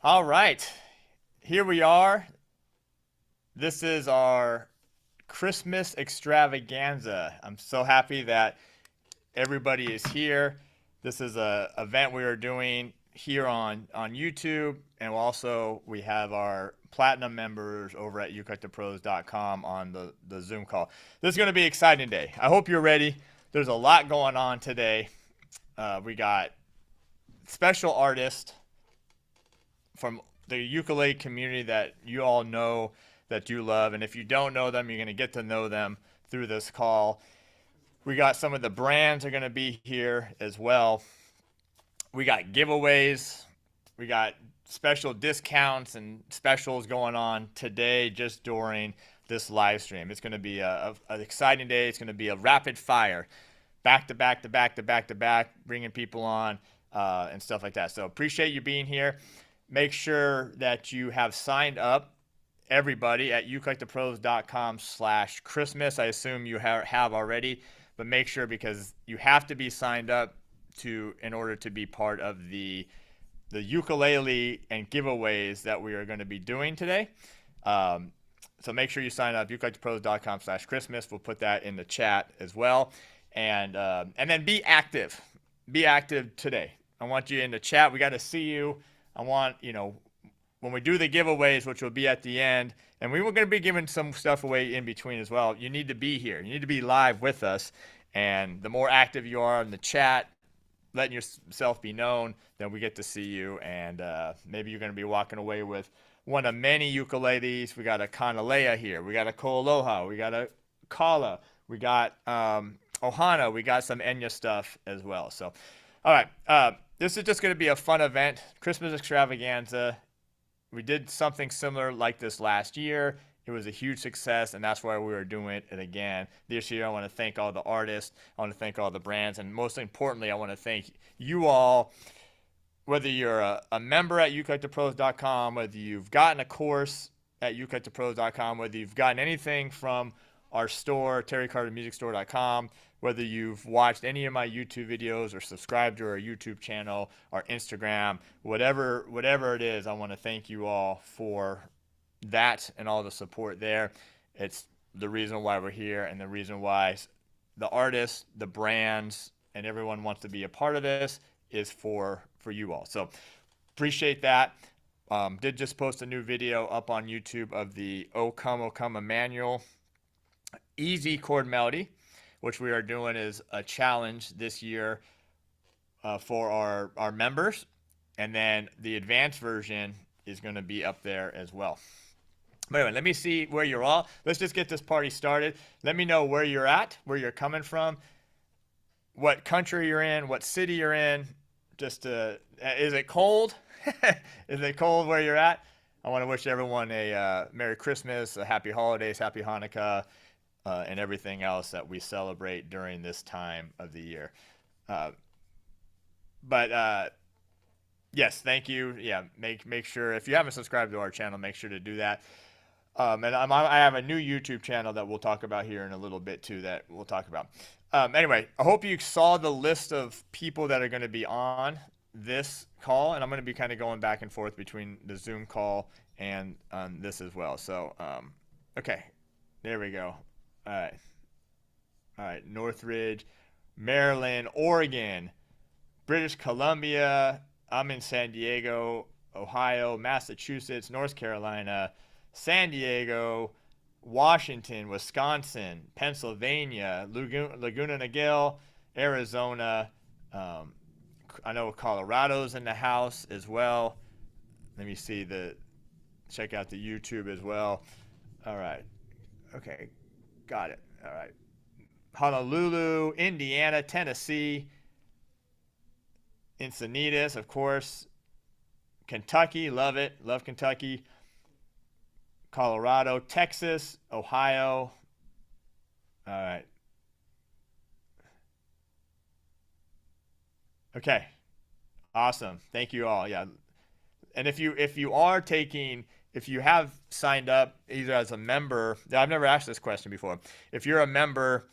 All right, here we are. This is our Christmas extravaganza. I'm so happy that everybody is here. This is a event we are doing here on YouTube, and also we have our platinum members over at ukelikethepros.com on the Zoom call. This is going to be an exciting day. I hope you're ready. There's a lot going on today. We got special artists from the ukulele community that you all know, that you love, and if you don't know them, you're going to get to know them through this call. We got some of the brands are going to be here as well. We got giveaways. We got special discounts and specials going on today just during this live stream. It's going to be an exciting day. It's going to be a rapid fire, back to back to back to back to back, bringing people on and stuff like that. So appreciate you being here. Make sure that you have signed up, everybody, at ukelikethepros.com/Christmas. I assume you have already, but make sure, because you have to be signed up in order to be part of the ukulele and giveaways that we are going to be doing today. So make sure you sign up, ukelikethepros.com/Christmas. We'll put that in the chat as well. And then be active. Be active today. I want you in the chat. We got to see you. I want, when we do the giveaways, which will be at the end, and we were going to be giving some stuff away in between as well, you need to be here. You need to be live with us. And the more active you are in the chat, letting yourself be known, then we get to see you. And maybe you're going to be walking away with one of many ukuleles. We got a Kanilea here. We got a KoAloha. We got a Kala. We got Ohana. We got some Enya stuff as well. So, all right. This is just going to be a fun event, Christmas extravaganza. We did something similar like this last year. It was a huge success, and that's why we are doing it again this year. I want to thank all the artists. I want to thank all the brands, and most importantly, I want to thank you all, whether you're a member at ukelikethepros.com, whether you've gotten a course at ukelikethepros.com, whether you've gotten anything from our store, terrycartermusicstore.com, whether you've watched any of my YouTube videos or subscribed to our YouTube channel, our Instagram, whatever it is, I want to thank you all for that and all the support there. It's the reason why we're here, and the reason why the artists, the brands, and everyone wants to be a part of this is for you all. So appreciate that. Did just post a new video up on YouTube of the O Come Manual easy chord melody, which we are doing as a challenge this year for our members. And then the advanced version is going to be up there as well. But anyway, let me see where you're all. Let's just get this party started. Let me know where you're at, where you're coming from, what country you're in, what city you're in. Is it cold? Is it cold where you're at? I want to wish everyone a Merry Christmas, a Happy Holidays, Happy Hanukkah, and everything else that we celebrate during this time of the year. Yes, thank you. Yeah, make sure, if you haven't subscribed to our channel, make sure to do that. And I have a new YouTube channel that we'll talk about here in a little bit too, that we'll talk about. Anyway, I hope you saw the list of people that are going to be on this call, and I'm going to be kind of going back and forth between the Zoom call and this as well. So, okay, there we go. All right, Northridge, Maryland, Oregon, British Columbia. I'm in San Diego, Ohio, Massachusetts, North Carolina, San Diego, Washington, Wisconsin, Pennsylvania, Laguna Niguel, Arizona. I know Colorado's in the house as well. Let me see check out the YouTube as well. All right. Okay. Got it. All right. Honolulu, Indiana, Tennessee, Encinitas, of course. Kentucky, love it. Love Kentucky. Colorado, Texas, Ohio. All right. Okay. Awesome. Thank you all. Yeah. And if you have signed up either as a member, I've never asked this question before. If you're a member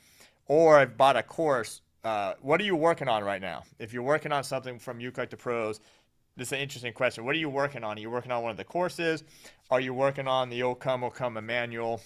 or have bought a course, what are you working on right now? If you're working on something from You Like the Pros, this is an interesting question. What are you working on? Are you working on one of the courses? Are you working on the O Come manual?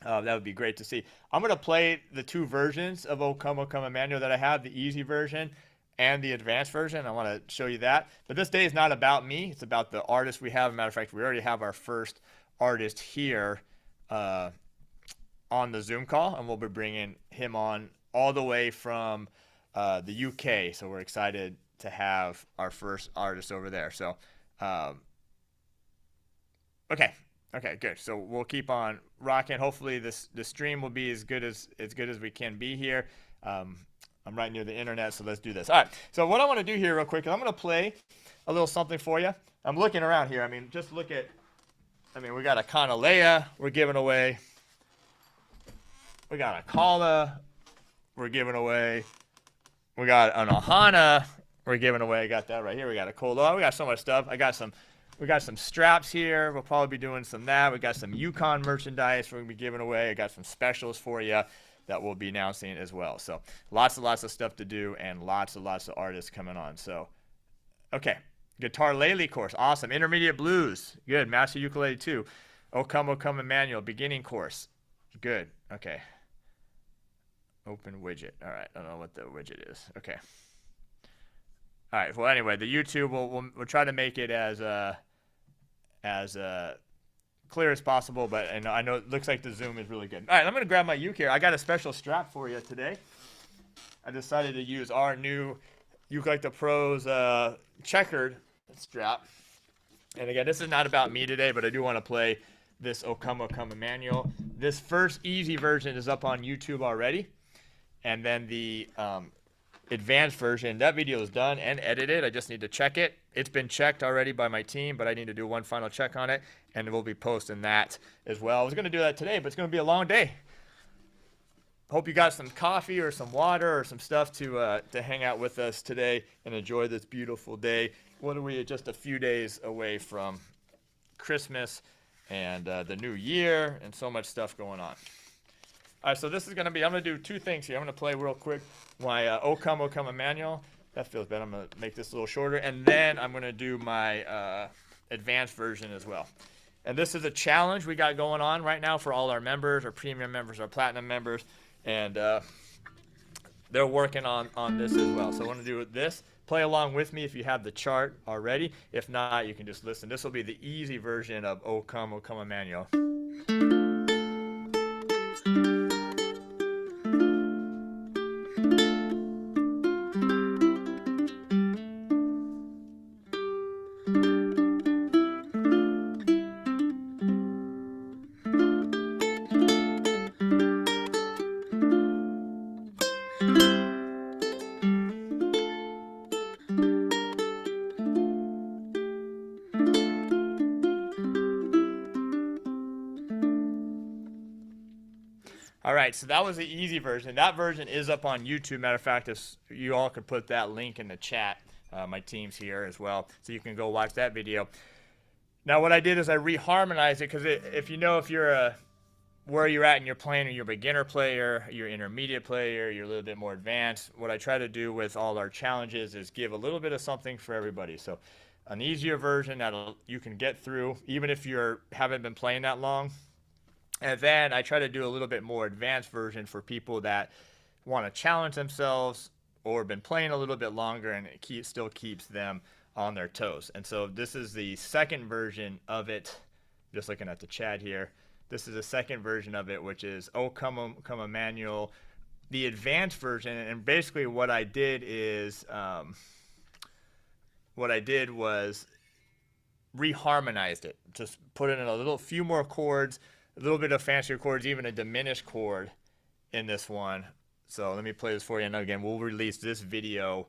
That would be great to see. I'm going to play the two versions of O Come manual that I have, the easy version and the advanced version. I want to show you that. But this day is not about me. It's about the artist we have. As a matter of fact, we already have our first artist here on the Zoom call, and we'll be bringing him on all the way from the UK. So we're excited to have our first artist over there. So, okay, good. So we'll keep on rocking. Hopefully the stream will be as good as we can be here. I'm right near the internet, so let's do this. All right. So what I want to do here real quick is I'm going to play a little something for you. I'm looking around here. I mean, just look at. I mean, we got a Kanilea we're giving away. We got a Kala we're giving away. We got an Ohana we're giving away. I got that right here. We got a KoAloha. We got so much stuff. We got some straps here. We'll probably be doing some that. We got some Yukon merchandise we're going to be giving away. I got some specials for you that we'll be announcing as well. So lots of stuff to do and lots of artists coming on. So, okay. Guitarlele course. Awesome. Intermediate blues. Good. Master ukulele 2. O Come manual. Beginning course. Good. Okay. Open widget. All right. I don't know what the widget is. Okay. All right. Well, anyway, the YouTube we'll try to make it as clear as possible, but I know it looks like the Zoom is really good. All right, I'm gonna grab my uke here. I got a special strap for you today. I decided to use our new ukelikethepros checkered strap. And again, this is not about me today, but I do want to play this O Come manual. This first easy version is up on YouTube already, and then the advanced version, that video is done and edited. I just need to check it. It's been checked already by my team, but I need to do one final check on it, and we'll be posting that as well. I was going to do that today, but it's going to be a long day. Hope you got some coffee or some water or some stuff to hang out with us today and enjoy this beautiful day. What are we, just a few days away from Christmas and the new year and so much stuff going on. All right, so this is going to be, I'm going to do two things here. I'm going to play real quick my O Come manual. That feels better. I'm going to make this a little shorter. And then I'm going to do my advanced version as well. And this is a challenge we got going on right now for all our members, our premium members, our platinum members. And they're working on this as well. So I want to do this. Play along with me if you have the chart already. If not, you can just listen. This will be the easy version of O Come manual. All right, so that was the easy version. That version is up on YouTube. Matter of fact, if you all could put that link in the chat, my team's here as well, so you can go watch that video. Now, what I did is I reharmonized it because if you're where you're at in your playing, you're a beginner player, you're intermediate player, you're a little bit more advanced. What I try to do with all our challenges is give a little bit of something for everybody. So, an easier version that you can get through, even if you haven't been playing that long. And then I try to do a little bit more advanced version for people that want to challenge themselves or been playing a little bit longer, and it still keeps them on their toes. And so this is the second version of it. Just looking at the chat here. This is the second version of it, which is O Come manual, the advanced version. And basically what I did was reharmonized it. Just put in a few more chords, a little bit of fancier chords, even a diminished chord in this one. So let me play this for you. And again, we'll release this video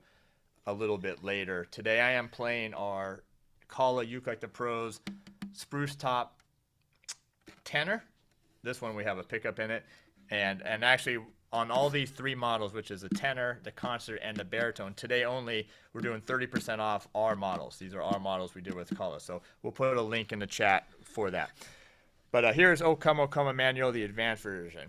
a little bit later. Today I am playing our KoAloha spruce top tenor. This one we have a pickup in it. And actually on all these three models, which is the tenor, the concert, and the baritone, today only we're doing 30% off our models. These are our models we did with KoAloha. So we'll put a link in the chat for that. But here's O Come manual, the advanced version.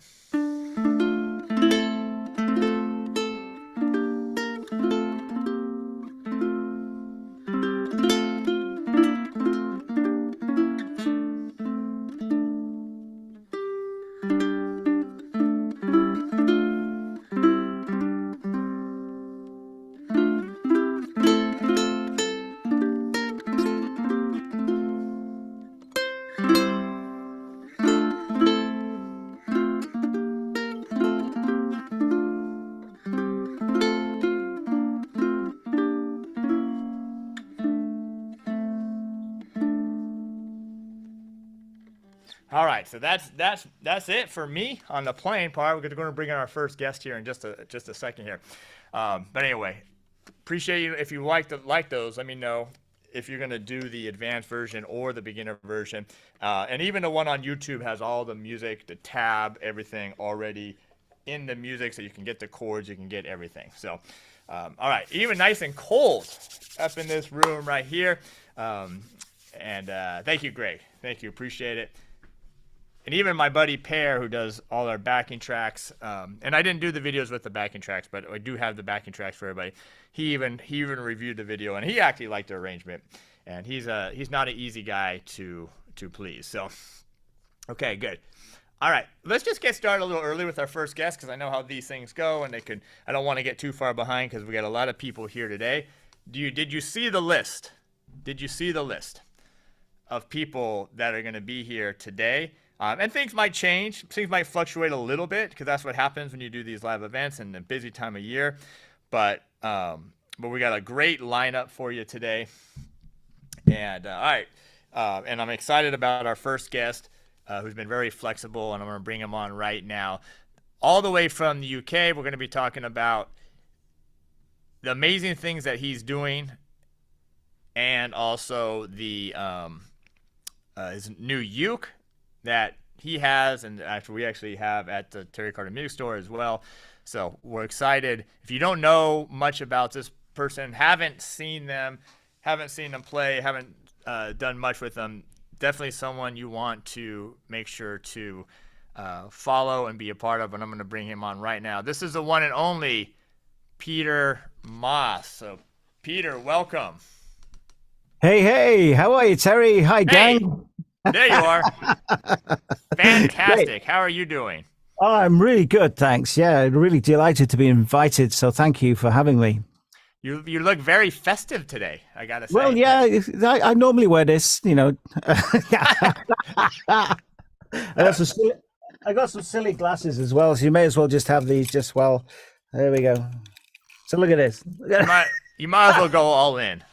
All right, so that's it for me on the playing part. We're going to bring in our first guest here in just a second here. But anyway, appreciate you. If you like those, let me know if you're going to do the advanced version or the beginner version. And even the one on YouTube has all the music, the tab, everything already in the music, so you can get the chords, you can get everything. So, all right, even nice and cold up in this room right here. And thank you, Greg. Thank you, appreciate it. And even my buddy Pear, who does all our backing tracks, and I didn't do the videos with the backing tracks, but I do have the backing tracks for everybody. He even reviewed the video, and he actually liked the arrangement. And he's not an easy guy to please. So, okay, good. All right, let's just get started a little early with our first guest, because I know how these things go, and I don't want to get too far behind because we got a lot of people here today. Did you see the list? Did you see the list of people that are going to be here today? And things might change. Things might fluctuate a little bit, because that's what happens when you do these live events in a busy time of year. But we got a great lineup for you today. And all right, and I'm excited about our first guest, who's been very flexible, and I'm going to bring him on right now. All the way from the UK, we're going to be talking about the amazing things that he's doing, and also the his new uke that he has, and actually we actually have at the Terry Carter Music Store as well. So we're excited. If you don't know much about this person, haven't seen them play, haven't done much with them, definitely someone you want to make sure to follow and be a part of, and I'm going to bring him on right now. This is the one and only Peter Moss. So Peter, welcome. Hey, how are you, Terry? Hi, gang. There you are. Fantastic. Great. How are you doing? Oh, I'm really good, thanks. Yeah, really delighted to be invited, so thank you for having me. You look very festive today, I gotta say. Well, yeah, I normally wear this, you know. I got some silly glasses as well, so you may as well just have these just well. There we go. So look at this. You might as well go all in.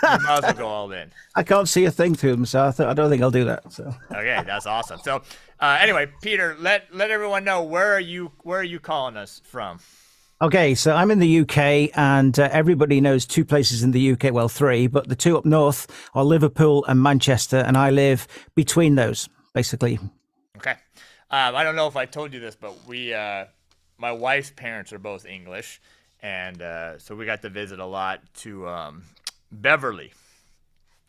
You might as well go all in. I can't see a thing through them, so I don't think I'll do that. So okay, that's awesome. So anyway, Peter, let everyone know where are you calling us from? Okay, so I'm in the UK, and everybody knows two places in the UK, well, three, but the two up north are Liverpool and Manchester, and I live between those, basically. Okay. I don't know if I told you this, but my wife's parents are both English, and so we got to visit a lot to Beverly.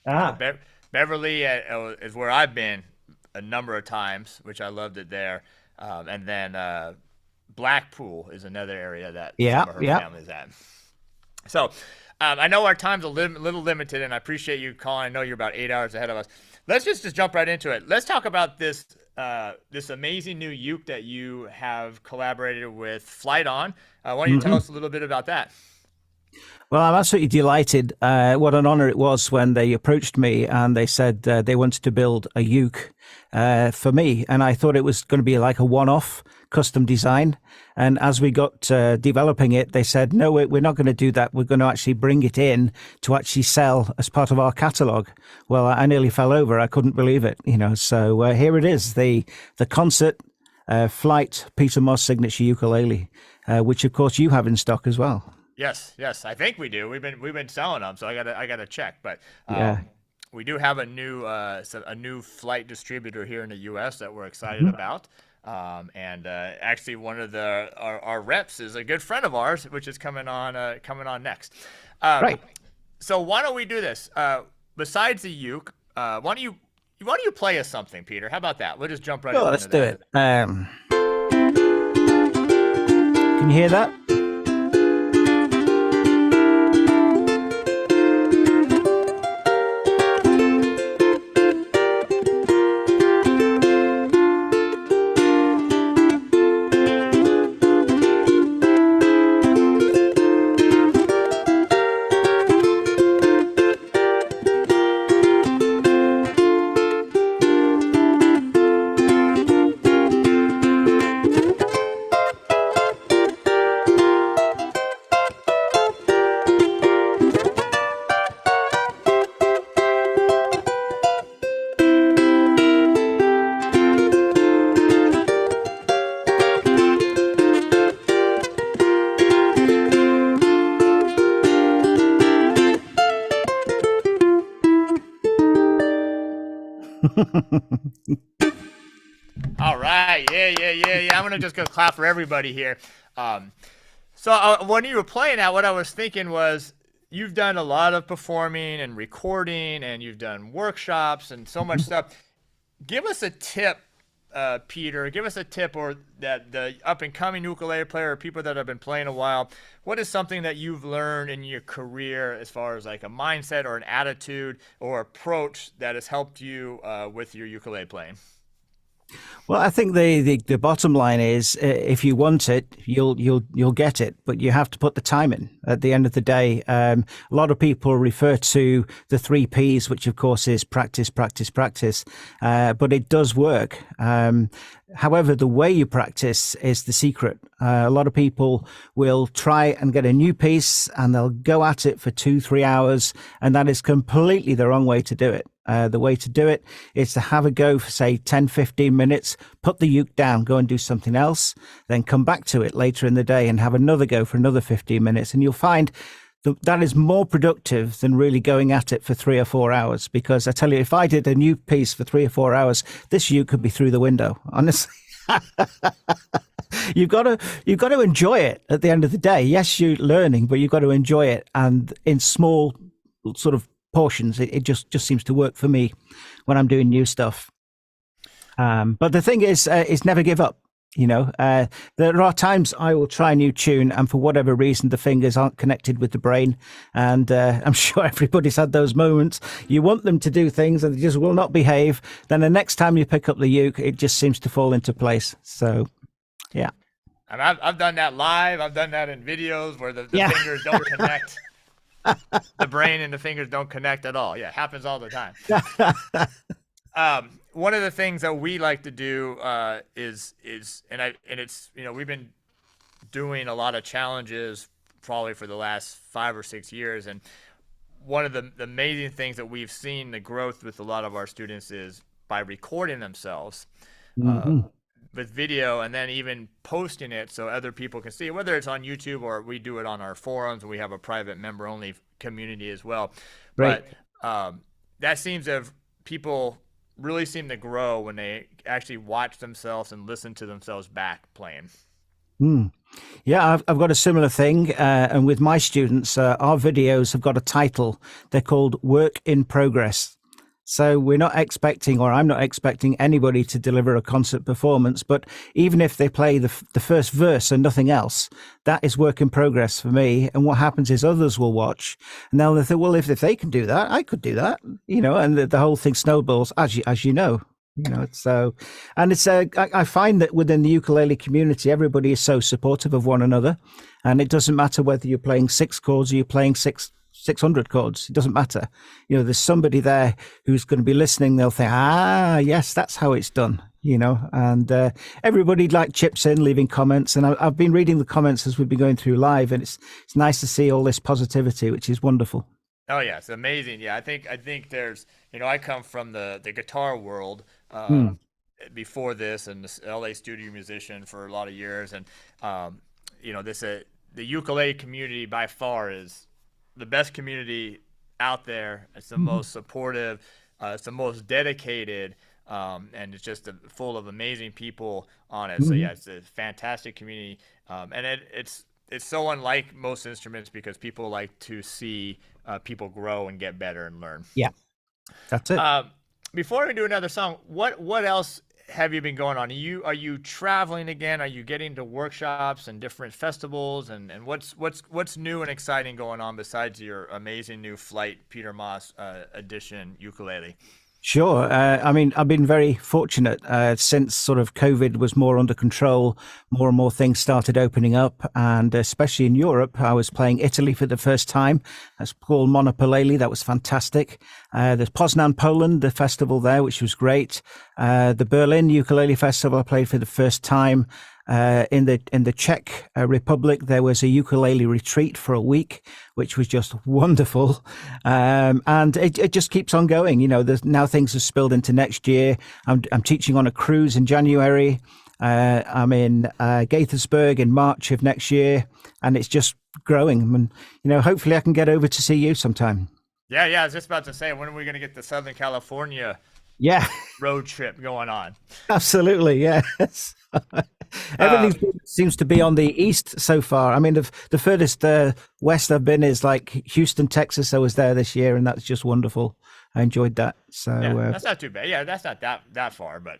Beverly is where I've been a number of times, which I loved it there. And then Blackpool is another area that some of her family's at. So I know our time's a little limited, and I appreciate you calling. I know you're about 8 hours ahead of us. Let's just jump right into it. Let's talk about this amazing new uke that you have collaborated with Flight on. Why don't you tell us a little bit about that? Well, I'm absolutely delighted. What an honor it was when they approached me and they said they wanted to build a uke for me. And I thought it was going to be like a one-off custom design. And as we got developing it, they said, no, we're not going to do that. We're going to actually bring it in to actually sell as part of our catalog. Well, I nearly fell over. I couldn't believe it, you know. So here it is, the concert Flight Peter Moss signature ukulele, which of course you have in stock as well. Yes, I think we do. We've been selling them, so I gotta check. But we do have a new Flight distributor here in the U.S. that we're excited about. And actually, one of our reps is a good friend of ours, which is coming on next. Right. So why don't we do this? Besides the uke, why don't you play us something, Peter? How about that? We'll just jump right. Let's do it. Can you hear that? All right. Yeah. I'm gonna just go clap for everybody here. So when you were playing that, what I was thinking was you've done a lot of performing and recording, and you've done workshops and so much stuff. Give us a tip, Peter. Give us a tip, or that the up and coming ukulele player, or people that have been playing a while. What is something that you've learned in your career as far as like a mindset or an attitude or approach that has helped you with your ukulele playing? Well, I think the bottom line is, if you want it, you'll get it, but you have to put the time in. At the end of the day, a lot of people refer to the 3 Ps, which of course is practice, practice, practice, but it does work. However, the way you practice is the secret. A lot of people will try and get a new piece and they'll go at it for 2-3 hours, and that is completely the wrong way to do it. The way to do it is to have a go for, say, 10-15 minutes, put the uke down, go and do something else, then come back to it later in the day and have another go for another 15 minutes. And you'll find that is more productive than really going at it for 3 or 4 hours. Because I tell you, if I did a new piece for 3 or 4 hours, this uke could be through the window, honestly. You've got to enjoy it at the end of the day. Yes, you're learning, but you've got to enjoy it, and in small sort of portions. It just seems to work for me when I'm doing new stuff. But the thing is never give up. There are times I will try a new tune, and for whatever reason, the fingers aren't connected with the brain. And I'm sure everybody's had those moments. You want them to do things and they just will not behave. Then the next time you pick up the uke, it just seems to fall into place. So, yeah. And I've done that live. I've done that in videos where the fingers don't connect. The brain and the fingers don't connect at all. Yeah, it happens all the time. One of the things that we like to do is it's we've been doing a lot of challenges probably for the last 5 or 6 years, and one of the amazing things that we've seen the growth with a lot of our students is by recording themselves. With video, and then even posting it so other people can see it, whether it's on YouTube or we do it on our forums, and we have a private member-only community as well. Right. But that seems to have, people really seem to grow when they actually watch themselves and listen to themselves back playing. Yeah, I've got a similar thing, and with my students, our videos have got a title. They're called Work in Progress. So we're not expecting, or I'm not expecting anybody to deliver a concert performance, but even if they play the first verse and nothing else, that is work in progress for me. And what happens is others will watch and they'll think, well, if they can do that, I could do that, and the whole thing snowballs, as you know. So, and it's I find that within the ukulele community, everybody is so supportive of one another, and it doesn't matter whether you're playing 6 chords or you're playing 600 chords. It doesn't matter. There's somebody there who's going to be listening. They'll think, yes, that's how it's done, and everybody chips in, leaving comments. And I've been reading the comments as we've been going through live, and it's nice to see all this positivity, which is wonderful. Oh yeah, it's amazing. Yeah, I think there's, I come from the guitar world before this, and the LA studio musician for a lot of years, and the ukulele community by far is the best community out there. It's the most supportive, it's the most dedicated, and it's just full of amazing people on it. So yeah, it's a fantastic community, and it's so unlike most instruments because people like to see people grow and get better and learn. Yeah, that's it. Before we do another song, what else have you been going on? Are you traveling again? Are you getting to workshops and different festivals? And what's new and exciting going on besides your amazing new Flight Peter Moss edition ukulele? Sure. I've been very fortunate since sort of COVID was more under control. More and more things started opening up, and especially in Europe, I was playing Italy for the first time. That's called Monopolele. That was fantastic. There's Poznan, Poland, the festival there, which was great. The Berlin Ukulele Festival I played for the first time. In the Czech Republic, there was a ukulele retreat for a week, which was just wonderful. And it just keeps on going. There's now things have spilled into next year. I'm teaching on a cruise in January. I'm in Gaithersburg in March of next year, and it's just growing. And, hopefully I can get over to see you sometime. Yeah. I was just about to say, when are we going to get to Southern California Yeah, road trip going on. absolutely. Yes. Everything seems to be on the east so far. I mean, the furthest west I've been is like Houston, Texas. I was there this year, and that's just wonderful. I enjoyed that. So Yeah, that's not too bad. Yeah, that's not that far, but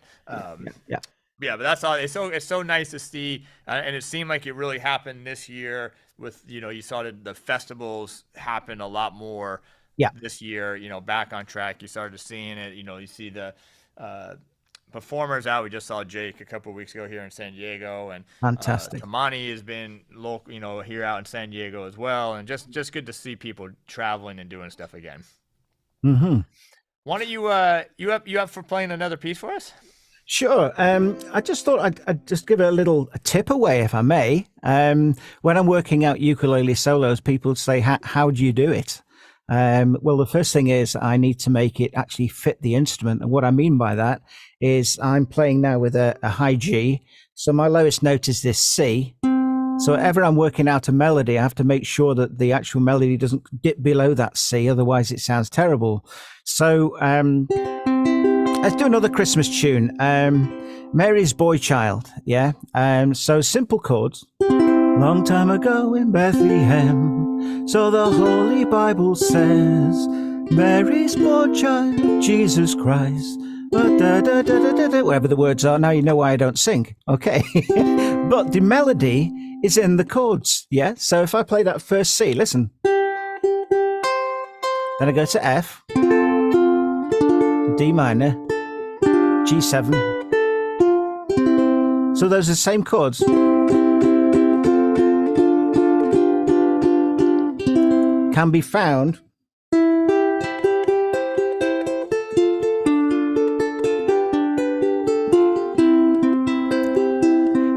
yeah. yeah, but that's all. It's so nice to see, and it seemed like it really happened this year. With you saw the festivals happen a lot more Yeah. this year. Back on track. You started seeing it. You see the performers out. We just saw Jake a couple of weeks ago here in San Diego, and Fantastic. Tamani has been local, here out in San Diego as well, and just good to see people traveling and doing stuff again. Mm-hmm. Why don't you up for playing another piece for us? Sure. I just thought I'd just give a little tip away, if I may. When I'm working out ukulele solos, people say, how do you do it? Well, the first thing is I need to make it actually fit the instrument. And what I mean by that is I'm playing now with a high G. So my lowest note is this C. So whenever I'm working out a melody, I have to make sure that the actual melody doesn't dip below that C. Otherwise, it sounds terrible. So let's do another Christmas tune. Mary's Boy Child. Yeah. So simple chords. Long time ago in Bethlehem, so the Holy Bible says, Mary's boy child, Jesus Christ. Whatever the words are, now you know why I don't sing. Okay. But the melody is in the chords. Yeah. So if I play that first C, listen. Then I go to F, D minor, G7. So those are the same chords. Can be found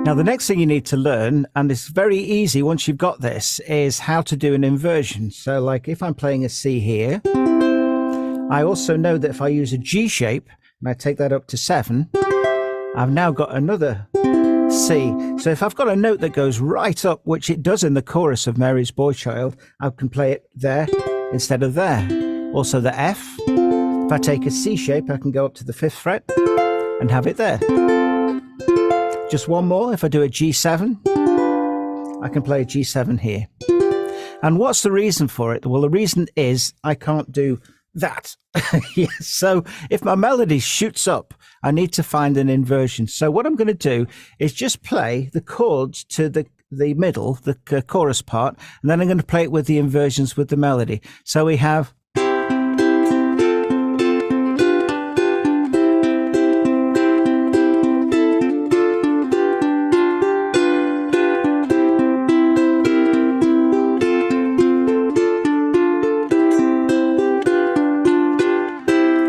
now. The next thing you need to learn, and it's very easy once you've got this, is how to do an inversion. So like if I'm playing a C here, I also know that if I use a G shape and I take that up to 7, I've now got another C. So if I've got a note that goes right up, which it does in the chorus of Mary's Boy Child, I can play it there instead of there. Also the F. If I take a C shape, I can go up to the 5th fret and have it there. Just one more. If I do a G7, I can play a G7 here. And what's the reason for it? Well, the reason is I can't do that. Yes. So if my melody shoots up, I need to find an inversion. So what I'm going to do is just play the chords to the middle, the chorus part, and then I'm going to play it with the inversions with the melody. So we have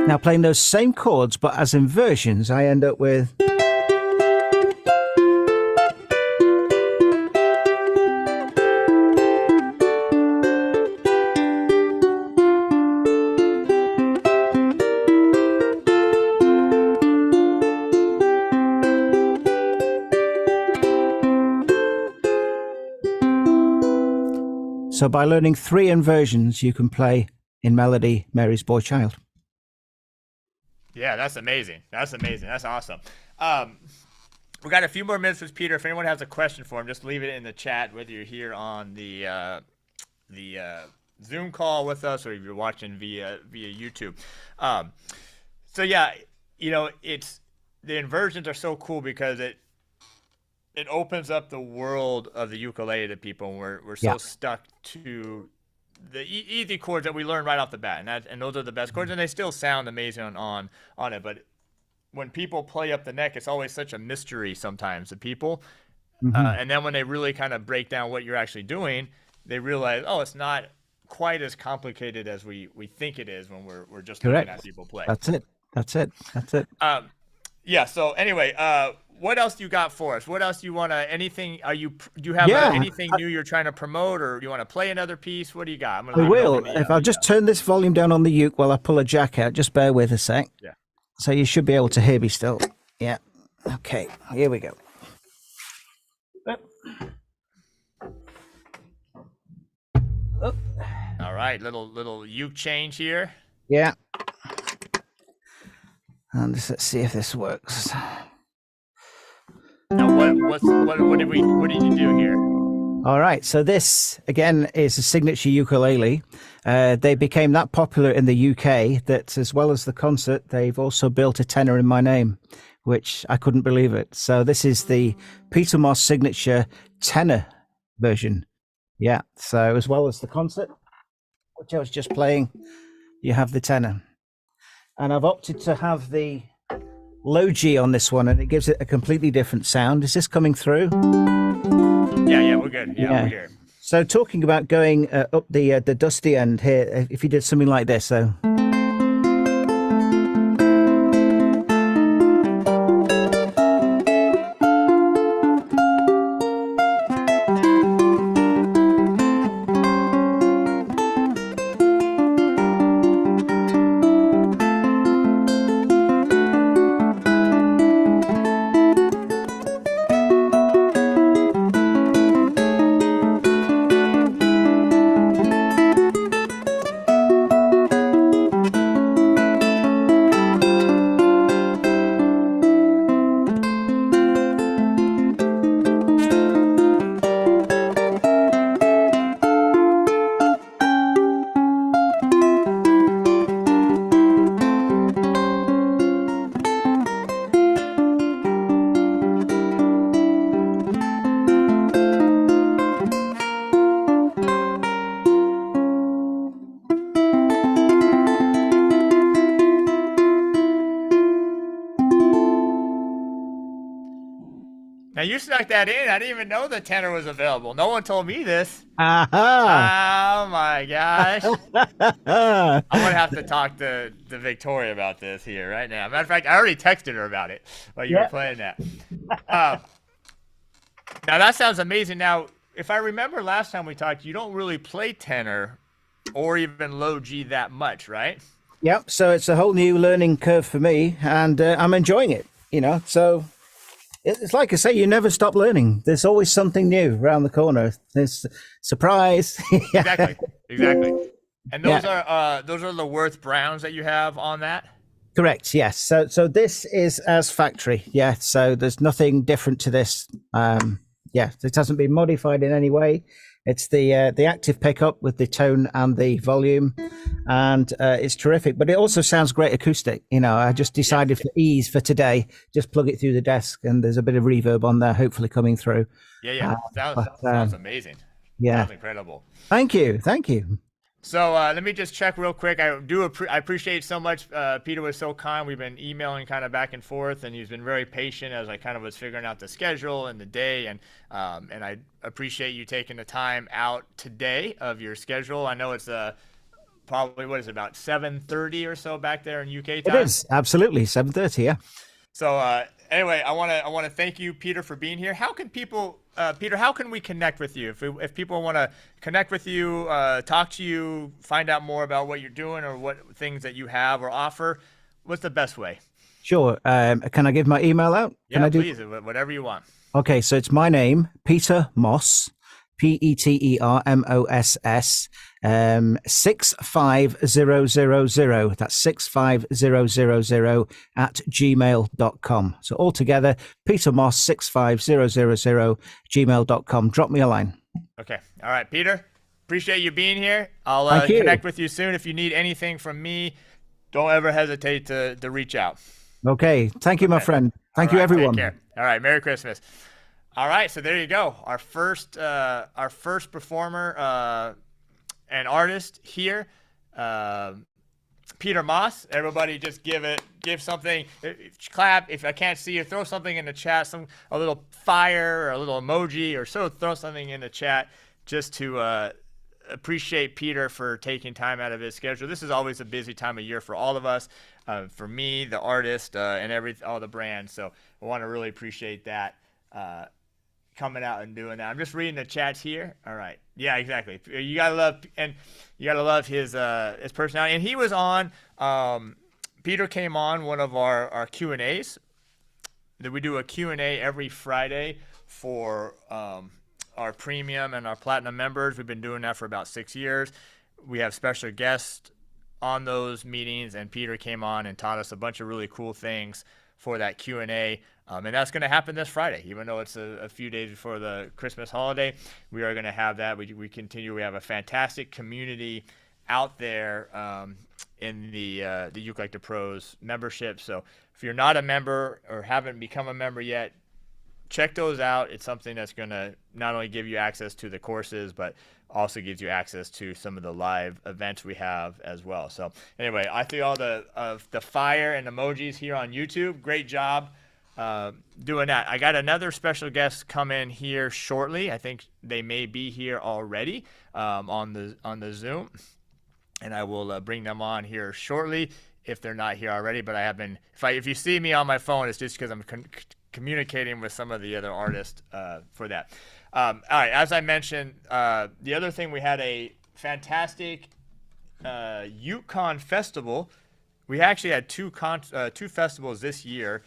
now playing those same chords, but as inversions, I end up with. So by learning 3 inversions, you can play in melody Mary's Boy Child. Yeah, that's amazing. That's amazing. That's awesome. We got a few more minutes with Peter. If anyone has a question for him, just leave it in the chat, whether you're here on the Zoom call with us or if you're watching via YouTube. So yeah, it's the inversions are so cool because it opens up the world of the ukulele to people. And we're so stuck to the easy chords that we learn right off the bat, and those are the best chords, and they still sound amazing on it. But when people play up the neck, it's always such a mystery sometimes to people. And then when they really kind of break down what you're actually doing, they realize, oh, it's not quite as complicated as we think it is when we're just looking at people play. That's it. Yeah. So anyway, what else you got for us? What else you want to? Anything? Do you have anything new you're trying to promote, or you want to play another piece? What do you got? I will. If I'll just turn this volume down on the uke while I pull a jack out. Just bear with a sec. Yeah. So you should be able to hear me still. Yeah. Okay. Here we go. All right. Little uke change here. Yeah. And let's see if this works. Now, what did you do here? All right, so this again is a signature ukulele. They became that popular in the UK that, as well as the concert, they've also built a tenor in my name, which I couldn't believe it. So this is the Peter Moss signature tenor version. Yeah, so as well as the concert, which I was just playing, you have the tenor. And I've opted to have the low G on this one, and it gives it a completely different sound. Is this coming through? Yeah, we're good. Yeah, we're here. So talking about going up the dusty end here, if you did something like this, so. Now you snuck that in. I didn't even know the tenor was available. No one told me this. Aha! Oh my gosh. I'm gonna have to talk to Victoria about this here right now. Matter of fact, I already texted her about it while you were playing that. Now that sounds amazing. Now, if I remember last time we talked, you don't really play tenor or even low G that much, right? Yep. So it's a whole new learning curve for me, and I'm enjoying it. So it's like I say, you never stop learning. There's always something new around the corner. There's surprise. Exactly. And those are the Worth Browns that you have on that? Correct. Yes. So this is as factory. Yeah. So there's nothing different to this. It hasn't been modified in any way. It's the active pickup with the tone and the volume, and it's terrific. But it also sounds great acoustic. I just decided for ease for today, just plug it through the desk, and there's a bit of reverb on there, hopefully coming through. Yeah. Sounds amazing. Yeah. Sounds incredible. Thank you. So let me just check real quick. I appreciate so much. Peter was so kind. We've been emailing kind of back and forth, and he's been very patient as I kind of was figuring out the schedule and the day. And I appreciate you taking the time out today of your schedule. I know it's probably about 7:30 or so back there in UK time. It is absolutely 7:30. Yeah. So anyway, I want to thank you, Peter, for being here. How can people, Peter, how can we connect with you? If people want to connect with you, talk to you, find out more about what you're doing or what things that you have or offer, what's the best way? Sure. Can I give my email out? Please, whatever you want. Okay, so it's my name, Peter Moss, PETERMOSS, 65000. That's 65000 at gmail.com. So altogether, Peter Moss 65000 gmail.com. Drop me a line. Okay. All right, Peter. Appreciate you being here. I'll connect with you soon. If you need anything from me, don't ever hesitate to reach out. Okay. Thank you, my friend. Thank you, everyone. Take care. All right. Merry Christmas. All right, so there you go. Our first performer and artist here, Peter Moss. Everybody, just give something, clap. If I can't see you, throw something in the chat, a little fire or a little emoji, or throw something in the chat just to appreciate Peter for taking time out of his schedule. This is always a busy time of year for all of us, for me, the artist, and all the brands. So I want to really appreciate that. Coming out and doing that. I'm just reading the chats here. All right. Yeah, exactly. You gotta love his personality. And he was on. Peter came on one of our Q&As. That we do a Q&A every Friday for our premium and our platinum members. We've been doing that for about 6 years. We have special guests on those meetings, and Peter came on and taught us a bunch of really cool things for that Q&A. And that's going to happen this Friday, even though it's a few days before the Christmas holiday. We are going to have that. We continue. We have a fantastic community out there in the ukelikethepros membership. So if you're not a member or haven't become a member yet, check those out. It's something that's going to not only give you access to the courses, but also gives you access to some of the live events we have as well. So anyway, I see all the fire and emojis here on YouTube. Great job doing that. I got another special guest come in here shortly. I think they may be here already on the Zoom, and I will bring them on here shortly if they're not here already. But I have been, if you see me on my phone, it's just because I'm communicating with some of the other artists for that. All right, as I mentioned, the other thing, we had a fantastic Yukon festival. We actually had two festivals this year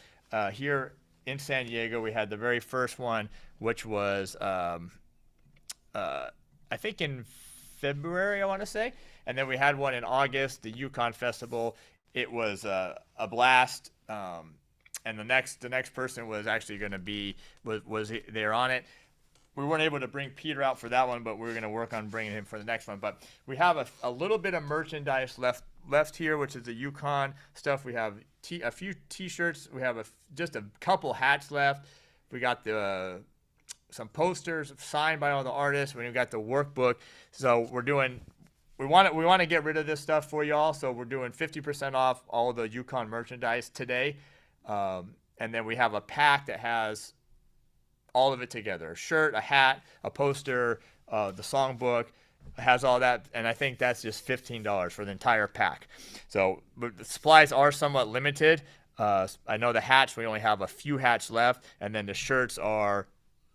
here in San Diego. We had the very first one, which was I think in February, I want to say, and then we had one in August, the Yukon festival. It was a blast. And the next person was actually going to be was there on it. We weren't able to bring Peter out for that one, but we're going to work on bringing him for the next one. But we have a little bit of merchandise left here, which is the Yukon stuff. We have a few T-shirts. We have just a couple hats left. We got some posters signed by all the artists. We got the workbook. So we want to get rid of this stuff for y'all. So we're doing 50% off all the Yukon merchandise today. And then we have a pack that has all of it together: a shirt, a hat, a poster, the songbook, has all that. And I think that's just $15 for the entire pack. So but the supplies are somewhat limited. I know the hats, we only have a few hats left. And then the shirts are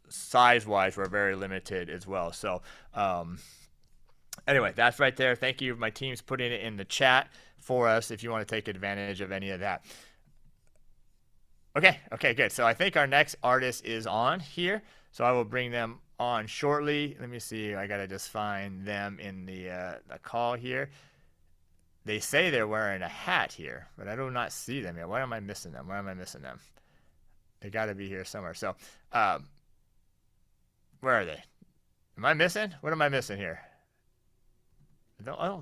size-wise, we're very limited as well. So anyway, that's right there. Thank you. My team's putting it in the chat for us if you want to take advantage of any of that. Okay, good. So I think our next artist is on here. So I will bring them on shortly. Let me see. I got to just find them in the call here. They say they're wearing a hat here, but I do not see them yet. Why am I missing them? They got to be here somewhere. So where are they? Am I missing? What am I missing here? Oh,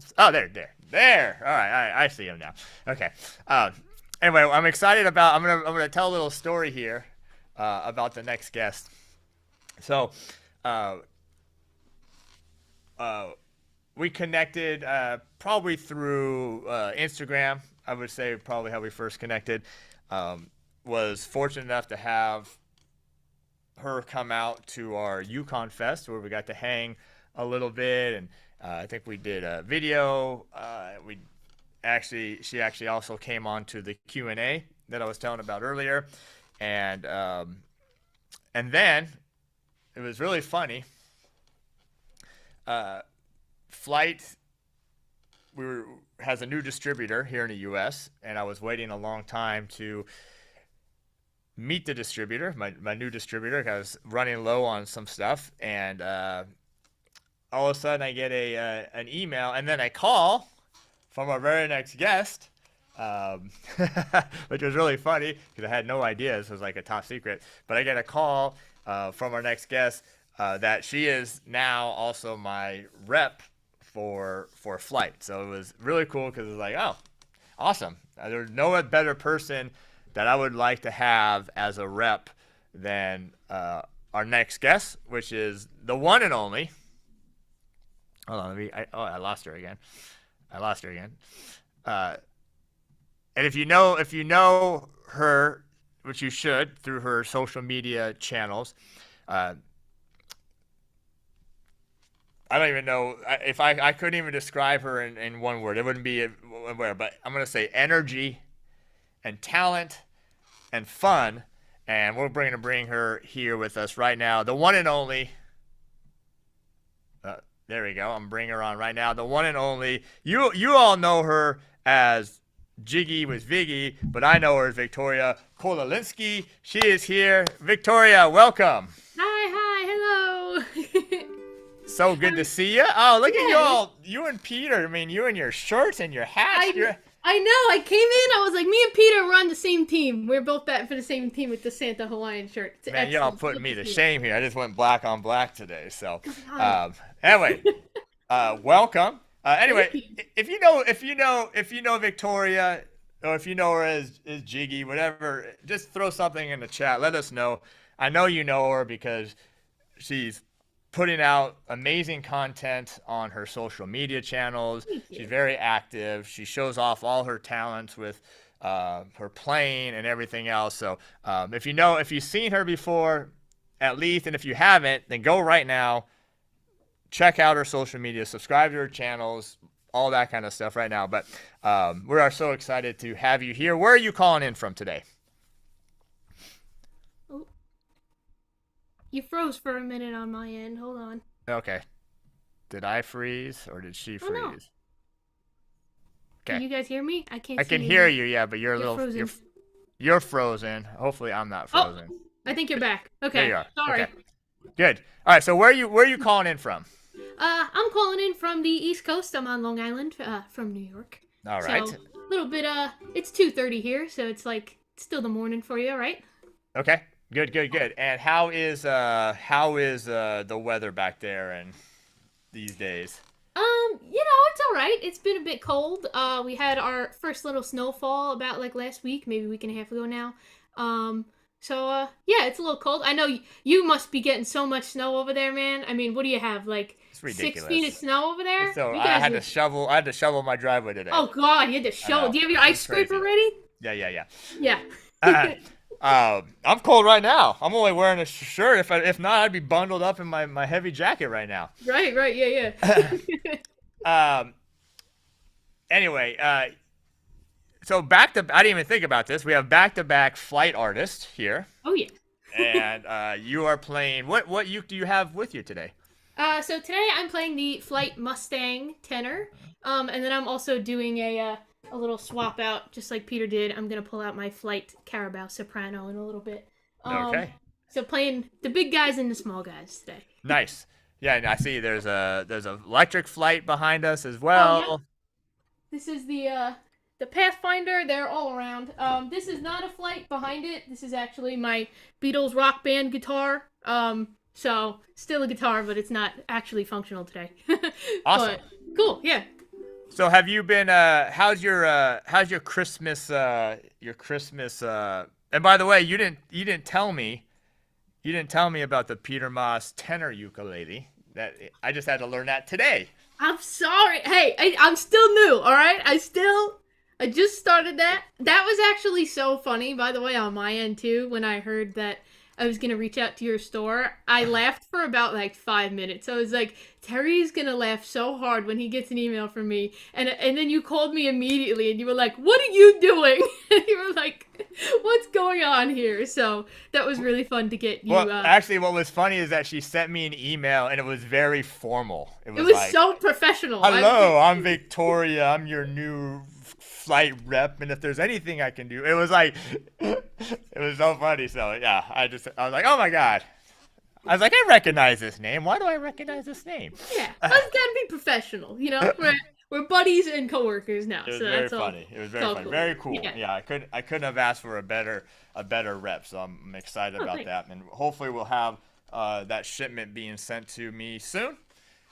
there. All right, I see them now. Okay. Anyway, I'm excited about. I'm gonna tell a little story here about the next guest. So, we connected probably through Instagram. I would say probably how we first connected. Was fortunate enough to have her come out to our Yukon Fest, where we got to hang a little bit, and I think we did a video. She actually also came on to the Q&A that I was telling about earlier. And then it was really funny. Flight has a new distributor here in the U.S., and I was waiting a long time to meet the distributor, my new distributor. I was running low on some stuff, and all of a sudden I get an email, and then I call from our very next guest, which was really funny because I had no idea this was like a top secret. But I get a call from our next guest that she is now also my rep for Flight. So it was really cool because it was like, oh, awesome. There's no better person that I would like to have as a rep than our next guest, which is the one and only. Hold on, I lost her again. And if you know her, which you should through her social media channels, I don't even know if I couldn't even describe her in one word. It wouldn't be one word, but I'm gonna say energy and talent and fun, and we're going to bring her here with us right now. The one and only. There we go. I'm bringing her on right now. The one and only. You all know her as Jiggy with Viggy, but I know her as Victoria Kolalinski. She is here. Victoria, welcome. Hi, hello. So good to see you. Oh, look at you Yeah, all. You and Peter. I mean, you and your shirts and your hats. I know. I came in. I was like, me and Peter were on the same team. We're both batting for the same team with the Santa Hawaiian shirt. It's Man, y'all excellent. putting Love me to see it. shame here. I just went black on black today. So, God. anyway, welcome. Anyway, Thank you. if you know Victoria, or if you know her as Jiggy, whatever, just throw something in the chat. Let us know. I know you know her because she's putting out amazing content on her social media channels. Thank She's you. very active. She shows off all her talents with her playing and everything else. So if you've seen her before, at least, and if you haven't, then go right now, check out her social media, subscribe to her channels, all that kind of stuff right now. But we are so excited to have you here. Where are you calling in from today? Oh, you froze for a minute on my end. Hold on. Okay. Did I freeze or did she Oh no. freeze? Can Okay. you guys hear me? I can't I see can you. hear you, yeah, but you're a You're little frozen. you're frozen. Hopefully I'm not Oh, frozen. I think you're back. There Okay. you are. Sorry. Okay. Good. All right, so where are you calling in from? I'm calling in from the East Coast. I'm on Long Island, from New York. All right. So, a little bit, it's 2:30 here, so it's like, it's still the morning for you, right? Okay. Good. And how is the weather back there and these days? It's all right. It's been a bit cold. We had our first little snowfall about like last week, maybe a week and a half ago now. Yeah, it's a little cold. I know you must be getting so much snow over there, man. I mean, what do you have, like It's 6 ridiculous. feet of snow over there? So You I guys had to are- shovel my driveway today. Oh God, you had to I show. know. Do you have your It's ice scraper crazy. ready? Yeah. Yeah. I'm cold right now. I'm only wearing a shirt. If not, I'd be bundled up in my heavy jacket right now. Right. Yeah. Anyway, so I didn't even think about this. We have back-to-back flight artists here, Oh yeah. and you are playing. What uke do you have with you today? So today I'm playing the Flight Mustang tenor, and then I'm also doing a little swap out, just like Peter did. I'm gonna pull out my Flight Carabao soprano in a little bit. Okay. So playing the big guys and the small guys today. Nice. Yeah, and I see there's a electric flight behind us as well. Oh, yeah. This is the Pathfinder. They're all around. This is not a Flight behind it. This is actually my Beatles rock band guitar. So still a guitar, but it's not actually functional today. Awesome. But cool. Yeah. So have you been? How's your Christmas? And by the way, you didn't tell me about the Peter Moss tenor ukulele. That I just had to learn that today. I'm sorry. Hey, I'm still new, all right? I just started that. That was actually so funny, by the way, on my end, too, when I heard that I was going to reach out to your store. I laughed for about, like, 5 minutes. I was like, Terry's going to laugh so hard when he gets an email from me. And then you called me immediately, and you were like, what are you doing? And you were like, what's going on here? So that was really fun to get you. Well, actually, what was funny is that she sent me an email, and it was very formal. It it was like, so professional. hello, I'm Victoria. I'm your new flight rep, and if there's anything I can do, it was like, it was so funny. So yeah, I was like, oh my god. I was like, I recognize this name. Why do I recognize this name? Yeah, but it's gotta be professional, you know. We're buddies and coworkers now, It was so very that's all. funny. It was very all funny. cool. Very cool. Yeah. Yeah, I couldn't have asked for a better rep. So I'm excited about thanks. that, and hopefully we'll have that shipment being sent to me soon.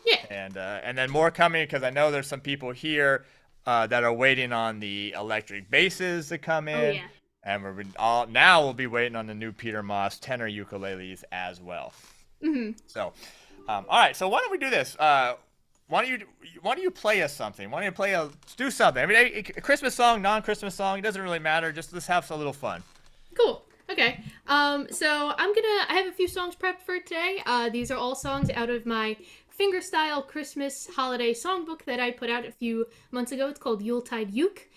Yeah. And then more coming because I know there's some people here that are waiting on the electric basses to come in. Oh yeah. And we'll be waiting on the new Peter Moss tenor ukuleles as well. Mhm. So, all right. So why don't we do this? Why don't you play us something? Why don't you do something? I mean, a Christmas song, non-Christmas song, it doesn't really matter. Just let's have a little fun. Cool. Okay. So I have a few songs prepped for today. These are all songs out of my fingerstyle Christmas holiday songbook that I put out a few months ago. It's called Yuletide Uke.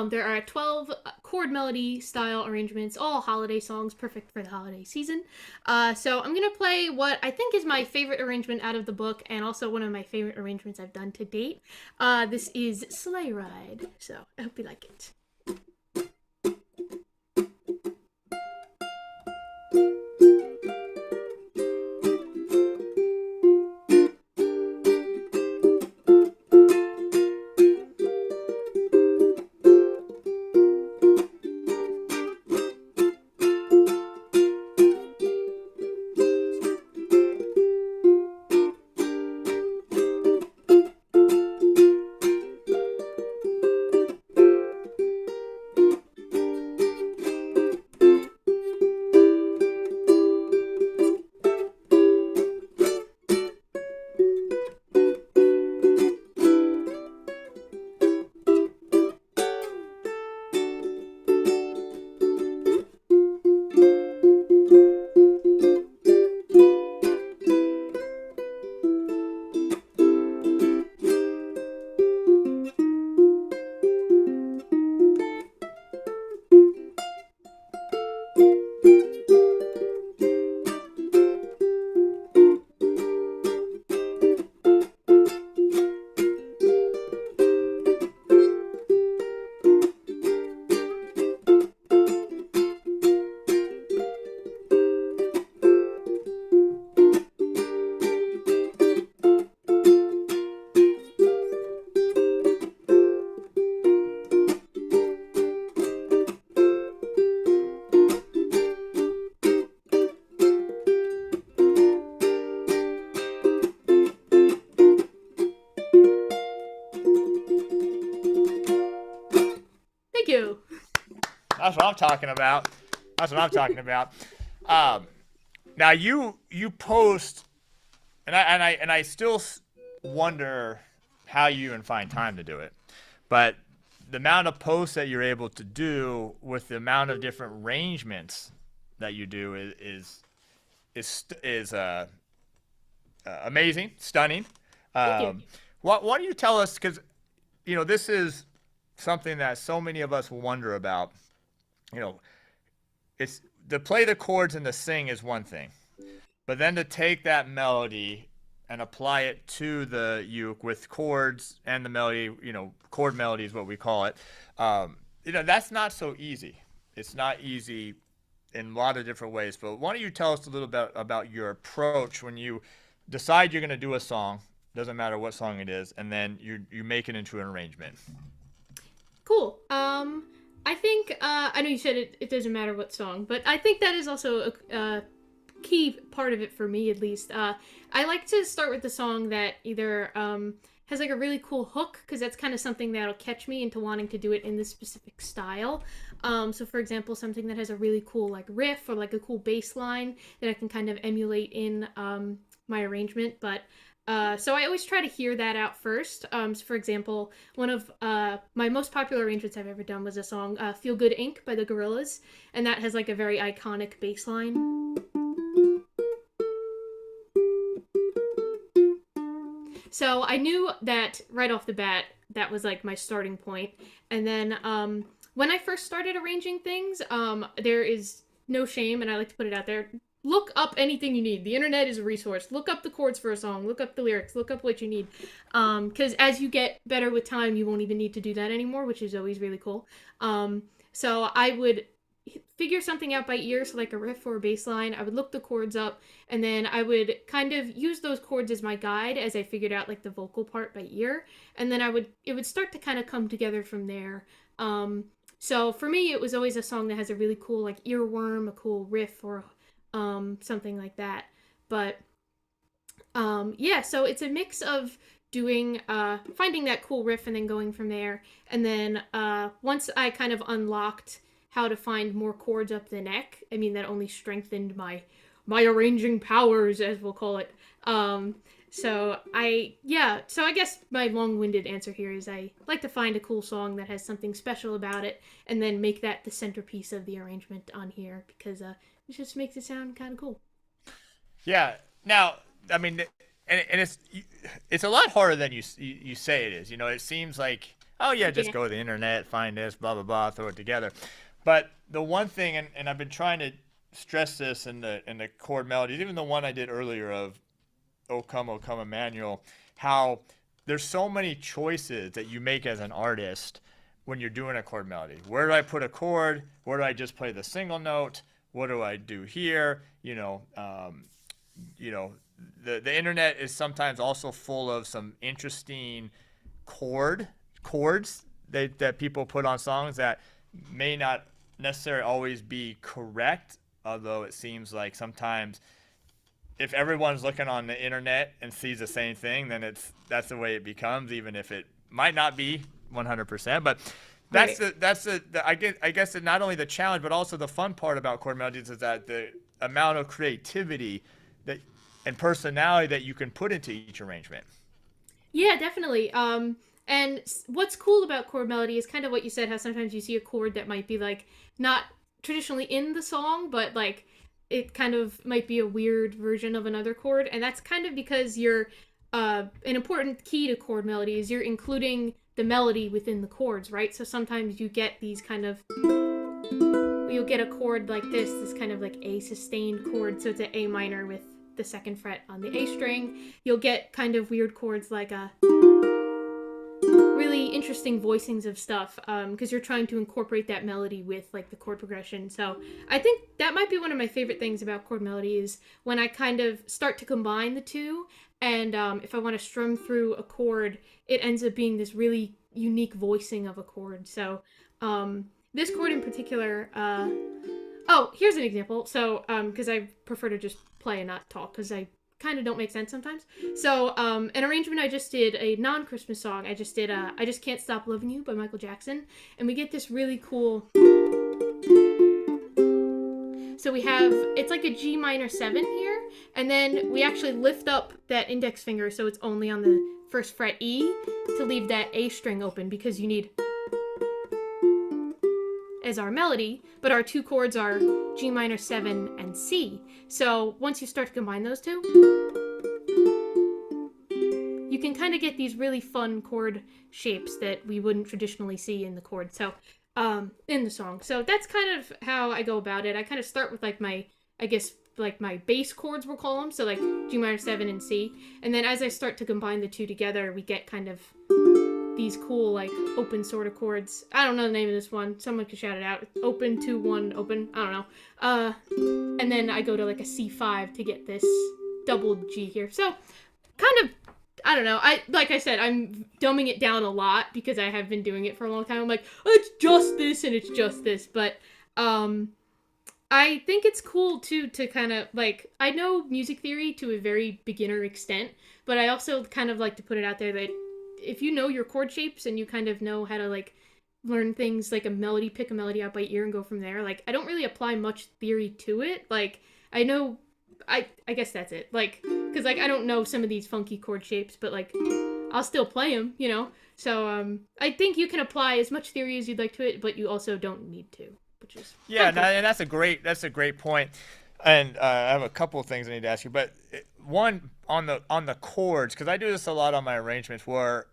There are 12 chord melody style arrangements, all holiday songs, perfect for the holiday season. So I'm going to play what I think is my favorite arrangement out of the book and also one of my favorite arrangements I've done to date. This is Sleigh Ride. So I hope you like it. That's what I'm talking about. That's what I'm talking about. Now you post, and I still wonder how you even find time to do it, but the amount of posts that you're able to do with the amount of different arrangements that you do is amazing, stunning. Thank you. Why don't you tell us, because this is something that so many of us wonder about. It's to play the chords and to sing is one thing, but then to take that melody and apply it to the uke with chords and the melody, chord melody is what we call it. That's not so easy. It's not easy in a lot of different ways. But why don't you tell us a little bit about your approach when you decide you're going to do a song, doesn't matter what song it is, and then you make it into an arrangement. Cool. I think, I know you said it doesn't matter what song, but I think that is also a key part of it for me, at least. I like to start with the song that either has like a really cool hook, because that's kind of something that'll catch me into wanting to do it in this specific style. So for example, something that has a really cool like riff or like a cool bass line that I can kind of emulate in my arrangement. But so I always try to hear that out first. So for example, one of my most popular arrangements I've ever done was a song, Feel Good Inc. by the Gorillaz, and that has like a very iconic bass line. So I knew that right off the bat, that was like my starting point. And then when I first started arranging things, there is no shame, and I like to put it out there. Look up anything you need. The internet is a resource. Look up the chords for a song. Look up the lyrics. Look up what you need. Because as you get better with time, you won't even need to do that anymore, which is always really cool. So I would figure something out by ear, so like a riff or a bass line. I would look the chords up, and then I would kind of use those chords as my guide as I figured out like the vocal part by ear, and then it would start to kind of come together from there. So for me, it was always a song that has a really cool like earworm, a cool riff, or something like that. But yeah, so it's a mix of doing finding that cool riff and then going from there. And then once I kind of unlocked how to find more chords up the neck, I mean, that only strengthened my arranging powers, as we'll call it. So I guess my long-winded answer here is I like to find a cool song that has something special about it, and then make that the centerpiece of the arrangement on here, because it just makes it sound kind of cool. Yeah. Now, I mean, and it's a lot harder than you say it is. It seems like, oh yeah, just go to the internet, find this, blah blah blah, throw it together. But the one thing, and I've been trying to stress this in the chord melodies, even the one I did earlier of O Come Emmanuel, how there's so many choices that you make as an artist when you're doing a chord melody. Where do I put a chord? Where do I just play the single note? What do I do here? The internet is sometimes also full of some interesting chords that people put on songs that may not necessarily always be correct, although it seems like sometimes if everyone's looking on the internet and sees the same thing, then that's the way it becomes, even if it might not be 100%. But that's right. I guess that not only the challenge, but also the fun part about chord melodies is that the amount of creativity and personality that you can put into each arrangement. Yeah, definitely. And what's cool about chord melody is kind of what you said, how sometimes you see a chord that might be like not traditionally in the song, but like it kind of might be a weird version of another chord. And that's kind of because you're an important key to chord melody is you're including the melody within the chords, right? So sometimes you get these kind of, you'll get a chord like this kind of like A sustained chord. So it's an A minor with the second fret on the A string. You'll get kind of weird chords like a really interesting voicings of stuff, because you're trying to incorporate that melody with like the chord progression. So I think that might be one of my favorite things about chord melody is when I kind of start to combine the two, and if I want to strum through a chord, it ends up being this really unique voicing of a chord. So this chord in particular, here's an example. So because I prefer to just play and not talk, because I kind of don't make sense sometimes. So an arrangement I just did, a non-Christmas song, I just did I Just Can't Stop Loving You by Michael Jackson, and we get this really cool So we have, it's like a G minor 7 here, and then we actually lift up that index finger so it's only on the first fret E to leave that A string open, because you need as our melody, but our two chords are G minor 7 and C. So once you start to combine those two, you can kind of get these really fun chord shapes that we wouldn't traditionally see in the chord. So in the song. So that's kind of how I go about it. I kind of start with like my, I guess, like my bass chords, we'll call them. So like G minor 7 and C. And then as I start to combine the two together, we get kind of these cool like open sort of chords. I don't know the name of this one. Someone could shout it out. Open, 2, 1, open. I don't know. And then I go to like a C5 to get this double G here. So kind of, I don't know. Like I said, I'm dumbing it down a lot because I have been doing it for a long time. I'm like, oh, it's just this and it's just this. But I think it's cool too to kind of like, I know music theory to a very beginner extent, but I also kind of like to put it out there that if you know your chord shapes and you kind of know how to like learn things like a melody, pick a melody out by ear and go from there. Like I don't really apply much theory to it. Like I know, I guess that's it. Like, because like I don't know some of these funky chord shapes, but like I'll still play them, you know. So I think you can apply as much theory as you'd like to it, but you also don't need to, which is and that's a great point. And I have a couple of things I need to ask you, but one on the chords, because I do this a lot on my arrangements where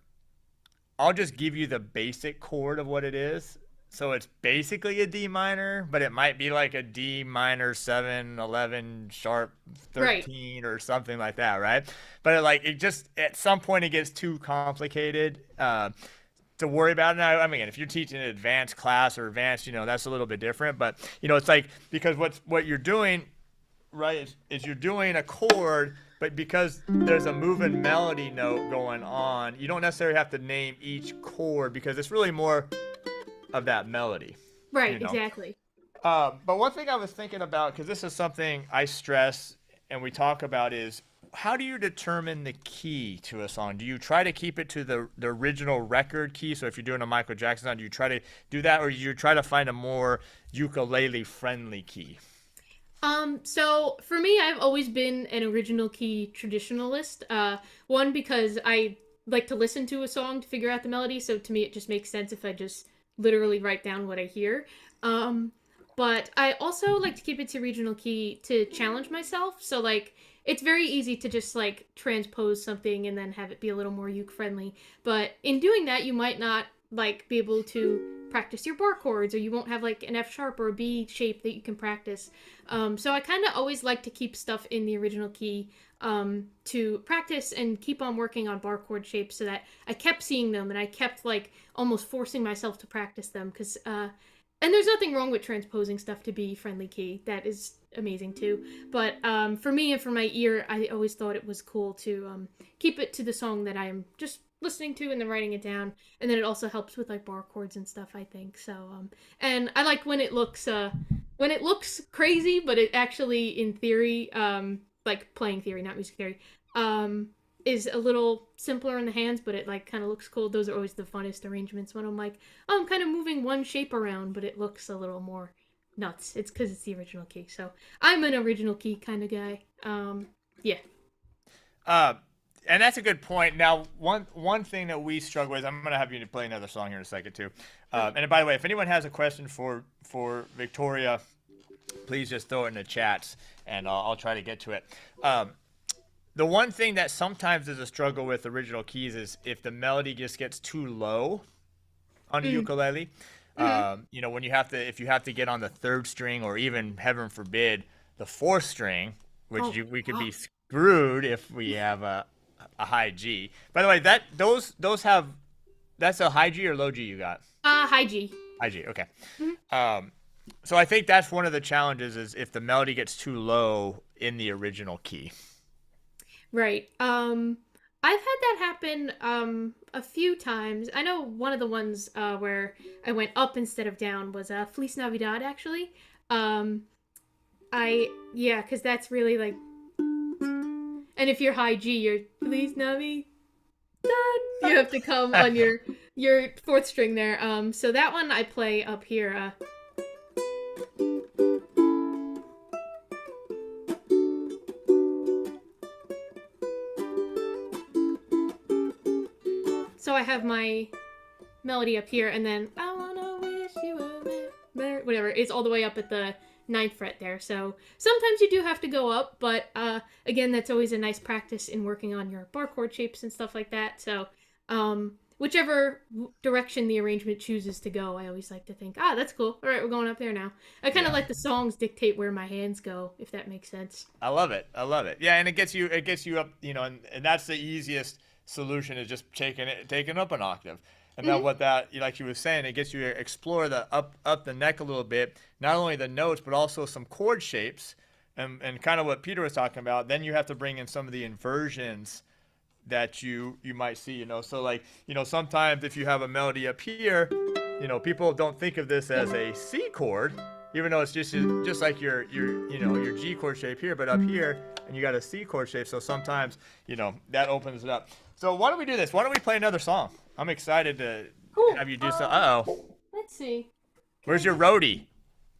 I'll just give you the basic chord of what it is. So it's basically a D minor, but it might be like a D minor 7, 11, sharp 13 or something like that, right? But it just, at some point it gets too complicated to worry about. Now, I mean, if you're teaching an advanced class or advanced, that's a little bit different. But, it's like, because what you're doing, right, is you're doing a chord, but because there's a moving melody note going on, you don't necessarily have to name each chord because it's really more of that melody. Right, exactly. But one thing I was thinking about, because this is something I stress and we talk about, is how do you determine the key to a song? Do you try to keep it to the original record key? So if you're doing a Michael Jackson song, do you try to do that, or do you try to find a more ukulele-friendly key? So for me, I've always been an original key traditionalist. One, because I like to listen to a song to figure out the melody, so to me it just makes sense if I just literally write down what I hear. But I also like to keep it to regional key to challenge myself. So like, it's very easy to just like transpose something and then have it be a little more uke friendly. But in doing that, you might not like be able to practice your bar chords, or you won't have like an F sharp or a B shape that you can practice. So I kind of always like to keep stuff in the original key to practice and keep on working on bar chord shapes, so that I kept seeing them and I kept like almost forcing myself to practice them, because and there's nothing wrong with transposing stuff to be friendly key. That is amazing too. But for me and for my ear, I always thought it was cool to keep it to the song that I'm just listening to and then writing it down. And then it also helps with like bar chords and stuff, I think. So and I like when it looks crazy, but it actually in theory, like playing theory, not music theory, is a little simpler in the hands, but it like kind of looks cool. Those are always the funnest arrangements, when I'm like, oh, I'm kind of moving one shape around, but it looks a little more nuts. It's because it's the original key. So I'm an original key kind of guy. Yeah. And that's a good point. Now, one thing that we struggle with, I'm going to have you play another song here in a second too. And by the way, if anyone has a question for Victoria, please just throw it in the chats, and I'll try to get to it. The one thing that sometimes is a struggle with original keys is if the melody just gets too low on the ukulele. When if you have to get on the third string, or even heaven forbid the fourth string, which we could be screwed if we have a high G. By the way, those have, that's a high G or low G you got? High G. High G, okay. So I think that's one of the challenges, is if the melody gets too low in the original key. Right. I've had that happen a few times. I know one of the ones where I went up instead of down was Feliz Navidad, actually. Because that's really like, and if you're high G, you're Feliz Navidad. You have to come on your fourth string there. So that one I play up here. So I have my melody up here, and then I wanna wish you a whatever. It's all the way up at the 9th fret there. So sometimes you do have to go up, but again, that's always a nice practice in working on your bar chord shapes and stuff like that. So whichever direction the arrangement chooses to go, I always like to think, that's cool. All right, we're going up there now. I kind of let the songs dictate where my hands go, if that makes sense. I love it. Yeah, and it gets you up, and that's the easiest solution, is just taking up an octave. And then what that, like you were saying, it gets you to explore the up the neck a little bit, not only the notes, but also some chord shapes, and kind of what Peter was talking about. Then you have to bring in some of the inversions that you might see, So like, sometimes if you have a melody up here, people don't think of this as a C chord, even though it's just like your G chord shape here, but up here, and you got a C chord shape. So sometimes, that opens it up. So why don't we do this? Why don't we play another song? I'm excited to have you do so. Let's see. Where's your roadie?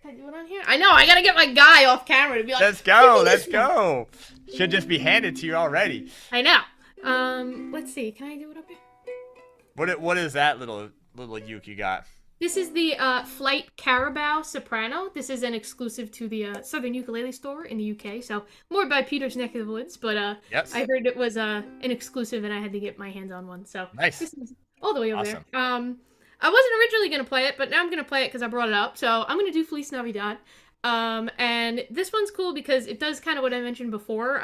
Can I do it on here? I know. I gotta get my guy off camera to be like, Let's go. Should just be handed to you already. I know. Let's see. Can I do it up here? What is that little uke you got? This is the Flight Carabao Soprano. This is an exclusive to the Southern Ukulele Store in the UK, so more by Peter's neck of the woods. But yes. I heard it was an exclusive, and I had to get my hands on one. So nice. This is all the way over Awesome. there. I wasn't originally gonna play it, but now I'm gonna play it because I brought it up. So I'm gonna do Feliz Navidad. And this one's cool because it does kind of what I mentioned before,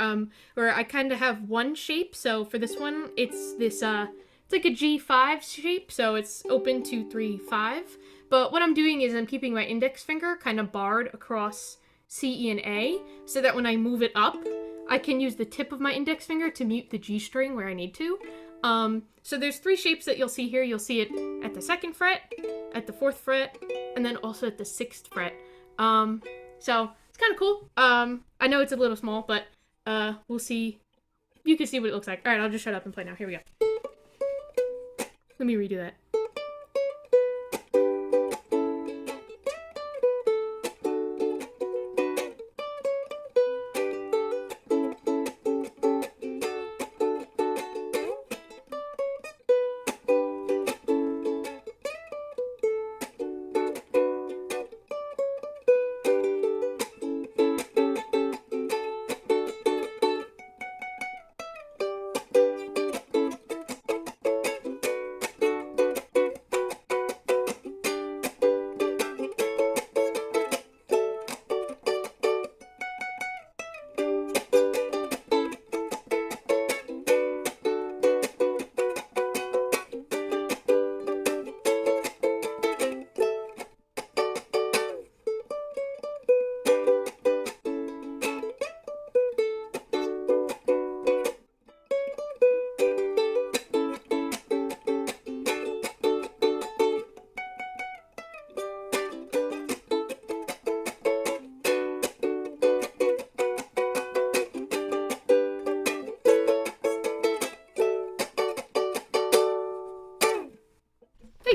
where I kind of have one shape. So for this one, it's this it's like a G5 shape, so it's open 2, 3, 5. But what I'm doing is I'm keeping my index finger kind of barred across C, E, and A, so that when I move it up, I can use the tip of my index finger to mute the G string where I need to. So there's 3 shapes that you'll see here. You'll see it at the 2nd fret, at the 4th fret, and then also at the 6th fret. So it's kind of cool. I know it's a little small, but we'll see. You can see what it looks like. All right, I'll just shut up and play now. Here we go. Let me redo that.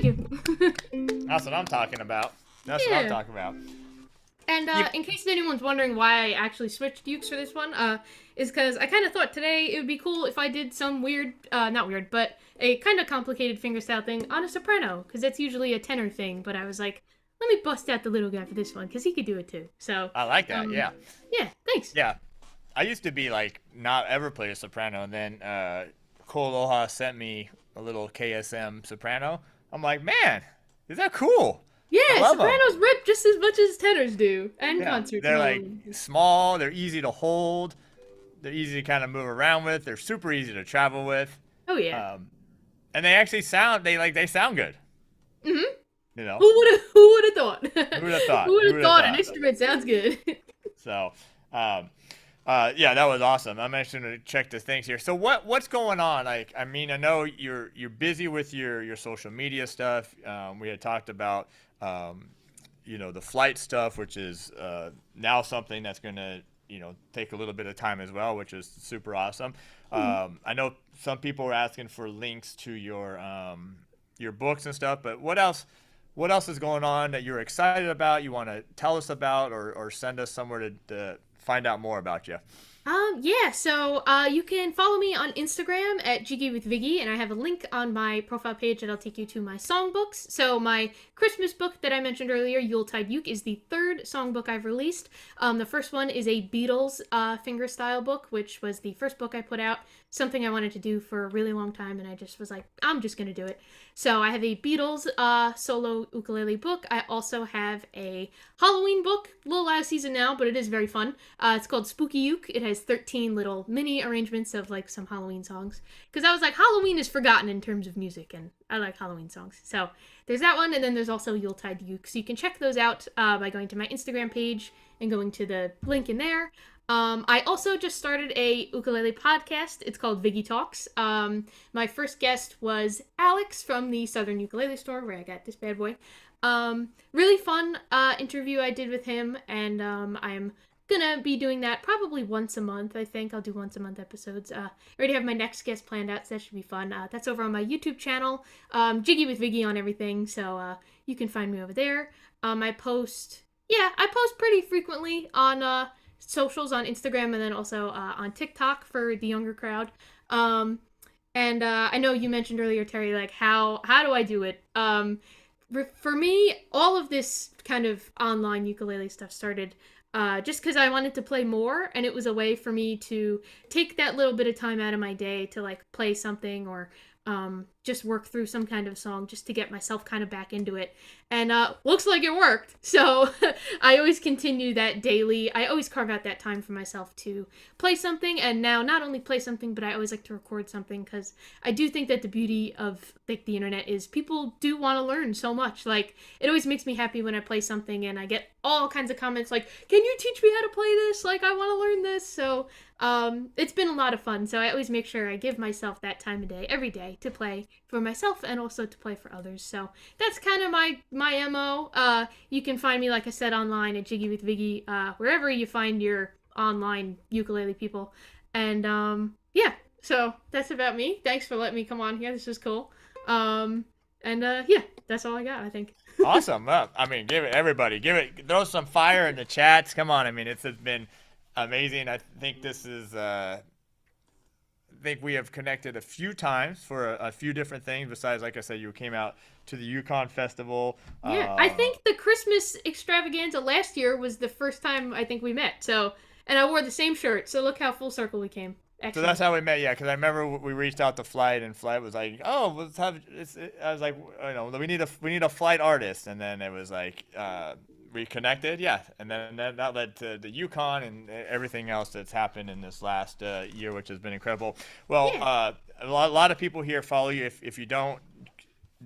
Thank you. That's what I'm talking about. What I'm talking about. And in case anyone's wondering why I actually switched ukes for this one, is because I kind of thought today it would be cool if I did some weird, not weird, but a kind of complicated fingerstyle thing on a soprano, because that's usually a tenor thing, but I was like, let me bust out the little guy for this one, because he could do it too. So I like that, yeah. Yeah, thanks. Yeah. I used to be like, not ever play a soprano, and then KoAloha sent me a little KSM soprano. I'm like, man, is that cool? Yeah, sopranos rip just as much as tenors do, and concerts. They're like small, they're easy to hold, they're easy to kind of move around with, they're super easy to travel with. Oh yeah. And they actually sound good. Mhm. You know. Who would have thought? Who would have thought? Who would have thought an instrument sounds good? So, yeah, that was awesome. I'm actually going to check the things here. So what's going on? Like, I mean, I know you're busy with your social media stuff. We had talked about, the flight stuff, which is now something that's going to, take a little bit of time as well, which is super awesome. I know some people were asking for links to your books and stuff, but what else what else is going on that you're excited about, you want to tell us about, or send us somewhere to find out more about you. Yeah, so you can follow me on Instagram at Jiggy with Viggy, and I have a link on my profile page that'll take you to my songbooks. So my Christmas book that I mentioned earlier, Yuletide Uke, is the third songbook I've released. The first one is a Beatles fingerstyle book, which was the first book I put out, something I wanted to do for a really long time, and I just was like, I'm just gonna do it. So I have a Beatles solo ukulele book. I also have a Halloween book, a little out of season now, but it is very fun. It's called Spooky Uke. It has 13 little mini arrangements of like some Halloween songs. Because I was like, Halloween is forgotten in terms of music, and I like Halloween songs. So there's that one, and then there's also Yuletide Uke. So you can check those out by going to my Instagram page and going to the link in there. I also just started a ukulele podcast. It's called Viggy Talks. My first guest was Alex from the Southern Ukulele Store, where I got this bad boy. Really fun interview I did with him, and I'm gonna be doing that probably once a month. I think I'll do once a month episodes. I already have my next guest planned out, so that should be fun. That's over on my YouTube channel, Jiggy with Viggy on everything, so you can find me over there. I post pretty frequently on socials, on Instagram, and then also on TikTok for the younger crowd. And I know you mentioned earlier, Terry, like how do I do it? For me, all of this kind of online ukulele stuff started just because I wanted to play more, and it was a way for me to take that little bit of time out of my day to like play something or just work through some kind of song just to get myself kind of back into it. And looks like it worked. So I always continue that daily. I always carve out that time for myself to play something. And now not only play something, but I always like to record something, because I do think that the beauty of like the internet is people do want to learn so much. Like, it always makes me happy when I play something and I get all kinds of comments like, can you teach me how to play this? Like, I want to learn this. So it's been a lot of fun. So I always make sure I give myself that time of day every day to play for myself and also to play for others. So that's kind of my MO. You can find me, like I said, online at Jiggy with Viggy, wherever you find your online ukulele people. And yeah, so that's about me. Thanks for letting me come on here. This was cool. Yeah, that's all I got, I think. Awesome. I mean, throw some fire in the chats. Come on. I mean, it's been amazing. I think this is I think we have connected a few times for a few different things. Besides, like I said, you came out to the Yukon Festival. Yeah, I think the Christmas extravaganza last year was the first time I think we met. So, and I wore the same shirt. So look how full circle we came. Excellent. So that's how we met, yeah. Because I remember we reached out to Flight, and Flight was like, "Oh, let's have." I was like, we need a Flight artist, and then it was like we connected, yeah, and then that led to the Yukon and everything else that's happened in this last year, which has been incredible. Well, yeah. A lot of people here follow you. If you don't,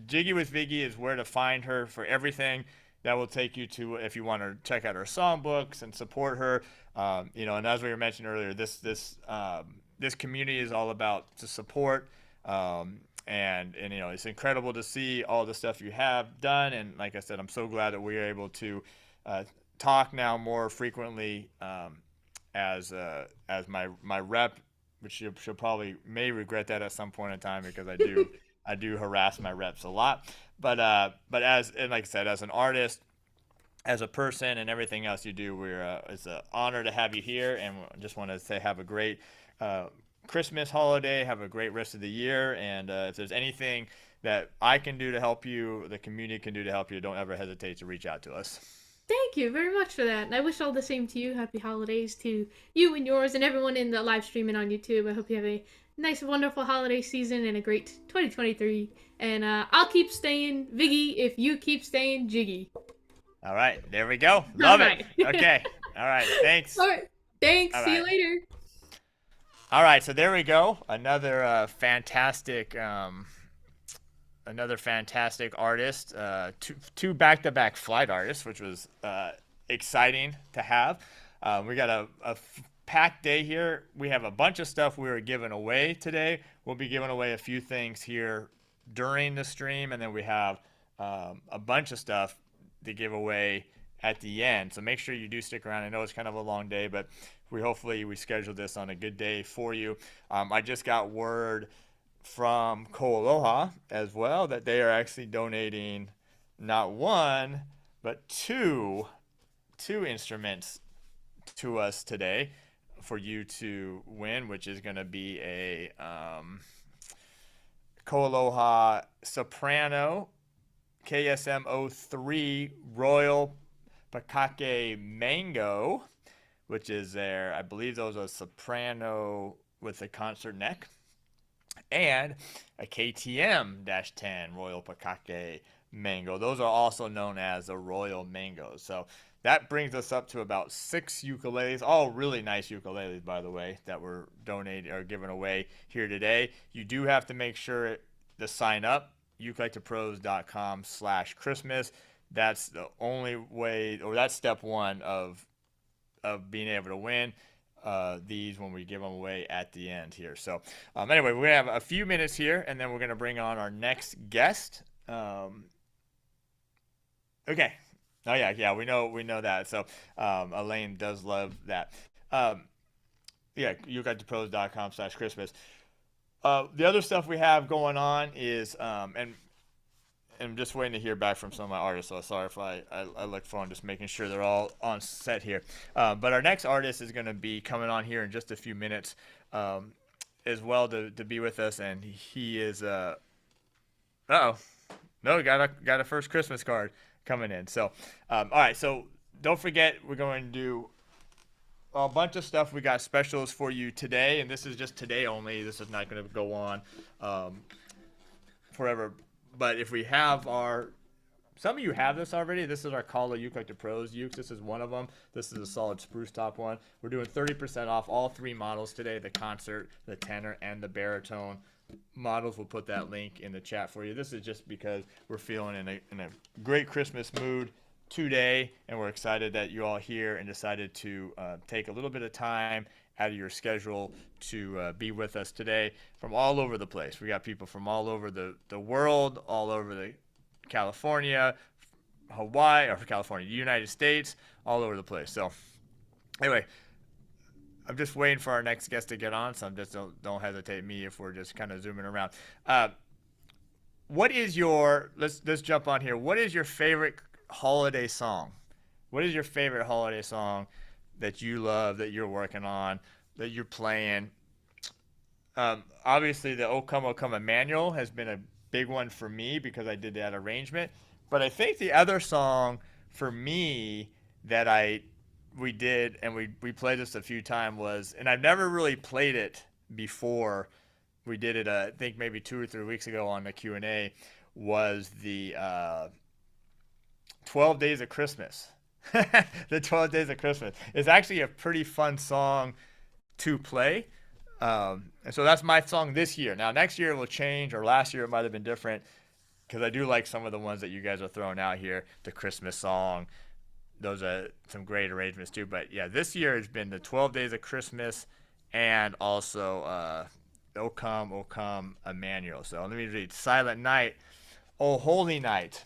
Jiggy with Viggy is where to find her for everything. That will take you to, if you want to check out her songbooks and support her. And as we were mentioning earlier, this community is all about to support. And it's incredible to see all the stuff you have done. And like I said, I'm so glad that we are able to talk now more frequently as my rep, which she'll probably may regret that at some point in time, because I do harass my reps a lot. But like I said, as an artist, as a person, and everything else you do, it's an honor to have you here. And just want to say have a great Christmas holiday, have a great rest of the year, and if there's anything that I can do to help you, the community can do to help you, don't ever hesitate to reach out to us. Thank you very much for that, and I wish all the same to you. Happy holidays to you and yours and everyone in the live streaming on YouTube. I hope you have a nice, wonderful holiday season and a great 2023, and I'll keep staying Viggy if you keep staying Jiggy. All right, there we go. Love it. Okay. All right, thanks. All right, thanks. See you later. All right, so there we go. Another fantastic artist. Two back-to-back Flight artists, which was exciting to have. We got a packed day here. We have a bunch of stuff we were giving away today. We'll be giving away a few things here during the stream, and then we have a bunch of stuff to give away at the end. So make sure you do stick around. I know it's kind of a long day, but hopefully we scheduled this on a good day for you. I just got word from KoAloha as well that they are actually donating not one, but two instruments to us today for you to win, which is going to be a KoAloha soprano KSM 03 Royal Pakake Mango, which is their, I believe those are soprano with a concert neck, and a KTM-10 Royal Pakake Mango. Those are also known as the Royal Mangoes. So that brings us up to about 6 ukuleles, all really nice ukuleles, by the way, that were donated or given away here today. You do have to make sure to sign up, ukelikethepros.com/Christmas. That's the only way, or that's step one of being able to win these when we give them away at the end here. So anyway, we're gonna have a few minutes here, and then we're gonna bring on our next guest. Okay. Oh yeah, we know that. So Elaine does love that. Yeah, ukelikethepros.com/Christmas. The other stuff we have going on is and I'm just waiting to hear back from some of my artists, so sorry if I look for them, just making sure they're all on set here. But our next artist is going to be coming on here in just a few minutes as well to be with us, and he is no, got a first Christmas card coming in. So all right, so don't forget, we're going to do a bunch of stuff. We got specials for you today, and this is just today only. This is not going to go on forever. But if we have some of you have this already. This is our KoAloha ukelikethepros ukes. This is one of them. This is a solid spruce top one. We're doing 30% off all 3 models today: the concert, the tenor, and the baritone models. We'll put that link in the chat for you. This is just because we're feeling in a great Christmas mood today, and we're excited that you all here and decided to take a little bit of time out of your schedule to be with us today from all over the place. We got people from all over the world, all over the California, Hawaii, or California, United States, all over the place. So anyway, I'm just waiting for our next guest to get on, so just don't hesitate me if we're just kind of zooming around. What is your, let's jump on here. What is your favorite holiday song? What is your favorite holiday song that you love, that you're working on, that you're playing? Obviously, the O Come, O Come Emmanuel has been a big one for me because I did that arrangement. But I think the other song for me that we did, and we played this a few times, was, and I've never really played it before. We did it, I think maybe 2 or 3 weeks ago on the Q&A, was the 12 Days of Christmas. The 12 Days of Christmas. It's actually a pretty fun song to play. And so that's my song this year. Now, next year it will change, or last year it might have been different, because I do like some of the ones that you guys are throwing out here. The Christmas song. Those are some great arrangements too. But yeah, this year has been the 12 Days of Christmas and also O Come, Emmanuel. So let me read. Silent Night, Oh Holy Night,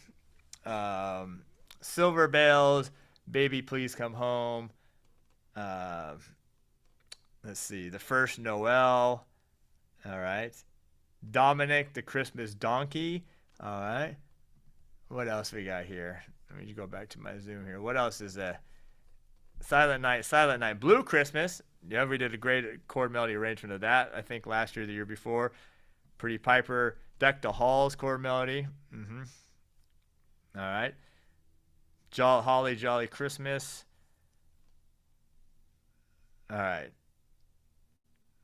Silver Bells, Baby Please Come Home. Let's see, The First Noel. All right. Dominic the Christmas Donkey. All right. What else we got here? Let me go back to my Zoom here. What else is there? Silent Night, Blue Christmas. Yeah, we did a great chord melody arrangement of that, I think last year, the year before. Pretty Piper, Deck the Halls chord melody. All right. Holly Jolly Christmas. All right.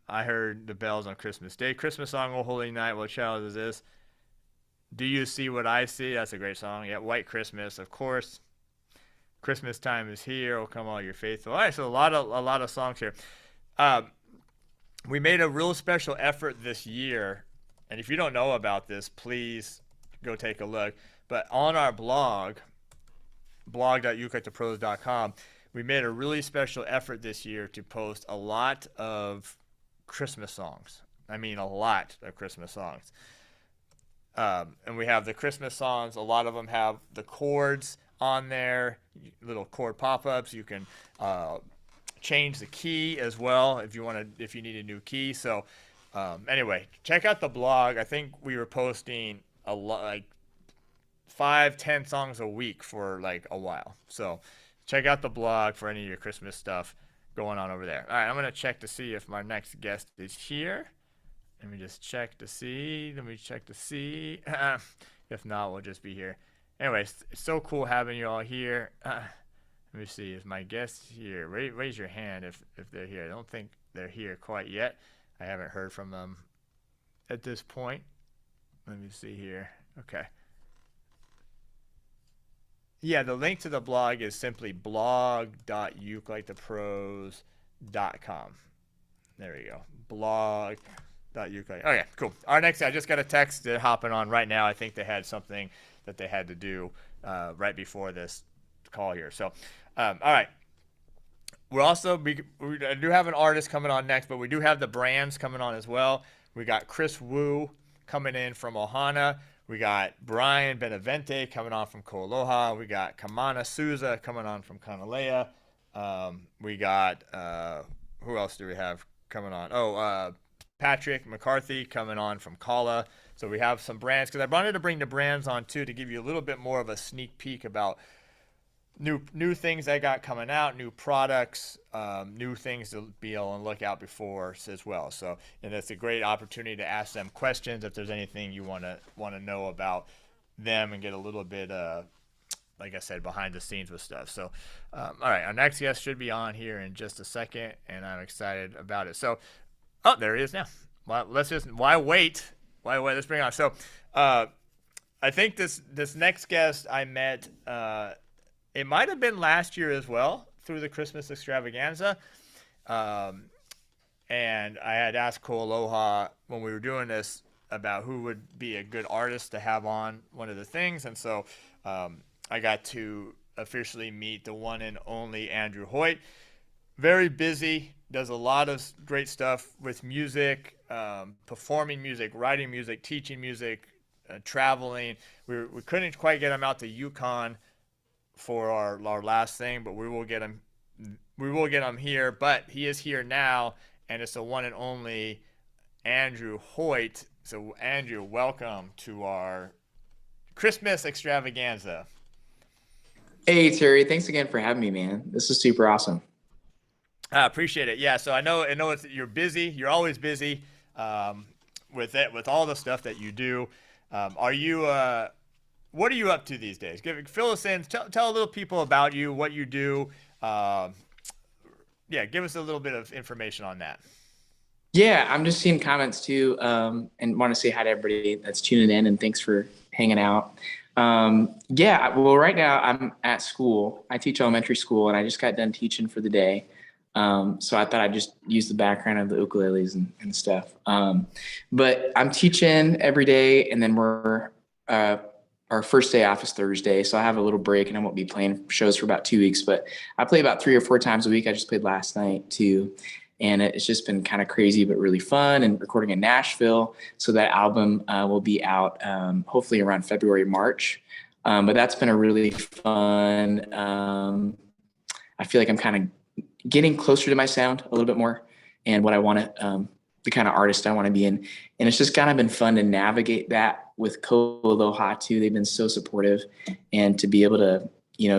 I heard the bells on Christmas Day. Christmas song, Oh Holy Night, what child is this? Do You See What I See? That's a great song. Yeah, White Christmas, of course. Christmas Time Is Here. Oh, Come All Your Faithful. All right, so a lot of songs here. We made a real special effort this year, and if you don't know about this, please go take a look. But on our blog, blog.ukelikethepros.com, we made a really special effort this year to post a lot of Christmas songs. I mean, a lot of Christmas songs. And we have the Christmas songs. A lot of them have the chords on there, little chord pop-ups. You can change the key as well if you need a new key. So anyway, check out the blog. I think we were posting a lot, like 5-10 songs a week for like a while. So check out the blog for any of your Christmas stuff going on over there. All right, I'm going to check to see if my next guest is here. Let me just check to see. If not, we'll just be here. Anyways, it's so cool having you all here. Let me see. Is my guest here? Raise your hand if they're here. I don't think they're here quite yet. I haven't heard from them at this point. Let me see here. Okay. Yeah, the link to the blog is simply blog.ukelikethepros.com. There we go. Blog.ukelikethepros. Okay, cool. Our next, I just got a text. They're hopping on right now. I think they had something that they had to do right before this call here. So, all right. We're also, we do have an artist coming on next, but we do have the brands coming on as well. We got Chris Wu coming in from Ohana. We got Brian Benavente coming on from KoAloha. We got Kamana Souza coming on from Kanilea. We got, who else do we have coming on? Patrick McCarthy coming on from Kala. So we have some brands, because I wanted to bring the brands on too to give you a little bit more of a sneak peek about new things that got coming out, new products, new things to be on the lookout before as well. So, and it's a great opportunity to ask them questions if there's anything you want to know about them and get a little bit, like I said, behind the scenes with stuff. So, all right, our next guest should be on here in just a second, and I'm excited about it. So, oh, there he is now. Well, why wait? Let's bring it on. So, I think this next guest I met, it might have been last year as well through the Christmas Extravaganza. And I had asked KoAloha when we were doing this about who would be a good artist to have on one of the things. And so I got to officially meet the one and only Andrew Hoyt. Very busy, does a lot of great stuff with music, performing music, writing music, teaching music, traveling. We couldn't quite get him out to Yukon for our last thing, but we will get him here. But he is here now, and it's the one and only Andrew Hoyt. So Andrew, welcome to our Christmas Extravaganza. Hey Terry, thanks again for having me, man. This is super awesome. I appreciate it. Yeah, so I know you're busy. You're always busy with all the stuff that you do. What are you up to these days? Fill us in. Tell a little people about you, what you do. Give us a little bit of information on that. Yeah, I'm just seeing comments too, and want to say hi to everybody that's tuning in, and thanks for hanging out. Well, right now I'm at school. I teach elementary school, and I just got done teaching for the day. So I thought I'd just use the background of the ukuleles and stuff. But I'm teaching every day, and then our first day off is Thursday, so I have a little break and I won't be playing shows for about 2 weeks, but I play about 3 or 4 times a week. I just played last night too. And it's just been kind of crazy, but really fun, and recording in Nashville. So that album will be out hopefully around February, March. But that's been a really fun, I feel like I'm kind of getting closer to my sound a little bit more and what I want to, the kind of artist I want to be in. And it's just kind of been fun to navigate that with KoAloha too. They've been so supportive, and to be able to,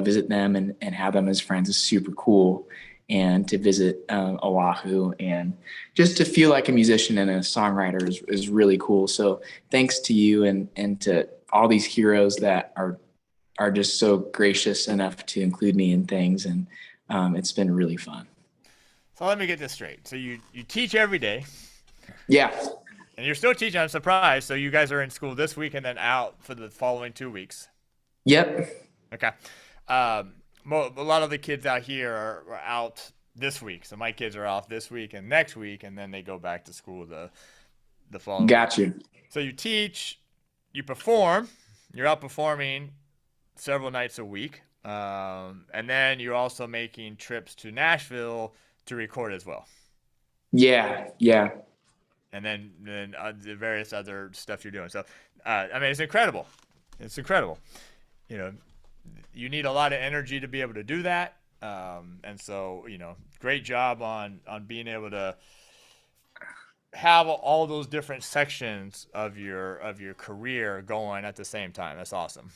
visit them and have them as friends is super cool. And to visit Oahu and just to feel like a musician and a songwriter is really cool. So thanks to you and to all these heroes that are just so gracious enough to include me in things. And it's been really fun. So let me get this straight. So you teach every day. Yeah. And you're still teaching. I'm surprised. So you guys are in school this week and then out for the following 2 weeks. Yep. Okay. A lot of the kids out here are out this week. So my kids are off this week and next week, and then they go back to school the following Got week. you. So you teach, you perform, you're out performing several nights a week. And then you're also making trips to Nashville to record as well. Yeah. Yeah. And then the various other stuff you're doing. So, it's incredible. It's incredible. You need a lot of energy to be able to do that. And so, great job on being able to have all those different sections of your career going at the same time. That's awesome.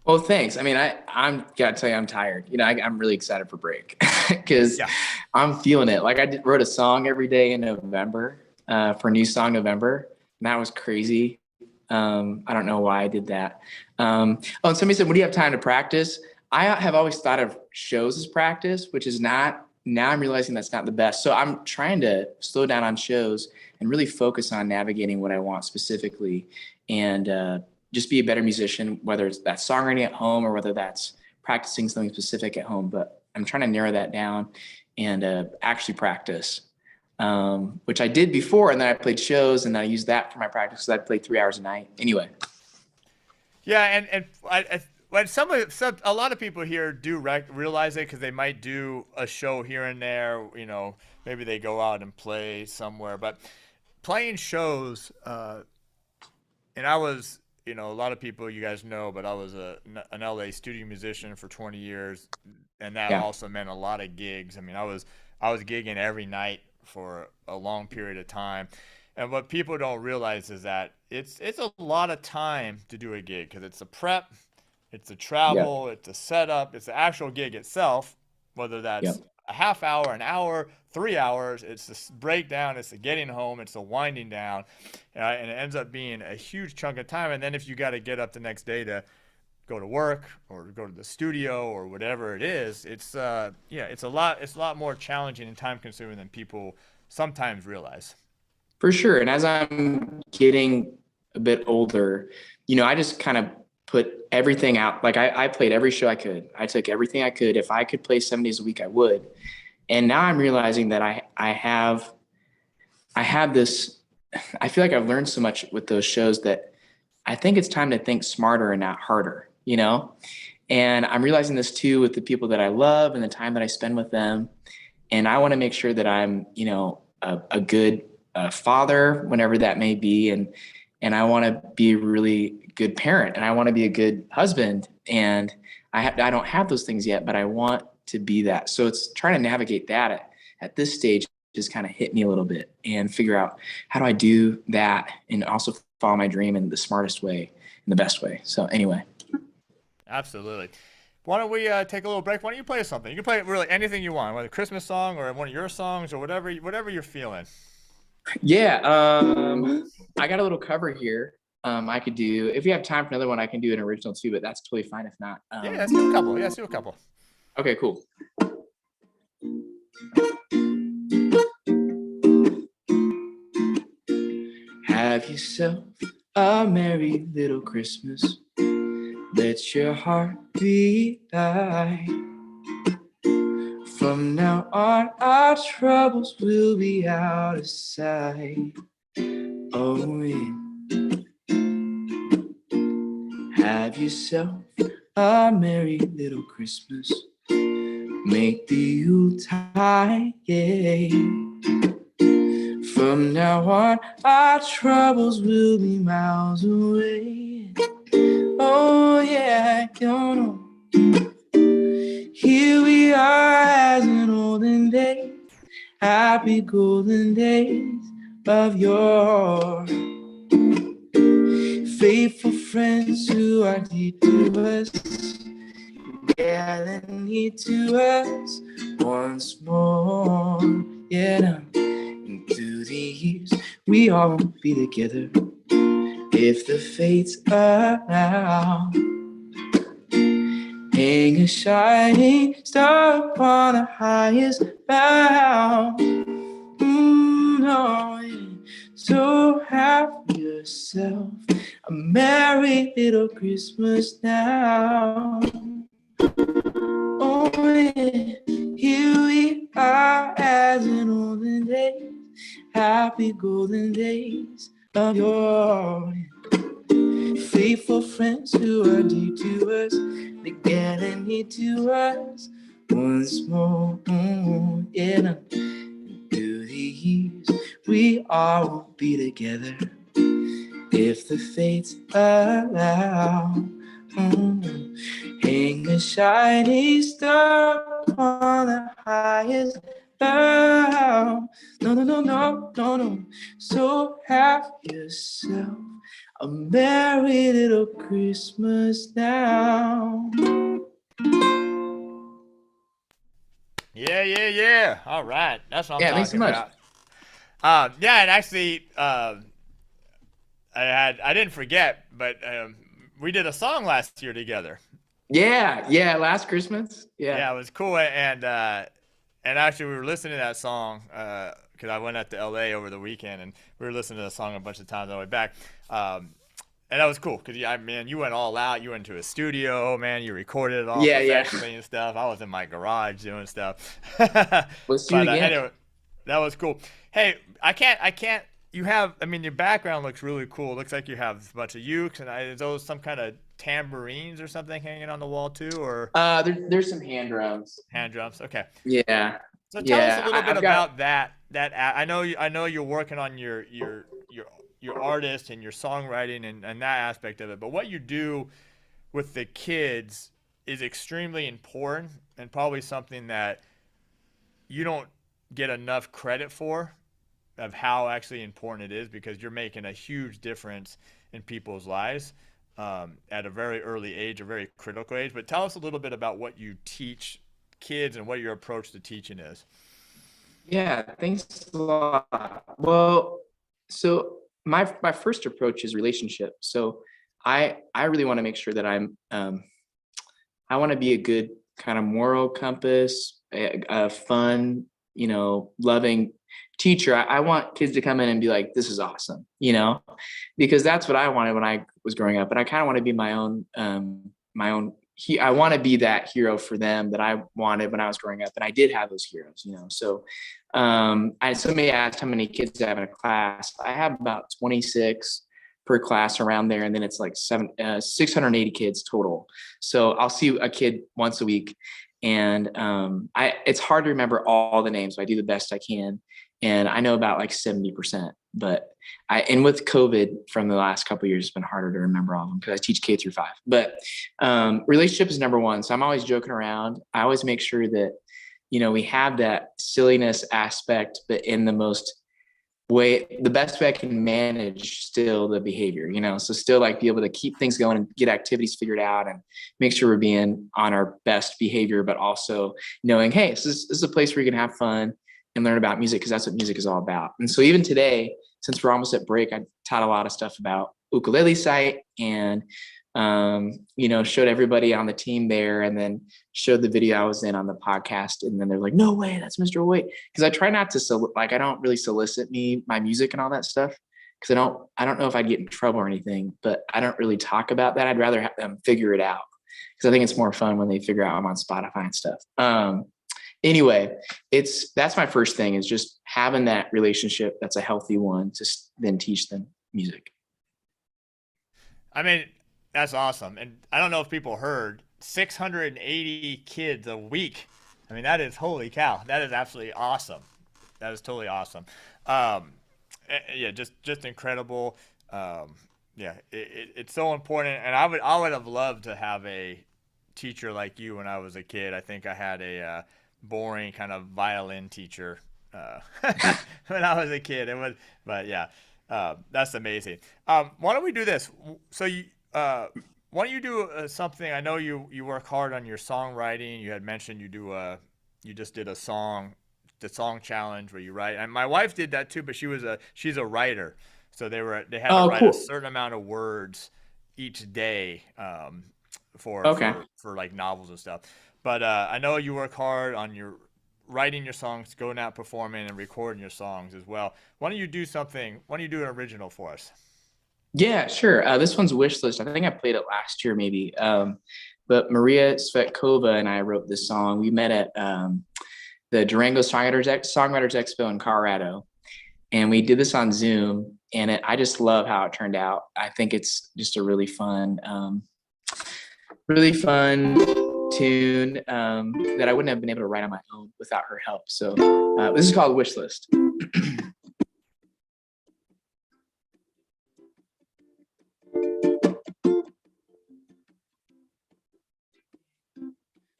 Well, thanks. I mean, I'm gotta tell you, I'm tired. You know, I'm really excited for break because Yeah. I'm feeling it. Like wrote a song every day in November for New Song November, and that was crazy. I don't know why I did that. Oh, and somebody said, "What do you have time to practice?" I have always thought of shows as practice, which is not. Now I'm realizing that's not the best. So I'm trying to slow down on shows and really focus on navigating what I want specifically, and just be a better musician, whether it's that songwriting at home or whether that's practicing something specific at home. But I'm trying to narrow that down and actually practice, which I did before. And then I played shows and I used that for my practice because I played 3 hours a night. Anyway. Yeah, and when a lot of people here do realize it because they might do a show here and there. You know, maybe they go out and play somewhere, but playing shows. And I was, you know, a lot of people you guys know, but I was an LA studio musician for 20 years, and that Yeah. also meant a lot of gigs. I mean, I was gigging every night for a long period of time. And what people don't realize is that it's a lot of time to do a gig because it's a prep, it's a Yeah. travel, it's a setup, it's the actual gig itself, whether Yeah. that's a half hour, an hour, 3 hours. It's the breakdown, it's the getting home, it's the winding down, and it ends up being a huge chunk of time. And then if you got to get up the next day to go to work or go to the studio or whatever it is, it's a lot more challenging and time consuming than people sometimes realize. For sure. And as I'm getting a bit older, you know, I just kind of put everything out. Like I played every show I could. I took everything I could. If I could play 7 days a week, I would. And now I'm realizing that I have this, I feel like I've learned so much with those shows that I think it's time to think smarter and not harder, you know? And I'm realizing this too with the people that I love and the time that I spend with them. And I want to make sure that I'm, you know, a good father, whenever that may be. And I want to be a really good parent and I want to be a good husband. And I don't have those things yet, but I want to be that. So it's trying to navigate that at this stage just kind of hit me a little bit and figure out how do I do that and also follow my dream in the smartest way, in the best way. So anyway. Absolutely. Why don't we take a little break? Why don't you play something? You can play really anything you want, whether a Christmas song or one of your songs or whatever you're feeling. Yeah. I got a little cover here. I could do, if you have time for another one, I can do an original too, but that's totally fine if not. Yeah, let's do a couple. Yeah, let's do a couple. Okay, cool. Have yourself a merry little Christmas. Let your heart be light. From now on, our troubles will be out of sight. Oh, yeah. Have yourself a merry little Christmas. Make the Yuletide gay. From now on, our troubles will be miles away. Oh, yeah, you know. Here we are as in olden days, happy golden days of yore. Faithful friends who are dear to us, gathering near to us once more. Yeah, now, and through the years we all won't be together if the fates allow. Hang a shining star upon the highest bough. Oh, yeah. So have yourself a merry little Christmas now. Oh, yeah. Here we are as in olden days, happy golden days of yore. Faithful friends who are dear to us, they gather near to us once more. Yeah, now, through the years we all will be together if the fates allow. Hang a shining star on the highest bough. No. So have yourself a merry little Christmas now. Yeah. All right. That's what I'm Yeah, thanks so talking much. about. Yeah, and actually, I didn't forget, but we did a song last year together. Yeah, last Christmas. Yeah, it was cool, and actually we were listening to that song because I went out to LA over the weekend, and we were listening to the song a bunch of times on the way back. And that was cool because, man, you went all out. You went to a studio, man. You recorded it all professionally and stuff. I was in my garage doing stuff. Let's do it again. Anyway, that was cool. Hey, I can't. You have, your background looks really cool. It looks like you have a bunch of ukes, and is those some kind of tambourines or something hanging on the wall too, or? There's some hand drums. Hand drums. Okay. Yeah. So tell us a little bit about that. I know you're working on your artist and your songwriting and that aspect of it, but what you do with the kids is extremely important and probably something that you don't get enough credit for, of how actually important it is, because you're making a huge difference in people's lives at a very early age, a very critical age. But tell us a little bit about what you teach kids and what your approach to teaching is. Yeah, thanks a lot. Well, so my first approach is relationship. So I really want to make sure that I want to be a good kind of moral compass, a fun, loving teacher. I want kids to come in and be like, this is awesome, because that's what I wanted when I was growing up. But I kind of want to be my own. I want to be that hero for them that I wanted when I was growing up, and I did have those heroes, So, somebody asked how many kids I have in a class. I have about 26 per class around there, and then it's like 680 kids total. So I'll see a kid once a week, and it's hard to remember all the names, so I do the best I can. And I know about like 70%, but and with COVID from the last couple of years, it's been harder to remember all of them because I teach K through 5. But relationship is number one. So I'm always joking around. I always make sure that, we have that silliness aspect, but in the best way I can manage still the behavior, so still like be able to keep things going and get activities figured out and make sure we're being on our best behavior, but also knowing, hey, this is a place where you can have fun and learn about music, because that's what music is all about. And so even today, since we're almost at break, I taught a lot of stuff about ukulele site and, showed everybody on the team there, and then showed the video I was in on the podcast. And then they're like, no way, that's Mr. Hoyt. Because I try not to, I don't really solicit my music and all that stuff, because I don't know if I'd get in trouble or anything, but I don't really talk about that. I'd rather have them figure it out, because I think it's more fun when they figure out I'm on Spotify and stuff. Anyway, that's my first thing, is just having that relationship that's a healthy one to then teach them music. That's awesome. And I don't know if people heard 680 kids a week. That is, holy cow. That is absolutely awesome. That is totally awesome. Yeah, just incredible. It's so important. And I would have loved to have a teacher like you when I was a kid. I think I had a boring kind of violin teacher when I was a kid. That's amazing. Why don't we do this? So why don't you do something? I know you work hard on your songwriting. You had mentioned you just did the song challenge where you write. And my wife did that too, but she's a writer, so they had to write a certain amount of words each day for like novels and stuff. But I know you work hard on your writing your songs, going out performing, and recording your songs as well. Why don't you do something? Why don't you do an original for us? Yeah, sure. This one's Wishlist. I think I played it last year, maybe. But Maria Svetkova and I wrote this song. We met at the Durango Songwriters Expo in Colorado, and we did this on Zoom. And I just love how it turned out. I think it's just a really fun tune that I wouldn't have been able to write on my own without her help. So this is called Wishlist.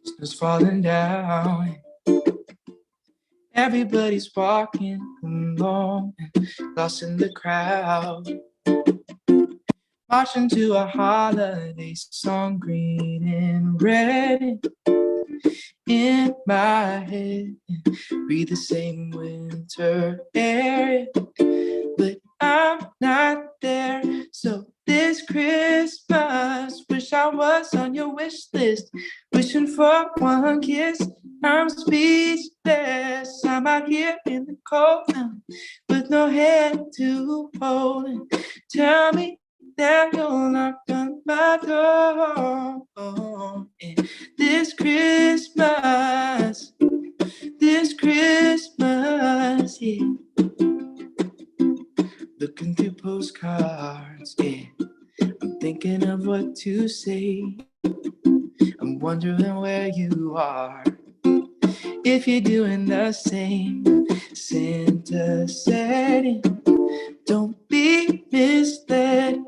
Snow's falling down. Everybody's walking along, lost in the crowd. march into a holiday song, green and red in my head. Breathe the same winter air, but I'm not there. So this Christmas, wish I was on your wish list, wishing for one kiss. I'm speechless. I'm out here in the cold now, with no hand to hold. And tell me that you'll knock on my door. And this Christmas, yeah. Looking through postcards, yeah. I'm thinking of what to say. I'm wondering where you are, if you're doing the same. Santa said, don't be misled.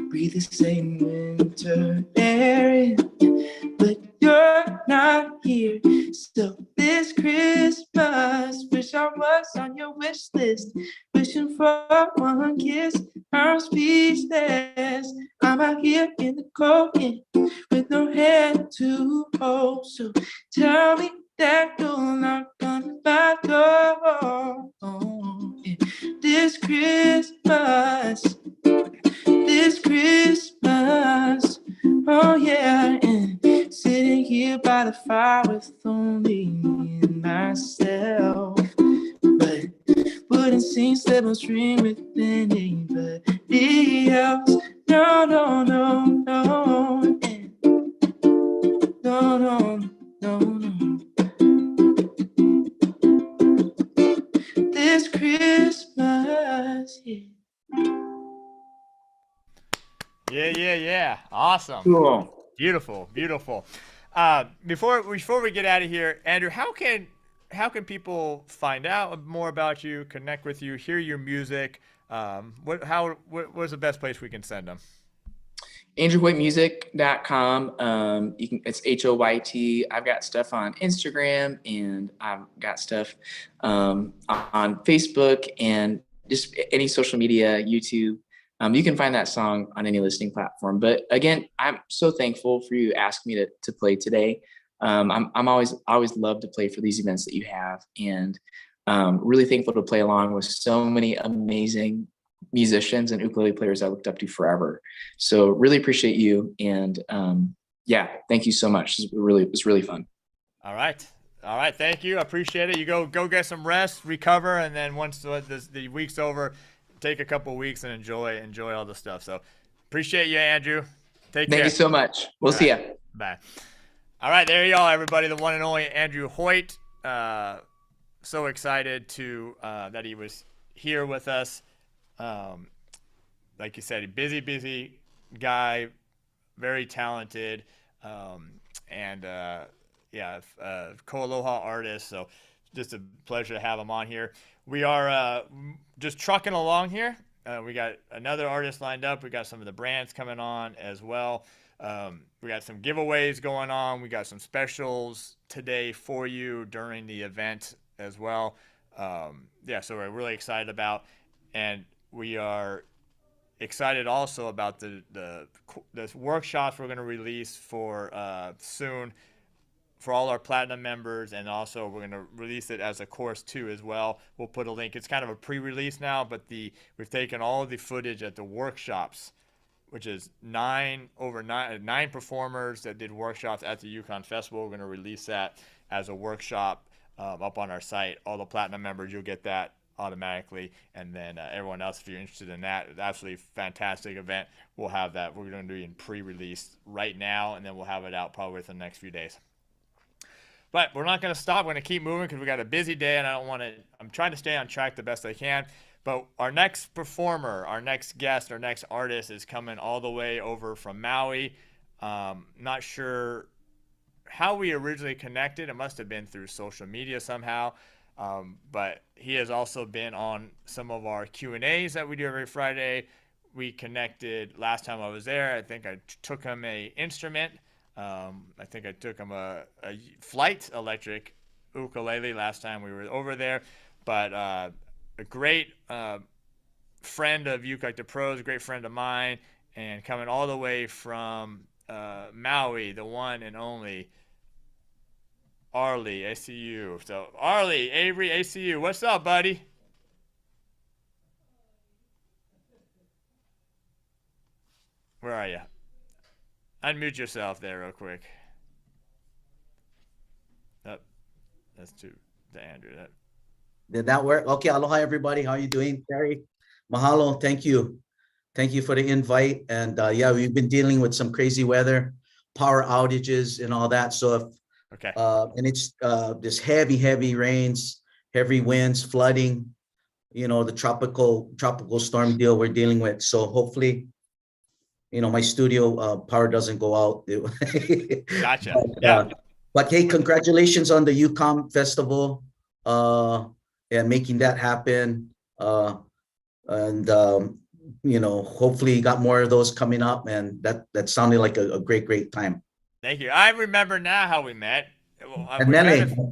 Breathe the same winter air, but you're not here. So this Christmas, wish I was on your wish list, wishing for one kiss. I'm speechless. I'm out here in the cold, yeah, with no hand to hold. So tell me that you'll knock on my door. Yeah. This Christmas, oh yeah, and sitting here by the fire with only me and myself, but wouldn't sing Slip String with anybody else. No, no, no, no, and no, no, no, no. This Christmas, yeah. Yeah. Awesome. Cool. Beautiful. Before we get out of here, Andrew, how can people find out more about you, connect with you, hear your music? What's the best place we can send them? AndrewHoytMusic.com. It's HOYT. I've got stuff on Instagram, and I've got stuff on Facebook, and just any social media, YouTube. You can find that song on any listening platform. But again, I'm so thankful for you asking me to play today. I'm always love to play for these events that you have, and really thankful to play along with so many amazing musicians and ukulele players I looked up to forever. So really appreciate you, and yeah, thank you so much. It was really fun. All right. Thank you. I appreciate it. You go get some rest, recover, and then once the week's over, take a couple weeks and enjoy all the stuff. So appreciate you, Andrew. Take care. Thank you so much. We'll see ya. Bye. All right, there you are, everybody. The one and only Andrew Hoyt. So excited that he was here with us. Like you said, a busy guy, very talented, and KoAloha artist. So just a pleasure to have him on here. We are just trucking along here. We got another artist lined up. We got some of the brands coming on as well. We got some giveaways going on. We got some specials today for you during the event as well. So we're really excited about, and we are excited also about the workshops we're going to release for soon for all our platinum members, and also we're going to release it as a course too as well. We'll put a link. It's kind of a pre-release now, but we've taken all of the footage at the workshops, which is nine performers that did workshops at the Yukon Festival. We're going to release that as a workshop up on our site. All the platinum members, you'll get that automatically, and then everyone else, if you're interested in that, it's absolutely fantastic event. We'll have that. We're going to do it in pre-release right now, and then we'll have it out probably within the next few days. But we're not going to stop. We're going to keep moving because we got a busy day, and I'm trying to stay on track the best I can. But our next performer, our next guest, our next artist is coming all the way over from Maui. Not sure how we originally connected. It must have been through social media somehow. But he has also been on some of our Q&As that we do every Friday. We connected last time I was there. I think I took him an instrument. I think I took him a flight electric ukulele last time we were over there. But a great friend of Ukelikethepros, a great friend of mine, and coming all the way from Maui, the one and only Arlie, ACU. So Arlie Avery, ACU, what's up, buddy? Where are you? Unmute yourself there real quick. Oh, that's to Andrew. Did that work? Okay, aloha everybody. How are you doing, Terry? Mahalo. Thank you. Thank you for the invite. And yeah, we've been dealing with some crazy weather, power outages and all that. So if Okay. and it's this heavy rains, heavy winds, flooding, you know, the tropical storm deal we're dealing with. So hopefully, you know, my studio power doesn't go out. Gotcha. But, Yeah. But hey, congratulations on the Yukon festival and making that happen. And you know, hopefully you got more of those coming up, and that sounded like a great time. Thank you. I remember now how we met. And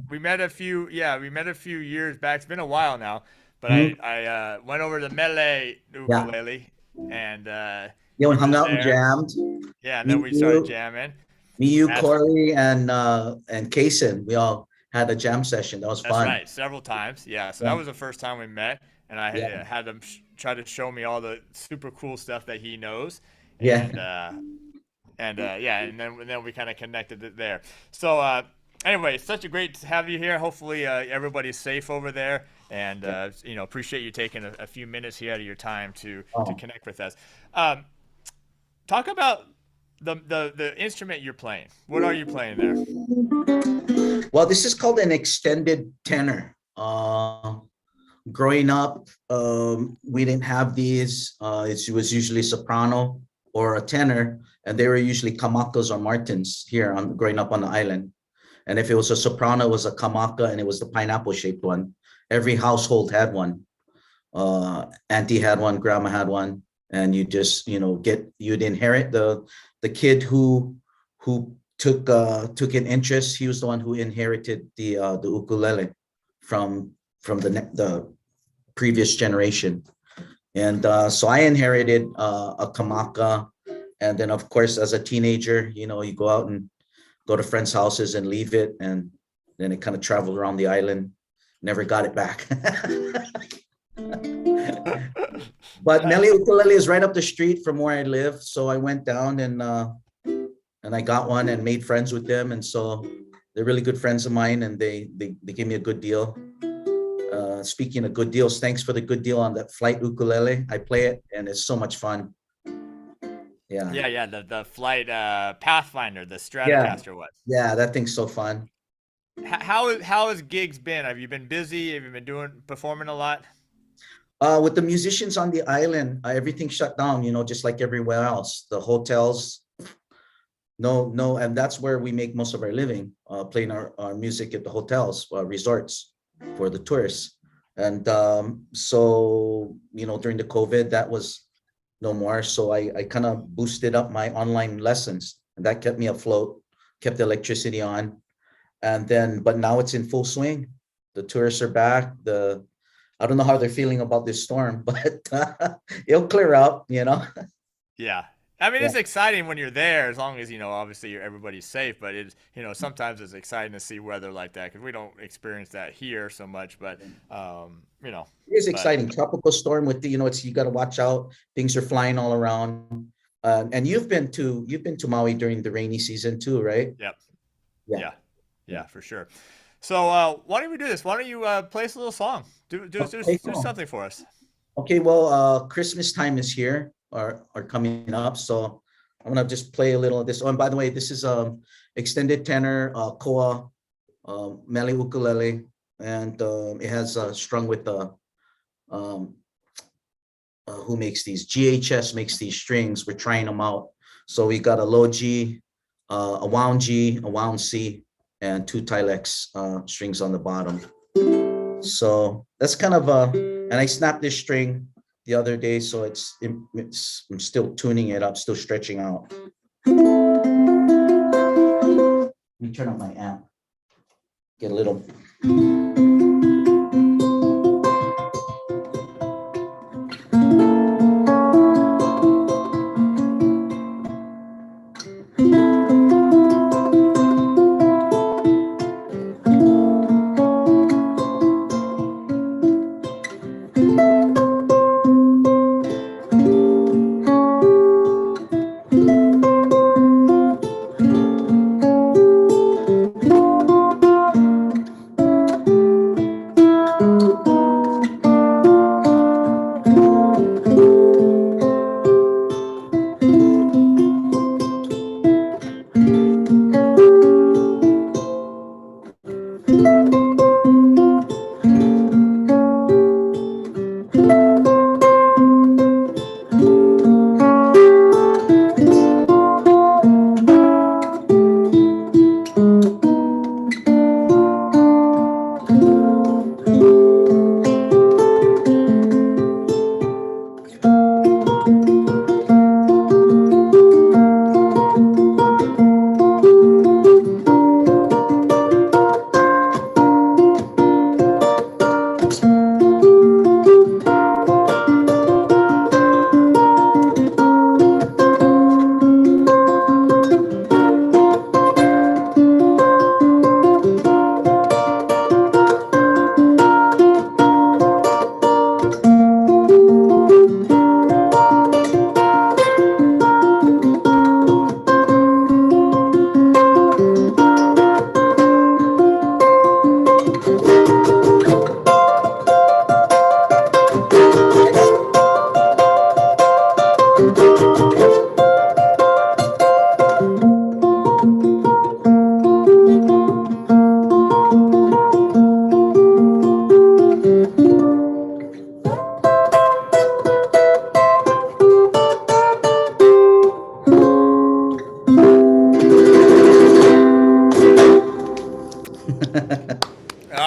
We met a few years back. It's been a while now, but Mhm. I went over to Mele Ukulele and Yeah, we hung out and there. jammed. Yeah, and then we started jamming. Me, you, That's- Corey, and Kaysen. We all had a jam session. That was That's fun. right, several times. Yeah, so Yeah. that was the first time we met, and I Yeah. had him try to show me all the super cool stuff that he knows. Yeah. And then we kind of connected it there. So anyway, it's such a great to have you here. Hopefully everybody's safe over there, and you know, appreciate you taking a few minutes here out of your time to connect with us. Talk about the instrument you're playing. What are you playing there? Well, this is called an extended tenor. Growing up, we didn't have these. It was usually soprano or a tenor, and they were usually kamakas or martins here growing up on the island. And if it was a soprano, it was a kamaka, and it was the pineapple-shaped one. Every household had one. Auntie had one, grandma had one, and you just, you know, you'd inherit the kid who took an interest. He was the one who inherited the ukulele from the previous generation. And so I inherited a kamaka. And then, of course, as a teenager, you know, you go out and go to friends' houses and leave it. And then it kind of traveled around the island, never got it back. But Mele Ukulele is right up the street from where I live. So I went down and I got one and made friends with them. And so they're really good friends of mine, and they gave me a good deal. Speaking of good deals, thanks for the good deal on that flight ukulele. I play it and it's so much fun. Yeah. Yeah, the flight Pathfinder, the Stratocaster was. Yeah, that thing's so fun. How has gigs been? Have you been busy? Have you been performing a lot? With the musicians on the island, everything shut down, you know, just like everywhere else. The hotels, no, and that's where we make most of our living, playing our music at the hotels, resorts for the tourists. And so, you know, during the COVID, that was no more. So I kind of boosted up my online lessons, and that kept me afloat, kept the electricity on. And then, but now it's in full swing. The tourists are back. I don't know how they're feeling about this storm, but it'll clear up, you know? Yeah. I mean, it's exciting when you're there, as long as, you know, obviously everybody's safe, but it's, you know, sometimes it's exciting to see weather like that, because we don't experience that here so much, but, you know. It is exciting. Tropical storm with the, you know, you got to watch out. Things are flying all around. And you've been to Maui during the rainy season too, right? Yep. Yeah. Yeah, for sure. So why don't we do this? Why don't you play us a little song? Do something for us. Okay, well, Christmas time is here, or coming up. So I'm gonna just play a little of this. Oh, and by the way, this is extended tenor koa Mele ukulele, and it has strung with the who makes these? GHS makes these strings. We're trying them out. So we got a low G, a wound G, a wound C, and 2 Tilex strings on the bottom. So that's kind of and I snapped this string the other day, so I'm still tuning it up, still stretching out. Let me turn on my amp. Get a little.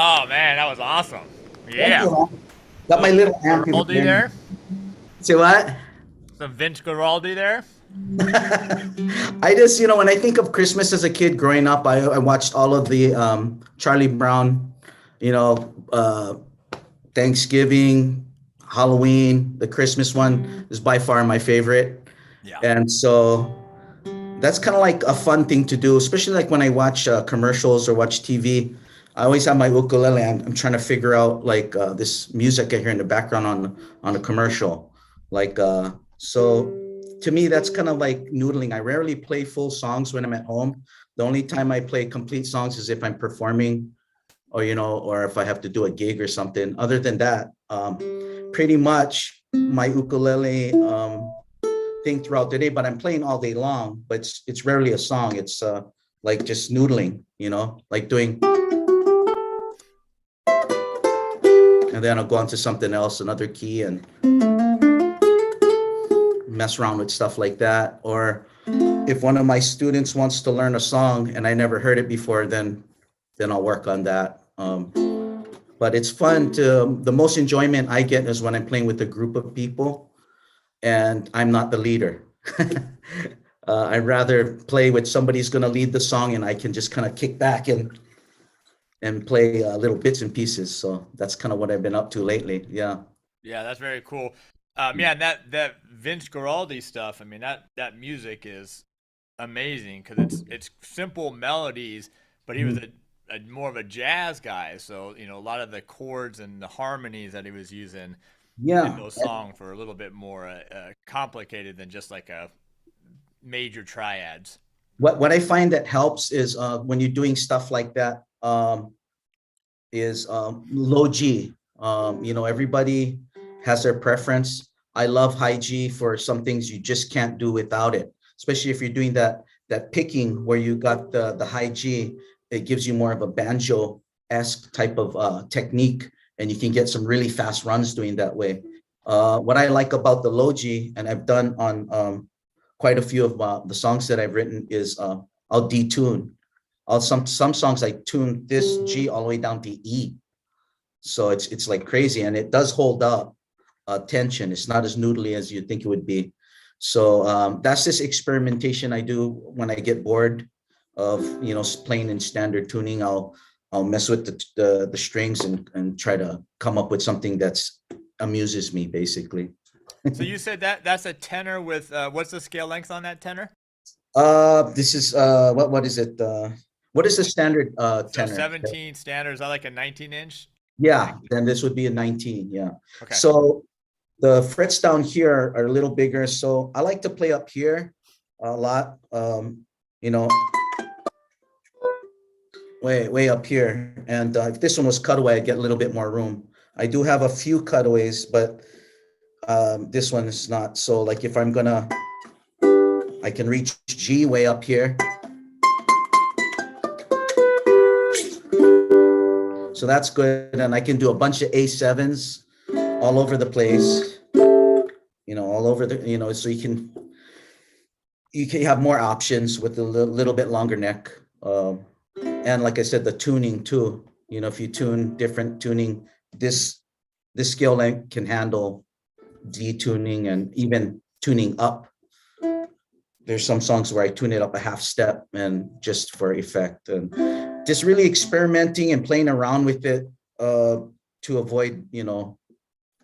Oh man, that was awesome. Thank Yeah. you, man. Got my little amp in Giraldi there. Say what? Some Vince Giraldi there. I just, when I think of Christmas as a kid growing up, I watched all of the Charlie Brown, you know, Thanksgiving, Halloween, the Christmas one is by far my favorite. Yeah. And so that's kind of like a fun thing to do, especially like when I watch commercials or watch TV. I always have my ukulele. I'm trying to figure out like this music I hear in the background on a commercial. Like so to me, that's kind of like noodling. I rarely play full songs when I'm at home. The only time I play complete songs is if I'm performing or or if I have to do a gig or something. Other than that, pretty much my ukulele thing throughout the day, but I'm playing all day long, but it's rarely a song. It's like just noodling, like doing, and then I'll go on to something else, another key, and mess around with stuff like that. Or if one of my students wants to learn a song and I never heard it before, then I'll work on that. But it's fun the most enjoyment I get is when I'm playing with a group of people and I'm not the leader. I'd rather play with somebody's going to lead the song and I can just kind of kick back and play little bits and pieces. So that's kind of what I've been up to lately. Yeah. Yeah, that's very cool. Yeah, and that Vince Guaraldi stuff. I mean, that music is amazing because it's simple melodies, but he was a more of a jazz guy. So a lot of the chords and the harmonies that he was using in those songs were a little bit more complicated than just like a major triads. What I find that helps is when you're doing stuff like that is low G. Everybody has their preference. I love high G for some things you just can't do without it, especially if you're doing that picking where you got the high G. It gives you more of a banjo-esque type of technique, and you can get some really fast runs doing that way. What I like about the low G, and I've done on quite a few of the songs that I've written, is I'll detune. Some songs I tune this G all the way down to E. So it's like crazy, and it does hold up tension. It's not as noodly as you think it would be. So that's this experimentation I do when I get bored of playing in standard tuning. I'll mess with the strings and try to come up with something that's amuses me, basically. So you said that's a tenor with what's the scale length on that tenor? This is what is it? What is the standard tenor? So 17 standard. Is that like a 19-inch? Yeah, then this would be a 19. Yeah. Okay. So the frets down here are a little bigger. So I like to play up here a lot. Way up here. And if this one was cutaway, I'd get a little bit more room. I do have a few cutaways, but this one is not. So like if I'm gonna, I can reach G way up here. So that's good. And I can do a bunch of A7s all over the place, all over the, so you can have more options with a little bit longer neck. And like I said, the tuning too, if you tune different tuning, this scale length can handle detuning and even tuning up. There's some songs where I tune it up a half step and just for effect, and just really experimenting and playing around with it to avoid,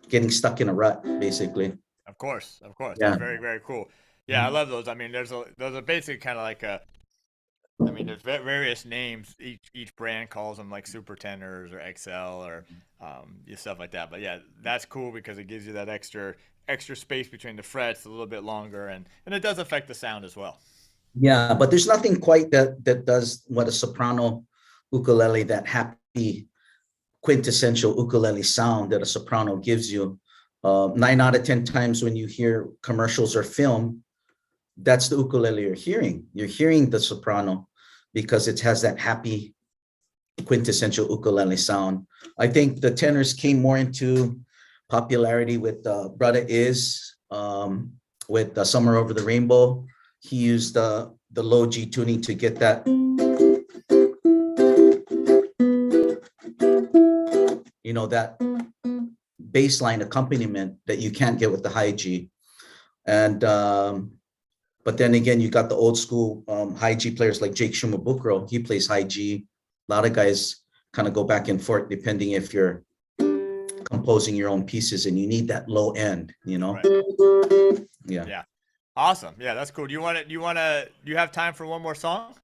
getting stuck in a rut, basically. Of course. Yeah. That's very, very cool. Yeah, I love those. I mean, those are basically kind of like there's various names. Each brand calls them like super tenors or XL or stuff like that. But yeah, that's cool because it gives you that extra space between the frets, a little bit longer, and it does affect the sound as well. Yeah, but there's nothing quite that does what a soprano ukulele, that happy quintessential ukulele sound that a soprano gives you. 9 out of 10 times when you hear commercials or film, that's the ukulele you're hearing. You're hearing the soprano because it has that happy quintessential ukulele sound. I think the tenors came more into popularity with Brother Is, with Summer Over the Rainbow. He used the low G tuning to get that that bass line accompaniment that you can't get with the high G. And but then again, you got the old school high G players like Jake Shumabukuro. He plays high G. A lot of guys kind of go back and forth depending if you're composing your own pieces and you need that low end, Right. Yeah. Yeah. Awesome. Yeah, that's cool. Do you have time for one more song?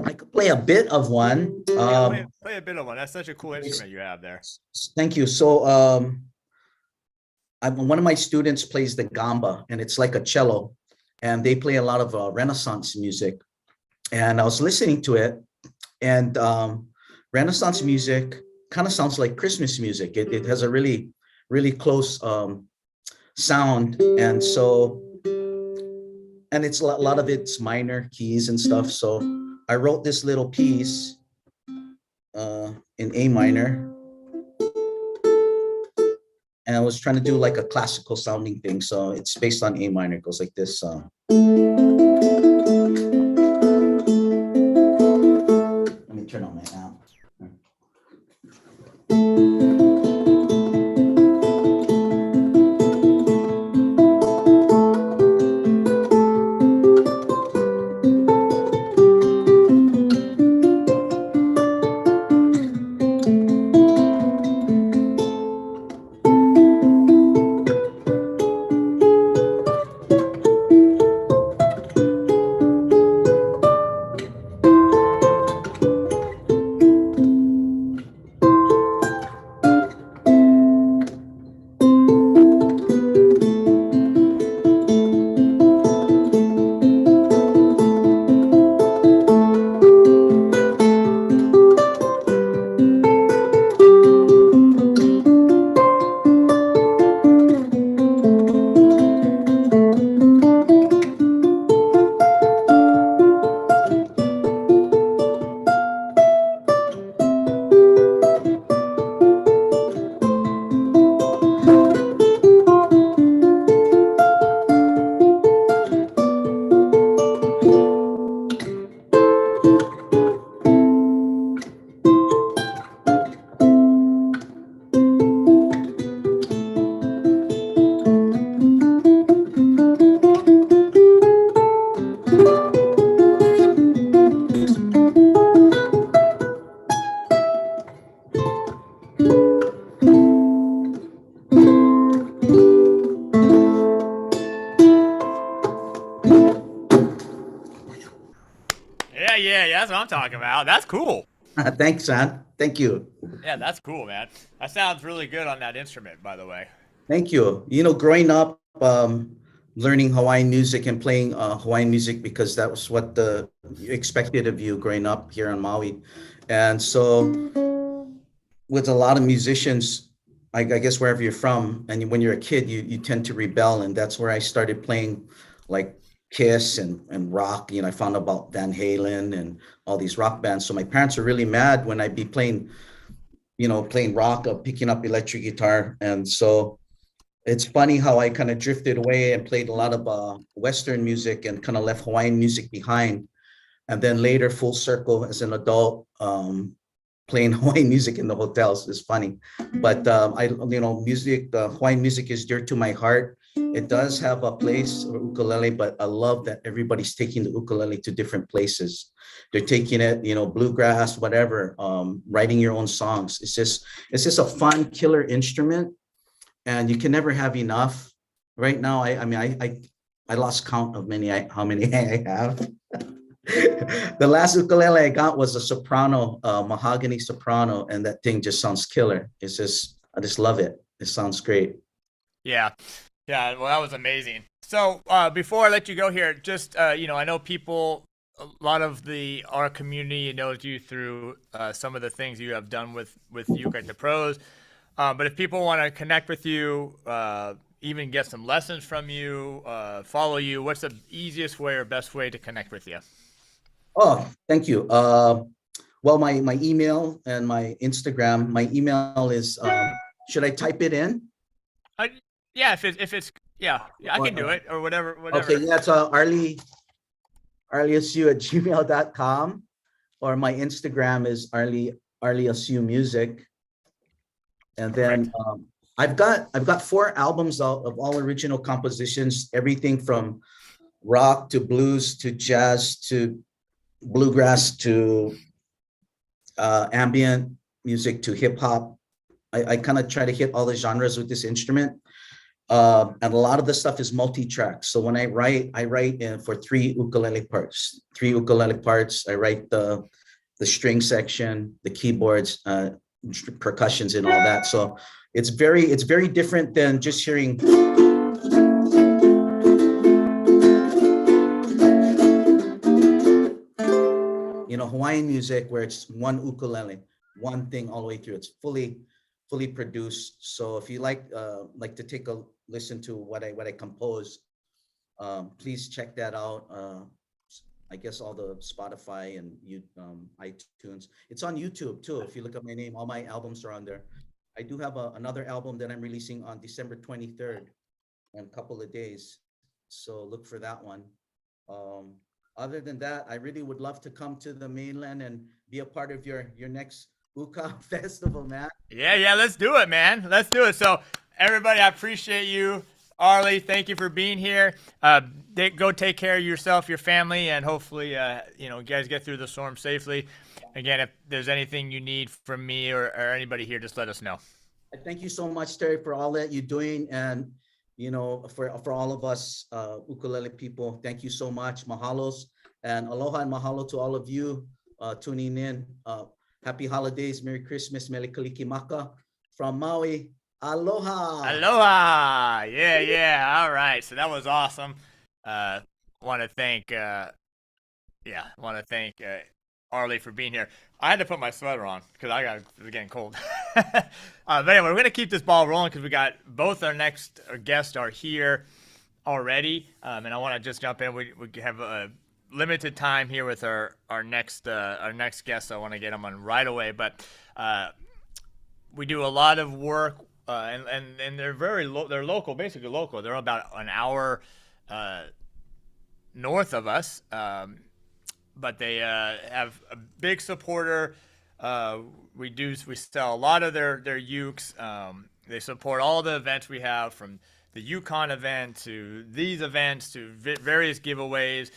I could play a bit of one. Yeah, play a bit of one. That's such a cool instrument you have there. Thank you. So one of my students plays the gamba, and it's like a cello, and they play a lot of Renaissance music. And I was listening to it, and Renaissance music kind of sounds like Christmas music. It has a really, really close sound, and it's a lot of it's minor keys and stuff. So I wrote this little piece in A minor, and I was trying to do like a classical sounding thing. So it's based on A minor. It goes like this. Let me turn on my amp. Yeah, that's what I'm talking about. That's cool. Thanks, man. Thank you. Yeah, that's cool, man. That sounds really good on that instrument, by the way. Thank you. Growing up, learning Hawaiian music and playing Hawaiian music because that was what you expected of you growing up here on Maui. And so with a lot of musicians, I guess wherever you're from, and when you're a kid, you tend to rebel. And that's where I started playing like Kiss and rock. I found out about Van Halen and all these rock bands. So my parents were really mad when I'd be playing rock, picking up electric guitar. And so it's funny how I kind of drifted away and played a lot of Western music and kind of left Hawaiian music behind. And then later, full circle as an adult, playing Hawaiian music in the hotels is funny. But Hawaiian music is dear to my heart. It does have a place for ukulele, but I love that everybody's taking the ukulele to different places. They're taking it, bluegrass, whatever, writing your own songs. It's just a fun, killer instrument, and you can never have enough. Right now, I lost count of how many I have. The last ukulele I got was a soprano, mahogany soprano, and that thing just sounds killer. I just love it. It sounds great. Yeah. Well, that was amazing. So before I let you go here, just I know people, a lot of our community knows you through some of the things you have done with ukelikethepros. But if people want to connect with you, even get some lessons from you, follow you, what's the easiest way or best way to connect with you? Oh, thank you. Well, my email and my Instagram. My email is. Should I type it in? Yeah, if it's I can do it or whatever. Okay, yeah, it's arlieasu@gmail.com, or my Instagram is arlieasu music. And then I've got 4 albums of all original compositions, everything from rock to blues to jazz to bluegrass to ambient music to hip hop. I kind of try to hit all the genres with this instrument. And a lot of the stuff is multi-track. So when I write for 3 ukulele parts. 3 ukulele parts. I write the string section, the keyboards, percussions, and all that. So it's very different than just hearing. Hawaiian music where it's one ukulele, one thing all the way through. It's fully produced. So if you like to take a listen to what I compose, please check that out. I guess all the Spotify and iTunes. It's on YouTube too. If you look up my name, all my albums are on there. I do have another album that I'm releasing on December 23rd in a couple of days. So look for that one. Other than that, I really would love to come to the mainland and be a part of your next Uka festival, man. Yeah, let's do it, man. Let's do it. So everybody, I appreciate you. Arlie, thank you for being here. Go take care of yourself, your family, and hopefully, you guys get through the storm safely. Again, if there's anything you need from me or anybody here, just let us know. Thank you so much, Terry, for all that you're doing. And, for all of us ukulele people, thank you so much. Mahalos and aloha and mahalo to all of you tuning in. Happy holidays, Merry Christmas, Mele Kalikimaka from Maui. Aloha. Aloha. Yeah. All right. So that was awesome. Want to thank Arlie for being here. I had to put my sweater on because it was getting cold. But anyway, we're going to keep this ball rolling because we got both our next guests are here already. And I want to just jump in. We have a limited time here with our next guest. So I want to get them on right away. But we do a lot of work, and they're they're local, basically local. They're about an hour north of us. But they have a big supporter. We sell a lot of their ukes. They support all the events we have, from the Yukon event to these events to various giveaways.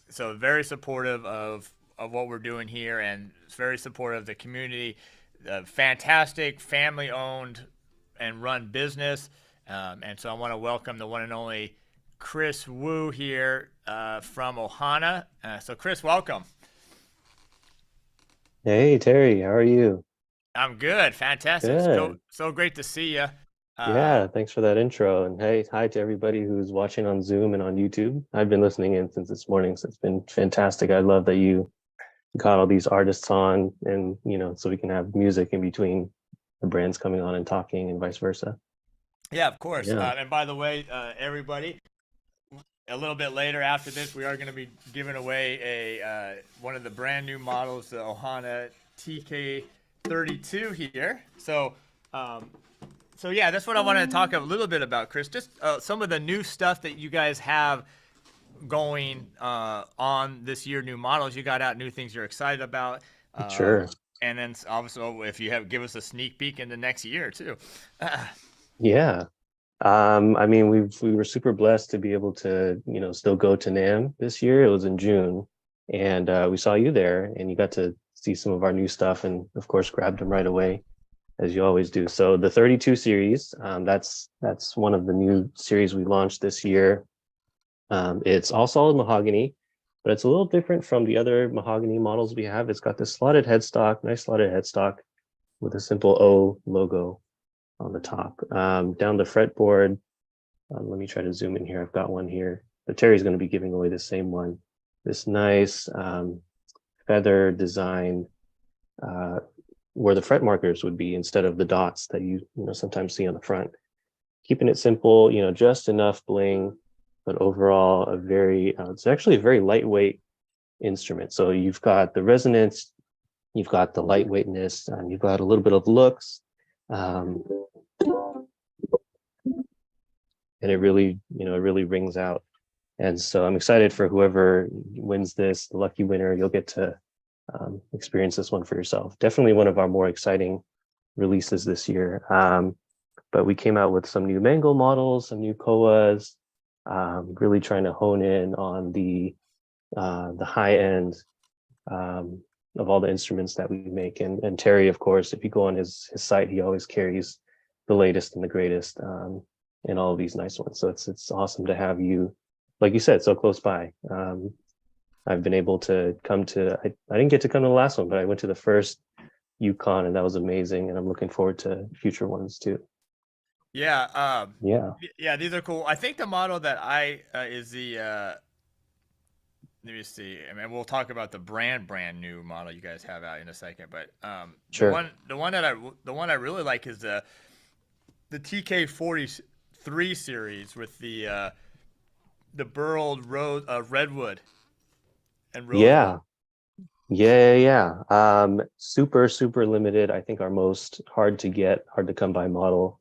So very supportive of what we're doing here, and very supportive of the community. Fantastic family-owned and run business. And so I want to welcome the one and only Chris Wu here from Ohana. So Chris, welcome. Hey, Terry, how are you? I'm good. Fantastic. Good. So great to see you. Yeah, thanks for that intro. And hey, hi to everybody who's watching on Zoom and on YouTube. I've been listening in since this morning, so it's been fantastic. I love that you got all these artists on, and so we can have music in between the brands coming on and talking, and vice versa. Yeah, of course. Yeah. And by the way, everybody, a little bit later after this, we are going to be giving away one of the brand new models, the Ohana TK32 here. So yeah, that's what I wanted to talk a little bit about, Chris. Just some of the new stuff that you guys have going on this year, new models you got out, new things you're excited about. Sure. And then also, if you give us a sneak peek into next year too. Yeah. I mean, we were super blessed to be able to, still go to NAMM this year. It was in June, and we saw you there, and you got to see some of our new stuff, and of course grabbed them right away, as you always do. So the 32 series, that's one of the new series we launched this year. It's all solid mahogany, but it's a little different from the other mahogany models we have. It's got this slotted headstock, nice slotted headstock with a simple O logo on the top. Down the fretboard, let me try to zoom in here. I've got one here, but Terry's going to be giving away the same one. This nice feather design where the fret markers would be instead of the dots that you sometimes see on the front. Keeping it simple, just enough bling, but overall it's actually a very lightweight instrument. So you've got the resonance, you've got the lightweightness, and you've got a little bit of looks. And it really rings out. And so I'm excited for whoever wins this, the lucky winner. You'll get to experience this one for yourself. Definitely one of our more exciting releases this year. But we came out with some new mango models, some new koas, really trying to hone in on the high end of all the instruments that we make. And Terry, of course, if you go on his site, he always carries the latest and the greatest in all of these nice ones. So it's awesome to have you, like you said, so close by. I've been able to come to, I didn't get to come to the last one, but I went to the first Yukon, and that was amazing. And I'm looking forward to future ones too. Yeah. Yeah. Yeah, these are cool. I think the model that I is the let me see. I mean, we'll talk about the brand new model you guys have out in a second, but Sure. the one I really like is the TK43 series with the burled rose redwood and rosewood. Yeah. Yeah. Super, super limited. I think our most hard to come by model.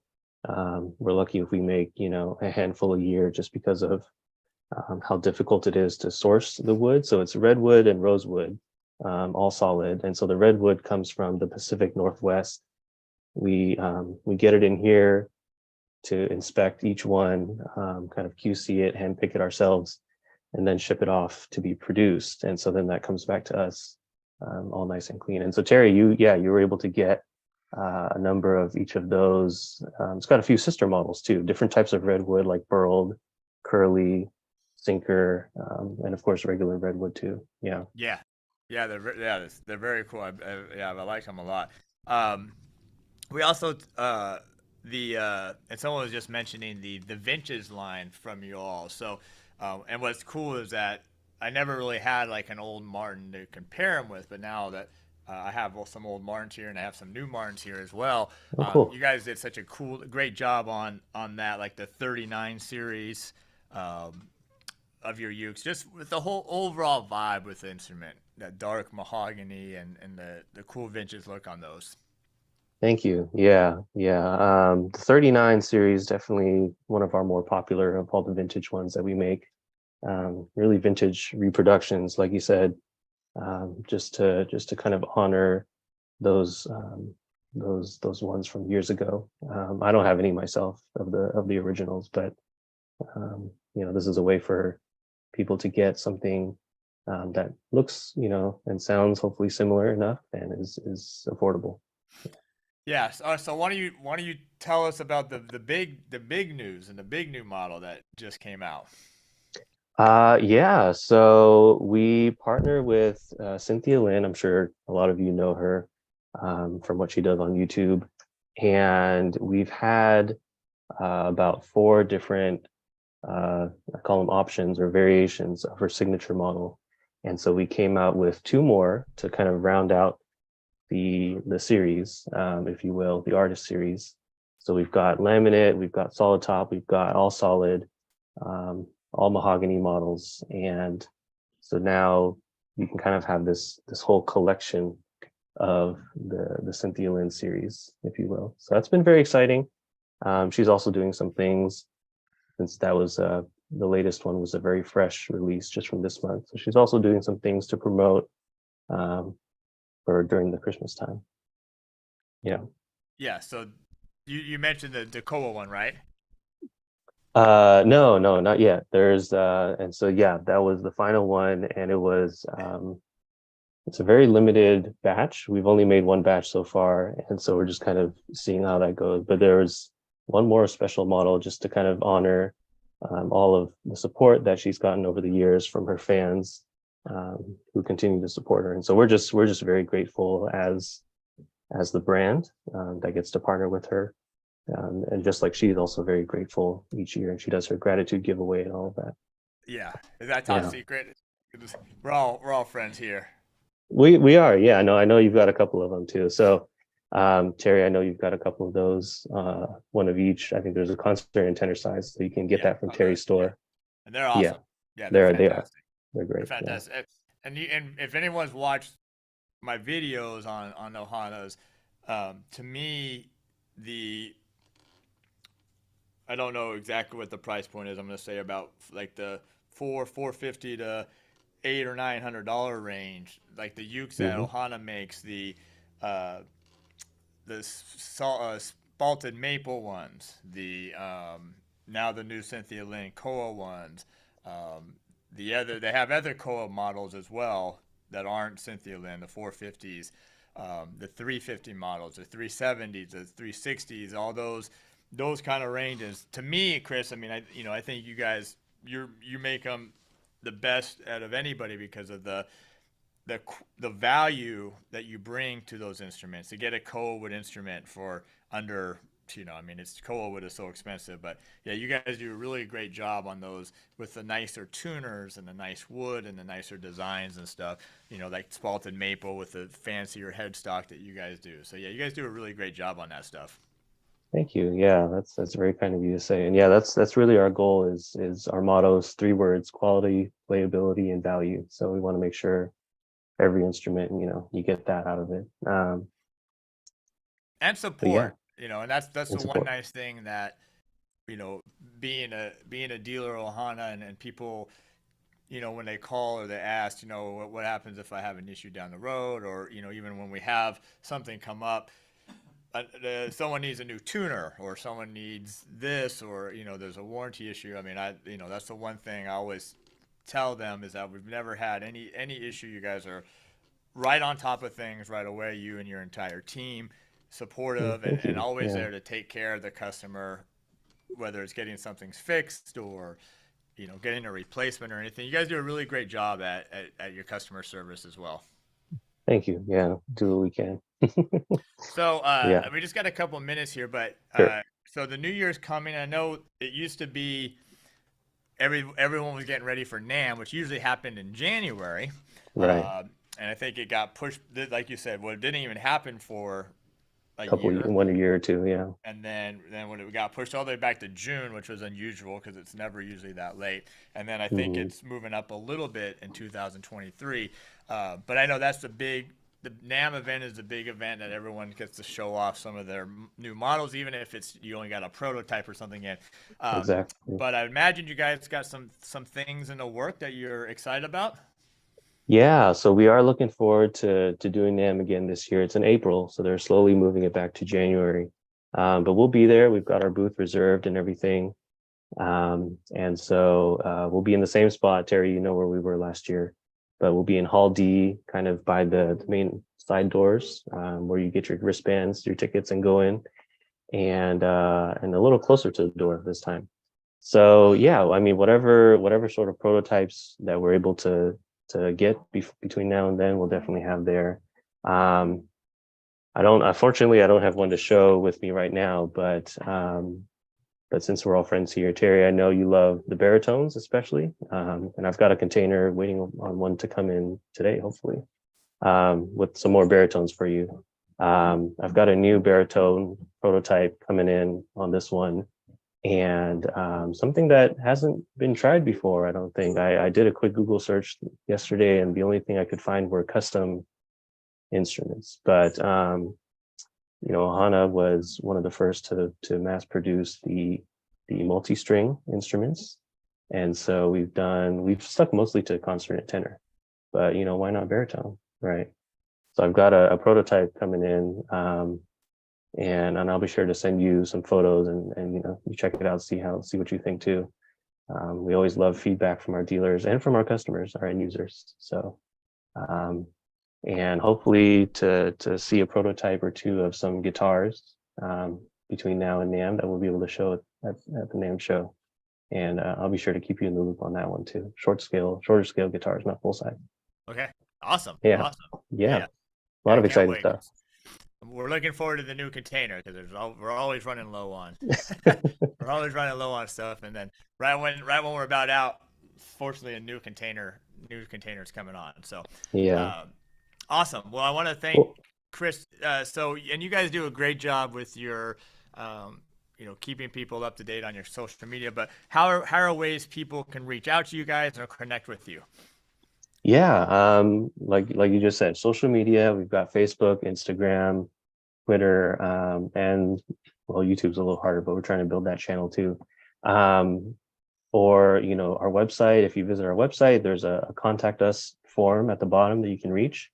We're lucky if we make, a handful a year just because of how difficult it is to source the wood. So it's redwood and rosewood, all solid. And so the redwood comes from the Pacific Northwest. We get it in here to inspect each one, kind of QC it, hand pick it ourselves, and then ship it off to be produced. And so then that comes back to us, all nice and clean. And so Terry, you were able to get a number of each of those. It's got a few sister models too, different types of redwood like burled, curly, sinker, and of course regular redwood too. Yeah. They're very cool. I like them a lot. We also and someone was just mentioning the vintage line from you all. So and what's cool is that I never really had like an old Martin to compare them with, but now that I have some old Martins here and I have some new Martins here as well. Oh, cool. You guys did such a great job on that, like the 39 series of your ukes, just with the whole overall vibe with the instrument, that dark mahogany and the cool vintage look on those. Thank you. Yeah. The 39 series, definitely one of our more popular of all the vintage ones that we make. Really vintage reproductions, like you said, just to kind of honor those ones from years ago. I don't have any myself of the originals, but this is a way for people to get something that looks, and sounds hopefully similar enough and is affordable. Yeah. So why don't you tell us about the big news and the big new model that just came out? Yeah. So we partner with Cynthia Lynn. I'm sure a lot of you know her from what she does on YouTube, and we've had about 4 different I call them options or variations of her signature model. And so we came out with 2 more to kind of round out the series, if you will, the artist series. So we've got laminate, we've got solid top, we've got all solid, all mahogany models. And so now you can kind of have this whole collection of the Cynthia Lynn series, if you will. So that's been very exciting. She's also doing some things, since that was the latest one was a very fresh release just from this month. So she's also doing some things to promote for during the Christmas time. Yeah. Yeah. So you mentioned the koa one, right? No, not yet. There's and so yeah, that was the final one, and it was it's a very limited batch. We've only made 1 batch so far, and so we're just kind of seeing how that goes. But there's one more special model just to kind of honor all of the support that she's gotten over the years from her fans who continue to support her. And so we're just very grateful as the brand that gets to partner with her. And just like she's also very grateful each year, and she does her gratitude giveaway and all of that. Yeah. Is that top secret? We're all friends here. We are. Yeah, I know you've got a couple of them too. So Terry, I know you've got a couple of those, one of each. I think there's a concert and tenor size, so you can get that from Terry's store. Yeah. And they're awesome. Yeah, they are. They're great. They're fantastic. Yeah. And if anyone's watched my videos on Ohana's, to me, I don't know exactly what the price point is. I'm gonna say about like the $450 to $800 or $900 range, like the ukes that Ohana makes, the spalted maple ones, the now the new Cynthia Lynn Koa ones. They have other Koa models as well that aren't Cynthia Lynn, the 450s, the 350 models, the 370s, the 360s, all those kind of ranges. To me, Chris, I mean, I think you guys you make them the best out of anybody because of the value that you bring to those instruments. To get a Koa wood instrument for under, I mean, it's Koa wood is so expensive, but yeah, you guys do a really great job on those with the nicer tuners and the nice wood and the nicer designs and stuff. Like spalted maple with the fancier headstock that you guys do. So yeah, you guys do a really great job on that stuff. Thank you. Yeah, that's very kind of you to say. And yeah, that's really our goal is our motto is 3 words: quality, playability, and value. So we want to make sure every instrument, you get that out of it. And support, yeah. and that's the support. one nice thing that, being a dealer Ohana and people, when they call or they ask, what happens if I have an issue down the road, or, even when we have something come up, someone needs a new tuner or someone needs this, or, there's a warranty issue. I mean, that's the one thing I always tell them is that we've never had any issue. You guys are right on top of things right away, you and your entire team, supportive and always there to take care of the customer, whether it's getting something fixed or getting a replacement or anything. You guys do a really great job at your customer service as well. Thank you. Yeah, do what we can. So we just got a couple minutes here, but Sure. So the New Year's coming. I know it used to be everyone was getting ready for NAMM, which usually happened in January, Right. and I think it got pushed, like you said. Well, it didn't even happen for a year or two, yeah. And then when it got pushed all the way back to June, which was unusual because it's never usually that late. And then I think it's moving up a little bit in 2023. But I know that's the NAMM event is the big event that everyone gets to show off some of their new models, even if you only got a prototype or something in. Exactly. But I imagine you guys got some things in the work that you're excited about. Yeah, so we are looking forward to doing NAMM again this year. It's in April, so they're slowly moving it back to January. But we'll be there. We've got our booth reserved and everything. And so we'll be in the same spot, Terry, where we were last year, but we'll be in Hall D, kind of by the main side doors, where you get your wristbands, your tickets, and go in, and a little closer to the door this time. So yeah, I mean, whatever sort of prototypes that we're able to get between now and then, we'll definitely have there. Unfortunately, I don't have one to show with me right now, but since we're all friends here, Terry, I know you love the baritones especially, and I've got a container waiting on one to come in today, hopefully, with some more baritones for you. I've got a new baritone prototype coming in on this one, and something that hasn't been tried before, I don't think. I did a quick Google search yesterday, and the only thing I could find were custom instruments. But Ohana was one of the first to mass produce the multi-string instruments, and so we've stuck mostly to concert and tenor, but why not baritone, right? So I've got a prototype coming in. And I'll be sure to send you some photos and you check it out, see what you think too. We always love feedback from our dealers and from our customers, our end users. So, and hopefully to see a prototype or two of some guitars between now and NAMM that we'll be able to show at the NAMM show. And I'll be sure to keep you in the loop on that one too. Shorter scale guitars, not full size. Okay, awesome. Yeah, awesome. Yeah. A lot of exciting stuff. We're looking forward to the new container because we're always running low on. We're always running low on stuff, and then right when we're about out, fortunately, a new container is coming on. So yeah, awesome. Well, I want to thank Chris. And you guys do a great job with your, keeping people up to date on your social media. But how are ways people can reach out to you guys or connect with you? Yeah, like you just said, social media. We've got Facebook, Instagram, Twitter, and well, YouTube's a little harder, but we're trying to build that channel too. Or our website. If you visit our website, there's a contact us form at the bottom that you can reach.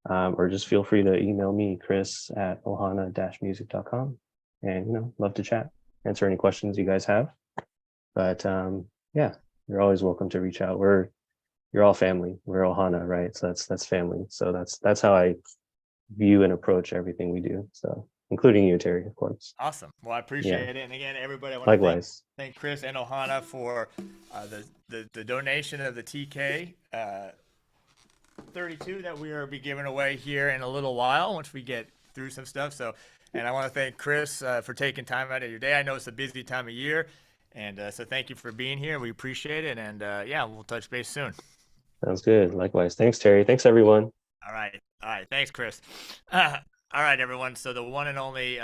or just feel free to email me, Chris at ohana-music.com, and love to chat, answer any questions you guys have. But yeah, you're always welcome to reach out. You're all family. We're Ohana, right? So that's family. So that's how I view and approach everything we do. So including you, Terry, of course. Awesome. Well, I appreciate it. And again, everybody, I want Likewise. to thank Chris and Ohana for the donation of the TK 32 that we will be giving away here in a little while once we get through some stuff. So, and I want to thank Chris for taking time out of your day. I know it's a busy time of year, and so thank you for being here. We appreciate it, and yeah, we'll touch base soon. Sounds good. Likewise. Thanks, Terry. Thanks, everyone. All right. Thanks, Chris. All right, everyone. So the one and only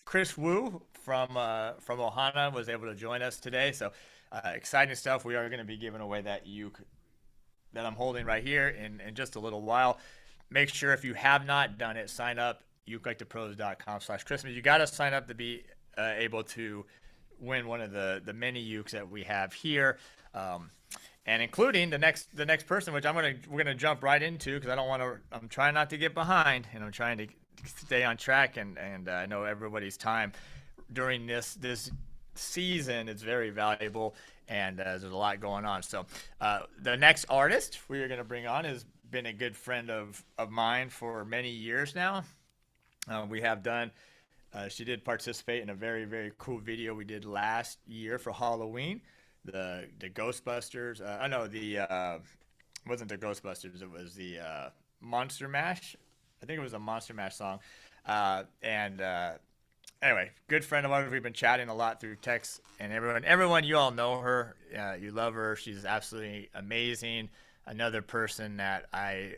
Chris Wu from Ohana was able to join us today. So exciting stuff. We are going to be giving away that uke that I'm holding right here in just a little while. Make sure if you have not done it, sign up ukelikethepros.com/Christmas. You got to sign up to be able to win one of the many ukes that we have here. And including the next person, which we're gonna jump right into, because I'm trying not to get behind, and I'm trying to stay on track, and I know everybody's time during this season is very valuable, and there's a lot going on. So the next artist we are gonna bring on has been a good friend of mine for many years now. We have done. She did participate in a very, very cool video we did last year for Halloween. The Ghostbusters. Wasn't the Ghostbusters. It was the Monster Mash. I think it was a Monster Mash song. Anyway, good friend of ours. We've been chatting a lot through text, and everyone, you all know her. You love her. She's absolutely amazing. Another person that I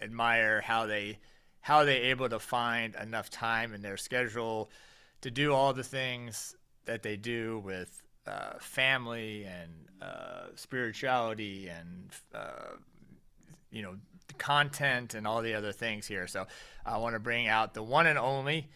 admire how they able to find enough time in their schedule to do all the things that they do with family and spirituality and content and all the other things here. So I want to bring out the one and only.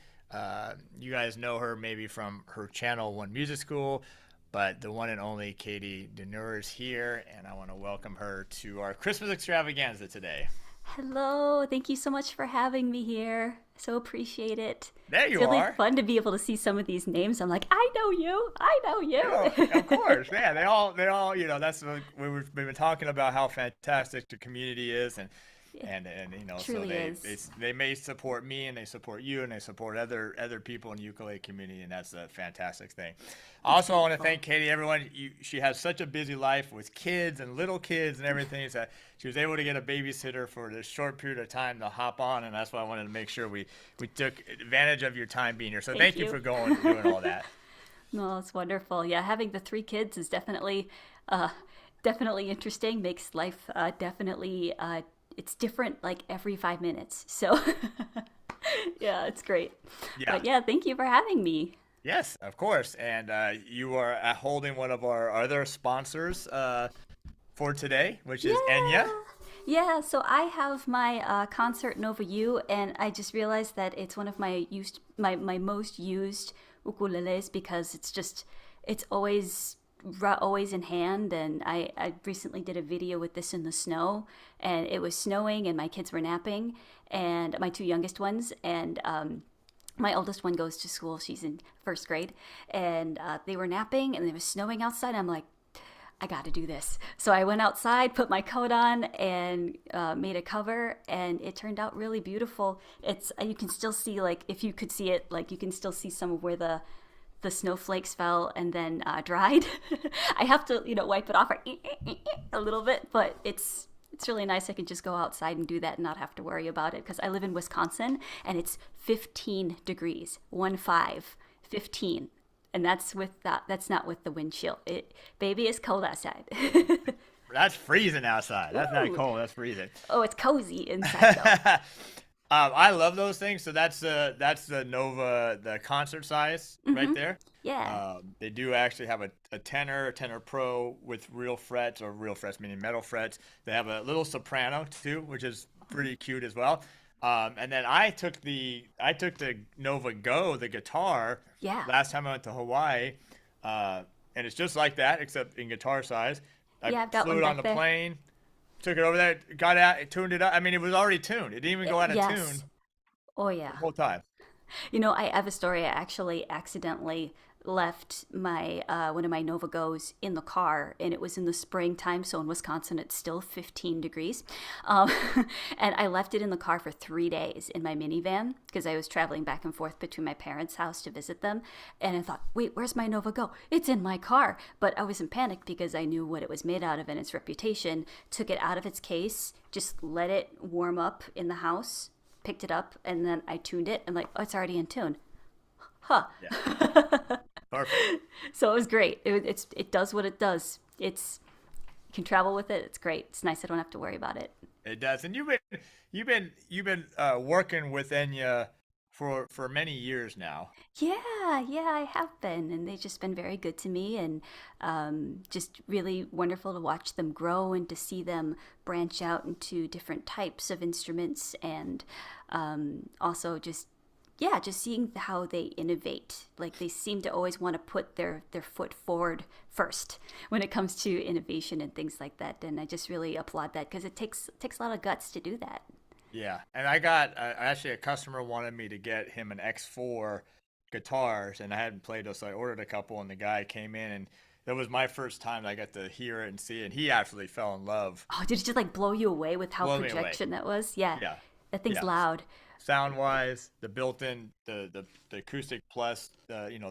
You guys know her maybe from her channel One Music School, but the one and only Katie DeNure is here, and I want to welcome her to our Christmas extravaganza today. Hello, thank you so much for having me here. So appreciate it. There you it's really are. Fun to be able to see some of these names. I'm like, I know you. Of course, yeah. They all. That's what we've been talking about, how fantastic the community is, and Truly so they may support me, and they support you, and they support other people in the ukulele community, and that's a fantastic thing. Also, I want to thank Katie. Everyone, she has such a busy life with kids and little kids and everything. So she was able to get a babysitter for this short period of time to hop on, and that's why I wanted to make sure we took advantage of your time being here. So thank you for doing all that. No, it's wonderful. Yeah, having the 3 kids is definitely interesting. Makes life definitely. It's different like every 5 minutes. So yeah, it's great. Yeah. But yeah, thank you for having me. Yes, of course. And you are holding one of our other sponsors for today, which is Enya. Yeah, so I have my Concert Nova U, and I just realized that it's one of my most used ukuleles because it's always in hand. And I recently did a video with this in the snow, and it was snowing and my kids were napping, and my 2 youngest ones, and my oldest one goes to school. She's in 1st grade, and they were napping and it was snowing outside. I'm like, I got to do this. So I went outside, put my coat on, and made a cover, and it turned out really beautiful. You can still see, like, if you could see it, like, you can still see some of where the snowflakes fell and then dried. I have to, wipe it off a little bit, but it's really nice. I can just go outside and do that and not have to worry about it, because I live in Wisconsin and it's 15 degrees, 15. And that's not with the wind chill. Baby, it's cold outside. That's freezing outside. That's not cold. That's freezing. Oh, it's cozy inside though. I love those things. So that's the Nova, the concert size right there. Yeah. They do actually have a tenor Pro with real frets meaning metal frets. They have a little soprano too, which is pretty cute as well. And then I took the Nova Go, the guitar, last time I went to Hawaii, and it's just like that, except in guitar size. I I've got flew one it on back the there. plane, took it over there, got out, tuned it up. I mean, it was already tuned. It didn't even go out of Yes. tune Oh the yeah. whole time. You know, I have a story. I actually accidentally left my one of my Nova Go's in the car, and it was in the springtime. So in Wisconsin, it's still 15 degrees, um, and I left it in the car for 3 days in my minivan because I was traveling back and forth between my parents' house to visit them. And I thought, wait, where's my Nova Go? It's in my car. But I was in panic because I knew what it was made out of and its reputation. Took it out of its case, just let it warm up in the house, picked it up, and then I tuned it. And like, oh, it's already in tune. Huh. Yeah. Perfect. So it was great. It does what it does. You can travel with it. It's great. It's nice. I don't have to worry about it. It does. And you've been working with Enya for many years now. Yeah, I have been, and they've just been very good to me, and just really wonderful to watch them grow and to see them branch out into different types of instruments, and also just seeing how they innovate. Like they seem to always want to put their foot forward first when it comes to innovation and things like that. And I just really applaud that because it takes a lot of guts to do that. Yeah, and I got actually a customer wanted me to get him an X4 guitars, and I hadn't played those, so I ordered a couple, and the guy came in, and that was my first time that I got to hear it and see it, and he absolutely fell in love. Oh, did it just like blow you away with how Blow me away. projection that was? Yeah, Yeah, that thing's yeah. loud. Sound wise, the built-in, the acoustic plus,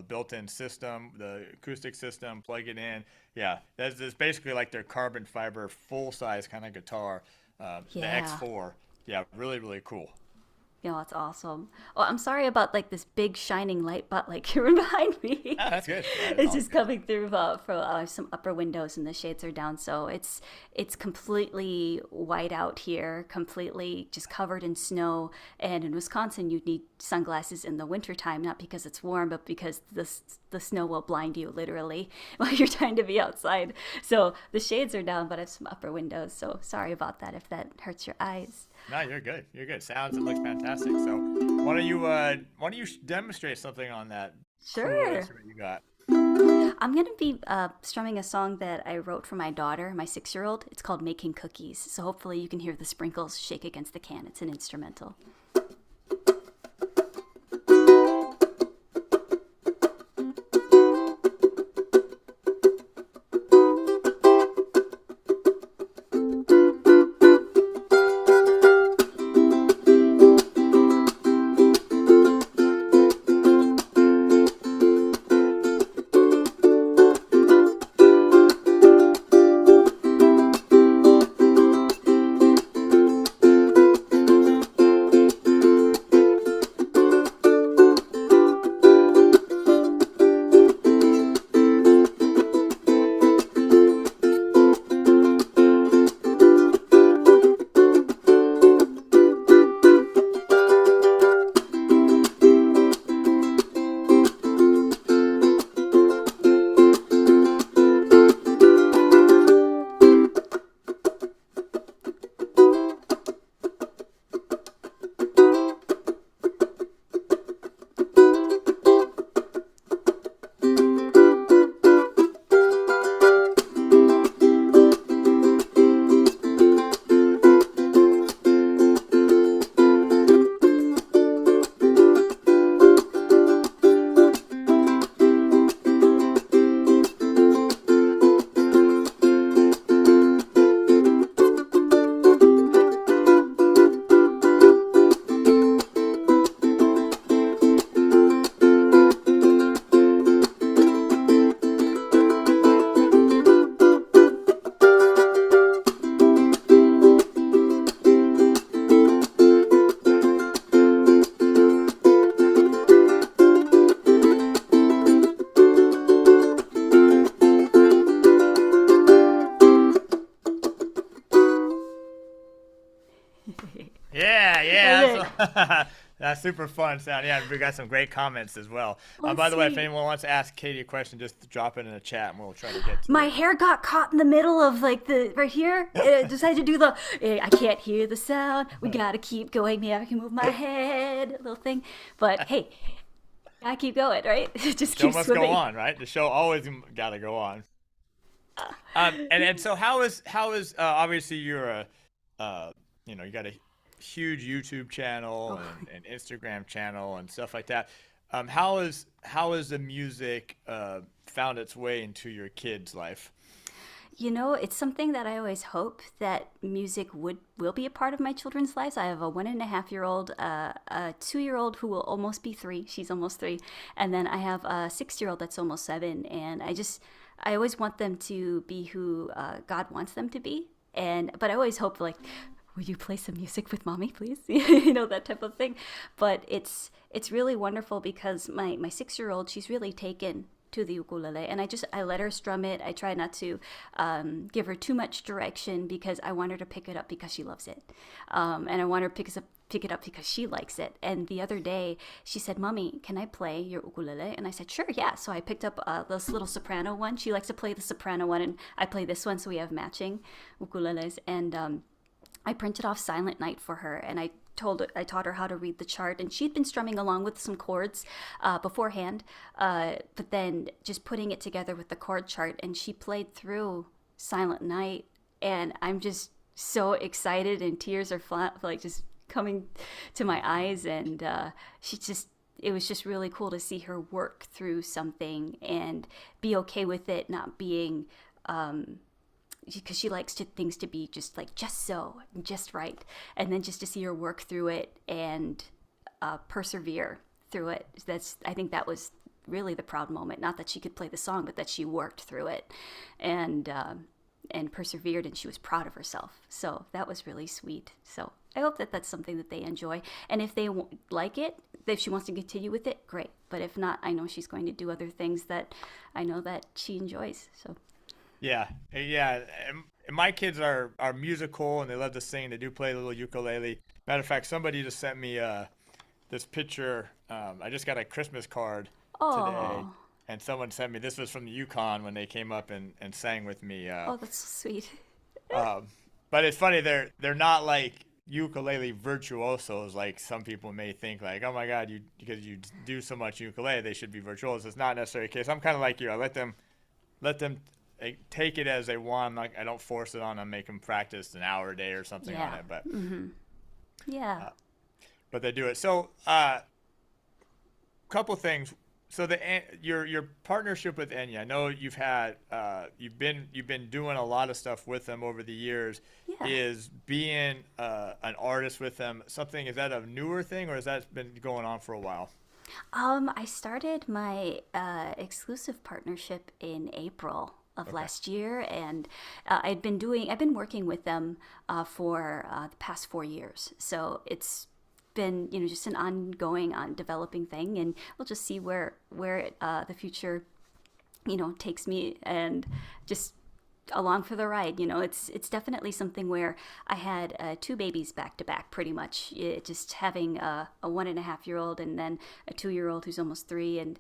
built-in system, the acoustic system, plug it in. Yeah, that's basically like their carbon fiber full-size kind of guitar, the Yeah. X4. Yeah, really, really cool. You know, that's awesome. Oh, I'm sorry about like this big shining light, but like you're behind me. Ah, that's good. Yeah, It's all just good. coming through from some upper windows, and the shades are down, so it's completely white out here, completely just covered in snow. And in Wisconsin, you need sunglasses in the wintertime, not because it's warm, but because the snow will blind you literally while you're trying to be outside. So the shades are down, but I have some upper windows. So sorry about that if that hurts your eyes. No, you're good. You're good. Sounds and looks fantastic. So why don't you demonstrate something on that cool Sure. instrument you got? I'm going to be strumming a song that I wrote for my daughter, my 6-year-old. It's called Making Cookies. So hopefully you can hear the sprinkles shake against the can. It's an instrumental. Yeah. That's super fun sound. Yeah, we got some great comments as well. Oh, By the way, if sweet. anyone wants to ask Katie a question, just drop it in the chat and we'll try to get to My it. hair got caught in the middle of like the right here. It decided to do the I can't hear the sound. We gotta keep going. Maybe I can move my head, little thing. But hey, I keep going, right? Just Show keep must swimming. go on, right? The show always got to go on. And so how is obviously you're you got a huge YouTube channel and Instagram channel and stuff like that. How is the music found its way into your kids' life? It's something that I always hope that music will be a part of my children's lives. I have a 1.5-year-old, a 2-year-old who will almost be 3. She's almost 3, and then I have a 6-year-old that's almost 7. And I always want them to be who God wants them to be. But I always hope, like, will you play some music with mommy, please? That type of thing. But it's really wonderful because my 6-year-old, she's really taken to the ukulele, and I let her strum it. I try not to give her too much direction because I want her to pick it up because she loves it, and I want her to pick it up because she likes it. And the other day she said, "Mommy, can I play your ukulele?" And I said, "Sure, yeah." So I picked up this little soprano one. She likes to play the soprano one, and I play this one, so we have matching ukuleles. And I printed off Silent Night for her, and I taught her how to read the chart, and she'd been strumming along with some chords beforehand, but then just putting it together with the chord chart, and she played through Silent Night, and I'm just so excited, and tears are just coming to my eyes, and it was just really cool to see her work through something and be okay with it not being because she likes things to be just right, and then just to see her work through it and persevere through it. I think that was really the proud moment. Not that she could play the song, but that she worked through it and persevered, and she was proud of herself. So that was really sweet. So I hope that that's something that they enjoy, and if they like it, if she wants to continue with it, great. But if not, I know she's going to do other things that I know that she enjoys. So. Yeah. And my kids are musical and they love to sing. They do play a little ukulele. Matter of fact, somebody just sent me this picture. I just got a Christmas card today, and someone sent me. This was from the Yukon when they came up and sang with me. That's so sweet. But it's funny. They're not like ukulele virtuosos like some people may think. Like, oh my God, because you do so much ukulele, they should be virtuosos. It's not necessarily the case. I'm kind of like you. I let them take it as they want. I don't force it on them. Make them practice an hour a day or something on it. But but they do it. So couple things. So your partnership with Enya, I know you've had you've been doing a lot of stuff with them over the years. Yeah. Is being an artist with them something? Is that a newer thing, or has that been going on for a while? I started my exclusive partnership in April of last year, and I've been working with them for the past 4 years. So it's been just an ongoing developing thing, and we'll just see where the future takes me, and just along for the ride. It's definitely something where I had 2 babies back to back, pretty much. Just having a 1.5-year-old and then a 2-year-old who's almost 3,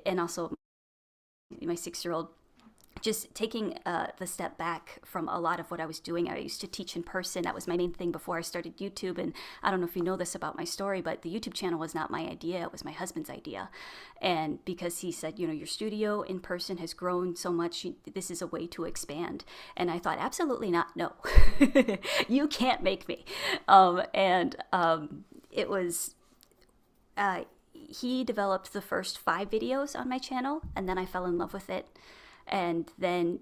and also my 6-year-old. Just taking the step back from a lot of what I was doing. I used to teach in person. That was my main thing before I started YouTube. And I don't know if you know this about my story, but the YouTube channel was not my idea. It was my husband's idea. And because he said, your studio in person has grown so much, this is a way to expand. And I thought, absolutely not. No, you can't make me. It was... he developed the first 5 videos on my channel, and then I fell in love with it. And then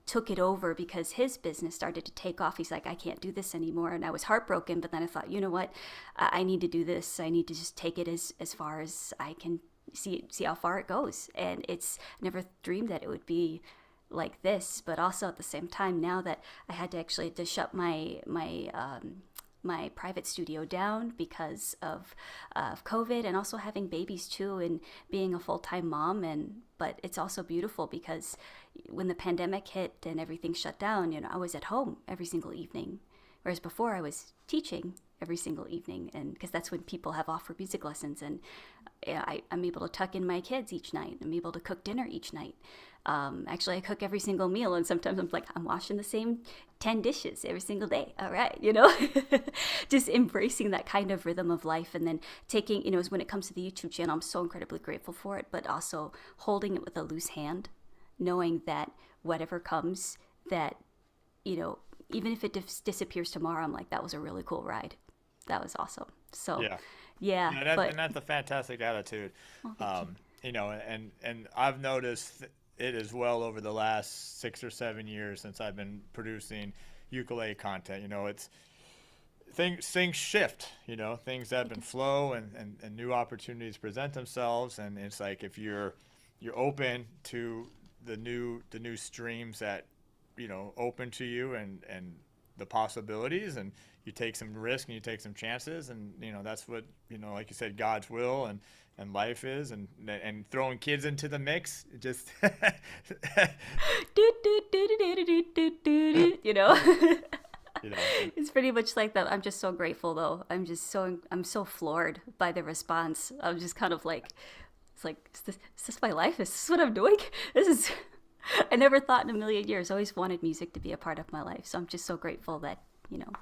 took it over because his business started to take off. He's like, I can't do this anymore. And I was heartbroken, but then I thought, you know what? I need to do this. I need to just take it as far as I can see how far it goes. And it's never dreamed that it would be like this, but also at the same time, now that I had to actually shut my private studio down because of COVID, and also having babies too, and being a full-time mom. But it's also beautiful because when the pandemic hit and everything shut down, I was at home every single evening, whereas before I was teaching every single evening, and because that's when people have off for music lessons, and I'm able to tuck in my kids each night. I'm able to cook dinner each night. Actually, I cook every single meal, and sometimes I'm washing the same 10 dishes every single day. All right, just embracing that kind of rhythm of life, and then taking, when it comes to the YouTube channel, I'm so incredibly grateful for it, but also holding it with a loose hand, knowing that whatever comes, that, even if it disappears tomorrow, I'm like, that was a really cool ride. That was awesome. So, yeah. And that's a fantastic attitude. And I've noticed it as well over the last 6 or 7 years since I've been producing ukulele content. It's things shift. Things ebb and flow, and new opportunities present themselves. And it's like if you're open to the new streams that open to you, and the possibilities, and you take some risk and you take some chances, and that's what like you said, God's will and life is, and throwing kids into the mix, just It's pretty much like that. I'm just so grateful, though. I'm so floored by the response. I'm just kind of like, it's like, is this my life? Is this what I'm doing? I never thought in a million years. I always wanted music to be a part of my life. So I'm just so grateful that,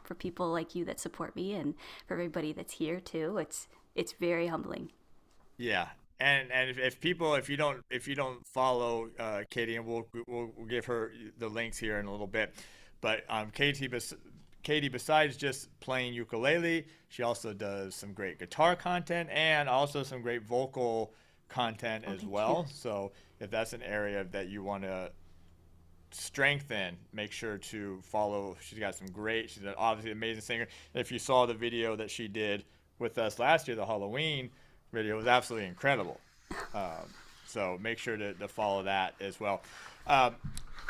for people like you that support me, and for everybody that's here too. It's very humbling. Yeah. And if you don't follow Katie, and we'll give her the links here in a little bit, but Katie, besides just playing ukulele, she also does some great guitar content and also some great vocal content as well. So if that's an area that you want to strengthen, make sure to follow. She's obviously an amazing singer. If you saw the video that she did with us last year, the Halloween video, was absolutely incredible. So make sure to follow that as well.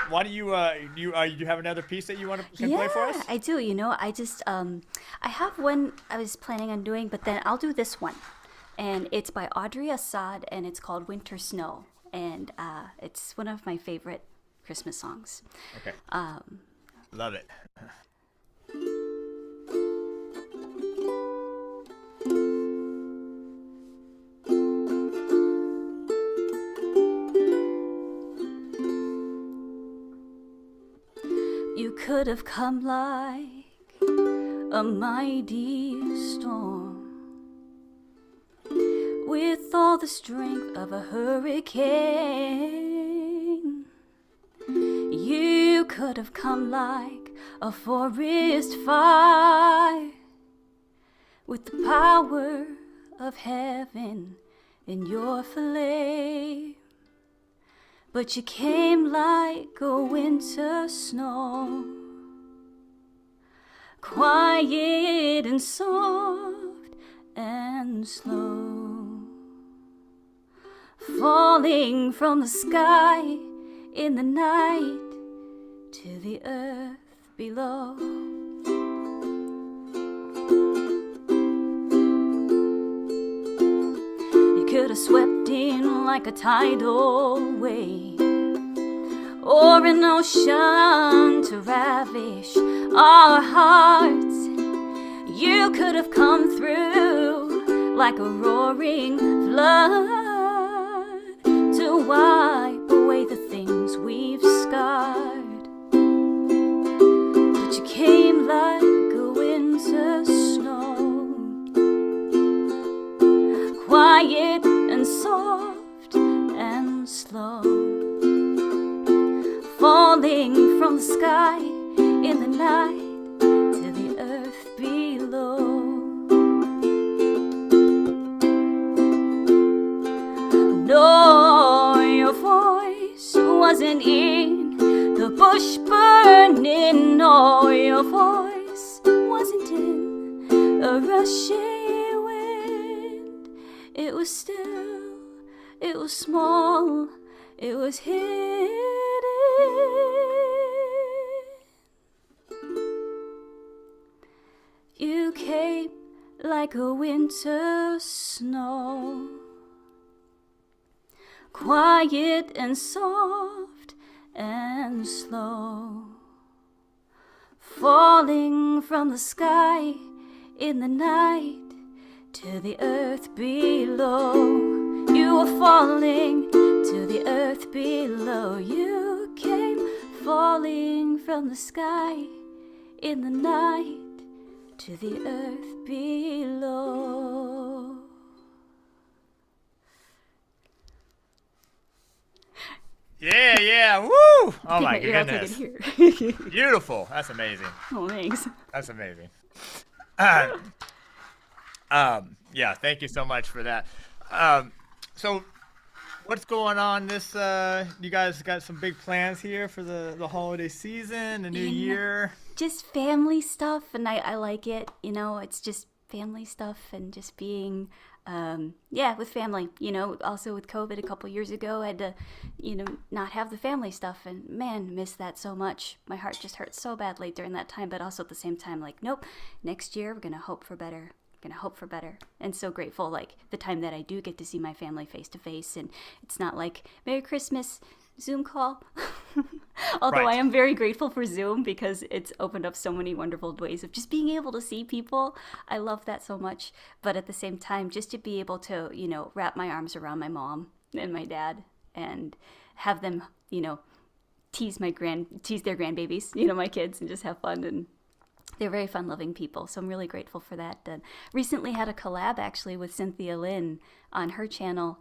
Why do you have another piece that you can play for us? I do. I just I have one I was planning on doing, but then I'll do this one, and it's by Audrey Assad, and it's called Winter Snow, and it's one of my favorite Christmas songs. Okay. Love it. You could have come like a mighty storm, with all the strength of a hurricane. You could have come like a forest fire, with the power of heaven in your flame. But you came like a winter snow, quiet and soft and slow, falling from the sky in the night to the earth below. You could have swept in like a tidal wave, or an ocean to ravish our hearts. You could have come through like a roaring flood to wipe away the things we've scarred. But you came like a winter snow, quiet and soft and slow, falling from the sky in the night to the earth below. No, your voice wasn't in the bush burning. No, your voice wasn't in a rushing wind. It was still, it was small, it was hidden. You came like a winter snow, quiet and soft and slow, falling from the sky in the night to the earth below. You were falling to the earth below. You came falling from the sky in the night to the earth below. Yeah, yeah. Woo! Oh Take my ear, I'll take goodness. it here. Beautiful. That's amazing. Oh, thanks. That's amazing. Yeah, thank you so much for that. So what's going on this you guys got some big plans here for the holiday season, the new year? Just family stuff, and I like it. It's just family stuff and just being, with family. Also with COVID a couple years ago, I had to, not have the family stuff, and man, miss that so much. My heart just hurt so badly during that time, but also at the same time, like, nope, next year we're gonna hope for better. And so grateful, like, the time that I do get to see my family face to face, and it's not like Merry Christmas Zoom call. Although Right. I am very grateful for Zoom because it's opened up so many wonderful ways of just being able to see people. I love that so much. But at the same time, just to be able to, wrap my arms around my mom and my dad and have them, tease their grandbabies, my kids, and just have fun. And they're very fun-loving people, so I'm really grateful for that. And recently had a collab actually with Cynthia Lynn on her channel,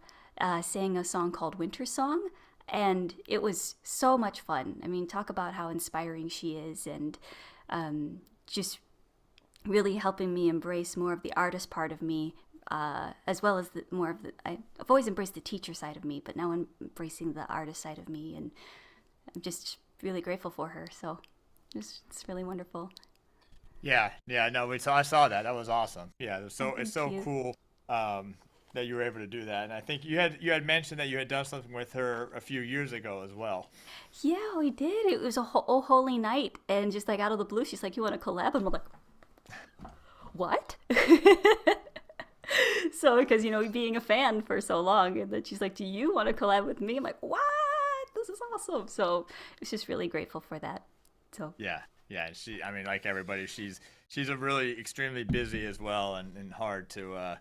sang a song called Winter Song, and it was so much fun. I mean, talk about how inspiring she is, and just really helping me embrace more of the artist part of me, as well as I've always embraced the teacher side of me, but now I'm embracing the artist side of me, and I'm just really grateful for her. So it's really wonderful. Yeah, no, I saw that. That was awesome. Yeah, it's Thank so you. cool that you were able to do that. And I think you had mentioned that you had done something with her a few years ago as well. Yeah, we did. It was a oh holy night, and just like out of the blue, she's like, "You want to collab?" And we're like, "What?" So, because being a fan for so long, and then she's like, "Do you want to collab with me?" I'm like, "What? This is awesome!" So, it's just really grateful for that. So, Yeah, yeah. I mean, like everybody, she's a really extremely busy as well, and hard to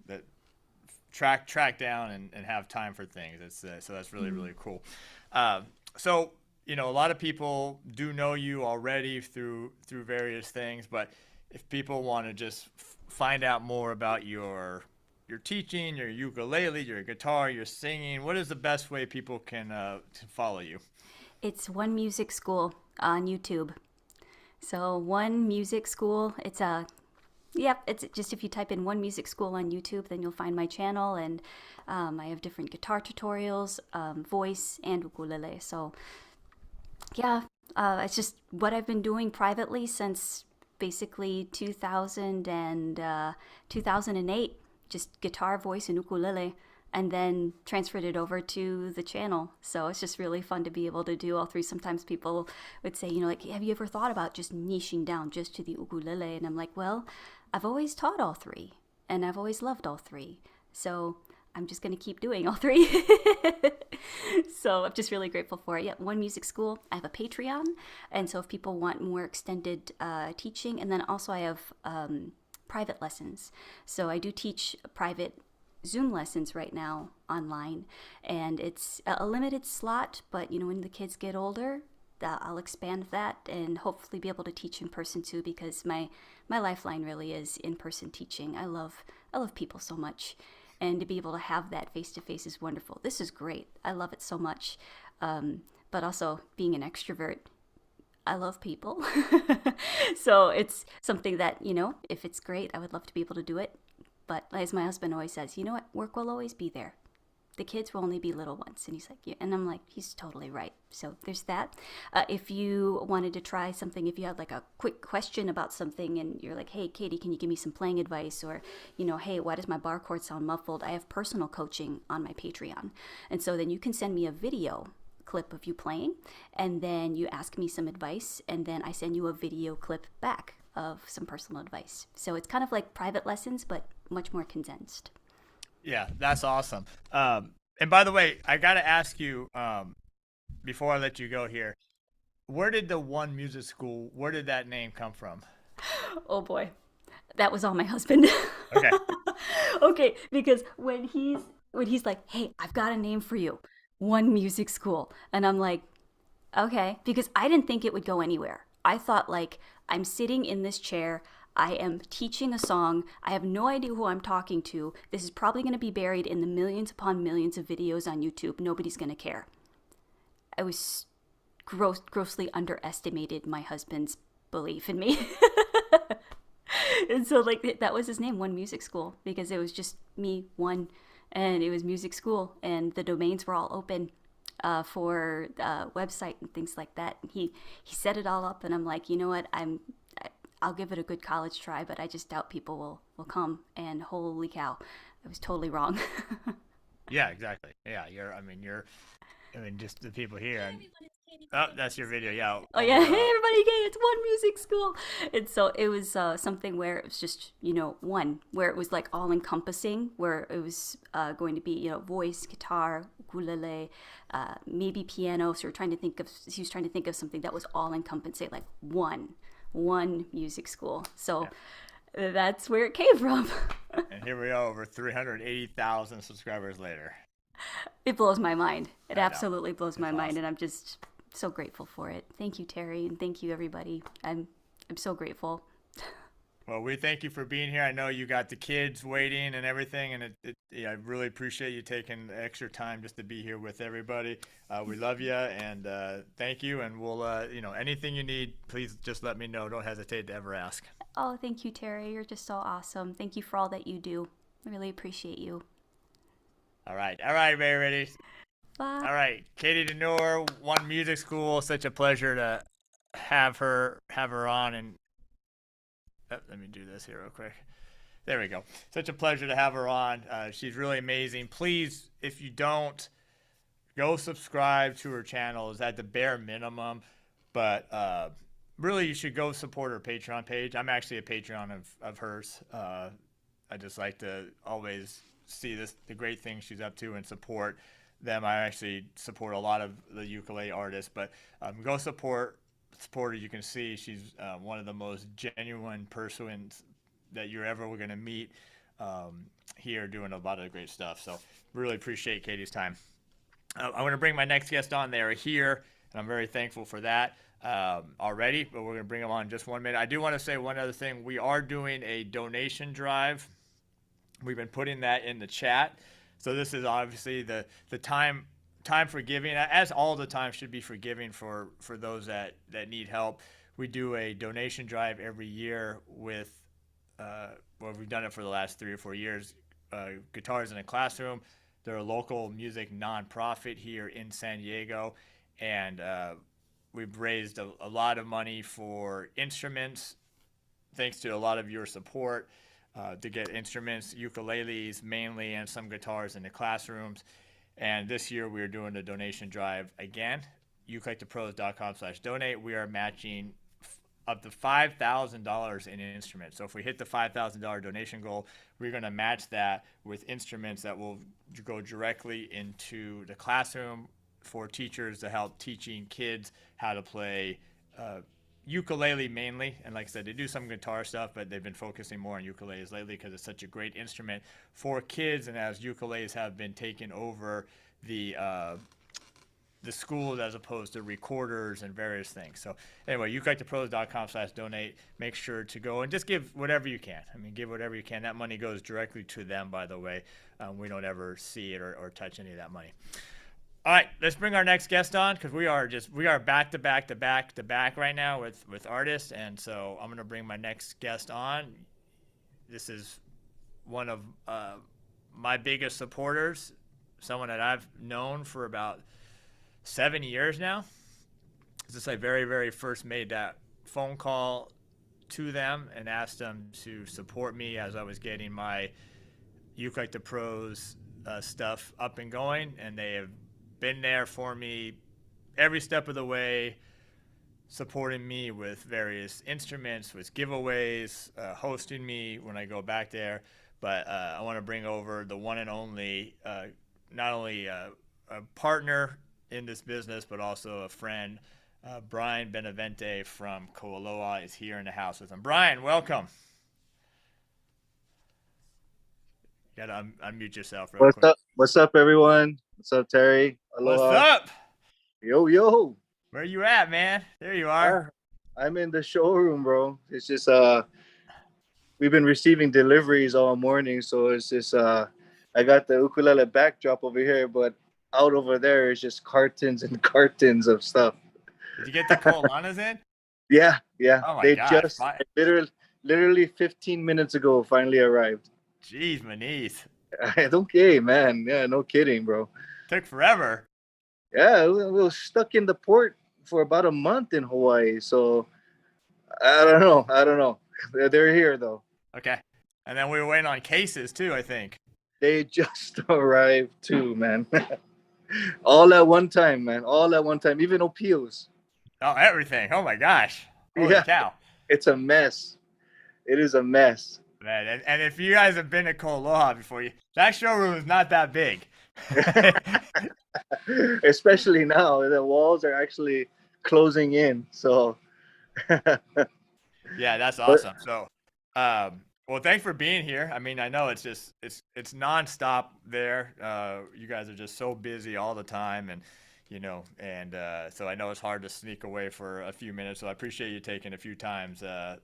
that track down and have time for things. It's so that's really cool. So a lot of people do know you already through various things, but if people want to just find out more about your teaching, your ukulele, your guitar, your singing, what is the best way people can to follow you? it's One Music School on YouTube. So One Music School, it's just if you type in One Music School on YouTube, then you'll find my channel, and I have different guitar tutorials, voice, and ukulele. So yeah, it's just what I've been doing privately since basically 2000 and 2008, just guitar, voice, and ukulele, and then transferred it over to the channel. So it's just really fun to be able to do all three. Sometimes people would say, like, have you ever thought about just niching down just to the ukulele? And I'm like, well, I've always taught all three, and I've always loved all three. So I'm just going to keep doing all three. So I'm just really grateful for it. Yeah, One Music School. I have a Patreon, and so if people want more extended teaching, and then also I have private lessons. So I do teach private Zoom lessons right now online, and it's a limited slot, but when the kids get older, I'll expand that and hopefully be able to teach in person too, because my lifeline really is in-person teaching. I love people so much, and to be able to have that face-to-face is wonderful. This is great. I love it so much. But also being an extrovert, I love people. So it's something that, if it's great, I would love to be able to do it. But as my husband always says, you know what? Work will always be there. The kids will only be little ones. And he's like, yeah. And I'm like, he's totally right. So there's that. If you wanted to try something, if you had like a quick question about something and you're like, hey, Katie, can you give me some playing advice? Or, hey, why does my bar chord sound muffled? I have personal coaching on my Patreon. And so then you can send me a video clip of you playing, and then you ask me some advice, and then I send you a video clip back of some personal advice. So it's kind of like private lessons, but much more condensed. Yeah, that's awesome. And by the way, I got to ask you, before I let you go here, where did the One Music School, where did that name come from? Oh boy, that was all my husband. Okay. Okay, because when he's like, hey, I've got a name for you, One Music School, and I'm like, okay, because I didn't think it would go anywhere. I thought, like, I'm sitting in this chair, I am teaching a song. I have no idea who I'm talking to. This is probably going to be buried in the millions upon millions of videos on YouTube. Nobody's going to care. I was grossly underestimated my husband's belief in me. And so like that was his name, One Music School, because it was just me, one, and it was music school, and the domains were all open for website and things like that. And he set it all up, and I'm like, you know what, I'll give it a good college try, but I just doubt people will come. And holy cow, I was totally wrong. Yeah, exactly. Yeah, just the people here. And, oh, that's your video. Yeah. Oh yeah, hey everybody, it's One Music School. And so it was something where it was just, one, where it was like all encompassing, where it was going to be, voice, guitar, ukulele, maybe piano. So he was trying to think of something that was all encompassing, like one music school. So that's where it came from. And here we are, over 380,000 subscribers later. It blows my mind. It absolutely blows my awesome. mind, and I'm just so grateful for it. Thank you, Terry, and thank you, everybody. I'm so grateful. Well, we thank you for being here. I know you got the kids waiting and everything, and I really appreciate you taking the extra time just to be here with everybody. We love you, and thank you. And we'll, anything you need, please just let me know. Don't hesitate to ever ask. Oh, thank you, Terry. You're just so awesome. Thank you for all that you do. I really appreciate you. All right, very ready. Bye. All right, Katie DeNure, One Music School. Such a pleasure to have her on. And let me do this here real quick. There we go. Such a pleasure to have her on. She's really amazing. Please, if you don't, go subscribe to her channel. Is at the bare minimum, but really you should go support her Patreon page. I'm actually a Patreon of hers. I just like to always see the great things she's up to and support them. I actually support a lot of the ukulele artists, but go support her. You can see she's one of the most genuine persons that you're ever going to meet here, doing a lot of great stuff. So really appreciate Katie's time. I'm going to bring my next guest on. They are here, and I'm very thankful for that already, but we're going to bring them on in just 1 minute. I do want to say one other thing. We are doing a donation drive. We've been putting that in the chat. So this is obviously the time for giving, as all the time should be for giving for those that need help. We do a donation drive every year with, we've done it for the last 3 or 4 years, Guitars in a Classroom. They're a local music nonprofit here in San Diego. And we've raised a lot of money for instruments, thanks to a lot of your support. To get instruments, ukuleles mainly, and some guitars in the classrooms. And this year we are doing a donation drive again, ukelikethepros.com/donate. We are matching up to $5,000 in instruments. So if we hit the $5,000 donation goal, we're going to match that with instruments that will go directly into the classroom for teachers to help teaching kids how to play ukulele mainly. And like I said, they do some guitar stuff, but they've been focusing more on ukuleles lately because it's such a great instrument for kids. And as ukuleles have been taking over the schools as opposed to recorders and various things. So anyway, ukelikethepros.com/donate. Make sure to go and just give whatever you can. I mean, give whatever you can. That money goes directly to them, by the way. We don't ever see it or touch any of that money. All right, let's bring our next guest on, because we are back to back right now with artists. And so I'm going to bring my next guest on. This is one of my biggest supporters, someone that I've known for about 7 years now. Since I very, very first made that phone call to them and asked them to support me as I was getting my Uke the Pros stuff up and going, and they have been there for me every step of the way, supporting me with various instruments, with giveaways, hosting me when I go back there. But I want to bring over the one and only, not only a partner in this business, but also a friend. Brian Benavente from KoAloha is here in the house with him. Brian, welcome. You gotta unmute yourself real quick. What's up, everyone? What's up, Terry? Aloha. What's up? Yo. Where you at, man? There you are. I'm in the showroom, bro. It's just we've been receiving deliveries all morning, so it's just I got the ukulele backdrop over here, but out over there is just cartons and cartons of stuff. Did you get the KoAloha's in? Yeah, yeah. Oh my They gosh! just literally 15 minutes ago finally arrived. Jeez, Manice. Okay, man. Yeah, no kidding, bro. Took forever. Yeah, we were stuck in the port for about a month in Hawaii, so I don't know. They're here though. Okay. And then we were waiting on cases too, I think. They just arrived too, man. All at one time, man. All at one time. Even appeals. Oh, everything. Oh my gosh. Holy cow. It's a mess. It is a mess. Man, and if you guys have been to KoAloha before, that showroom is not that big. Especially now, the walls are actually closing in. So yeah, that's awesome. So well, thanks for being here. I mean, I know it's nonstop there. You guys are just so busy all the time, and so I know it's hard to sneak away for a few minutes. So I appreciate you taking a few times to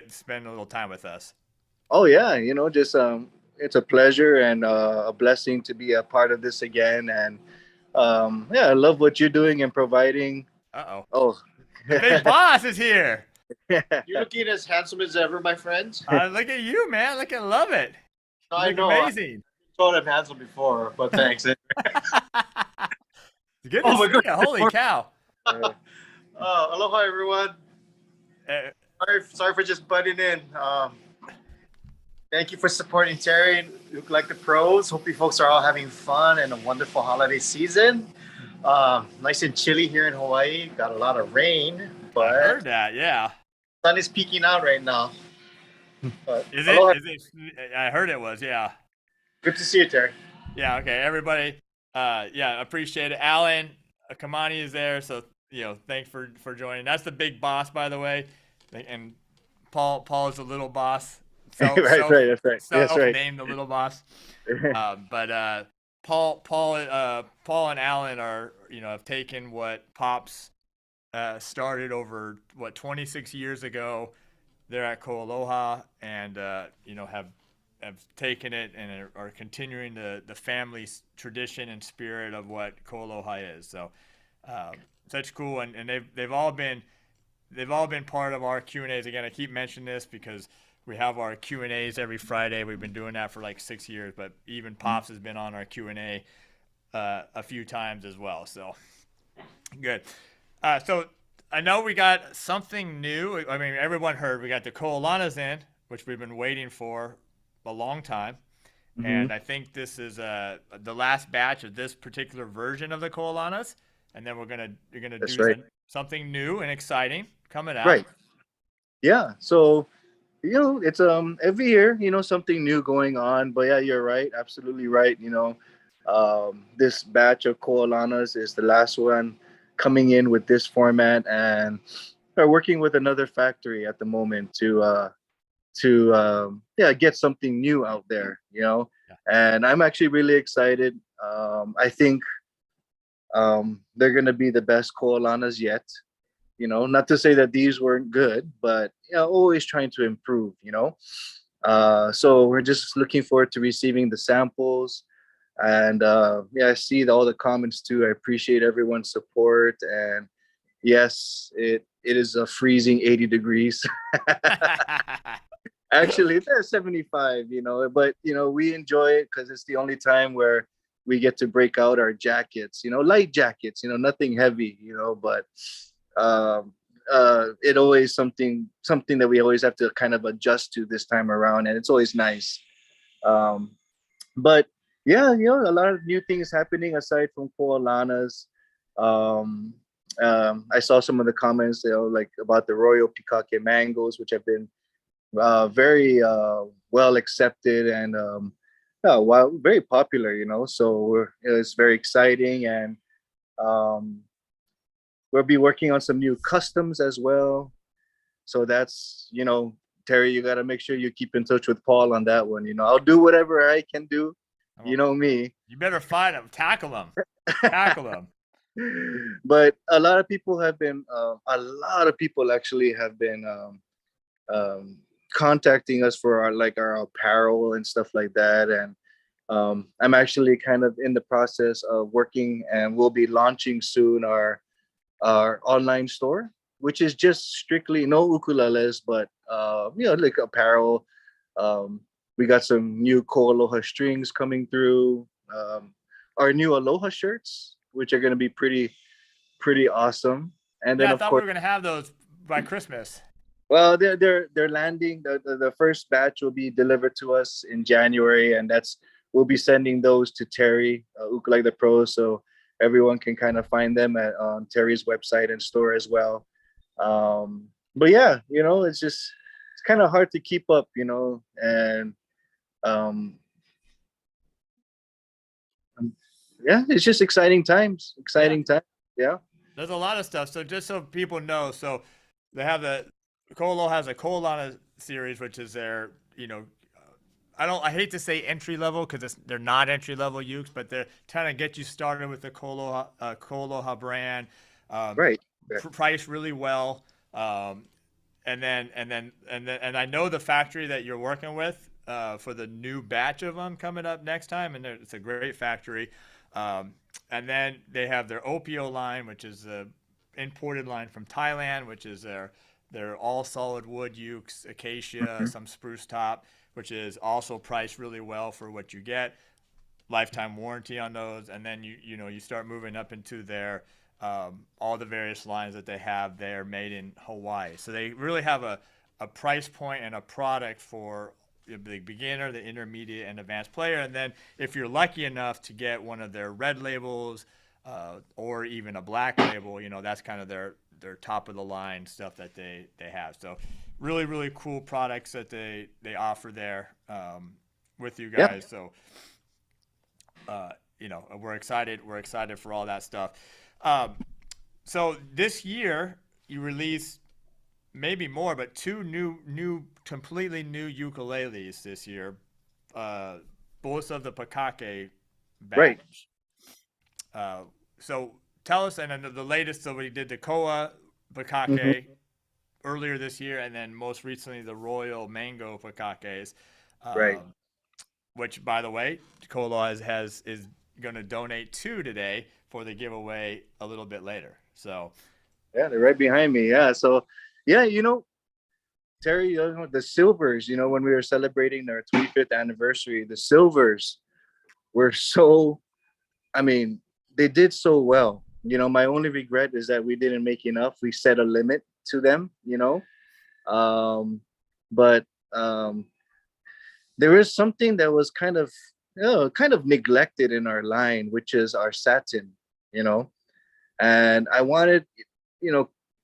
spend a little time with us. Oh yeah, just it's a pleasure and a blessing to be a part of this again. And I love what you're doing and providing. Oh, the big boss is here. You're looking as handsome as ever, my friends. Look at you, man. Love it. I know. Amazing. I told I'm handsome before, but thanks. Good to see you. Holy cow. Aloha, everyone. Sorry for just butting in. Thank you for supporting Terry and Look Like the Pros. Hope you folks are all having fun and a wonderful holiday season. Nice and chilly here in Hawaii. Got a lot of rain, but I heard that. Yeah. Sun is peeking out right now. But Is it? I heard it was. Yeah. Good to see you, Terry. Yeah. Okay. Everybody. Appreciate it. Alan Kamani is there, so thanks for joining. That's the big boss, by the way, and Paul is the little boss. Right. That's right. Named the little boss. But Paul and Alan are have taken what Pops started over 26 years ago. They're at KoAloha and have taken it and are continuing the family's tradition and spirit of what KoAloha is. So such cool, and they've all been part of our Q&As. Again, I keep mentioning this because we have our Q&As every Friday. We've been doing that for like 6 years, but even Pops has been on our Q&A a few times as well. So good. So I know we got something new. I mean, everyone heard we got the KoAloha's in, which we've been waiting for a long time. Mm-hmm. And I think this is the last batch of this particular version of the KoAloha's. And then you're gonna do something new and exciting coming out. Right. Yeah. So it's every year something new going on. But yeah, you're right. Absolutely right. This batch of KoAloha's is the last one coming in with this format, and are working with another factory at the moment to get something new out there. And I'm actually really excited. I think they're gonna be the best KoAloha's yet. Not to say that these weren't good, but always trying to improve. So we're just looking forward to receiving the samples, and I see all the comments too. I appreciate everyone's support, and yes, it is a freezing 80 degrees. Actually, it's 75, but we enjoy it because it's the only time where we get to break out our jackets, light jackets, nothing heavy, but it always something that we always have to kind of adjust to this time around, and it's always nice. But yeah, a lot of new things happening aside from KoAloha's. I saw some of the comments, like about the Royal Pikake mangoes, which have been very well accepted and very popular, so it's very exciting. And we'll be working on some new customs as well. So that's, Terry, you got to make sure you keep in touch with Paul on that one. I'll do whatever I can do. You know me. You better find him, tackle him. But a lot of people actually have been contacting us for our apparel and stuff like that. And I'm actually kind of in the process of working, and we'll be launching soon our online store, which is just strictly no ukuleles, but like apparel. We got some new KoAloha strings coming through. Our new Aloha shirts, which are going to be pretty awesome. And then Yeah, I of thought we course, were gonna have those by Christmas. well, they're landing. The first batch will be delivered to us in January, and we'll be sending those to Terry Ukulele the Pro, so everyone can kind of find them on Terry's website and store as well. But yeah, it's kind of hard to keep up, and um, yeah, it's just exciting times. Exciting time. Yeah. There's a lot of stuff. So just so people know, so they have KoAloha has a KoAloha series, which is their, I hate to say entry level because they're not entry level ukes, but they're trying to get you started with the KoAloha brand. Right. Priced really well. And I know the factory that you're working with for the new batch of them coming up next time, and it's a great factory. And then they have their Opio line, which is the imported line from Thailand, which is their all solid wood ukes, acacia, some spruce top, which is also priced really well for what you get. Lifetime warranty on those, and then you start moving up into their all the various lines that they have there made in Hawaii. So they really have a price point and a product for the beginner, the intermediate, and advanced player. And then if you're lucky enough to get one of their red labels or even a black label, that's kind of their top of the line stuff that they have. So really, really cool products that they offer there with you guys. Yeah. So we're excited for all that stuff. So this year you released maybe more, but two completely new ukuleles this year, both of the Pakake batch. Right. So tell us, and then the latest, so we did the Koa Pakake earlier this year, and then most recently the Royal Mango Pakakes. Right. Which, by the way, KoAloha is going to donate two today for the giveaway a little bit later. So yeah, they're right behind me. Yeah. So yeah, Terry, the silvers, when we were celebrating their 25th anniversary, the silvers were they did so well. My only regret is that we didn't make enough. We set a limit to them, but there is something that was kind of neglected in our line, which is our satin, and I wanted,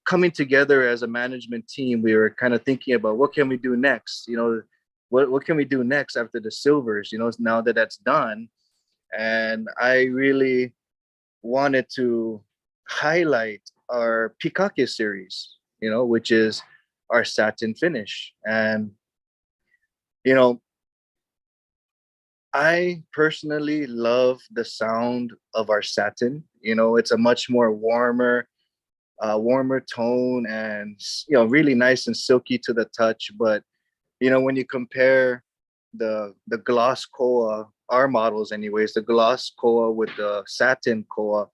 coming together as a management team, we were kind of thinking about what can we do next, what can we do next after the silvers, now that that's done. And I really wanted to highlight our Pikake series, which is our satin finish. And, I personally love the sound of our satin. It's a much more warmer tone, and really nice and silky to the touch. But when you compare the gloss koa, our models anyways, the gloss koa with the satin koa,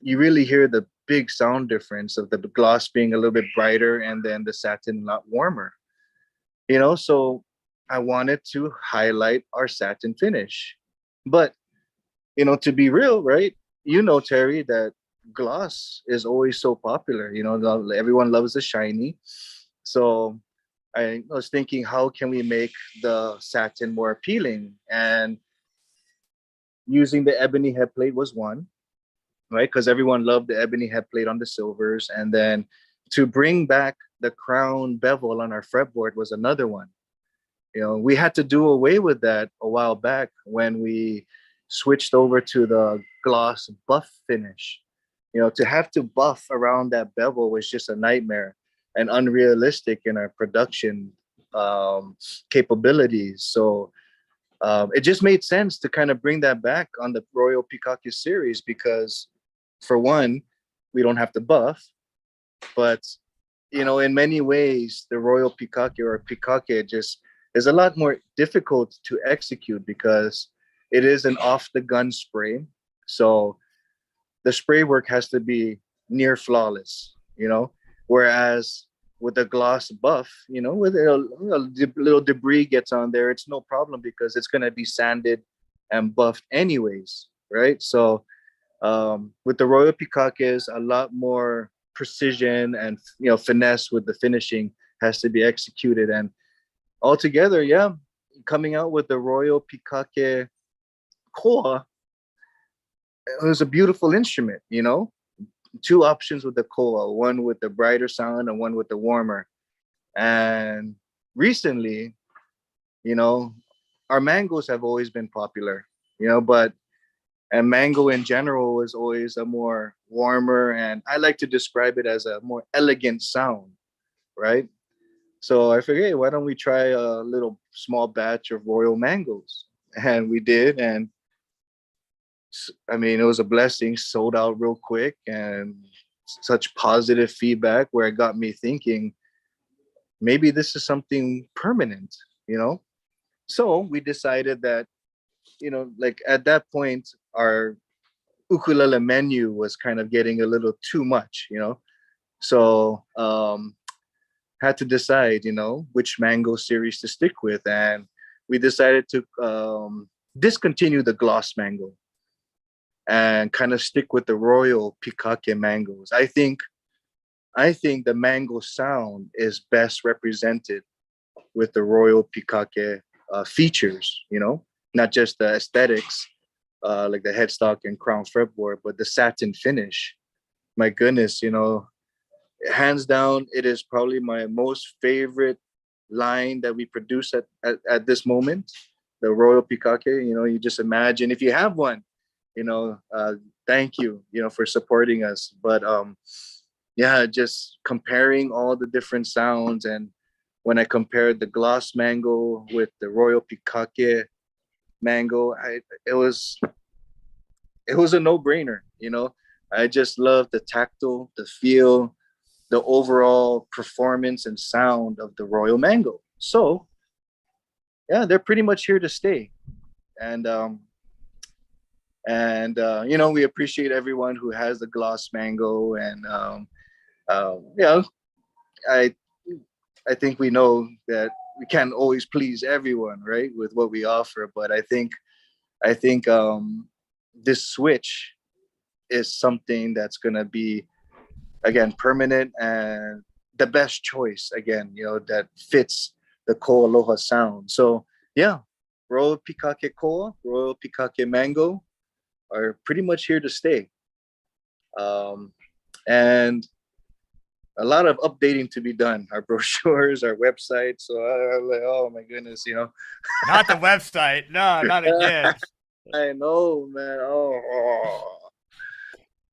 you really hear the big sound difference of the gloss being a little bit brighter and then the satin a lot warmer. So I wanted to highlight our satin finish. But to be real, right, Terry, that gloss is always so popular. Everyone loves the shiny. So I was thinking, how can we make the satin more appealing? And using the ebony head plate was one, right? Because everyone loved the ebony head plate on the silvers. And then to bring back the crown bevel on our fretboard was another one. We had to do away with that a while back when we switched over to the gloss buff finish. To have to buff around that bevel was just a nightmare and unrealistic in our production capabilities. So it just made sense to kind of bring that back on the Royal Pikake series, because for one, we don't have to buff, but in many ways, the royal pikake or pikake just is a lot more difficult to execute because it is an off the gun spray. So the spray work has to be near flawless, whereas with the gloss buff, with a little debris gets on there, it's no problem because it's going to be sanded and buffed anyways, right? So with the royal pikakes, a lot more precision and finesse with the finishing has to be executed. And altogether, yeah, coming out with the royal pikake koa, it was a beautiful instrument. Two options with the koa, one with the brighter sound and one with the warmer. And recently, our mangoes have always been popular, and mango in general is always a more warmer, and I like to describe it as a more elegant sound, right? So I figured, hey, why don't we try a little small batch of royal mangoes? And we did, and I mean, it was a blessing, sold out real quick, and such positive feedback where it got me thinking, maybe this is something permanent, So we decided that, like at that point, our ukulele menu was kind of getting a little too much, So had to decide, which mango series to stick with. And we decided to discontinue the gloss mango and kind of stick with the royal pikake mangoes. I think the mango sound is best represented with the royal pikake features, not just the aesthetics, like the headstock and crown fretboard, but the satin finish. My goodness, hands down, it is probably my most favorite line that we produce at this moment, the royal pikake. You just imagine if you have one, thank you, for supporting us. But yeah, just comparing all the different sounds, and when I compared the gloss mango with the royal pikake mango, it was a no-brainer. I just love the tactile, the feel, the overall performance and sound of the royal mango. So yeah, they're pretty much here to stay. And we appreciate everyone who has the gloss mango. And I think we know that we can't always please everyone, right, with what we offer. But I think this switch is something that's gonna be, again, permanent and the best choice, again, that fits the KoAloha sound. So yeah, royal pikake koa, royal pikake mango are pretty much here to stay. And a lot of updating to be done, our brochures, our website. So I'm like, oh my goodness, Not the website. No, not again. I know, man. Oh.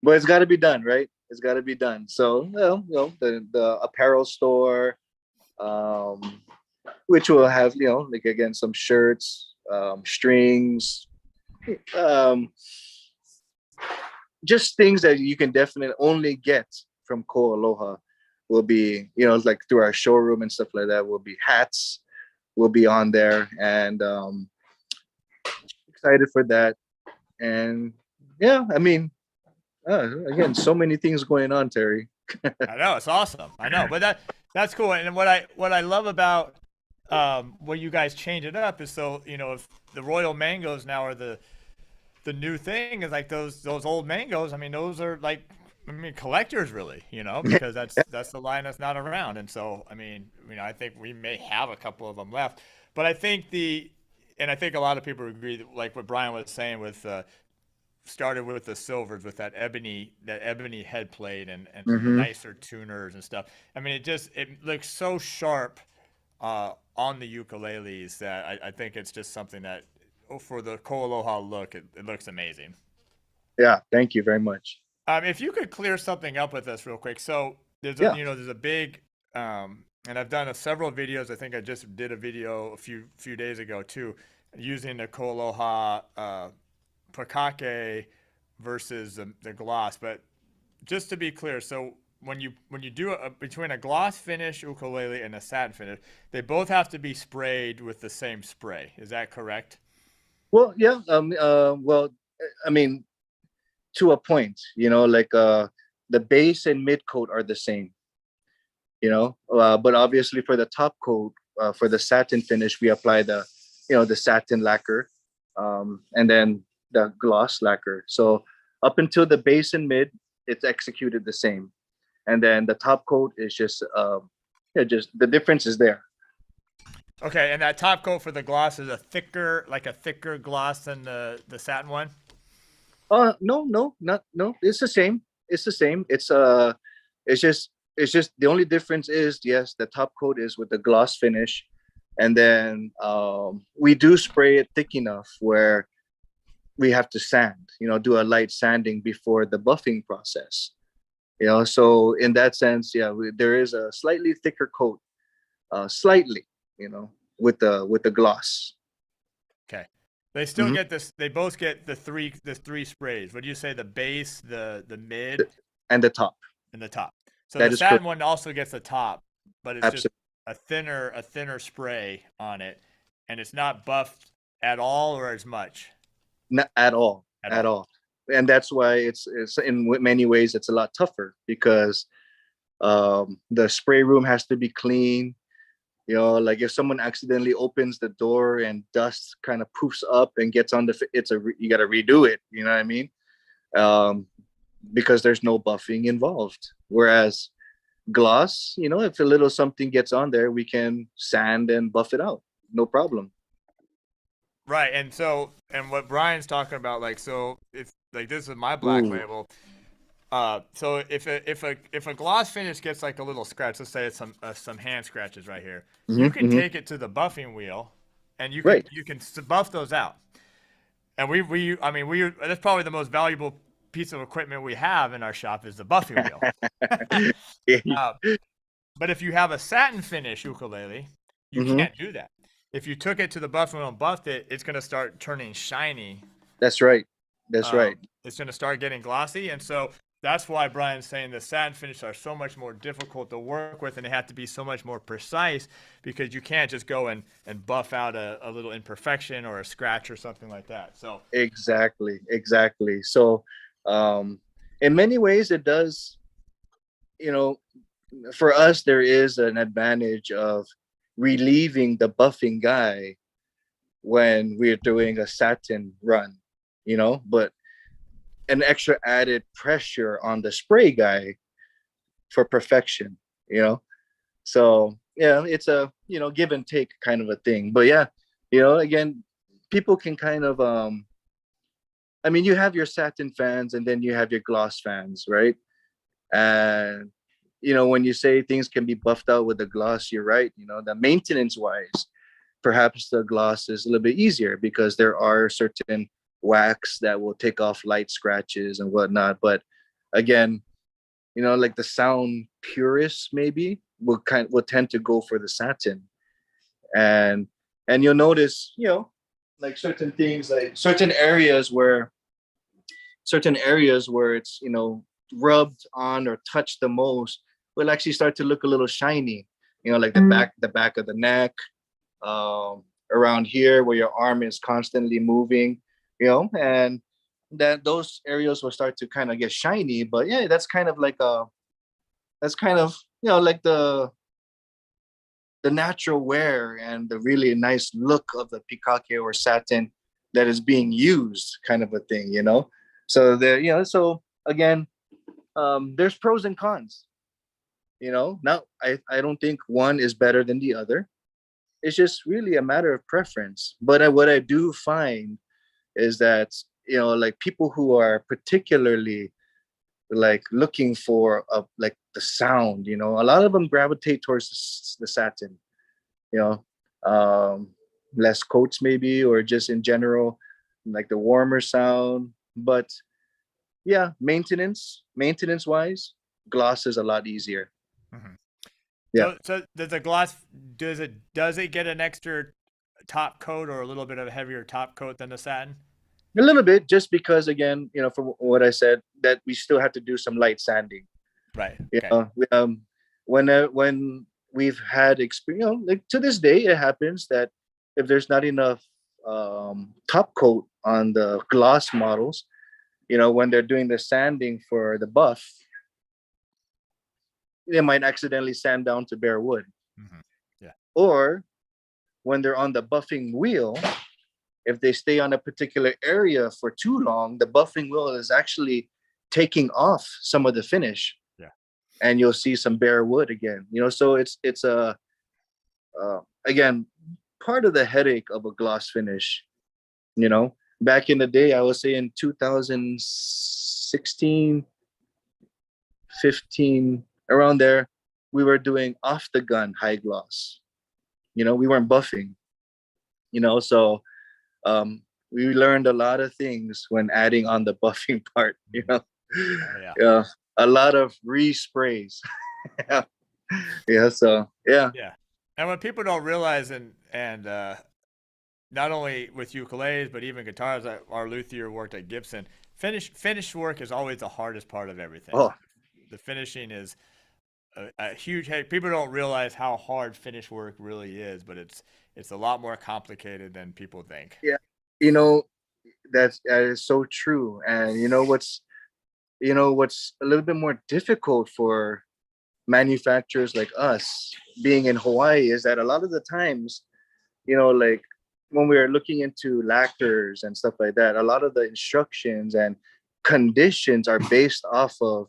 But it's got to be done, right? It's got to be done. So, the apparel store, which will have, like, again, some shirts, strings, just things that you can definitely only get from KoAloha will be, like through our showroom and stuff like that, will be hats, will be on there. And excited for that. And yeah, I mean, again, so many things going on, Terry. I know, it's awesome. I know, but that's cool. And what I love about when you guys change it up is, so if the royal mangoes now are the new thing, is like those old mangoes. I mean, those are like, collectors really, because that's the line that's not around. And so I think we may have a couple of them left, but I think I think a lot of people agree that, like what Brian was saying, with started with the silvers, with that ebony head plate and the nicer tuners and stuff. It looks so sharp on the ukuleles that I think it's just something that, for the KoAloha look, it looks amazing. Yeah, thank you very much. If you could clear something up with us real quick. So there's a big, and I've done several videos. I think I just did a video a few days ago too, using the KoAloha pikake versus the gloss. But just to be clear, so when you do between a gloss finish ukulele and a satin finish, they both have to be sprayed with the same spray. Is that correct? Well, yeah. Well, I mean, to a point, like the base and mid coat are the same, but obviously for the top coat, for the satin finish, we apply the satin lacquer, and then the gloss lacquer. So up until the base and mid, it's executed the same, and then the top coat is just just the difference is there. Okay, and that top coat for the gloss is a thicker gloss than the satin one. No, no. It's the same. It's the same. It's just the only difference is, yes, the top coat is with the gloss finish, and then we do spray it thick enough where we have to sand, do a light sanding before the buffing process. So in that sense, yeah, there is a slightly thicker coat, slightly, with the gloss. Okay. They still get this. They both get the three sprays. What do you say? The base, the mid, and the top. And the top. So that the satin one also gets the top, but it's just a thinner spray on it, and it's not buffed at all or as much. Not at all. At all. And that's why it's in many ways it's a lot tougher, because the spray room has to be clean. Like if someone accidentally opens the door and dust kind of poofs up and gets on you got to redo it. You know what I mean? Because there's no buffing involved. Whereas gloss, if a little something gets on there, we can sand and buff it out. No problem. Right. And what Brian's talking about, if this is my black label. So if a gloss finish gets like a little scratch, let's say it's some hand scratches right here, you can take it to the buffing wheel, and you can buff those out. And we that's probably the most valuable piece of equipment we have in our shop is the buffing wheel. But if you have a satin finish ukulele, you can't do that. If you took it to the buffing wheel and buffed it, it's going to start turning shiny. That's right. Right. It's going to start getting glossy, and so that's why Brian's saying the satin finishes are so much more difficult to work with, and they have to be so much more precise, because you can't just go and buff out a little imperfection or a scratch or something like that. So exactly. So in many ways it does, for us there is an advantage of relieving the buffing guy when we're doing a satin run, but an extra added pressure on the spray guy for perfection, so yeah, it's a give and take kind of a thing. But yeah, again, people can kind of you have your satin fans and then you have your gloss fans, right? And when you say things can be buffed out with the gloss, you're right. The maintenance wise, perhaps the gloss is a little bit easier because there are certain wax that will take off light scratches and whatnot. But again, like the sound purists maybe will tend to go for the satin, and you'll notice, like certain things, like certain areas where it's rubbed on or touched the most will actually start to look a little shiny, like the back of the neck, around here where your arm is constantly moving, and that those areas will start to kind of get shiny. But yeah, that's kind of like like the natural wear and the really nice look of the pikake or satin that is being used, kind of a thing, so there, so again, there's pros and cons, now I don't think one is better than the other. It's just really a matter of preference. But what I do find is that, like people who are particularly like looking for like the sound, a lot of them gravitate towards the satin, less coats maybe, or just in general, like the warmer sound. But yeah, maintenance wise, gloss is a lot easier. Yeah. So does the gloss, does it get an extra top coat or a little bit of a heavier top coat than the satin? A little bit, just because again, from what I said, that we still have to do some light sanding. Right. You Okay. know, when we've had experience, you know, like to this day, it happens that if there's not enough top coat on the gloss models, you know, when they're doing the sanding for the buff, they might accidentally sand down to bare wood. Mhm. Yeah. Or when they're on the buffing wheel, if they stay on a particular area for too long, the buffing wheel is actually taking off some of the finish. Yeah. And you'll see some bare wood again. You know, so it's a again part of the headache of a gloss finish. You know, back in the day, I would say in 2016, 15, around there, we were doing off the gun high gloss. You know, we weren't buffing. You know, so um, we learned a lot of things when adding on the buffing part. You know, yeah. yeah, a lot of resprays. Yeah, yeah. So yeah, Yeah. And what people don't realize, and not only with ukuleles but even guitars, our luthier worked at Gibson. Finish work is always the hardest part of everything. oh, The finishing is a huge headache. People don't realize how hard finish work really is, but it's a lot more complicated than people think. yeah. You know, that is so true. And what's a little bit more difficult for manufacturers like us being in Hawaii is that a lot of the times, you know, like when we're looking into lacquers and stuff like that, a lot of the instructions and conditions are based off of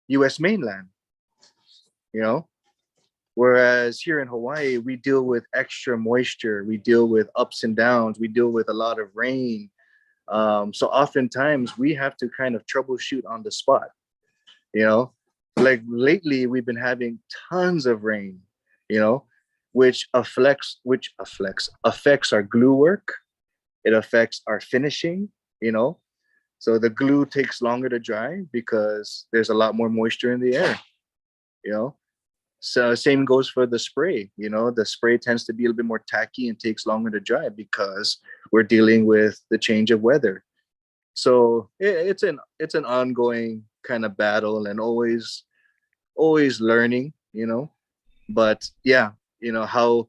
US mainland, you know. Whereas here in Hawaii, we deal with extra moisture, we deal with ups and downs, we deal with a lot of rain. So oftentimes we have to kind of troubleshoot on the spot, you know. Like lately, we've been having tons of rain, you know, which affects our glue work. It affects our finishing, you know. So the glue takes longer to dry because there's a lot more moisture in the air, you know. So same goes for the spray. You know, the spray tends to be a little bit more tacky and takes longer to dry because we're dealing with the change of weather. So it's an ongoing kind of battle and always learning, you know. But yeah, you know how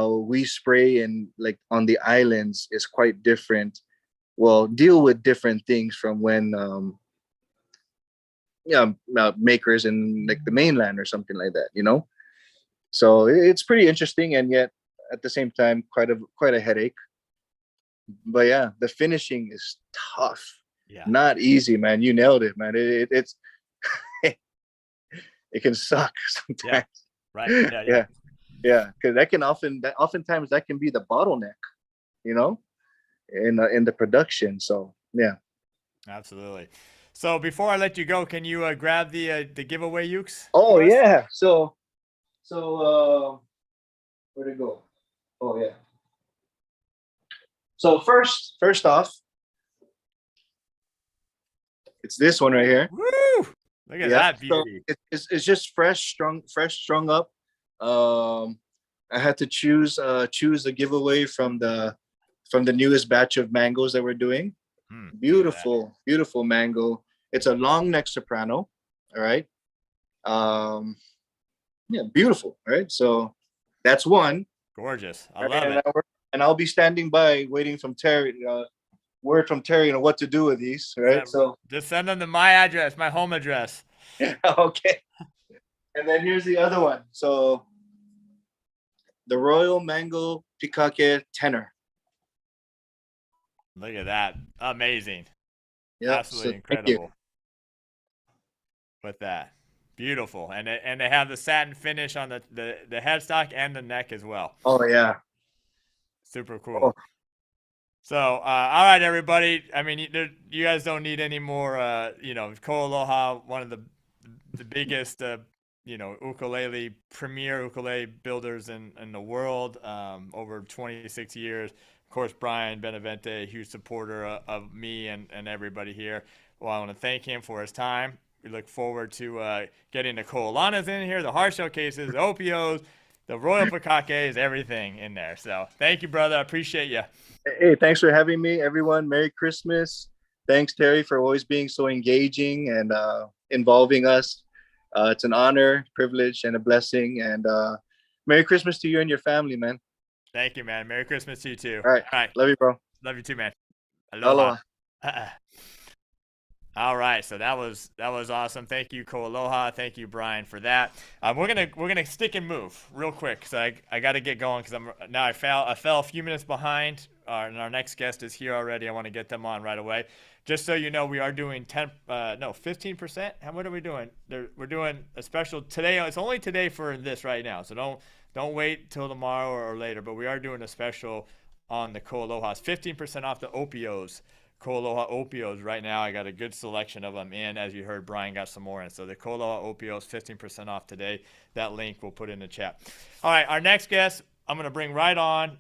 we spray and like on the islands is quite different. Well, deal with different things from when makers in like the mainland or something like that, you know. So it's pretty interesting, and yet at the same time quite a headache. But yeah, the finishing is tough. Yeah. Not easy, man. You nailed it, man. It's it can suck sometimes. Yeah. Right. Yeah. Yeah, yeah, because oftentimes that can be the bottleneck, you know, in the production. So yeah. Absolutely. So before I let you go, can you grab the giveaway ukes? Oh for us? yeah. So where'd it go? Oh yeah. So first off, it's this one right here. Woo! Look at that beauty. So it's just fresh strung up. I had to choose the giveaway from the newest batch of mangoes that we're doing. Beautiful mango. It's a long neck soprano. All right. Yeah, beautiful. All right. So that's one. Gorgeous. I love it. And I'll be standing by waiting from Terry. Word from Terry, you know what to do with these, right? Yeah, So just send them to my address, my home address. okay. And then here's the other one. So the Royal Mango Pikake tenor. Look at that. Amazing. Yeah, Absolutely incredible. With that. Beautiful. And they have the satin finish on the headstock and the neck as well. Oh yeah. Super cool. So, all right, everybody. I mean, you guys don't need any more, KoAloha, one of the biggest, premier ukulele builders in the world, over 26 years. Of course, Brian Benavente, a huge supporter of me and everybody here. Well, I want to thank him for his time. We look forward to getting the Koalanas in here, the hard shell cases, the OPOs, the Royal Pikakes, everything in there. So thank you, brother. I appreciate you. Hey, thanks for having me, everyone. Merry Christmas. Thanks, Terry, for always being so engaging and involving us. It's an honor, privilege, and a blessing. And Merry Christmas to you and your family, man. Thank you, man. Merry Christmas to you too. All right. All right. Love you, bro. Love you too, man. Aloha. All right, so that was awesome. Thank you, KoAloha. Thank you, Brian, for that. We're gonna stick and move real quick because I got to get going because I fell a few minutes behind. And our next guest is here already. I want to get them on right away. Just so you know, we are doing 15%. What are we doing? We're doing a special today. It's only today for this right now, so don't wait till tomorrow or later. But we are doing a special on the KoAloha. It's 15% off the Opios. KoAloha Opios right now. I got a good selection of them in. As you heard, Brian got some more in. So the KoAloha Opios, 15% off today. That link we'll put in the chat. All right, our next guest, I'm going to bring right on.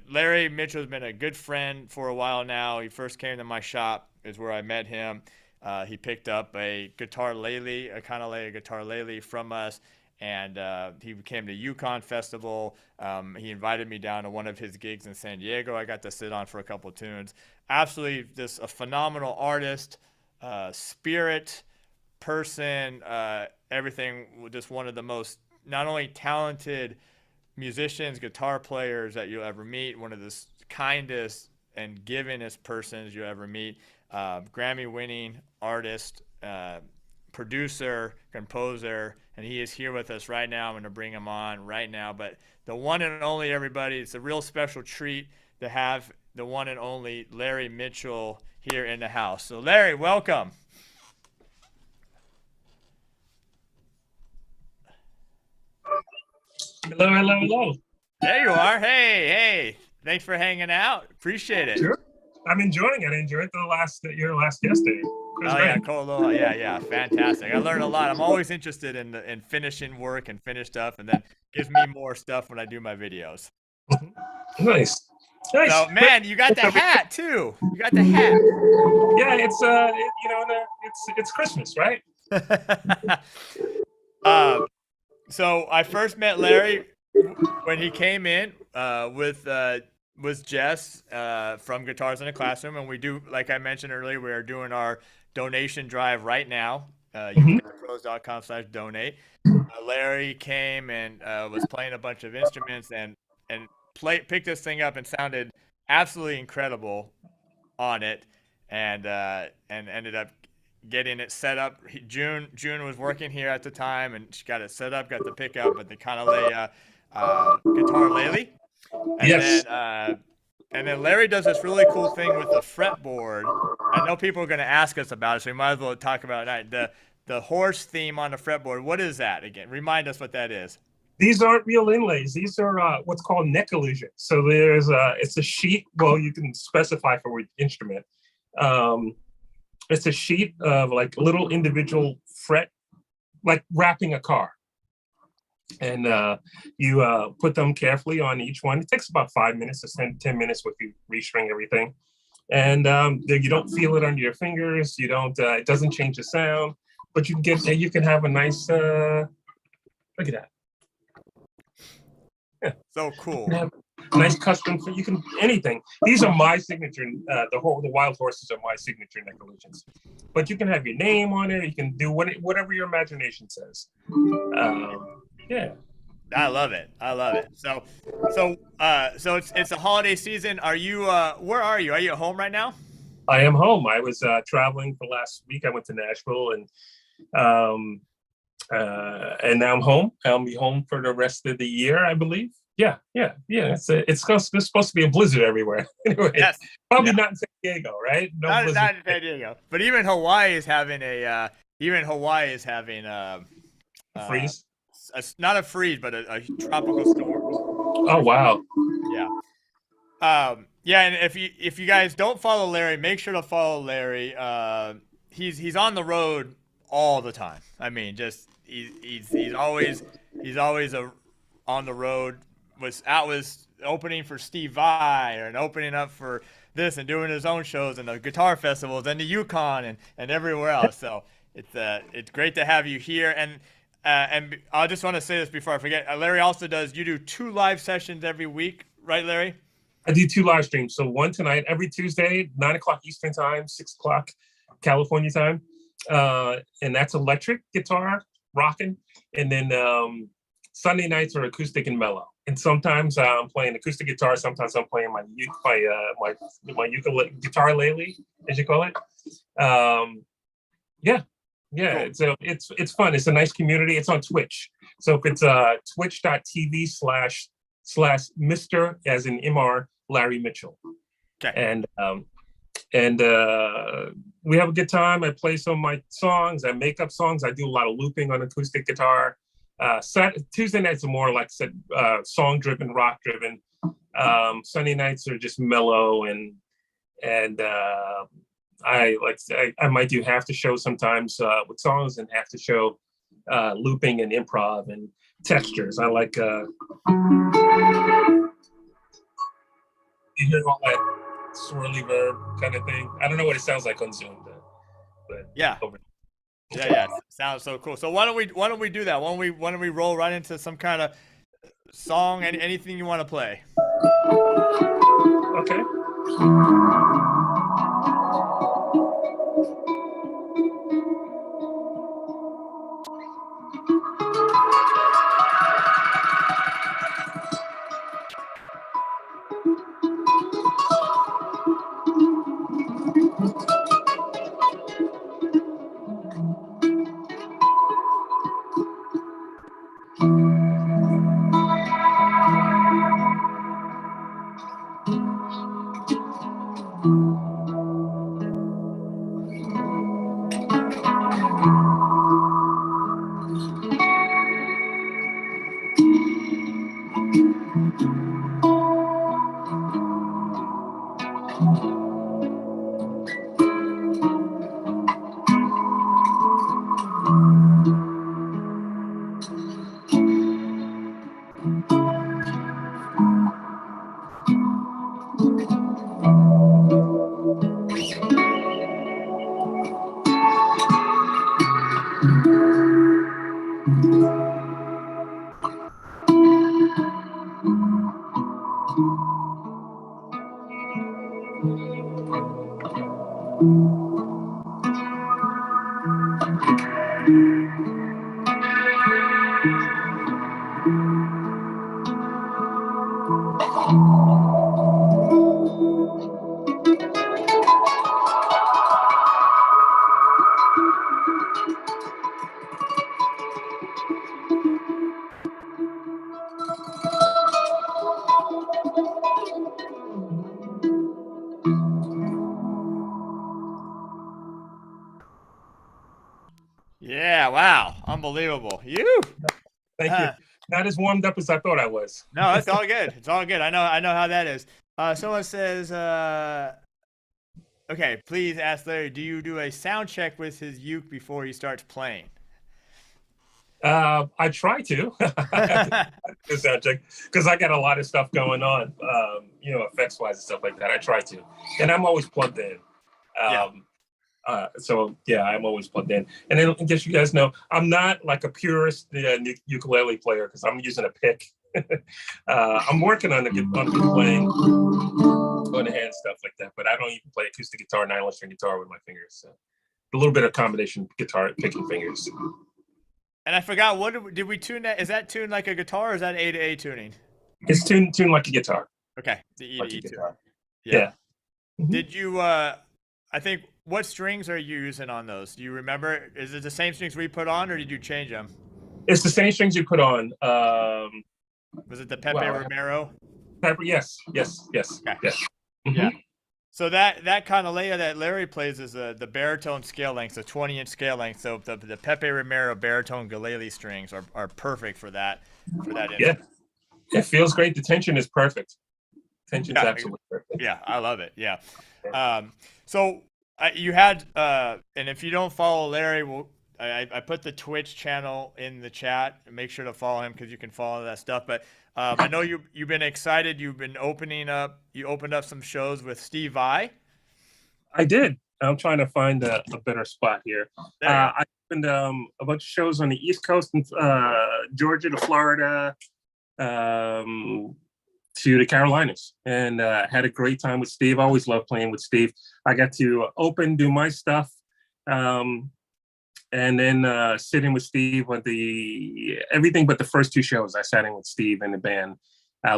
Larry Mitchell's been a good friend for a while now. He first came to my shop is where I met him. He picked up a Guitarlele, a Kanilea Guitarlele from us. And he came to Yukon Festival. He invited me down to one of his gigs in San Diego. I got to sit on for a couple of tunes. Absolutely just a phenomenal artist, spirit, person, everything. Just one of the most not only talented musicians, guitar players that you'll ever meet, one of the kindest and givingest persons you'll ever meet, Grammy-winning artist, producer, composer, and he is here with us right now. I'm going to bring him on right now. But the one and only, everybody, it's a real special treat to have the one and only Larry Mitchell here in the house. So, Larry, welcome. Hello. There you are. Hey. Thanks for hanging out. Appreciate it. Sure. I'm enjoying it. I enjoyed your last guest day. Yeah, KoAloha. Yeah, fantastic. I learned a lot. I'm always interested in finishing work and finished stuff, and then gives me more stuff when I do my videos. Nice. So, man, you got the hat too. You got the hat. Yeah, it's Christmas, right? So I first met Larry when he came in with Jess from Guitars in the Classroom, and we do, like I mentioned earlier, we are doing our donation drive right now. ukelikethepros.com/donate. Larry came and was playing a bunch of instruments and picked this thing up and sounded absolutely incredible on it, and ended up getting it set up. June was working here at the time, and she got it set up, got the pickup, but the Kanilea Guitarlele. Yes. And then Larry does this really cool thing with the fretboard. I know people are going to ask us about it, so we might as well talk about it. The horse theme on the fretboard. What is that again? Remind us what that is. These aren't real inlays. These are what's called neck illusions. So it's a sheet. Well, you can specify for which instrument. It's a sheet of like little individual fret, like wrapping a car. And you put them carefully on each one. It takes about 5 minutes to 10 minutes if you restring everything. And you don't feel it under your fingers. You don't. It doesn't change the sound, but you can have a nice. Look at that. Yeah. So cool. Nice custom for you can anything. These are my signature. The wild horses are my signature neck illusions. But you can have your name on it. You can do whatever your imagination says. Yeah. I love it. So it's a holiday season. Are you? Where are you? Are you at home right now? I am home. I was traveling for last week. I went to Nashville and now I'm home. I'll be home for the rest of the year, I believe. Yeah. It's supposed to be a blizzard everywhere. Anyway, yes. Probably not in San Diego, right? Not in San Diego, but even Hawaii is having freeze. Not a freeze, but a tropical storm. Oh wow. Yeah. And if you guys don't follow Larry, make sure to follow Larry. He's on the road all the time. I mean, just he's always on the road. Was opening for Steve Vai and opening up for this and doing his own shows and the guitar festivals and the Yukon and everywhere else. So it's great to have you here. And I just want to say this before I forget. Larry also you do 2 live sessions every week, right, Larry? I do 2 live streams. So one tonight, every Tuesday, 9 o'clock Eastern time, 6 o'clock California time. And that's electric guitar, rocking. And then Sunday nights are acoustic and mellow. And sometimes I'm playing acoustic guitar. Sometimes I'm playing my ukulele, Guitarlele, as you call it. Yeah. Cool. It's fun. It's a nice community. It's on Twitch. So if it's twitch.tv/Mr. as in MR Larry Mitchell. Okay. And we have a good time. I play some of my songs. I make up songs. I do a lot of looping on acoustic guitar. Tuesday nights are more, like I said, song driven, rock driven. Sunday nights are just mellow and I might do half the show sometimes with songs and half the show looping and improv and textures. I like you hear all that swirly verb kind of thing. I don't know what it sounds like on Zoom, but yeah. Yeah, sounds so cool. So why don't we do that? Why don't we roll right into some kind of song and anything you want to play? Okay. Yeah, wow, unbelievable. Thank you. Not as warmed up as I thought I was. No, it's all good. It's all good. I know how that is. Someone says, okay, please ask Larry, do you do a sound check with his uke before he starts playing? I try to. Sound check because I got a lot of stuff going on, effects wise and stuff like that. I try to, and I'm always plugged in. So yeah, I'm always plugged in. And then I guess you guys know I'm not like a purist ukulele player because I'm using a pick. I'm working on playing on the hand stuff like that, but I don't even play acoustic guitar, 9-string guitar with my fingers. So a little bit of combination guitar picking fingers. And I forgot, did we tune that? Is that tuned like a guitar or is that A to A tuning? It's tuned like a guitar. Okay, the E to E guitar. Yeah. Mm-hmm. Did you? I think. What strings are you using on those? Do you remember? Is it the same strings we put on, or did you change them? It's the same strings you put on. Was it the Pepe Romero? Pepper, yes. Okay. Yes. Mm-hmm. Yeah. So that Kanilea that Larry plays is the baritone scale length, so 20-inch scale length. So the Pepe Romero baritone ukulele strings are perfect for that. Yeah, it feels great. The tension is perfect. Tension's absolutely perfect. Yeah, I love it. Yeah. So you had, and if you don't follow Larry, I put the Twitch channel in the chat. Make sure to follow him because you can follow that stuff. But I know you've been excited. You've been you opened up some shows with Steve Vai. I did. I'm trying to find a better spot here. I opened a bunch of shows on the East Coast, Georgia to Florida, to to the Carolinas and had a great time with Steve. I always loved playing with Steve. I got to do my stuff, and then sit in with Steve on everything but the first 2 shows. I sat in with Steve and the band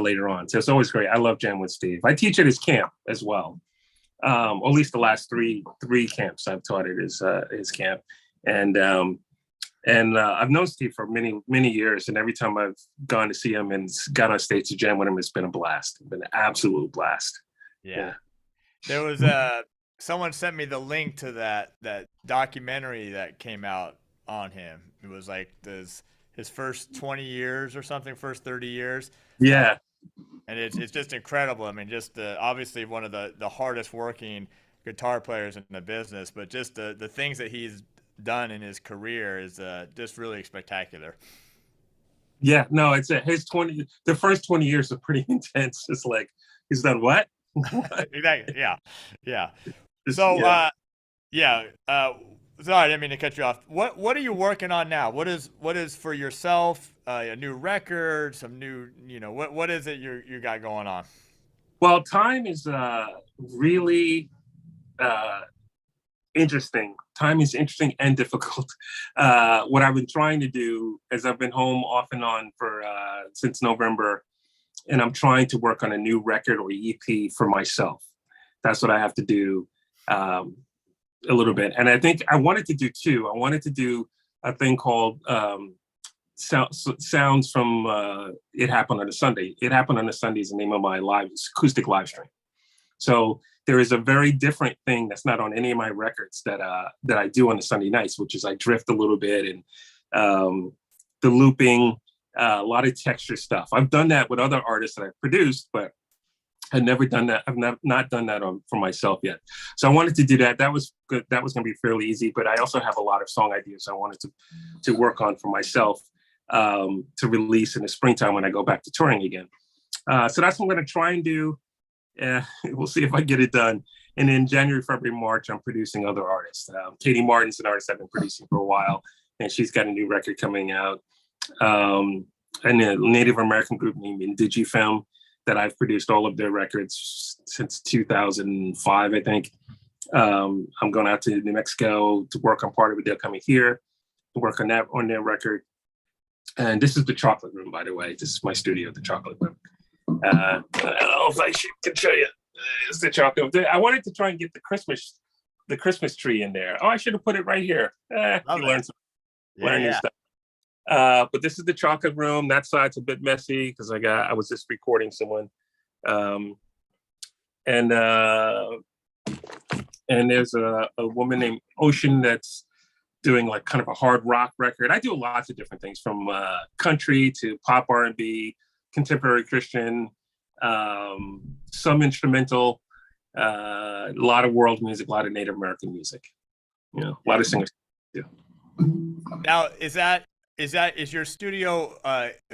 later on. So it's always great. I love jamming with Steve. I teach at his camp as well. Or at least the last three camps I've taught at his camp. And I've known Steve for many years, and every time I've gone to see him and got on stage to jam with him, it's been a blast. It's been an absolute blast. Yeah. There was someone sent me the link to that documentary that came out on him. It was like his first 20 years or something, first 30 years. Yeah. And it's just incredible. I mean, just obviously one of the hardest working guitar players in the business, but just the things that he's done in his career is just really spectacular. Yeah, no, it's the first 20 years are pretty intense. It's like, he's done what? Exactly. Yeah. So sorry, I didn't mean to cut you off. What are you working on now? What is for yourself, a new record, some new, what is it you got going on? Well, time is really interesting. Time is interesting and difficult. What I've been trying to do is I've been home off and on for since November, and I'm trying to work on a new record or EP for myself. That's what I have to do a little bit. And I think I wanted to do 2. I wanted to do a thing called Sounds from It Happened on a Sunday. It Happened on a Sunday is the name of my acoustic live stream. So there is a very different thing that's not on any of my records that I do on the Sunday nights, which is I drift a little bit and the looping, a lot of texture stuff. I've done that with other artists that I've produced, but I've never done that. I've not done that for myself yet. So I wanted to do that. That was good. That was going to be fairly easy, but I also have a lot of song ideas I wanted to work on for myself to release in the springtime when I go back to touring again. So that's what I'm going to try and do. We'll see if I get it done. And in January, February, March, I'm producing other artists. Katie Martin's an artist I've been producing for a while, and she's got a new record coming out. And a Native American group named Indigifem that I've produced all of their records since 2005, I think. I'm going out to New Mexico to work on part of it. They're coming here to work on their record. And this is the Chocolate Room, by the way. This is my studio, the Chocolate Room. I don't know if I can show you. It's the chocolate. I wanted to try and get the Christmas tree in there. Oh, I should have put it right here. You learn new stuff. But this is the Chocolate Room. That side's a bit messy because I was just recording someone. And there's a woman named Ocean that's doing like kind of a hard rock record. I do lots of different things from country to pop R&B, contemporary Christian, some instrumental, a lot of world music, a lot of Native American music. A lot of singers. Yeah. Now, is your studio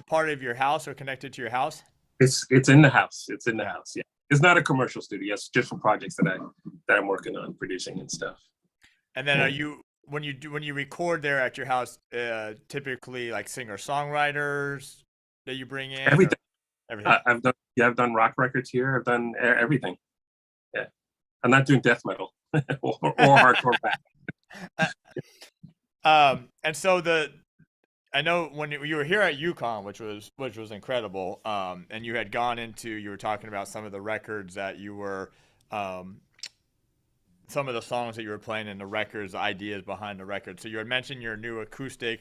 part of your house or connected to your house? It's in the house. It's in the house. Yeah. It's not a commercial studio. It's just for projects that I'm working on producing and stuff. And then when you record there at your house, typically like singer-songwriters that you bring in? Everything. Everything. I've done rock records here. I've done everything. Yeah. I'm not doing death metal or hardcore rap. And so I know when you were here at Yukon, which was incredible, and you were talking about some of the records that you were, some of the songs that you were playing in the records, the ideas behind the record. So you had mentioned your acoustic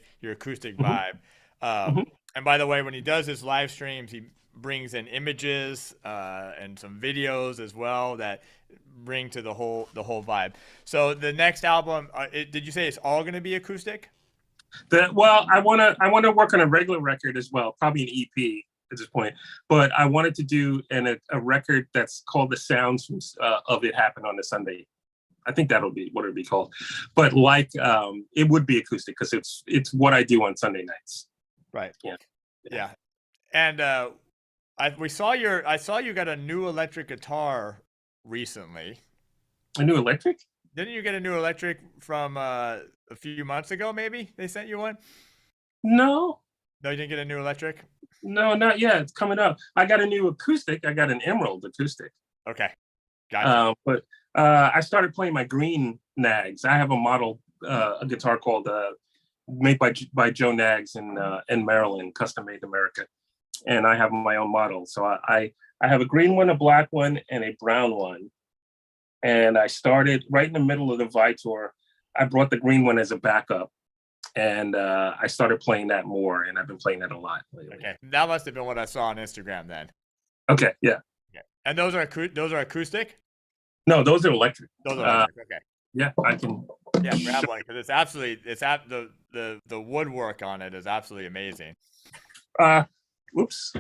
vibe. And by the way, when he does his live streams, he brings in images and some videos as well that bring to the whole vibe. So the next album, did you say it's all going to be acoustic? Well, I want to work on a regular record as well, probably an EP at this point. But I wanted to do a record that's called The Sounds of It Happened on a Sunday. I think that'll be what it'll be called. But it would be acoustic because it's what I do on Sunday nights. Right. Yeah. And I saw you got a new electric guitar recently. A new electric? Didn't you get a new electric from a few months ago? Maybe they sent you one. No, No, you didn't get a new electric? No, not yet. It's coming up. I got a new acoustic. I got an Emerald acoustic. Okay. Gotcha. But I started playing my green Nags. I have a model, a guitar called made by Joe Nags in Maryland, custom made in America, and I have my own model. So I have a green one, a black one, and a brown one. And I started right in the middle of the Vitor. I brought the green one as a backup, and I started playing that more, and I've been playing that a lot lately. Okay, that must have been what I saw on Instagram then. Okay, yeah. Okay. And those are acoustic? No, those are electric. Those are electric. Okay. Yeah, I can. Yeah, grab one because it's absolutely the woodwork on it is absolutely amazing. Oops,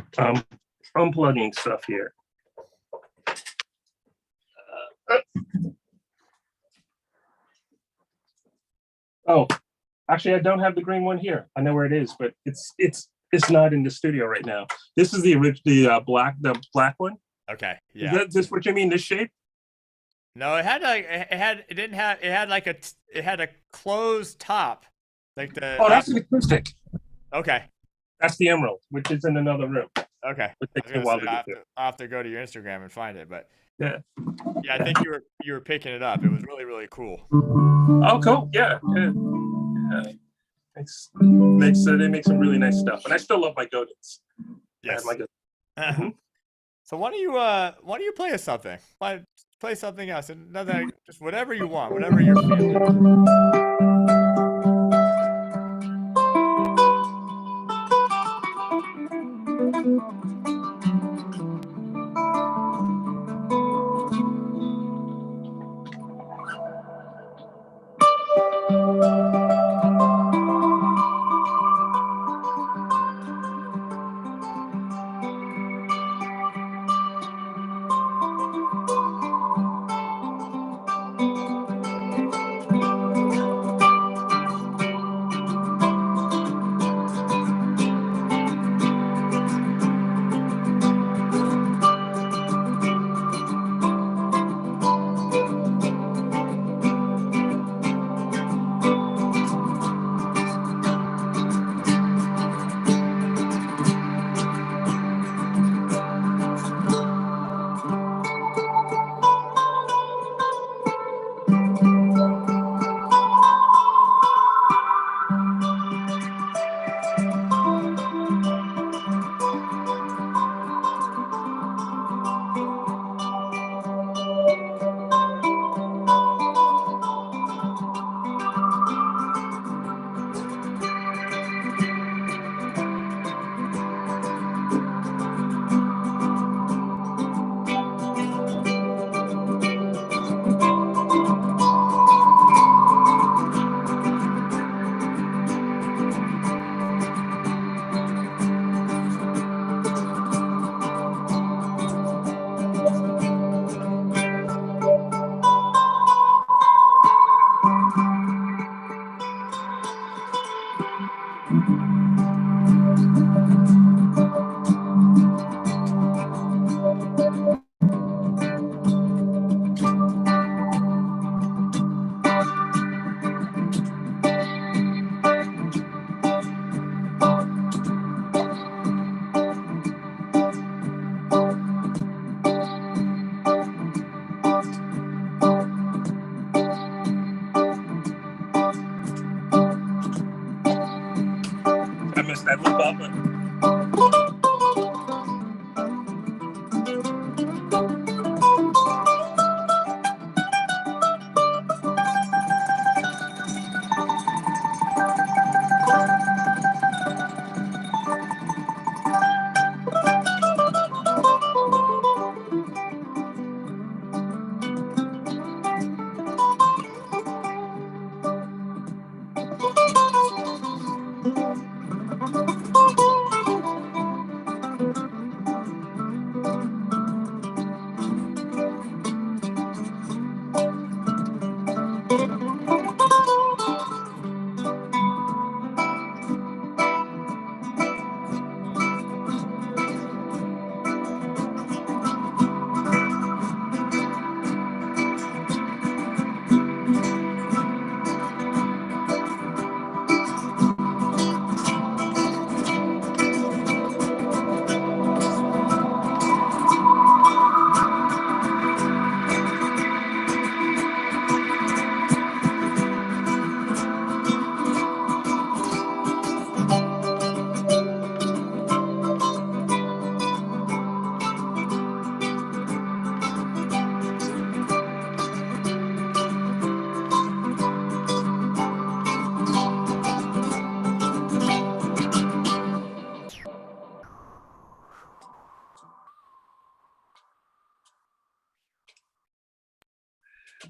unplugging stuff here. Oh, actually, I don't have the green one here. I know where it is, but it's not in the studio right now. This is the black one. Okay, yeah. Is that this what you mean? This shape? No, it had a closed top, like the. Oh, that's an acoustic. Okay. That's the Emerald, which is in another room. Okay. I'll have to go to your Instagram and find it, but yeah, I think you were picking it up. It was really, really cool. Oh, cool. Yeah. They make some really nice stuff, and I still love my Godins. Yes. Mm-hmm. So why don't you play us something? Play something else, another, just whatever you want, whatever you're feeling.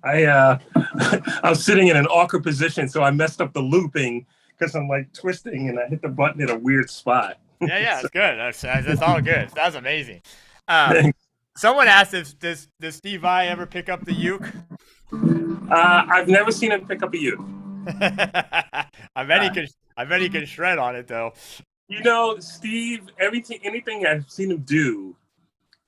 I I was sitting in an awkward position, so I messed up the looping because I'm like twisting and I hit the button at a weird spot. Yeah, So, it's good. That's all good. That's amazing. Someone asked if does Steve Vai ever pick up the uke? I've never seen him pick up a uke. I bet he can shred on it though. You know, Steve, anything I've seen him do,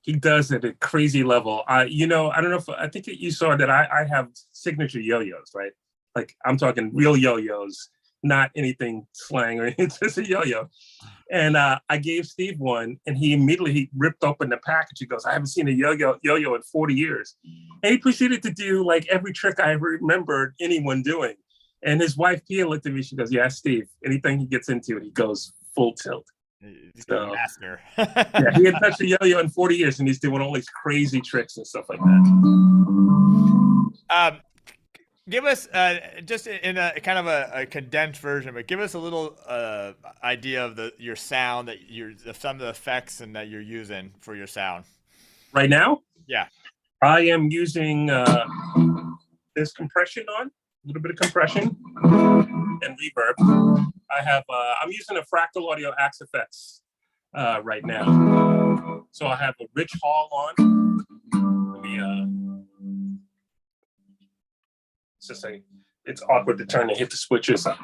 he does at a crazy level. You know, I don't know if I think you saw that I have signature yo-yos, right? Like I'm talking real yo-yos, not anything slang or anything. It's just a yo-yo. And I gave Steve one, and he immediately ripped open the package. He goes, "I haven't seen a yo-yo in 40 years." And he proceeded to do like every trick I ever remembered anyone doing. And his wife Pia looked at me. She goes, "Yeah, Steve. Anything he gets into, he goes full tilt." So, master. yeah, he hadn't touched a yo-yo in 40 years, and he's doing all these crazy tricks and stuff like that. Give us just in a kind of a condensed version, but give us a little idea of your sound some of the effects and that you're using for your sound. Right now? Yeah. I am using this compression on, a little bit of compression and reverb. I'm using a Fractal Audio Axe Effects right now. So I have a Rich Hall on. Let me it's awkward to turn and hit the switches. So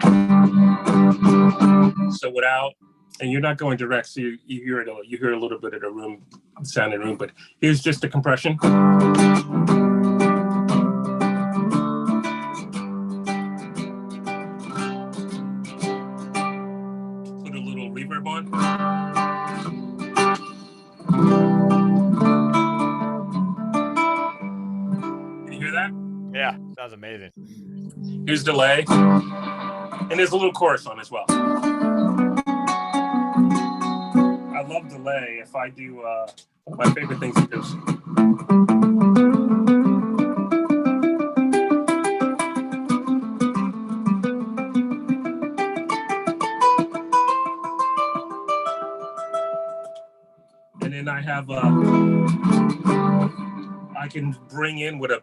and you're not going direct, so you hear it. You hear a little bit of the room sound in the room, but here's just the compression. Put a little reverb on. Can you hear that? Yeah, sounds amazing. Here's delay, and there's a little chorus on as well. I love delay. If I do, one of my favorite things to do. And then I have I can bring in with a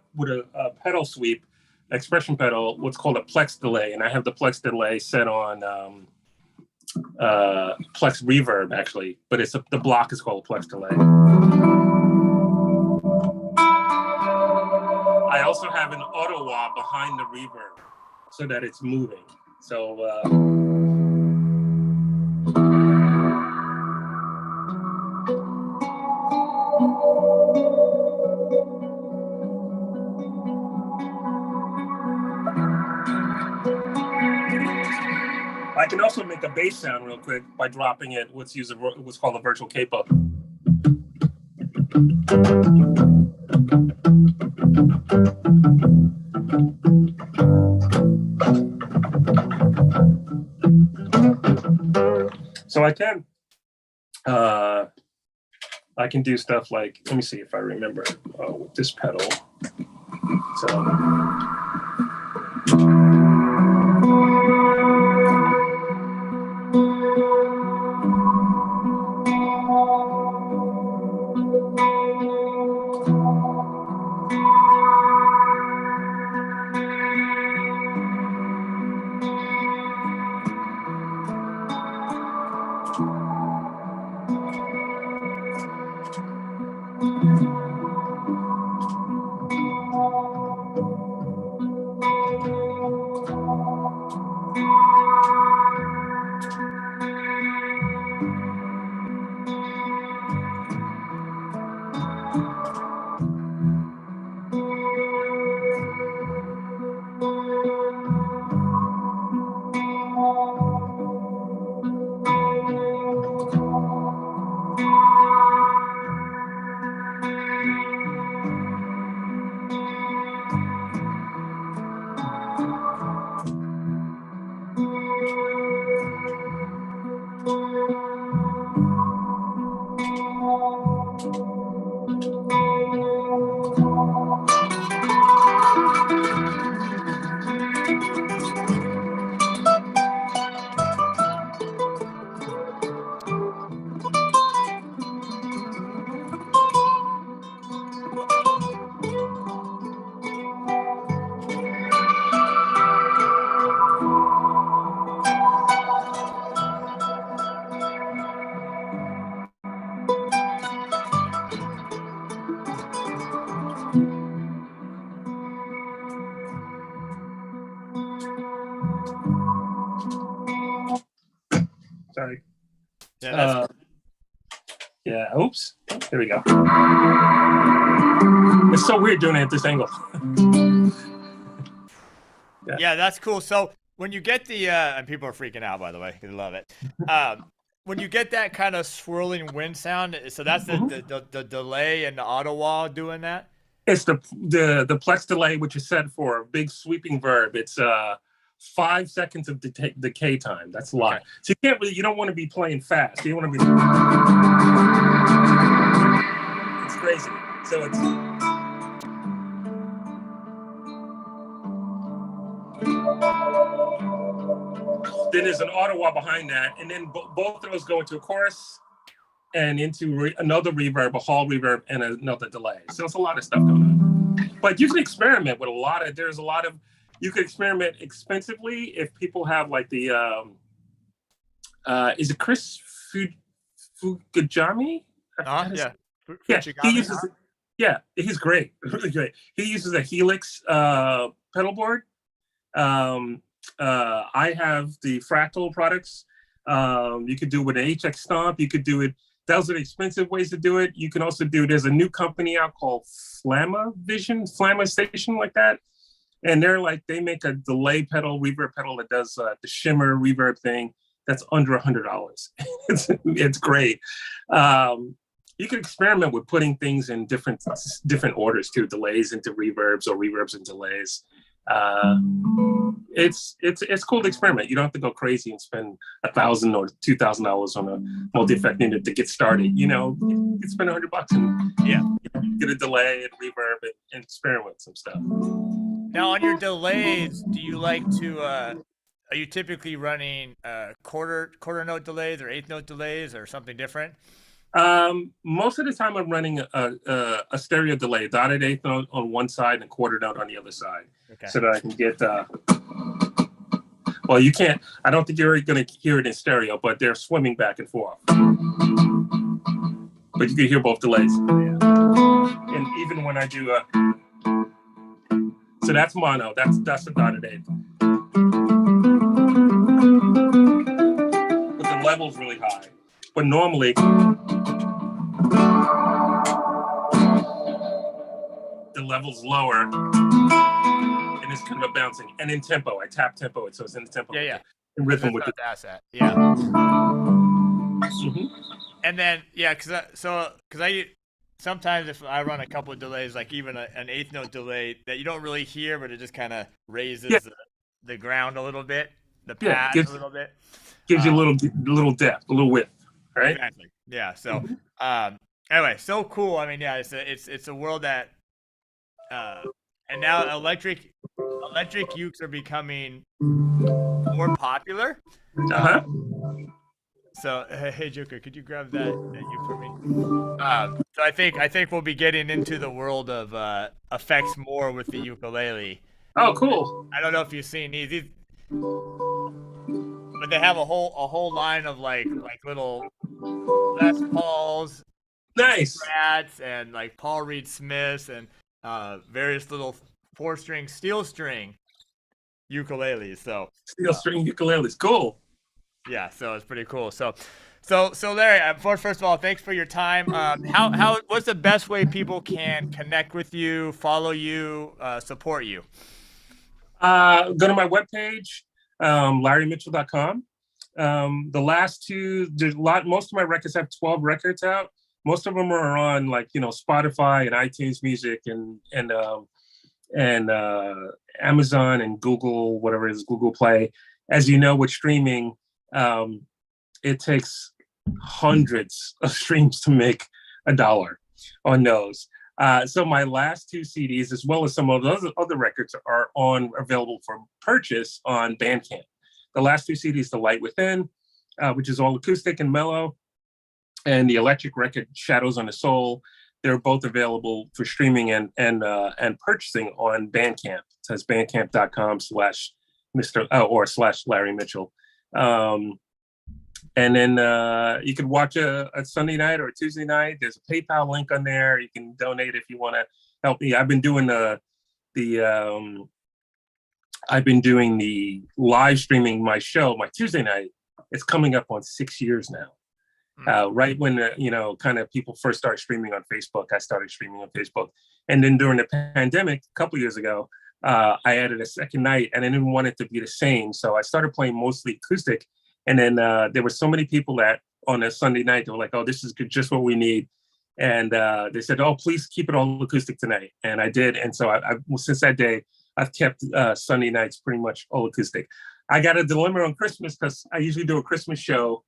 pedal sweep, expression pedal, what's called a plex delay, and I have the plex delay set on plex reverb actually, but the block is called a plex delay. I also have an auto wah behind the reverb so that it's moving. So I can also make a bass sound real quick by dropping it. What's called a virtual capo. So I can do stuff like, let me see if I remember with this pedal. So. Oops, there we go. It's so weird doing it at this angle. Yeah, that's cool. So when you get the and people are freaking out, by the way, they love it. When you get that kind of swirling wind sound, so that's the delay and the auto wah doing that. It's the plex delay, which is set for a big sweeping verb. It's 5 seconds of decay time. That's a lot. Okay. So you don't want to be playing fast. You want to be. It's crazy. So it's. Then there's an auto wah behind that, and then both of those go into a chorus and into another reverb, a hall reverb, and another delay. So it's a lot of stuff going on. But you can experiment with you could experiment expensively if people have like the, is it Chris Fukujami? Yeah. He uses, he's great, really great. He uses a Helix pedal board. I have the Fractal products. You could do it with an HX Stomp. You could do it. Those are the expensive ways to do it. You can also there's a new company out called Flamma Station, like that. And they make a delay pedal, reverb pedal that does the shimmer reverb thing. That's under $100. It's great. You can experiment with putting things in different orders too, delays into reverbs or reverbs and delays. It's cool to experiment. You don't have to go crazy and spend $1,000 or $2,000 on a multi-effect unit to get started. You can spend $100 and get a delay and reverb and experiment with some stuff. Now on your delays, do you like to? Are you typically running quarter note delays or eighth note delays or something different? Most of the time I'm running a stereo delay, dotted eighth note on one side and a quarter note on the other side. Okay. So that I can get, well, you can't, I don't think you're going to hear it in stereo, but they're swimming back and forth. But you can hear both delays. Yeah. And even when I do, so that's mono, that's the dotted eighth. But the level's really high. But normally, the level's lower, and it's kind of a bouncing. And in tempo, I tap tempo it, so it's in the tempo. Yeah. In rhythm with the asset. Yeah. Mm-hmm. And then because I sometimes if I run a couple of delays, like even an eighth note delay that you don't really hear, but it just kind of raises the ground a little bit, the pads a little bit, gives you a little depth, a little width. Right. Exactly. Yeah. So, anyway, so cool. I mean, it's a world that, and now electric ukes are becoming more popular. So, hey, Joker, could you grab that uke for me? So I think we'll be getting into the world of effects more with the ukulele. Oh, cool. I don't know if you've seen these. But they have a whole line of like little Les Pauls, nice Strats, and like Paul Reed Smiths and various little 4-string steel string ukuleles. So steel string ukuleles, cool. Yeah, so it's pretty cool. So Larry, first of all, thanks for your time. What's the best way people can connect with you, follow you, support you? Go to my webpage. LarryMitchell.com. The last two, most of my records have 12 records out. Most of them are on Spotify and iTunes Music and Amazon and Google, whatever it is, Google Play. As you know, with streaming, it takes hundreds of streams to make $1 on those. So my last two CDs, as well as some of those other records, are available for purchase on Bandcamp. The last two CDs, The Light Within, which is all acoustic and mellow, and the electric record, Shadows on the Soul, they're both available for streaming and purchasing on Bandcamp. It says bandcamp.com/Larry Mitchell. And then you can watch a Sunday night or a Tuesday night. There's a PayPal link on there. You can donate if you want to help me. I've been doing the live streaming my show, my Tuesday night. It's coming up on 6 years now. Right when kind of people first started streaming on Facebook, I started streaming on Facebook, and then during the pandemic a couple years ago, I added a second night, and I didn't want it to be the same, so I started playing mostly acoustic. And then there were so many people that on a Sunday night they were like, "Oh, this is just what we need," and they said, "Oh, please keep it all acoustic tonight," and I did. And so since that day, I've kept Sunday nights pretty much all acoustic. I got a dilemma on Christmas because I usually do a Christmas show,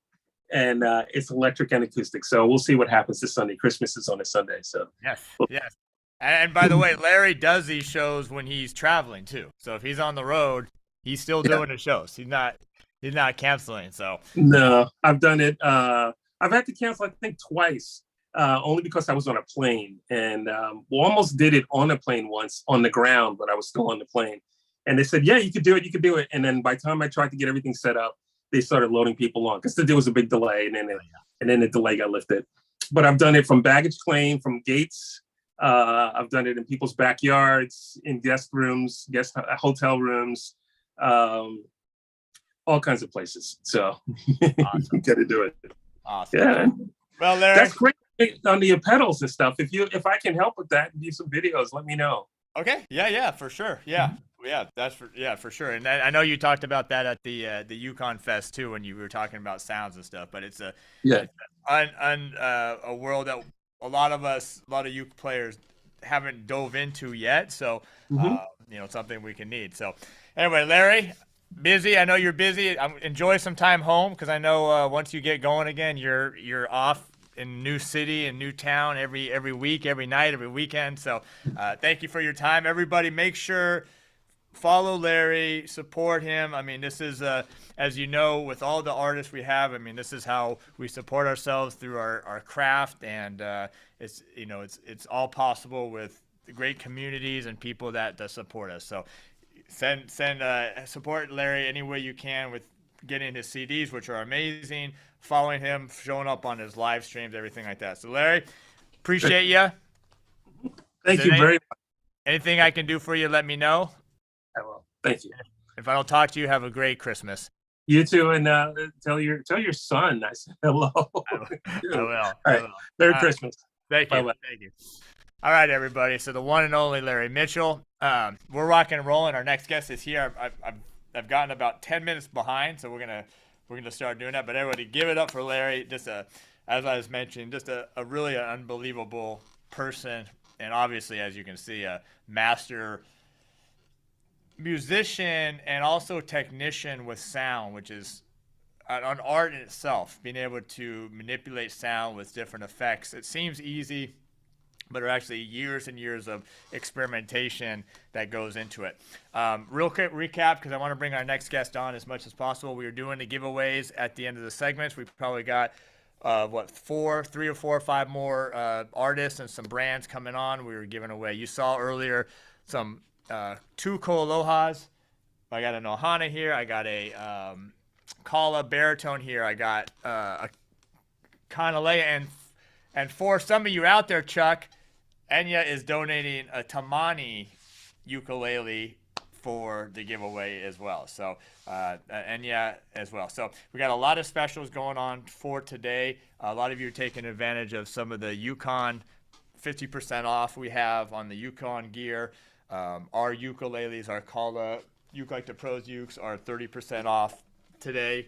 and it's electric and acoustic. So we'll see what happens this Sunday. Christmas is on a Sunday, so yes. And by the way, Larry does these shows when he's traveling too. So if he's on the road, he's still doing the shows. He's not canceling. So no, I've done it. I've had to cancel, I think, twice, only because I was on a plane, and we almost did it on a plane once on the ground, but I was still on the plane. And they said, "Yeah, you could do it. You could do it." And then by the time I tried to get everything set up, they started loading people on because there was a big delay, and then the delay got lifted. But I've done it from baggage claim, from gates. I've done it in people's backyards, in guest rooms, hotel rooms, all kinds of places. So awesome. Got to do it. Awesome. Yeah. Well, Larry, that's great on the pedals and stuff. If I can help with that, do some videos, let me know. Okay. Yeah, for sure. Yeah. For sure. And I know you talked about that at the Yukon Fest too, when you were talking about sounds and stuff. But it's a world that a lot of uke players haven't dove into yet. So something we can need. So anyway, Larry, busy. I know you're busy. Enjoy some time home, because I know once you get going again, you're off in new city and new town every week, every night, every weekend. So thank you for your time. Everybody, make sure follow Larry, support him. I mean, this is as you know, with all the artists we have, I mean, this is how we support ourselves through our craft, and it's all possible with the great communities and people that support us. So send support Larry any way you can with getting his CDs, which are amazing, following him, showing up on his live streams, everything like that. So Larry, appreciate you. Thank you very much. Anything I can do for you, let me know. I will. Thank you. If I don't talk to you, have a great Christmas. You too, and tell your son I said hello. I will. All right. Merry Christmas. Thank you. Bye-bye. Thank you. All right, everybody. So the one and only Larry Mitchell. We're rocking and rolling. Our next guest is here. I've gotten about 10 minutes behind, so we're gonna start doing that. But everybody, give it up for Larry. Just as I was mentioning, just a really unbelievable person, and obviously, as you can see, a master musician and also technician with sound, which is an art in itself, being able to manipulate sound with different effects. It seems easy, but there are actually years and years of experimentation that goes into it. Real quick recap, because I want to bring our next guest on as much as possible. We were doing the giveaways at the end of the segments. We probably got 3 or 4 or 5 more artists and some brands coming on. We were giving away. You saw earlier some 2 KoAlohas. I got an Ohana here. I got a Kala Baritone here. I got a Kanilea, and for some of you out there, Chuck, Enya is donating a Tamani ukulele for the giveaway as well. So Enya as well. So we got a lot of specials going on for today. A lot of you are taking advantage of some of the Yukon 50% off we have on the Yukon gear. Our ukuleles, our ukelikethepros ukes are 30% off today.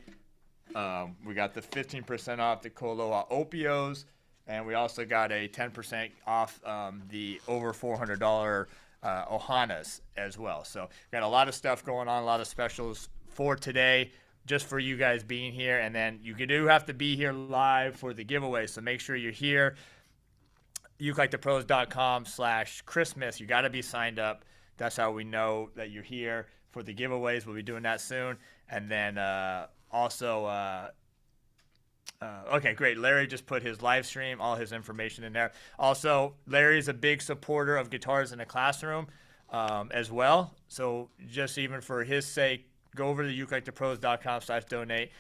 We got the 15% off the KoAloha Opios, and we also got a 10% off the over $400 Ohanas as well. So we got a lot of stuff going on, a lot of specials for today, just for you guys being here. And then you do have to be here live for the giveaway, so make sure you're here. ukelikethepros.com/Christmas. You got to be signed up. That's how we know that you're here for the giveaways. We'll be doing that soon. And then okay, great. Larry just put his live stream, all his information in there. Also, Larry's a big supporter of Guitars in the Classroom as well. So just even for his sake, go over to ukelikethepros.com/donate.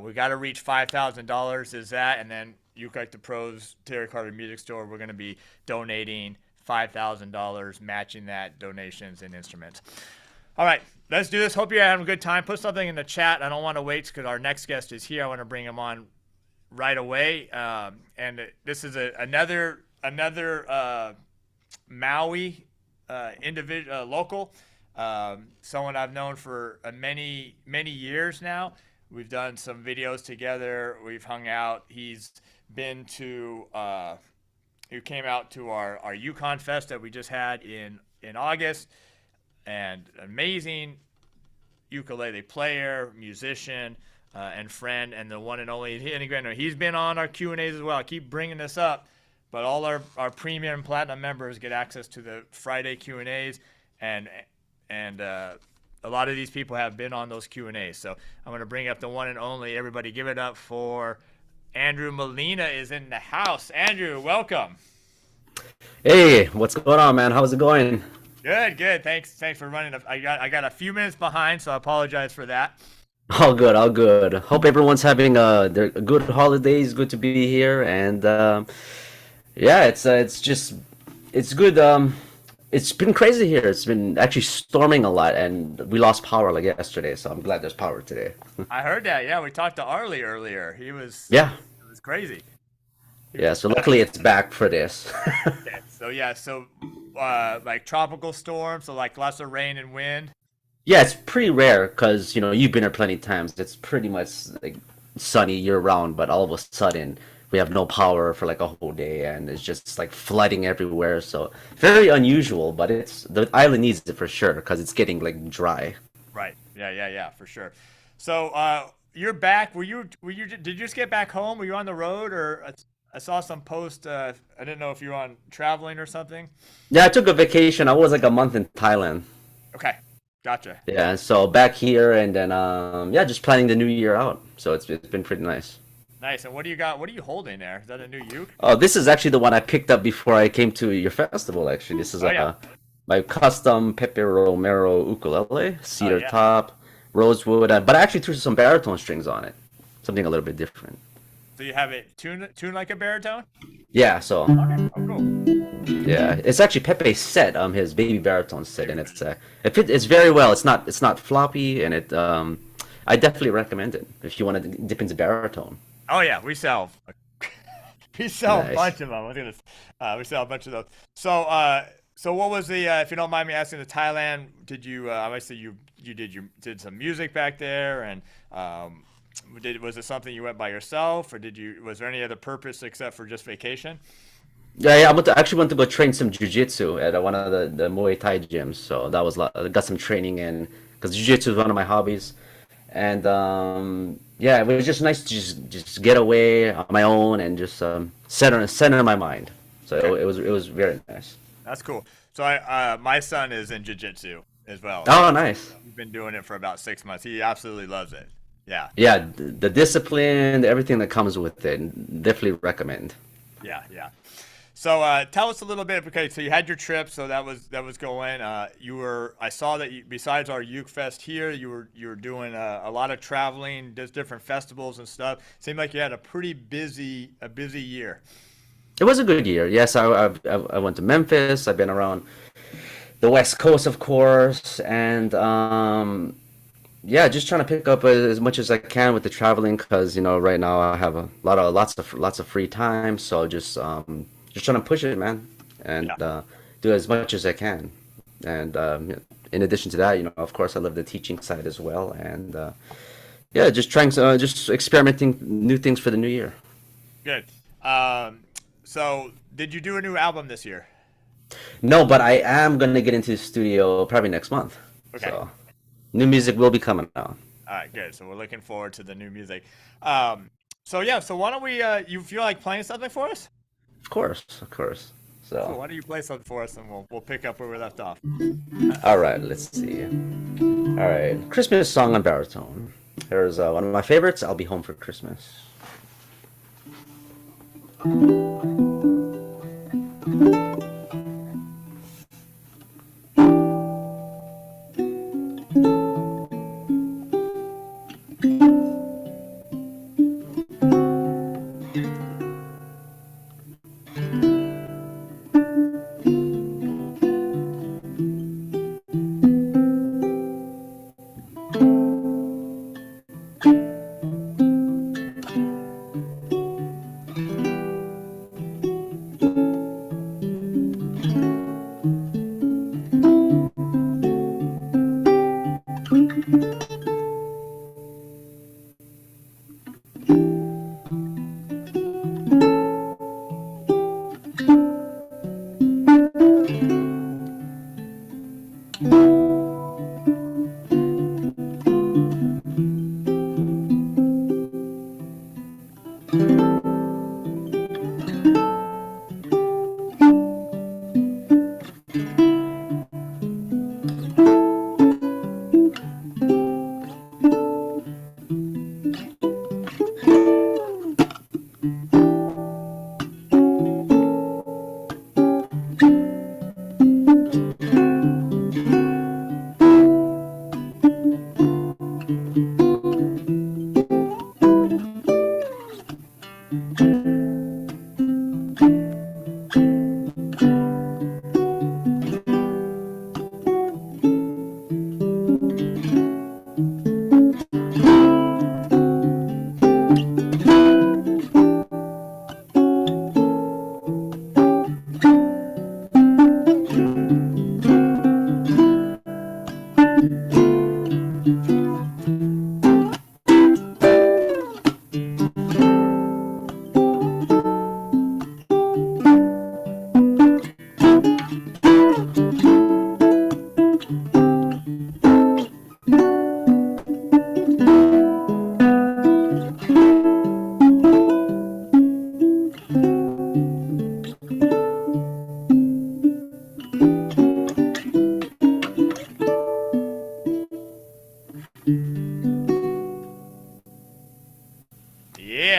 We got to reach $5,000 is that, and then ukelikethepros Terry Carter Music Store, we're going to be donating $5,000, matching that donations and instruments. All right, let's do this. Hope you're having a good time. Put something in the chat. I don't want to wait because our next guest is here. I want to bring him on right away. And this is another Maui individual local, someone I've known for many years now. We've done some videos together. We've hung out. He's been to who came out to our Yukon Fest that we just had in August, and amazing ukulele player, musician, and friend, and the one and only. He's been on our Q&As as well. I keep bringing this up, but all our premium platinum members get access to the Friday Q&As, and a lot of these people have been on those Q&As. So I'm going to bring up the one and only. Everybody give it up for Andrew Molina is in the house. Andrew, welcome. Hey, what's going on, man? How's it going? Good. Thanks for running. I got a few minutes behind, so I apologize for that. All good, all good. Hope everyone's having a good holidays. Good to be here, and yeah, it's good. It's been crazy here. It's been actually storming a lot, and we lost power like yesterday. So I'm glad there's power today. I heard that. Yeah, we talked to Arlie earlier. It was crazy. Yeah, so luckily it's back for this. Okay, so like tropical storms, so like lots of rain and wind. Yeah, it's pretty rare because you've been here plenty of times. It's pretty much like sunny year round, but all of a sudden we have no power for like a whole day, and it's just like flooding everywhere. So very unusual, but the island needs it for sure because it's getting like dry. Right. Yeah, for sure. So you're back. Did you just get back home? Were you on the road, or I saw some post? I didn't know if you were on traveling or something. Yeah, I took a vacation. I was like a month in Thailand. Okay, gotcha. Yeah, so back here, and then just planning the new year out. So it's been pretty nice. Nice. And what do you got? What are you holding there? Is that a new uke? Oh, this is actually the one I picked up before I came to your festival. Actually, this is my custom Pepe Romero ukulele, cedar top, rosewood, but I actually threw some baritone strings on it, something a little bit different. So you have it tuned like a baritone? Yeah. So. Okay. Oh, cool. Yeah, it's actually Pepe's set, his baby baritone set, and it's very well. It's not floppy, and I definitely recommend it if you want to dip into baritone. Oh yeah, we sell Nice. a bunch of them. We sell a bunch of those. So what was the if you don't mind me asking, the Thailand? Did you obviously you did some music back there, and was it something you went by yourself, or was there any other purpose except for just vacation? Yeah. I actually went to go train some jiu-jitsu at one of the Muay Thai gyms. So that was I got some training in because jiu-jitsu is one of my hobbies, and it was just nice to just get away on my own and just center my mind. So it was very nice. That's cool. So my son is in jiu-jitsu as well. Oh, nice. He's been doing it for about 6 months. He absolutely loves it. Yeah. Yeah, the discipline, everything that comes with it, definitely recommend. Yeah. So tell us a little bit. Okay, so you had your trip, so that was going. I saw that besides our Uke Fest here, you were doing a lot of traveling, just different festivals and stuff. Seemed like you had a pretty busy year. It was a good year. Yes, I went to Memphis. I've been around the West Coast, of course, and just trying to pick up as much as I can with the traveling because right now I have lots of free time. So just trying to push it, man, and do as much as I can. And in addition to that, of course, I love the teaching side as well, and just trying just experimenting new things for the new year. Good. So did you do a new album this year? No, but I am gonna get into the studio probably next month. Okay. So new music will be coming out. All right, good. So we're looking forward to the new music. So why don't we? You feel like playing something for us? Of course. So why don't you play something for us, and we'll pick up where we left off. All right, let's see. All right, Christmas song on baritone. Here's one of my favorites. I'll Be Home for Christmas.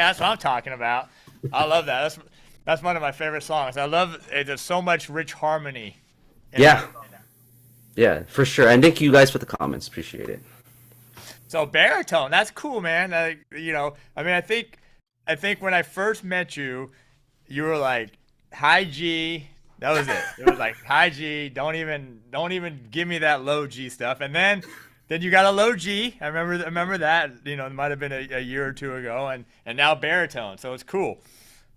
Yeah, that's what I'm talking about. I love that. That's one of my favorite songs. I love it. There's so much rich harmony. Yeah. Yeah, for sure. And thank you guys for the comments. Appreciate it. So baritone, that's cool, man. I mean, I think when I first met you, you were like high G. That was it. It was like high G. Don't even give me that low G stuff. And then you got a low G. I remember that. You know, it might have been a year or two ago, and now baritone. So it's cool.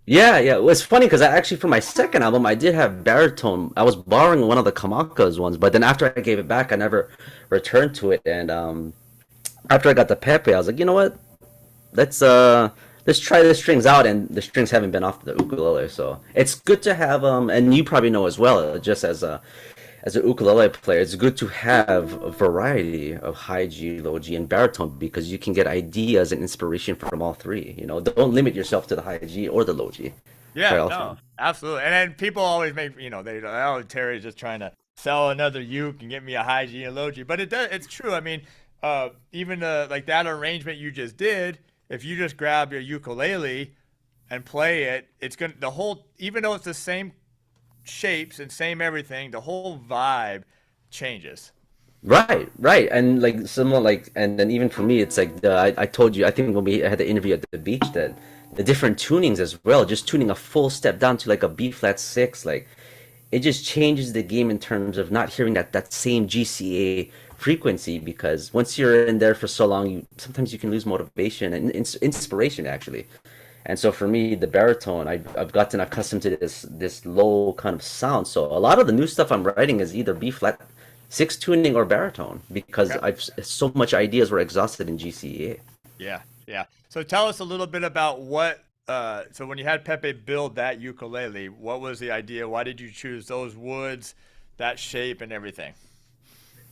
Yeah, yeah. It was funny because I actually, for my second album, I did have baritone. I was borrowing one of the Kamaka's ones, but then after I gave it back, I never returned to it. And after I got the Pepe, I was like, you know what? Let's try the strings out, and the strings haven't been off the ukulele, so it's good to have and you probably know as well, just as an ukulele player, it's good to have a variety of high G, low G, and baritone because you can get ideas and inspiration from all three. You know, don't limit yourself to the high G or the low G. Yeah, Try all no, three. absolutely. And then people always make, oh, Terry's just trying to sell another uke and get me a high G and low G, but it's true. I mean, even like that arrangement you just did, if you just grab your ukulele and play it, it's gonna even though it's the same shapes and same everything, the whole vibe changes. Right, right, and like similar, like, and then even for me, it's like I told you, I think when we had the interview at the beach, that the different tunings as well, just tuning a full step down to like a B flat 6, like it just changes the game in terms of not hearing that same GCA frequency, because once you're in there for so long, sometimes you can lose motivation and inspiration actually. And so for me, the baritone, I've gotten accustomed to this low kind of sound. So a lot of the new stuff I'm writing is either B flat 6 tuning or baritone because I've so much ideas were exhausted in GCA. Yeah, yeah. So tell us a little bit about what. So when you had Pepe build that ukulele, what was the idea? Why did you choose those woods, that shape, and everything?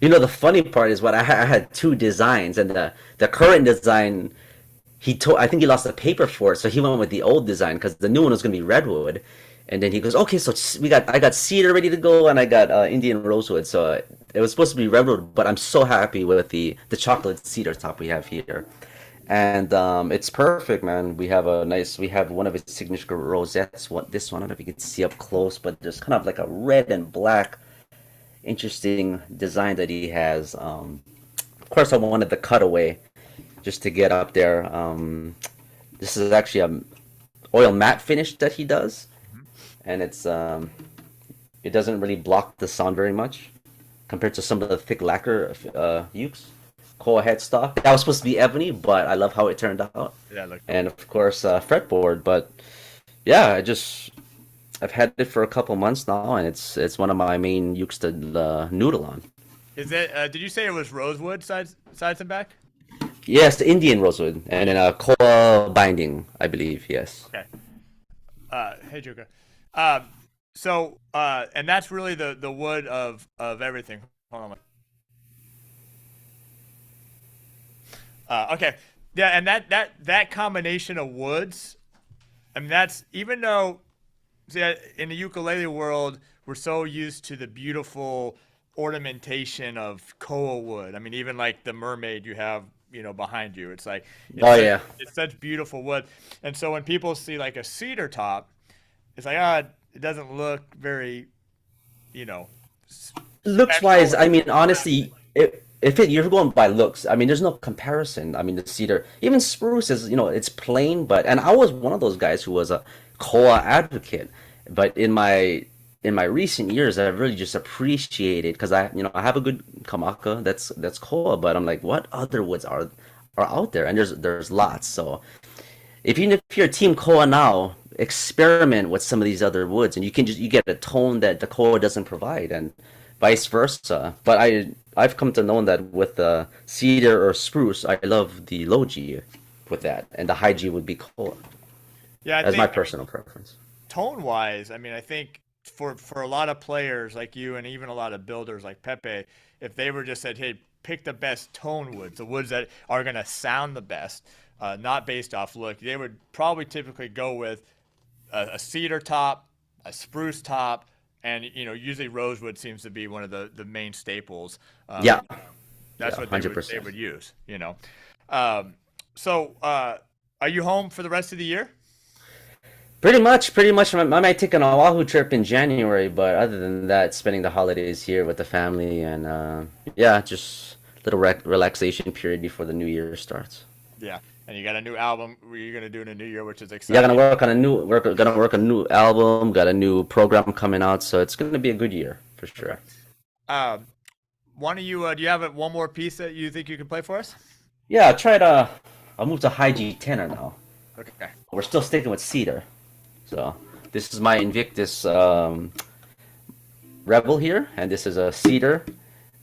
You know, the funny part is I had two designs, and the current design, I think he lost the paper for it, so he went with the old design because the new one was gonna be redwood, and then he goes, okay, so I got cedar ready to go, and I got Indian rosewood, so it was supposed to be redwood, but I'm so happy with the chocolate cedar top we have here, and it's perfect, man. We have one of his signature rosettes. This one, I don't know if you can see up close, but there's kind of like a red and black interesting design that he has. Of course, I wanted the cutaway just to get up there. This is actually a oil matte finish that he does, and it doesn't really block the sound very much compared to some of the thick lacquer ukes. Koa headstock. That was supposed to be ebony, but I love how it turned out. Yeah, look. And of course, fretboard. But yeah, I've had it for a couple months now, and it's one of my main ukes to noodle on. Is it? Did you say it was rosewood sides and back? Yes, the Indian rosewood, and then a koa binding, I believe. Yes. Okay. Hey, Juka. So and that's really the wood of everything. Hold on. Okay. Yeah, and that combination of woods, I mean, that's, even though, see, in the ukulele world, we're so used to the beautiful ornamentation of koa wood. I mean, even like the mermaid you have, behind you, it's like, it's such beautiful wood. And so when people see like a cedar top, it's like, it doesn't look very, looks wise. I mean, honestly, you're going by looks, I mean, there's no comparison. I mean, the cedar, even spruce is, it's plain, and I was one of those guys who was a koa advocate, but in my recent years, I've really just appreciated, because I have a good kamaka that's koa, but I'm like, what other woods are out there? And there's lots. So if you're team koa now, experiment with some of these other woods, and you get a tone that the koa doesn't provide, and vice versa. But I've come to know that with cedar or spruce, I love the low G with that, and the high G would be koa. Yeah, that's my personal preference. Tone wise, I mean, I think for a lot of players like you, and even a lot of builders like Pepe, if they were just said, hey, pick the best tone woods, the woods that are going to sound the best, not based off look, they would probably typically go with a cedar top, a spruce top, and usually rosewood seems to be one of the main staples. That's what they would use. So I are you home for the rest of the year? Pretty much. I might take an Oahu trip in January, but other than that, spending the holidays here with the family and yeah, just a little relaxation period before the new year starts. Yeah, and you got a new album you're gonna do in the new year, which is Yeah, exciting. gonna work on a new album, got a new program coming out, so it's gonna be a good year for sure. Um, one of you, do you have one more piece that you think you can play for us? Yeah, I'll move to high G tenor now. Okay. We're still sticking with cedar. So this is my Invictus Rebel here, and this is a cedar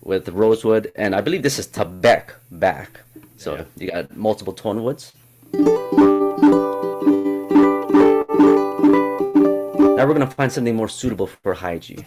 with rosewood, and I believe this is Tibet back. So Yeah. you got multiple tone woods. Now we're gonna find something more suitable for high G.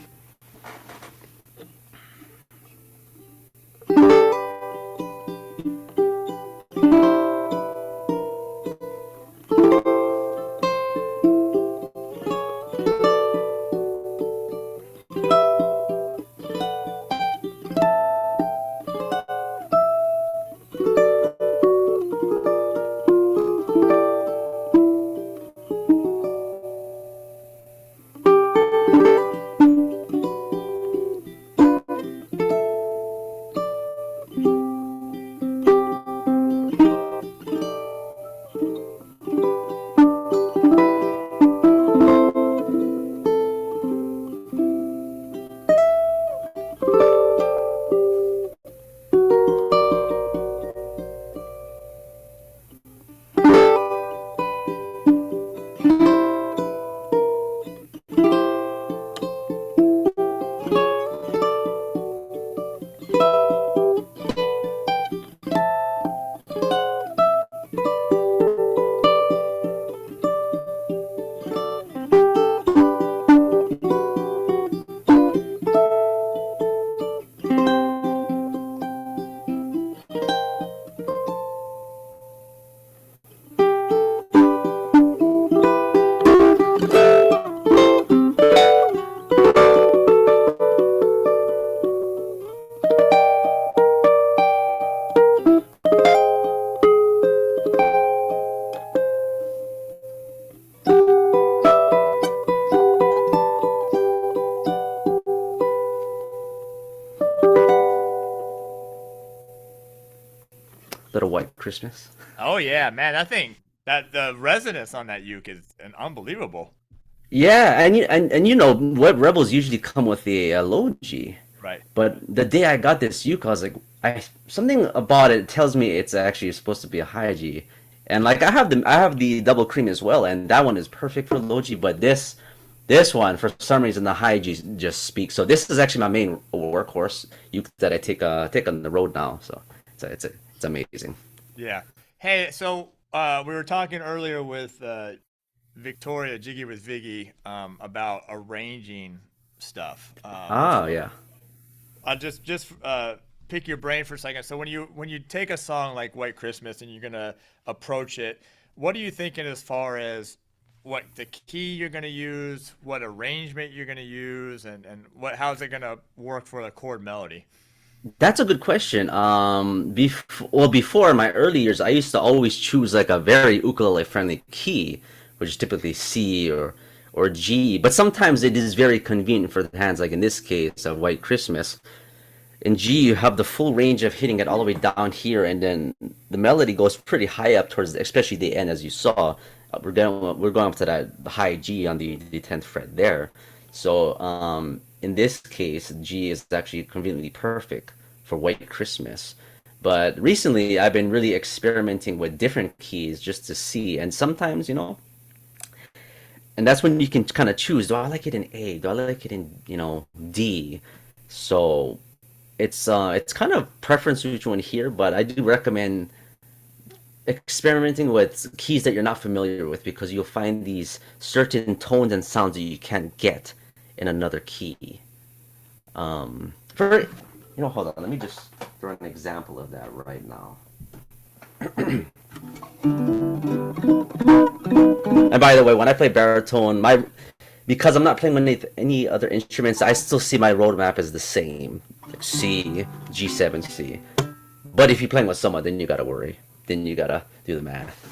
Little White Christmas. Oh yeah, man, I think that the resonance on that uke is unbelievable. Yeah, and you know what rebels usually come with a low G. Right. But the day I got this uke, I was like, something about it tells me it's actually supposed to be a high G. And like I have the double cream as well, and that one is perfect for low G. But this one, for some reason, the high G just speaks. So this is actually my main workhorse uke that I take on the road now. So it's amazing. Yeah. Hey, so we were talking earlier with Victoria, Jiggy with Viggy, about arranging stuff. Yeah. I'll just pick your brain for a second. So when you take a song like White Christmas and you're gonna approach it, what are you thinking as far as what the key you're gonna use, what arrangement you're gonna use, and how's it gonna work for the chord melody? That's a good question. Before in my early years, I used to always choose like a very ukulele friendly key, which is typically C or G. But sometimes it is very convenient for the hands, like in this case of White Christmas. In G, you have the full range of hitting it all the way down here, and then the melody goes pretty high up towards, especially the end, as you saw. We're going up to that high G on the 10th fret there. So in this case, G is actually conveniently perfect for White Christmas. But recently, I've been really experimenting with different keys just to see. And sometimes, and that's when you can kind of choose, do I like it in A? Do I like it in, D? So it's kind of preference which one here, but I do recommend experimenting with keys that you're not familiar with, because you'll find these certain tones and sounds that you can't get in another key. Hold on, let me just throw an example of that right now. And by the way, when I play baritone, because I'm not playing with any other instruments, I still see my roadmap as the same, like C, G7, C. But if you're playing with someone, then you gotta worry. Then you gotta do the math.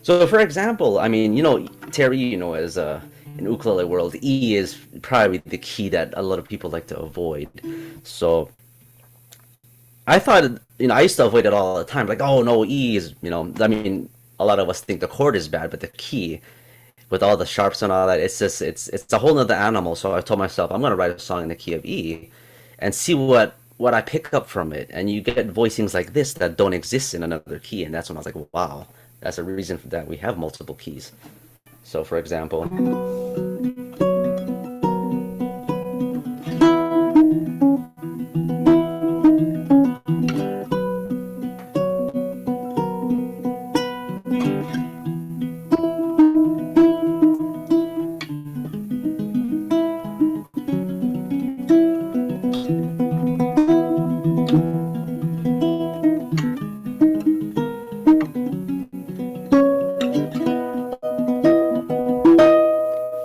So, for example, I mean, Terry, as in ukulele world, E is probably the key that a lot of people like to avoid. So, I thought, I used to avoid it all the time. Like, oh no, E is, I mean, a lot of us think the chord is bad, but the key, with all the sharps and all that, it's a whole nother animal. So I told myself, I'm gonna write a song in the key of E, and see what I pick up from it. And you get voicings like this that don't exist in another key, and that's when I was like, wow, that's a reason for that we have multiple keys. So, for example.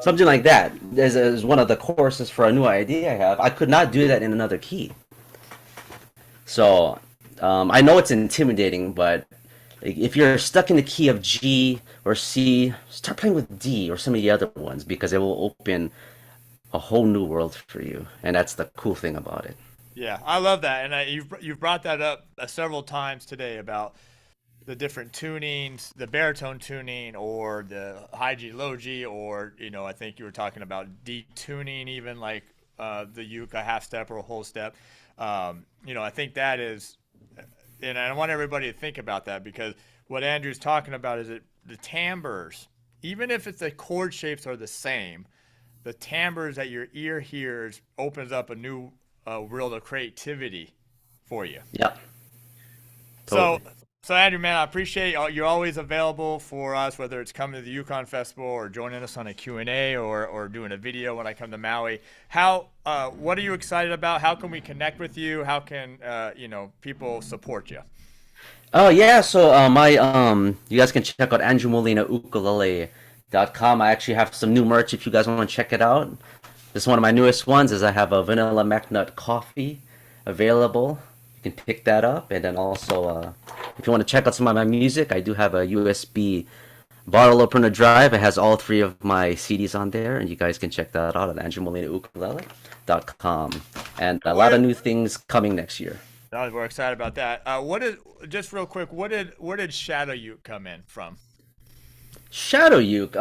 Something like that is one of the choruses for a new idea I have. I could not do that in another key. So I know it's intimidating, but if you're stuck in the key of G or C, start playing with D or some of the other ones, because it will open a whole new world for you, and that's the cool thing about it. Yeah, I love that, and you've brought that up several times today about the different tunings, the baritone tuning, or the high G, low G, or I think you were talking about detuning, even like the uke, a half step or a whole step. I think that is, and I want everybody to think about that, because what Andrew's talking about is that the timbres, even if the chord shapes are the same, the timbres that your ear hears opens up a new world of creativity for you. Yep. Totally. So Andrew, man, I appreciate you're always available for us, whether it's coming to the Yukon Festival or joining us on a Q&A or doing a video when I come to Maui. What are you excited about? How can we connect with you? How can people support you? Oh yeah, so you guys can check out ukulele.com. I actually have some new merch if you guys want to check it out. This is one of my newest ones. Is I have a vanilla MacNut coffee available. You can pick that up, and then also if you want to check out some of my music, I do have a USB bottle opener drive. It has all 3 of my CDs on there, and you guys can check that out at andrewmolinaukulele.com. And a lot of new things coming next year. We're excited about that. Just real quick, where did Shadow Uke come in from? Shadow Uke,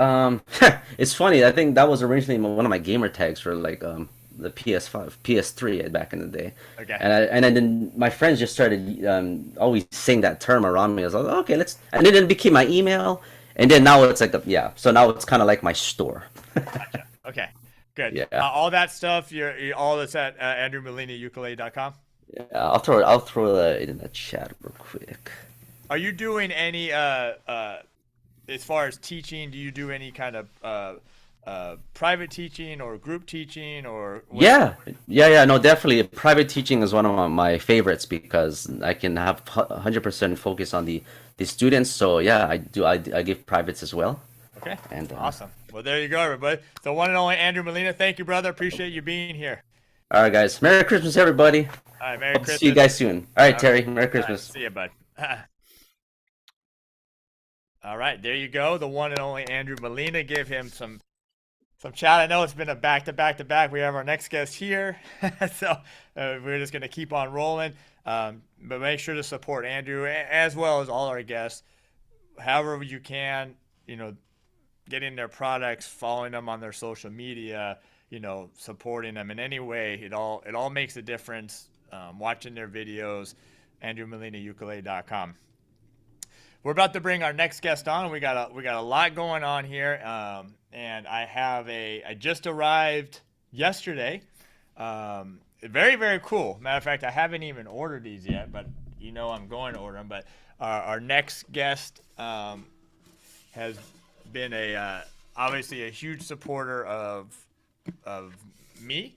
it's funny. I think that was originally one of my gamer tags for like the PS5, PS3 back in the day. Okay. And then my friends just started always saying that term around me. I was like, okay, and then it became my email, and then now it's like so now it's kind of like my store. Gotcha. Okay, good. Yeah. All that stuff, you're all that's at andrewmolinaukulele.com. Yeah, I'll throw it in the chat real quick. Are you doing any as far as teaching? Do you do any kind of private teaching or group teaching or? Yeah, no, definitely. Private teaching is one of my favorites, because I can have 100% focus on the students. So yeah, I give privates as well. Okay. And awesome. Well, there you go, everybody. The one and only Andrew Molina. Thank you, brother. Appreciate you being here. All right, guys. Merry Christmas, everybody. All right, Merry Christmas. See you guys soon. All right, Terry. Merry Christmas. Right, see you, bud. All right, there you go. The one and only Andrew Molina. Give him some chat. I know it's been a back-to-back. We have our next guest here, so we're just going to keep on rolling. But make sure to support Andrew as well as all our guests, however you can. Getting their products, following them on their social media, supporting them in any way. It all makes a difference. Watching their videos, andrewmolinaukulele.com. We're about to bring our next guest on. We got a lot going on here, and I just arrived yesterday. Very, very cool. Matter of fact, I haven't even ordered these yet, but I'm going to order them. But our next guest has been obviously a huge supporter of me.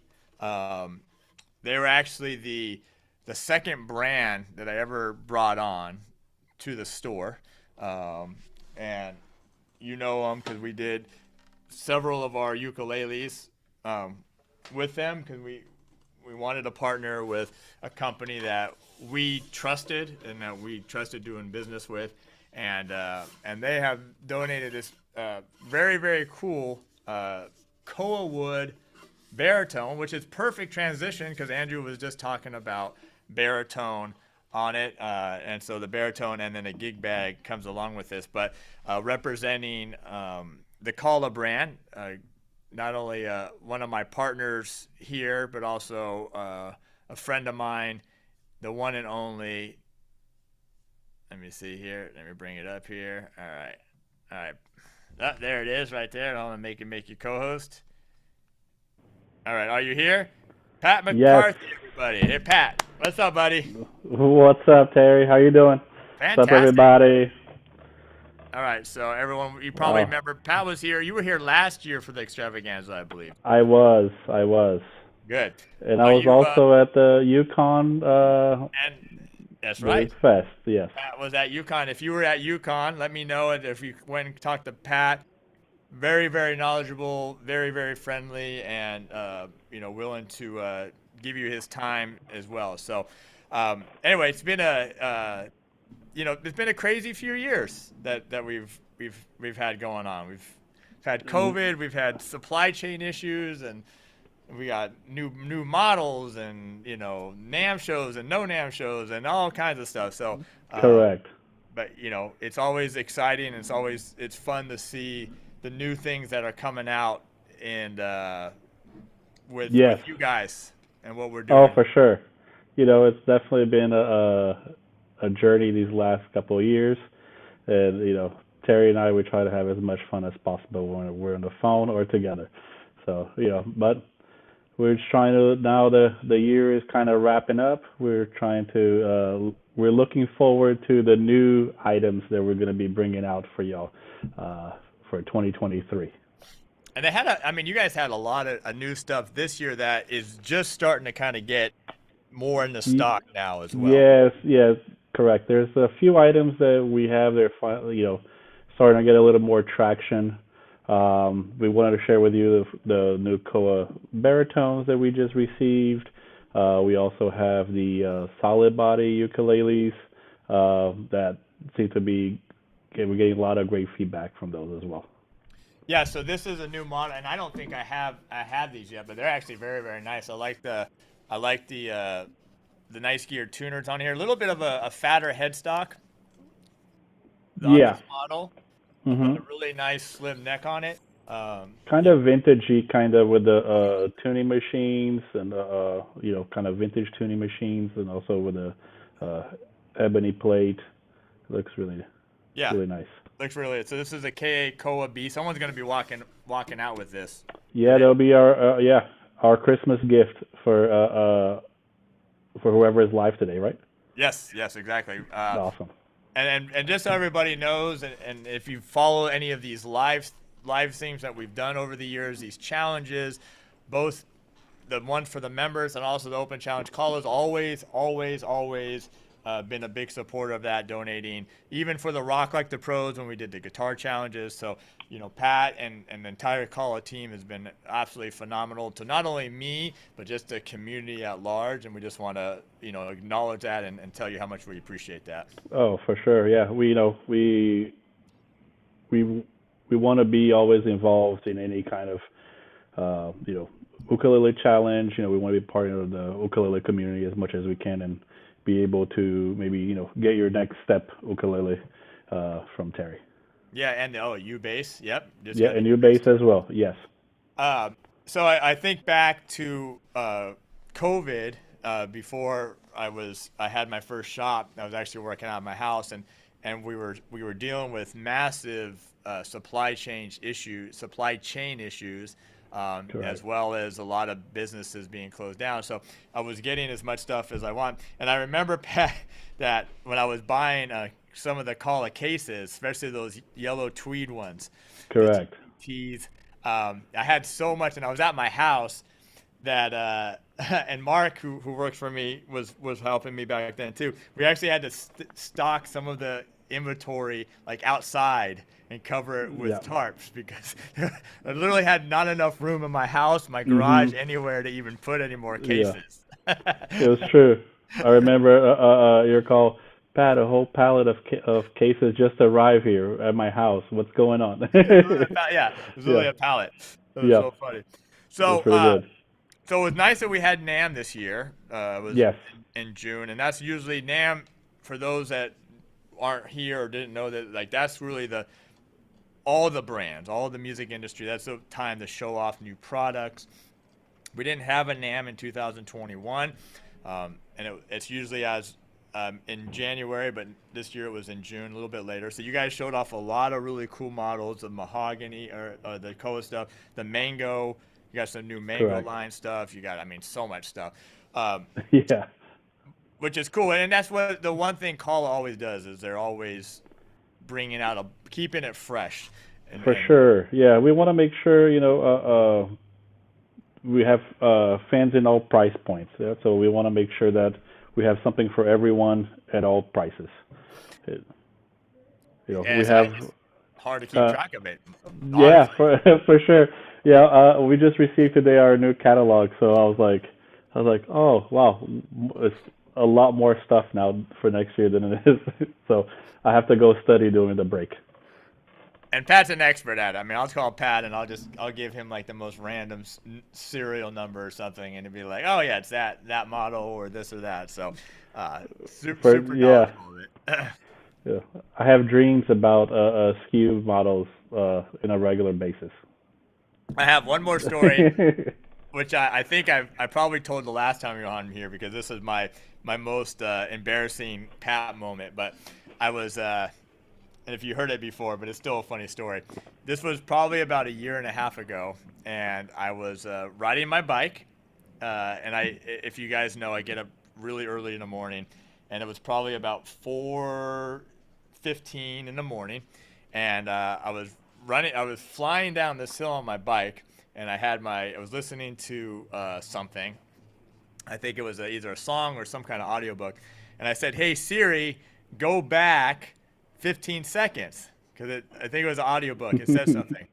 They were actually the second brand that I ever brought on to the store, and them because we did several of our ukuleles with them, because we wanted to partner with a company that we trusted and that we trusted doing business with. and they have donated this very, very cool koa wood baritone, which is perfect transition because Andrew was just talking about baritone on it, and so the baritone and then a gig bag comes along with this, but representing the KoAloha brand, not only one of my partners here, but also a friend of mine, the one and only. Let me see here. Let me bring it up here. All right. Oh, there it is, right there. I'm gonna make you co-host. All right, are you here? Pat McCarthy, everybody. Hey, Pat. What's up, buddy? What's up, Terry? How you doing? Fantastic. What's up, everybody? All right, so everyone, you probably remember Pat was here. You were here last year for the Extravaganza, I believe. I was. Good. And I was also at the Yukon and that's right. Fest, yes. Pat was at Yukon. If you were at Yukon, let me know. If you went and talked to Pat, very, very knowledgeable, very, very friendly, and willing to give you his time as well. So, anyway, it's been it's been a crazy few years that we've had going on. We've had COVID, we've had supply chain issues, and we got new models, and NAMM shows and no NAMM shows and all kinds of stuff. So correct. But it's always exciting, and it's fun to see the new things that are coming out, and with you guys and what we're doing. Oh, for sure. It's definitely been a journey these last couple of years, and Terry and I, we try to have as much fun as possible when we're on the phone or together. So but we're just trying to, now the year is kind of wrapping up. We're trying to we're looking forward to the new items that we're going to be bringing out for y'all for 2023. And they had you guys had a lot of new stuff this year that is just starting to kind of get more in the stock now as well. Yes, correct. There's a few items that we have. They're starting to get a little more traction. We wanted to share with you the new koa baritones that we just received. We also have the solid body ukuleles that seem to be, we're getting a lot of great feedback from those as well. Yeah, so this is a new model, and I don't think I have these yet, but they're actually very, very nice. I like the nice gear tuners on here. A little bit of a fatter headstock on this model. Mm-hmm. A really nice slim neck on it. Kind of vintagey, kind of with the tuning machines and kind of vintage tuning machines, and also with the ebony plate. It looks really nice. Looks really good. So this is a KoA B. Someone's going to be walking out with this. Yeah, that'll be our Christmas gift for whoever is live today, right? Yes, exactly. Awesome. And just so everybody knows, and if you follow any of these live things that we've done over the years, these challenges, both the one for the members and also the open challenge, KoAloha's always been a big supporter of that, donating even for the Rock Like the Pros when we did the guitar challenges. So Pat and the entire KoAloha team has been absolutely phenomenal to not only me but just the community at large, and we just want to acknowledge that and tell you how much we appreciate that. Oh, for sure. Yeah, we want to be always involved in any kind of ukulele challenge. We want to be part of the ukulele community as much as we can, and be able to maybe get your next step ukulele from Terry. Yeah, and U-bass. Yep. And U-bass as well. Yes. So I think back to COVID, before I had my first shop. I was actually working out of my house, and we were dealing with massive supply chain issues, as well as a lot of businesses being closed down. So I was getting as much stuff as I want. And I remember, Pat, that when I was buying some of the KoAloha cases, especially those yellow tweed ones. Correct. Tees. I had so much, and I was at my house that, and Mark, who works for me, was helping me back then too. We actually had to stock some of the inventory like outside and cover it with tarps, because I literally had not enough room in my house, my garage, anywhere to even put any more cases. It was true. I remember your call. Pat, a whole pallet of cases just arrived here at my house. What's going on? Yeah, it was literally Yeah, a pallet. It was yeah, so funny. it was So, pretty good. so it was nice that we had NAM this year. It was Yes. in June, and that's usually NAM. For those that aren't here or didn't know that, like that's really all the brands, all the music industry. That's the time to show off new products. We didn't have a NAM in 2021, and it's usually in January, but this year it was in June, a little bit later. So you guys showed off a lot of really cool models, the mahogany or the koa stuff, the mango. You got some new mango Correct. line stuff. You got, I mean, so much stuff, Yeah. which is cool. And that's what the one thing Kala always does is they're always bringing out keeping it fresh. For sure. Yeah, we want to make sure, we have fans in all price points. Yeah? So we want to make sure that we have something for everyone at all prices. We have it's hard to keep track of it. Yeah, Honestly. for sure. Yeah, we just received today our new catalog, so I was like, oh wow, it's a lot more stuff now for next year than it is. So I have to go study during the break. And Pat's an expert at it. I mean, I'll call Pat and I'll give him like the most random serial number or something, and he'd be like, "Oh yeah, it's that model or this or that." So, super knowledgeable of it. Yeah, I have dreams about SKU models in a regular basis. I have one more story, which I think I probably told the last time you were on here because this is my most embarrassing Pat moment. But I was. And if you heard it before, but it's still a funny story. This was probably about a year and a half ago, and I was riding my bike, and if you guys know, I get up really early in the morning, and it was probably about 4:15 in the morning, and I was flying down this hill on my bike, and I was listening to something. I think it was either a song or some kind of audiobook, and I said, "Hey Siri, go back 15 seconds," because I think it was an audiobook. It said something.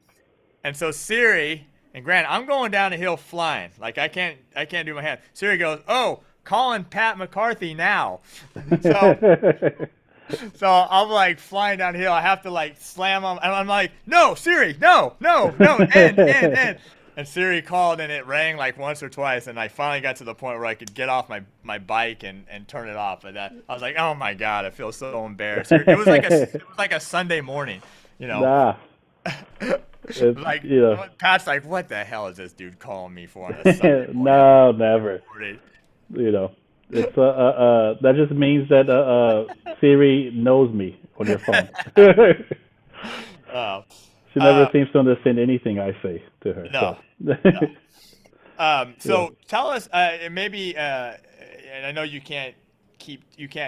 And so Siri, and Grant, I'm going down a hill flying. Like I can't do my hand. Siri goes, "Oh, calling Pat McCarthy now." So I'm like flying down the hill. I have to like slam on, and I'm like, "No, Siri, no, end. And Siri called, and it rang like once or twice, and I finally got to the point where I could get off my bike and turn it off. But I was like, "Oh my God, I feel so embarrassed." It was like a Sunday morning, Nah. Like Pat's like, "What the hell is this dude calling me for on a Sunday morning?" No, never. It's that just means that Siri knows me on your phone. She never seems to understand anything I say to her. No. No. So tell us, maybe, and I know you can't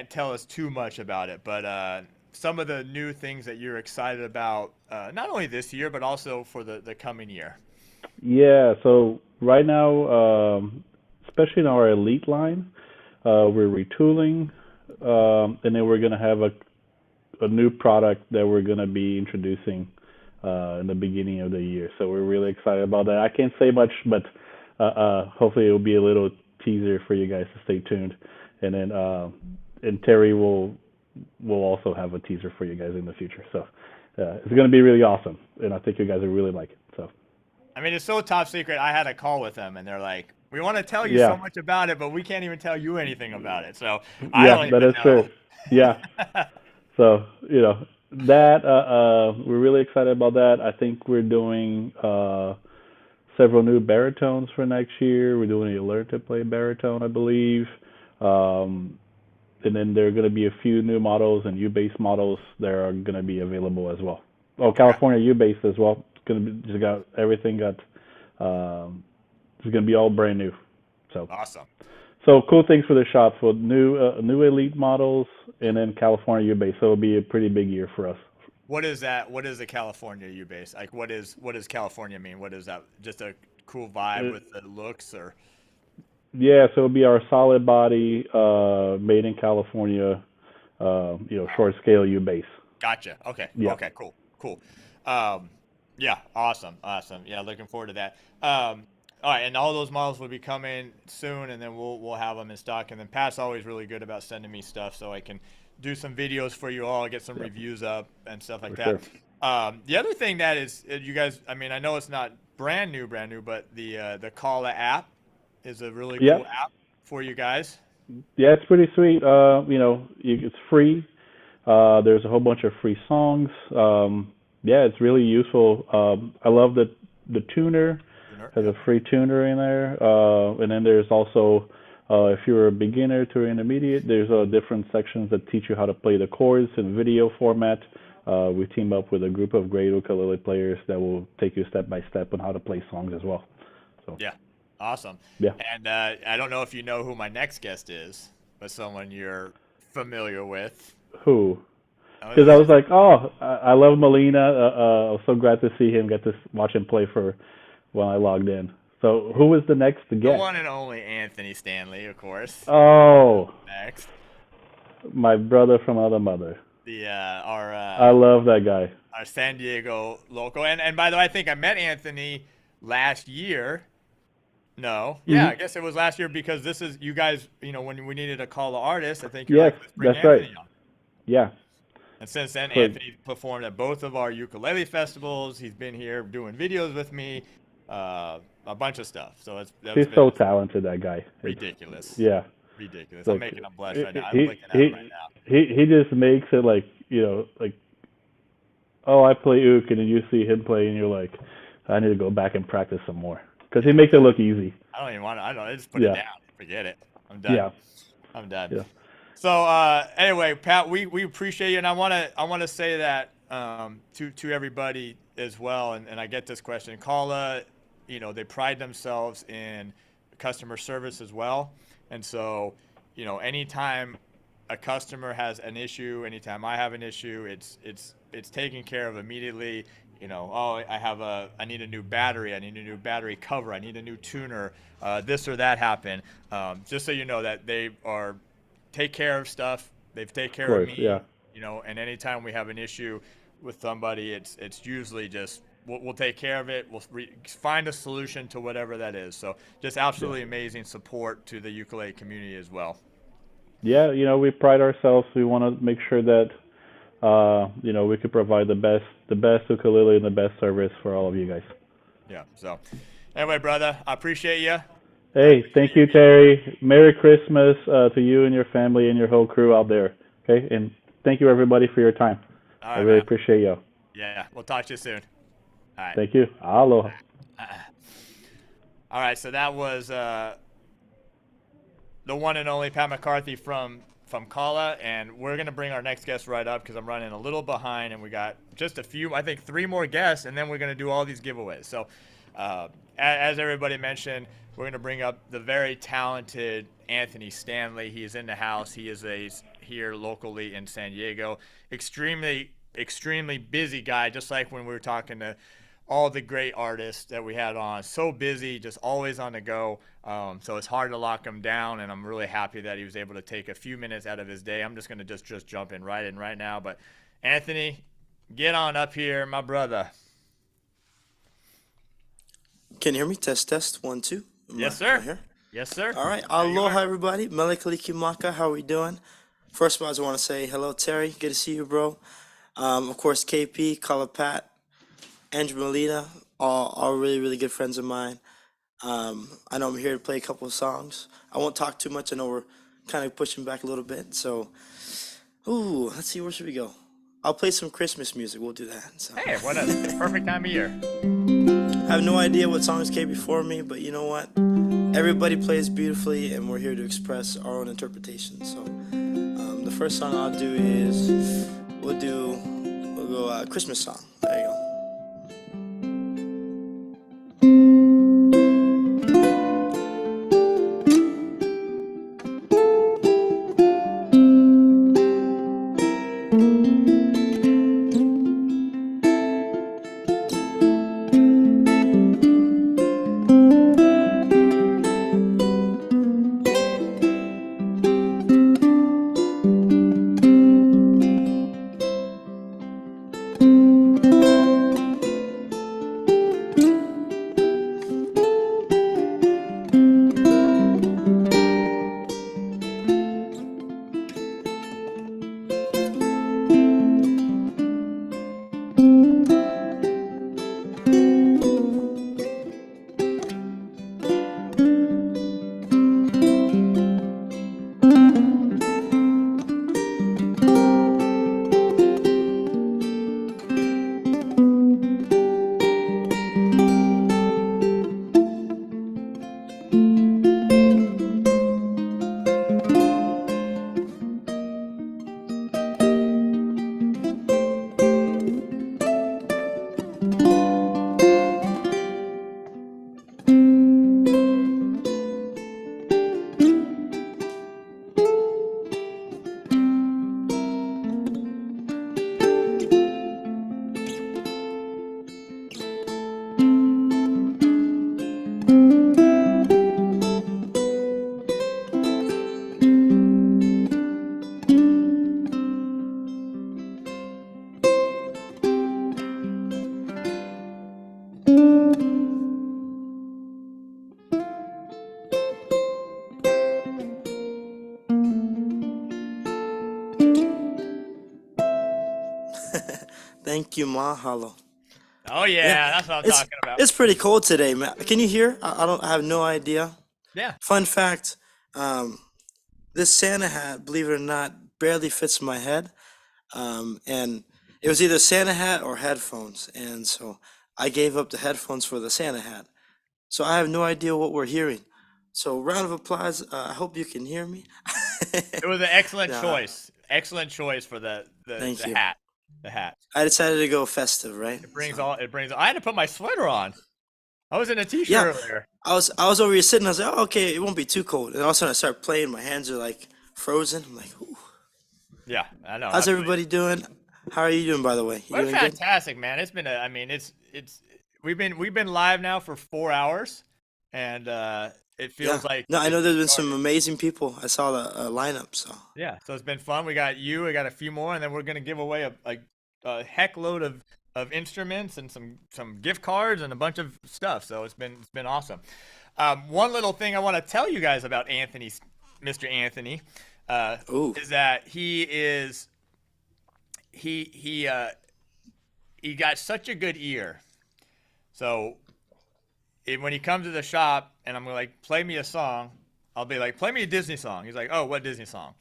tell us too much about it, but some of the new things that you're excited about, not only this year but also for the coming year. Yeah. So right now, especially in our elite line, we're retooling, and then we're gonna have a new product that we're gonna be introducing in the beginning of the year. So we're really excited about that. I can't say much, but hopefully it will be a little teaser for you guys to stay tuned. And then and Terry will also have a teaser for you guys in the future. So it's going to be really awesome, and I think you guys will really like it. So I mean, it's so top secret. I had a call with them, and they're like, "We want to tell you so much about it, but we can't even tell you anything about it." So I don't even know. True. Yeah. So that we're really excited about that. I think we're doing several new baritones for next year. We're doing a Learn to Play baritone, I believe. And then there are going to be a few new models and U-bass models that are going to be available as well. Oh, California U-bass as well. It's going to be it's going to be all brand new. So awesome. So cool things for the shop for new elite models, and then California U-bass. So it'll be a pretty big year for us. What is that? What is the California U-bass? Like, what does California mean? What is that? Just a cool vibe with the looks, or? Yeah, so it'll be our solid body, made in California, short scale U-bass. Gotcha. Okay. Yeah. Okay. Cool. Yeah. Awesome. Yeah. Looking forward to that. All right, and all those models will be coming soon, and then we'll have them in stock. And then Pat's always really good about sending me stuff so I can do some videos for you all, get some reviews up and stuff like that. Sure. The other thing that is, you guys, I mean, I know it's not brand new, but the KoAloha app is a really cool app for you guys. Yeah, it's pretty sweet. It's free. There's a whole bunch of free songs. Yeah, it's really useful. I love the tuner. Has a free tuner in there. And then there's also, if you're a beginner to intermediate, there's different sections that teach you how to play the chords in video format. We team up with a group of great ukulele players that will take you step by step on how to play songs as well. So yeah, awesome. Yeah. And I don't know if you know who my next guest is, but someone you're familiar with. Who? Because I was like, oh, I love Molina. I was so glad to see him, get to watch him play for when I logged in. So who was the next to get? The one and only Anthony Stanley, of course. Oh. Next. My brother from another mother. I love that guy. Our San Diego local. And by the way, I think I met Anthony last year. No. Yeah, I guess it was last year because this is, you guys, when we needed to call the artist, I think you're like, let's bring Anthony on. Yeah. And since then, Anthony performed at both of our ukulele festivals. He's been here doing videos with me, a bunch of stuff. So he's so talented, that guy. Ridiculous. Yeah. Ridiculous. I'm making him blush right now. I'm looking at him right now. He just makes it like, oh, I play uke, and then you see him play, and you're like, I need to go back and practice some more. Because he makes it look easy. I don't even want to. I just put it down. Forget it. I'm done. Yeah. I'm done. Yeah. So anyway, Pat, we appreciate you, and I want to say that to everybody as well. And I get this question. KoAloha, they pride themselves in customer service as well. And so, anytime a customer has an issue, anytime I have an issue, it's taken care of immediately. I need a new battery, I need a new battery cover, I need a new tuner, this or that happened. Just so you know that they take care of stuff. They've taken care of me. Yeah. And anytime we have an issue with somebody, it's usually just we'll take care of it. We'll find a solution to whatever that is. So just absolutely amazing support to the ukulele community as well. Yeah, we pride ourselves. We want to make sure that we could provide the best ukulele and the best service for all of you guys. Yeah. So anyway, brother, I appreciate you. Hey, thank you, Terry. Merry Christmas to you and your family and your whole crew out there. Okay, and thank you everybody for your time. All right, I really man. appreciate you. Yeah, we'll talk to you soon. All right. Thank you. Aloha. All right, so that was the one and only Pat McCarthy from KoAloha, and we're going to bring our next guest right up because I'm running a little behind, and we got just a few, I think 3 more guests, and then we're going to do all these giveaways. So as everybody mentioned, we're going to bring up the very talented Anthony Stanley. He is in the house. He is here locally in San Diego. Extremely busy guy, just like when we were talking to all the great artists that we had on. So busy, just always on the go. So it's hard to lock him down, and I'm really happy that he was able to take a few minutes out of his day. I'm just going to just jump in right now. But Anthony, get on up here, my brother. Can you hear me? Test. 1, 2. Yes, sir. Right here? Yes, sir. All right. Aloha, everybody. Melekalikimaka. How are we doing? First of all, I just want to say hello, Terry. Good to see you, bro. Of course, KP, Pat, Andrew Molina, all really, really good friends of mine. I know I'm here to play a couple of songs. I won't talk too much. I know we're kind of pushing back a little bit. So, let's see. Where should we go? I'll play some Christmas music. We'll do that. So. Hey, what a perfect time of year. I have no idea what songs came before me, but you know what? Everybody plays beautifully, and we're here to express our own interpretation. So the first song I'll do is we'll go Christmas song. There you go. Thank you, mahalo. Oh yeah, that's what I'm talking about. It's pretty cold today, man. Can you hear? I have no idea. Yeah. Fun fact, this Santa hat, believe it or not, barely fits my head. And it was either Santa hat or headphones. And so I gave up the headphones for the Santa hat. So I have no idea what we're hearing. So round of applause. I hope you can hear me. It was an excellent Nah. choice. Excellent choice for the Thank you. hat. The hat. I decided to go festive, right? It brings I had to put my sweater on. I was in a t-shirt Yeah. earlier. I was over here sitting. I was like, oh, okay, it won't be too cold. And all of a sudden, I start playing. My hands are like frozen. I'm like, ooh. Yeah, I know. How's everybody doing? How are you doing, by the way? You We're doing good? fantastic, man. It's been we've been live now for 4 hours, and it feels like No, I know there's been some amazing people. I saw the lineup, so yeah. So it's been fun. We got a few more, and then we're gonna give away a heck load of instruments and some gift cards and a bunch of stuff. So it's been awesome. One little thing I want to tell you guys about Mr. Anthony, is that he got such a good ear. So when he comes to the shop and I'm like, play me a song, I'll be like, play me a Disney song. He's like, oh, what Disney song?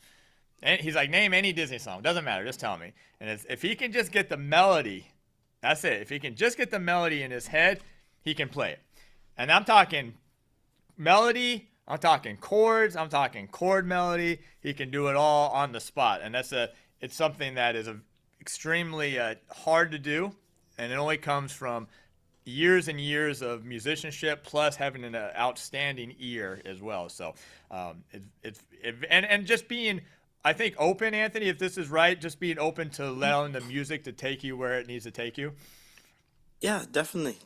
And he's like, name any Disney song. Doesn't matter. Just tell me. And if he can just get the melody, that's it. If he can just get the melody in his head, he can play it. And I'm talking melody, I'm talking chords, I'm talking chord melody. He can do it all on the spot. And it's something that is extremely hard to do. And it only comes from years and years of musicianship plus having an outstanding ear as well. So and just being, I think, open, Anthony, if this is right, just being open to allowing the music to take you where it needs to take you. yeah, definitely.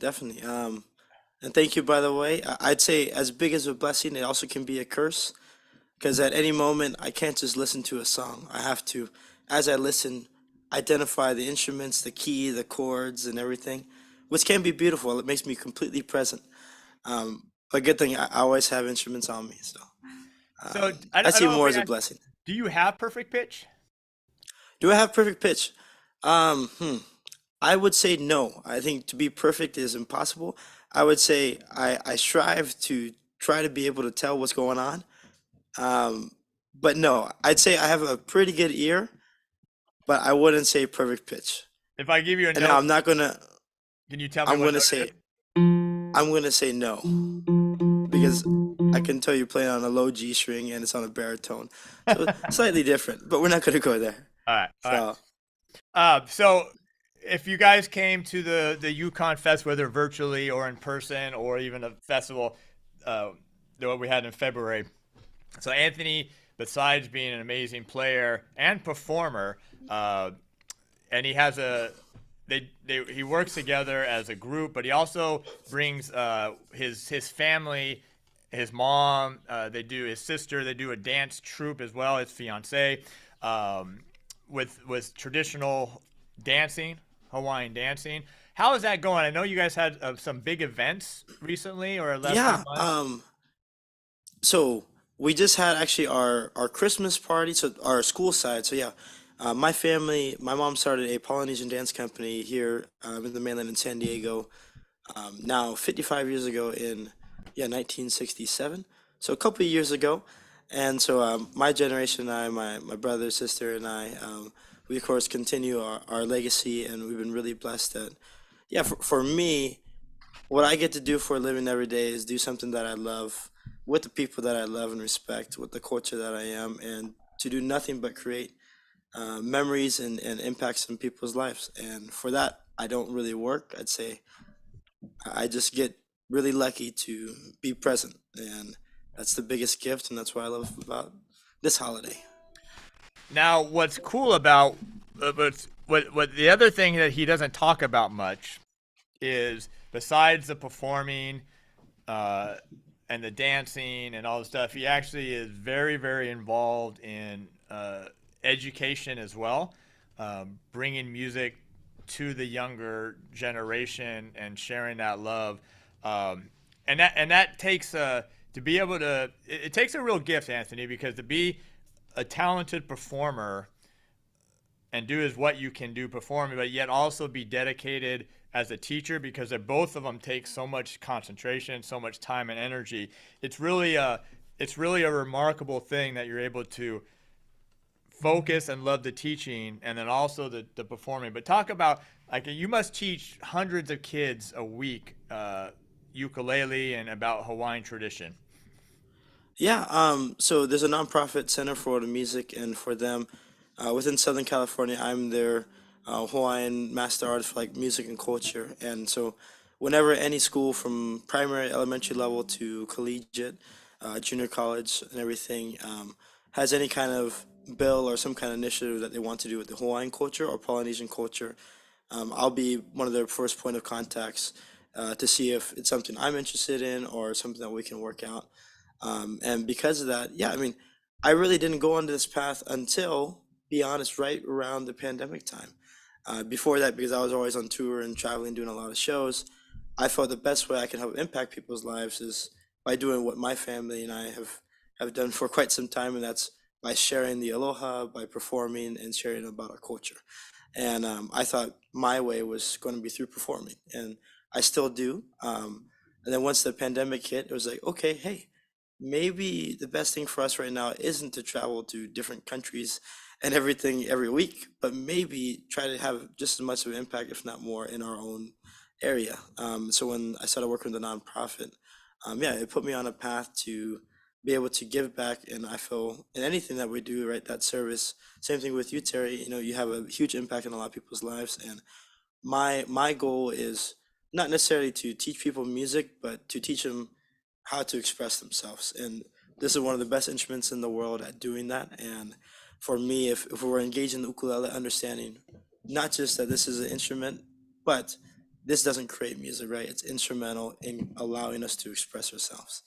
And thank you, by the way. I'd say as big as a blessing, it also can be a curse, because at any moment I can't just listen to a song. I have to, as I listen, identify the instruments, the key, the chords, and everything, which can be beautiful. It makes me completely present. But good thing I always have instruments on me, so I see more as a blessing. Do you have perfect pitch? Do I have perfect pitch? I would say no. I think to be perfect is impossible. I would say I strive to try to be able to tell what's going on. But no, I'd say I have a pretty good ear, but I wouldn't say perfect pitch. If I give you a And note, I'm not gonna. can you tell me I'm what gonna note it say. is? I'm gonna say no, because I can tell you're playing on a low G string and it's on a baritone, so slightly different. But we're not gonna go there. All right. So So if you guys came to the Yukon Fest, whether virtually or in person or even a festival, what we had in February. So Anthony, besides being an amazing player and performer, and he has he works together as a group, but he also brings his family, his mom, his sister, they do a dance troupe as well, his fiance, with traditional dancing, Hawaiian dancing. How is that going? I know you guys had some big events recently or last yeah, few months. so we just had actually our Christmas party, so our school side. So yeah, my family, my mom started a Polynesian dance company here in the mainland in San Diego. Now 55 years ago in 1967. So a couple of years ago, and so my generation and I, my brother, sister, and I, we of course continue our legacy, and we've been really blessed that, yeah, for me, what I get to do for a living every day is do something that I love with the people that I love and respect, with the culture that I am, and to do nothing but create memories and impacts in people's lives. And for that, I don't really work. I'd say I just get really lucky to be present, and that's the biggest gift, and that's what I love about this holiday. Now, what's cool about what the other thing that he doesn't talk about much is, besides the performing and the dancing and all the stuff, he actually is very, very involved in education as well, bringing music to the younger generation and sharing that love, and that takes to be able to. It takes a real gift, Anthony, because to be a talented performer and do is what you can do performing, but yet also be dedicated as a teacher, because both of them take so much concentration, so much time and energy. It's really a remarkable thing that you're able to focus and love the teaching and then also the performing. But talk about, like, you must teach hundreds of kids a week ukulele and about Hawaiian tradition. Yeah, so there's a nonprofit center for the music, and for them, within Southern California, I'm their Hawaiian master artist for like music and culture. And so, whenever any school from primary, elementary level to collegiate, junior college, and everything has any kind of bill or some kind of initiative that they want to do with the Hawaiian culture or Polynesian culture, I'll be one of their first point of contacts to see if it's something I'm interested in or something that we can work out. And because of that, yeah, I mean, I really didn't go on this path until, be honest, right around the pandemic time. Before that, because I was always on tour and traveling, doing a lot of shows, I felt the best way I can help impact people's lives is by doing what my family and I have done for quite some time, and that's by sharing the aloha, by performing and sharing about our culture. And I thought my way was going to be through performing, and I still do. And then once the pandemic hit, it was like, okay, hey, maybe the best thing for us right now isn't to travel to different countries and everything every week, but maybe try to have just as much of an impact, if not more, in our own area. So when I started working with a nonprofit, yeah, it put me on a path to be able to give back. And I feel in anything that we do, right, that service, same thing with you, Terry, you know, you have a huge impact in a lot of people's lives. And my goal is not necessarily to teach people music, but to teach them how to express themselves. And this is one of the best instruments in the world at doing that. And for me, if we're engaged in the ukulele, understanding not just that this is an instrument, but this doesn't create music, right? It's instrumental in allowing us to express ourselves.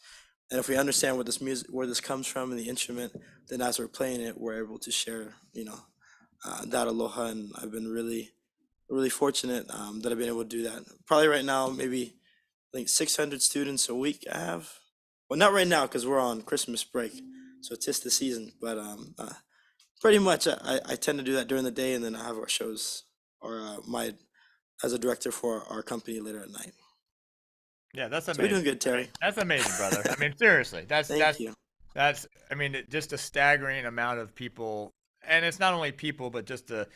And if we understand what this music, where this comes from in the instrument, then as we're playing it, we're able to share, you know, that aloha. And I've been really, really fortunate that I've been able to do that. Probably right now, maybe I think 600 students a week I have. Well, not right now because we're on Christmas break, so it's just the season. But pretty much I tend to do that during the day, and then I have our shows or as a director for our company later at night. Yeah, that's So amazing. we're doing good, Terry. That's amazing, brother. I mean, seriously, that's Thank you. that's. I mean, just a staggering amount of people, and it's not only people, but just the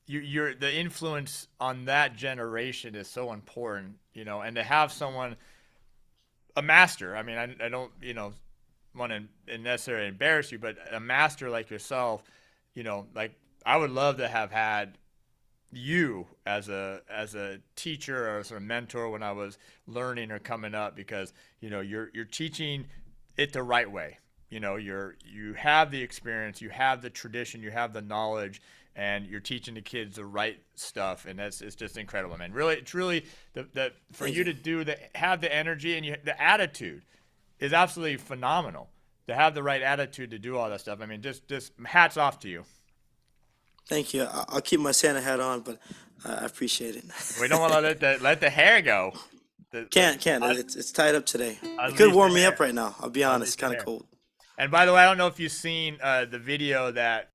the influence on that generation is so important, you know, and to have someone, a master. I mean, I don't, you know, want to necessarily embarrass you, but a master like yourself, you know, like I would love to have had you as a teacher or as a mentor when I was learning or coming up, because you know you're teaching it the right way. You know, you have the experience, you have the tradition, you have the knowledge, and you're teaching the kids the right stuff, and it's just incredible, man. Really, it's really the for you to do have the energy and the attitude is absolutely phenomenal. To have the right attitude to do all that stuff, I mean, just hats off to you. Thank you. I'll keep my Santa hat on, but I appreciate it. We don't want to let the hair go. Can't. It's tied up today. It could warm me up right now. I'll be honest. Kind of cold. And by the way, I don't know if you've seen the video that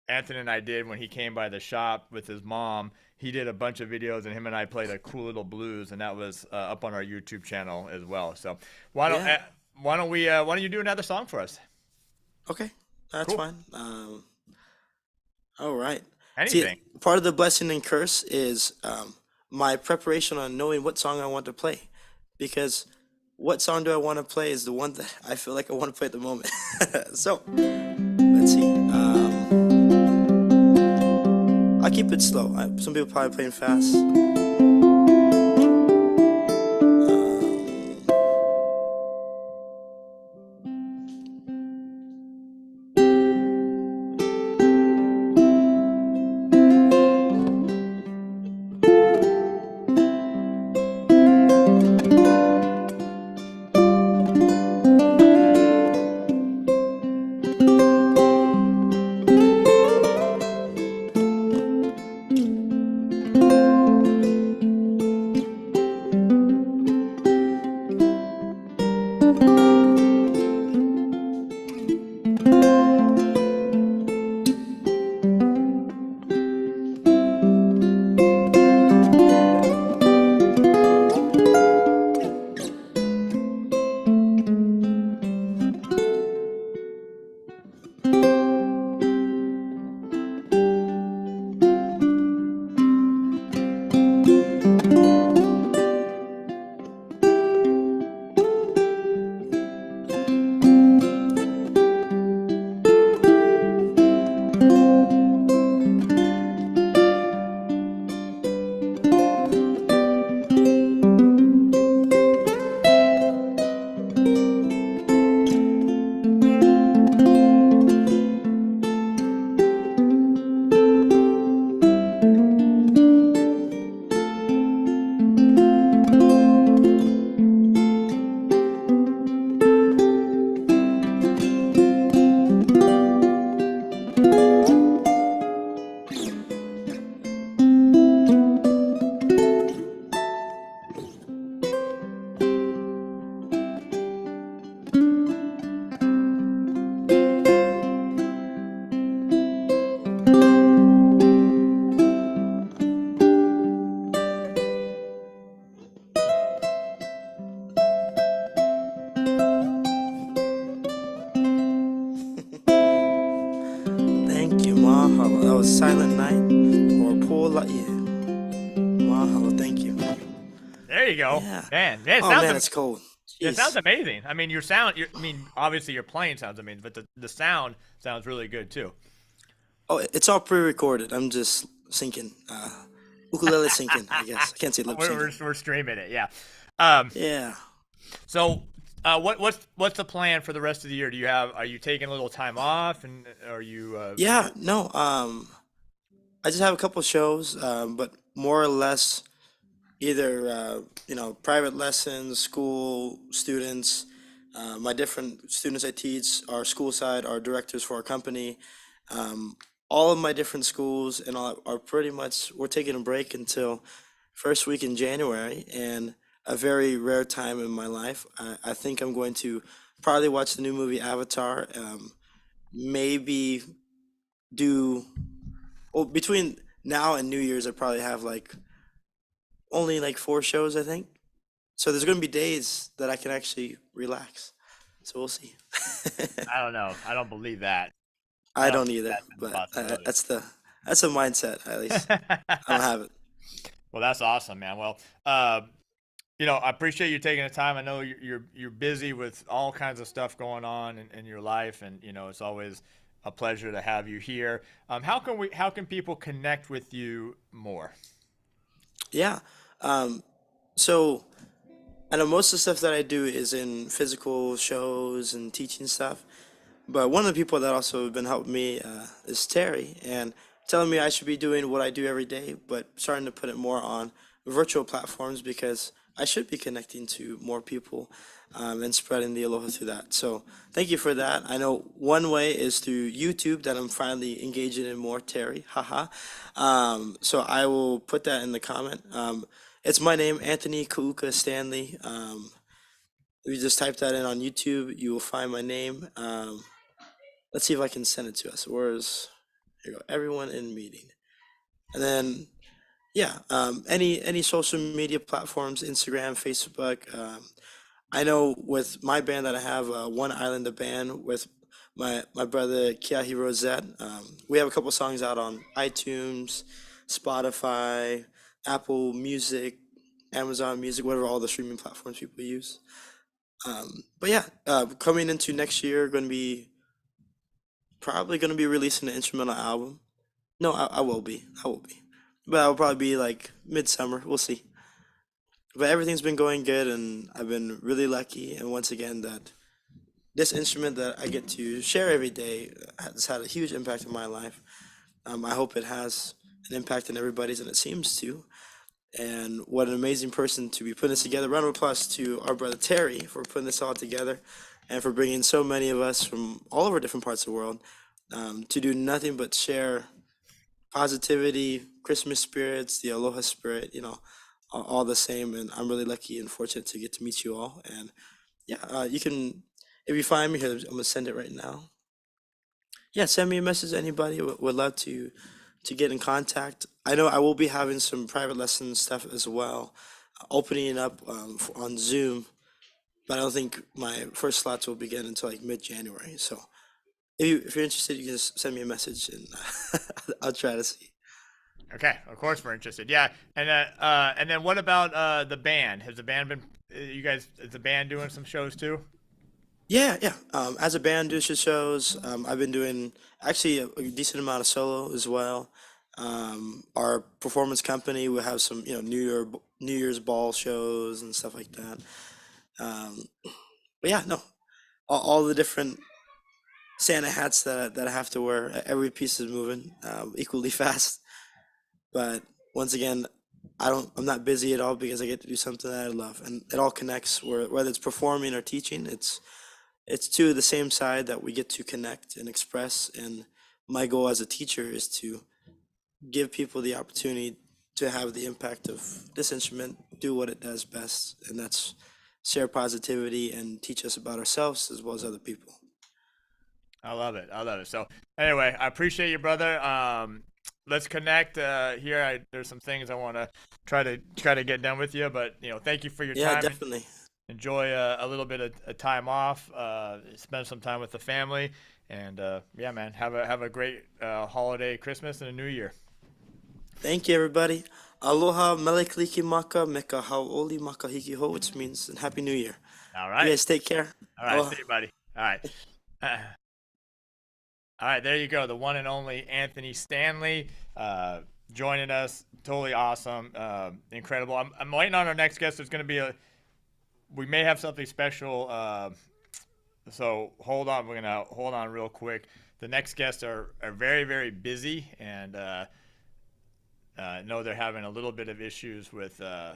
Anthony and I did when he came by the shop with his mom. He did a bunch of videos, and him and I played a cool little blues, and that was up on our YouTube channel as well. So why don't you do another song for us? Okay, that's Cool. fine. All right. Anything. See, part of the blessing and curse is my preparation on knowing what song I want to play, because what song do I want to play is the one that I feel like I want to play at the moment. So let's see. I'll keep it slow. Some people probably playing fast. Thank you. Mahalo. That was Silent Night or Pula. Yeah. Mahalo. Thank you. There you go. Yeah. Man, it Oh sounds man, it's cold. it sounds Jeez. amazing. I mean, I mean, obviously your playing sounds amazing, but the sound sounds really good too. Oh, it's all pre-recorded. I'm just syncing. Ukulele syncing, I guess. I can't say lip syncing. We're streaming it, yeah. Um, Yeah. so, what's the plan for the rest of the year? Are you taking a little time off, and are you? Yeah. No. I just have a couple shows, but more or less either private lessons, school students. My different students I teach are school side, are directors for our company. Um, all of my different schools and all are pretty much we're taking a break until first week in January, and a very rare time in my life. I think I'm going to probably watch the new movie Avatar. Maybe do well between now and New Year's. I probably have like only like 4 shows, I think. So there's going to be days that I can actually relax. So we'll see. I don't know. I don't believe that. I don't don't think either, that's a but possibility. that's a mindset at least. I don't have it. Well, that's awesome, man. Well, I appreciate you taking the time. I know you're busy with all kinds of stuff going on in your life, and it's always a pleasure to have you here. How can people connect with you more? Yeah. So I know most of the stuff that I do is in physical shows and teaching stuff. But one of the people that also have been helping me is Terry, and telling me I should be doing what I do every day, but starting to put it more on virtual platforms because I should be connecting to more people and spreading the aloha through that. So thank you for that. I know one way is through YouTube that I'm finally engaging in more, Terry. Haha. So I will put that in the comment. It's my name, Anthony Kauka Stanley. If you just type that in on YouTube, you will find my name. Let's see if I can send it to us. Where's here you go? Everyone in meeting, and then yeah, any social media platforms, Instagram, Facebook. I know with my band that I have, One Island the band with my brother Kiahi Rosette. We have a couple songs out on iTunes, Spotify, Apple Music, Amazon Music, whatever all the streaming platforms people use. But yeah, coming into next year, probably going to be releasing an instrumental album. No, I will be. I will be. But I'll probably be like midsummer. We'll see. But everything's been going good, and I've been really lucky. And once again, that this instrument that I get to share every day has had a huge impact in my life. I hope it has an impact on everybody's, and it seems to. And what an amazing person to be putting this together. Round of applause to our brother Terry for putting this all together and for bringing so many of us from all over different parts of the world to do nothing but share positivity, Christmas spirits, the aloha spirit, all the same. And I'm really lucky and fortunate to get to meet you all. And yeah, you can, if you find me here, I'm going to send it right now. Yeah, send me a message, anybody. Would love to get in contact. I know I will be having some private lesson stuff as well, opening up on Zoom, but I don't think my first slots will begin until like mid-January. So if you're interested, you can just send me a message and I'll try to see. Okay, of course we're interested. Yeah, and then what about the band? Has the band been? Is the band doing some shows too? Yeah. As a band, do shows. I've been doing actually a decent amount of solo as well. Our performance company will have some, New Year's ball shows and stuff like that. But yeah, no, all the different Santa hats that I have to wear. Every piece is moving equally fast. But once again, I'm not busy at all because I get to do something that I love, and it all connects. Whether it's performing or teaching, it's to the same side that we get to connect and express. And my goal as a teacher is to give people the opportunity to have the impact of this instrument, do what it does best, and that's share positivity and teach us about ourselves as well as other people. I love it. So anyway, I appreciate you, brother. Let's connect here. There's some things I want to try to get done with you, but thank you for your time. Yeah, definitely. Enjoy a little bit of time off. Spend some time with the family, And yeah, man, have a great holiday, Christmas, and a New Year. Thank you, everybody. Aloha, melekliki maka, meka hauoli maka hiki ho, which means Happy New Year. All You right. guys take care. All right. Aloha. See you, buddy. All right. All right, there you go. The one and only Anthony Stanley joining us. Totally awesome. Incredible. I'm waiting on our next guest. There's going to be we may have something special. So hold on. We're going to hold on real quick. The next guests are very, very busy, and know they're having a little bit of issues with oh,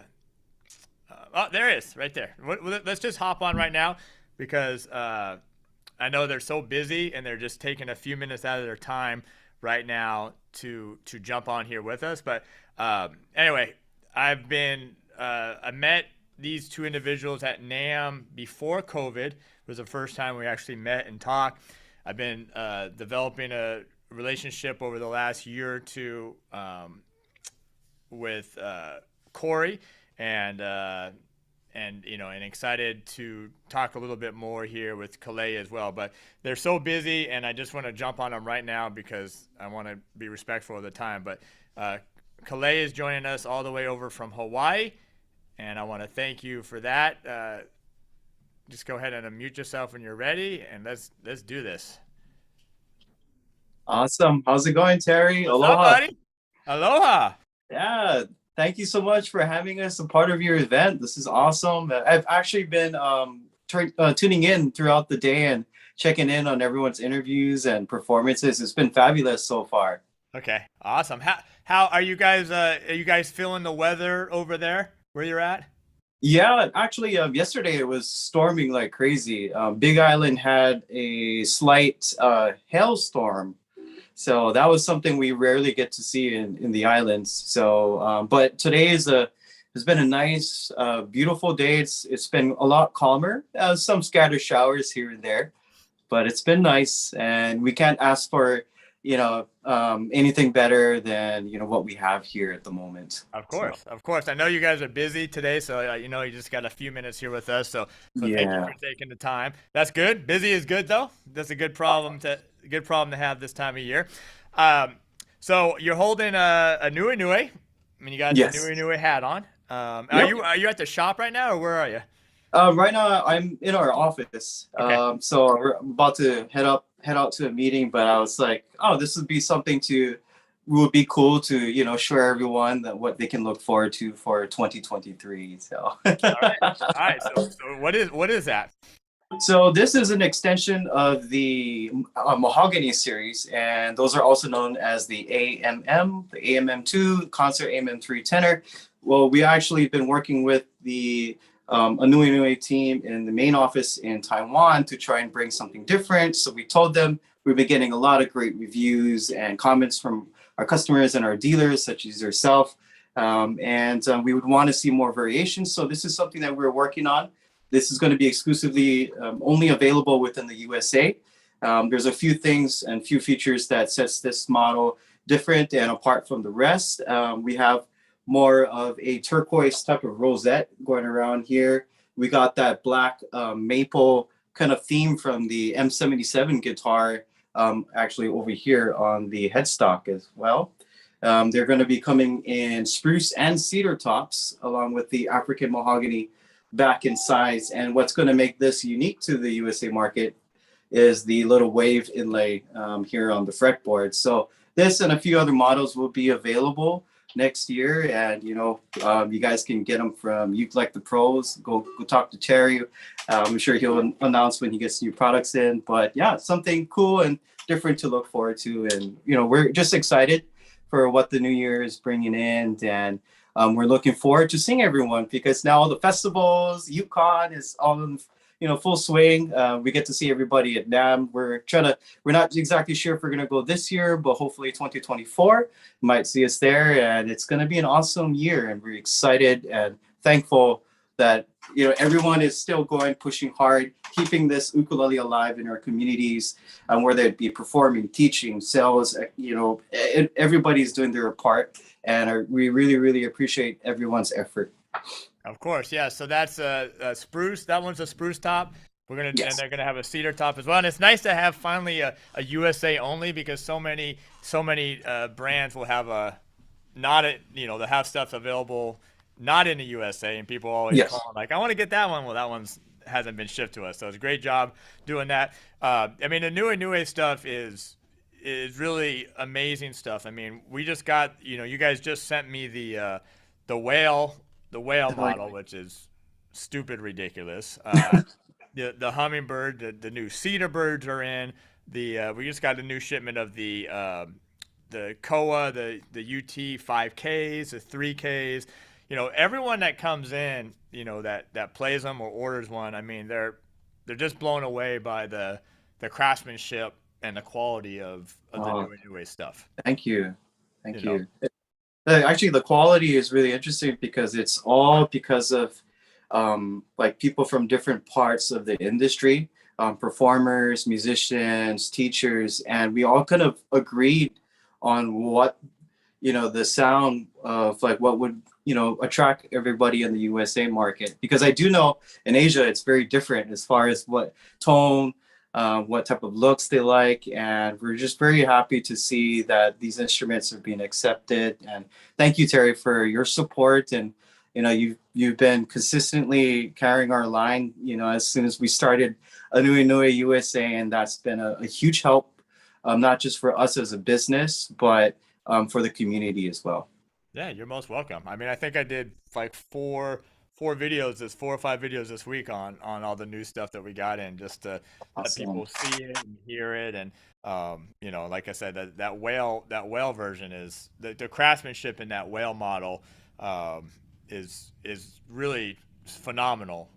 there it is, right there. Let's just hop on right now, because I know they're so busy and they're just taking a few minutes out of their time right now to jump on here with us. But anyway, I met these two individuals at NAMM before COVID. It was the first time we actually met and talked. I've been developing a relationship over the last year or two with Corey, and excited to talk a little bit more here with Kalea as well. But they're so busy, and I just want to jump on them right now because I want to be respectful of the time. But Kalea is joining us all the way over from Hawaii, and I want to thank you for that. Just go ahead and unmute yourself when you're ready, and let's do this. Awesome. How's it going, Terry? What's Aloha. up, buddy? Aloha. Yeah. Thank you so much for having us a part of your event. This is awesome. I've actually been tuning in throughout the day and checking in on everyone's interviews and performances. It's been fabulous so far. Okay, awesome. How are you guys? Are you guys feeling the weather over there where you're at? Yeah, actually, yesterday it was storming like crazy. Big Island had a slight hailstorm. So that was something we rarely get to see in the islands. So, but today has been a nice, beautiful day. It's been a lot calmer. Some scattered showers here and there, but it's been nice, and we can't ask for anything better than what we have here at the moment. Of course. I know you guys are busy today, so you just got a few minutes here with us. So thank you Yeah. for taking the time. That's good. Busy is good, though. That's a good problem to have this time of year. So you're holding a Anuenue. I mean, you got Yes. the Anuenue hat on. Yep. Are you at the shop right now, or where are you? Right now I'm in our office. Okay. So we're about to head out to a meeting, but I was like, oh, this would be something would be cool to, show everyone that what they can look forward to for 2023. So. All right. So what is that? So this is an extension of the Mahogany series, and those are also known as the AMM, the AMM2, Concert AMM3 tenor. Well, we actually been working with the Anuenue team in the main office in Taiwan to try and bring something different. So we told them we've been getting a lot of great reviews and comments from our customers and our dealers, such as yourself, and we would want to see more variations. So this is something that we're working on. This is going to be exclusively only available within the USA. There's a few things and few features that sets this model different and apart from the rest. We have more of a turquoise type of rosette going around here. We got that black maple kind of theme from the M77 guitar actually over here on the headstock as well. They're going to be coming in spruce and cedar tops along with the African mahogany back in size. And what's going to make this unique to the USA market is the little wave inlay here on the fretboard. So this and a few other models will be available next year, and you guys can get them from ukelikethepros. Go talk to Terry. I'm sure he'll announce when he gets new products in. But yeah, something cool and different to look forward to. And we're just excited for what the new year is bringing in, and we're looking forward to seeing everyone, because now the festivals, Yukon is all in full swing. We get to see everybody at NAMM. We're not exactly sure if we're gonna go this year, but hopefully 2024 might see us there, and it's gonna be an awesome year. And we're excited and thankful that everyone is still going, pushing hard, keeping this ukulele alive in our communities, whether it be performing, teaching, sales. Everybody's doing their part, and we really, really appreciate everyone's effort. Of course, yeah. So that's a spruce. That one's a spruce top. And Yes. they're gonna have a cedar top as well. And it's nice to have finally a USA only, because so many brands will have they'll have stuff available not in the USA, and people always Yes. call like, I want to get that one. Well, that one's hasn't been shipped to us, so it's a great job doing that. I mean, the Anuenue stuff is really amazing stuff. I mean, we just got, you guys just sent me the whale model, which is stupid ridiculous. The hummingbird, the new cedar birds are in. We just got a new shipment of the KoA, the UT 5Ks, the 3Ks. Everyone that comes in, that plays them or orders one, I mean, they're just blown away by the craftsmanship and the quality of the Anuenue stuff. Thank you. Thank you. Actually, the quality is really interesting because it's all because of like people from different parts of the industry, performers, musicians, teachers, and we all kind of agreed on what, the sound of like what would, attract everybody in the USA market. Because I do know in Asia, it's very different as far as what tone, what type of looks they like. And we're just very happy to see that these instruments are being accepted. And thank you, Terry, for your support. And, you've been consistently carrying our line, as soon as we started Anuenue USA. And that's been a huge help, not just for us as a business, but for the community as well. Yeah, you're most welcome. I mean, I think I did like four or 5 videos this week on all the new stuff that we got in, just to let people see it and hear it. And like I said, that whale version is the craftsmanship in that whale model is really phenomenal.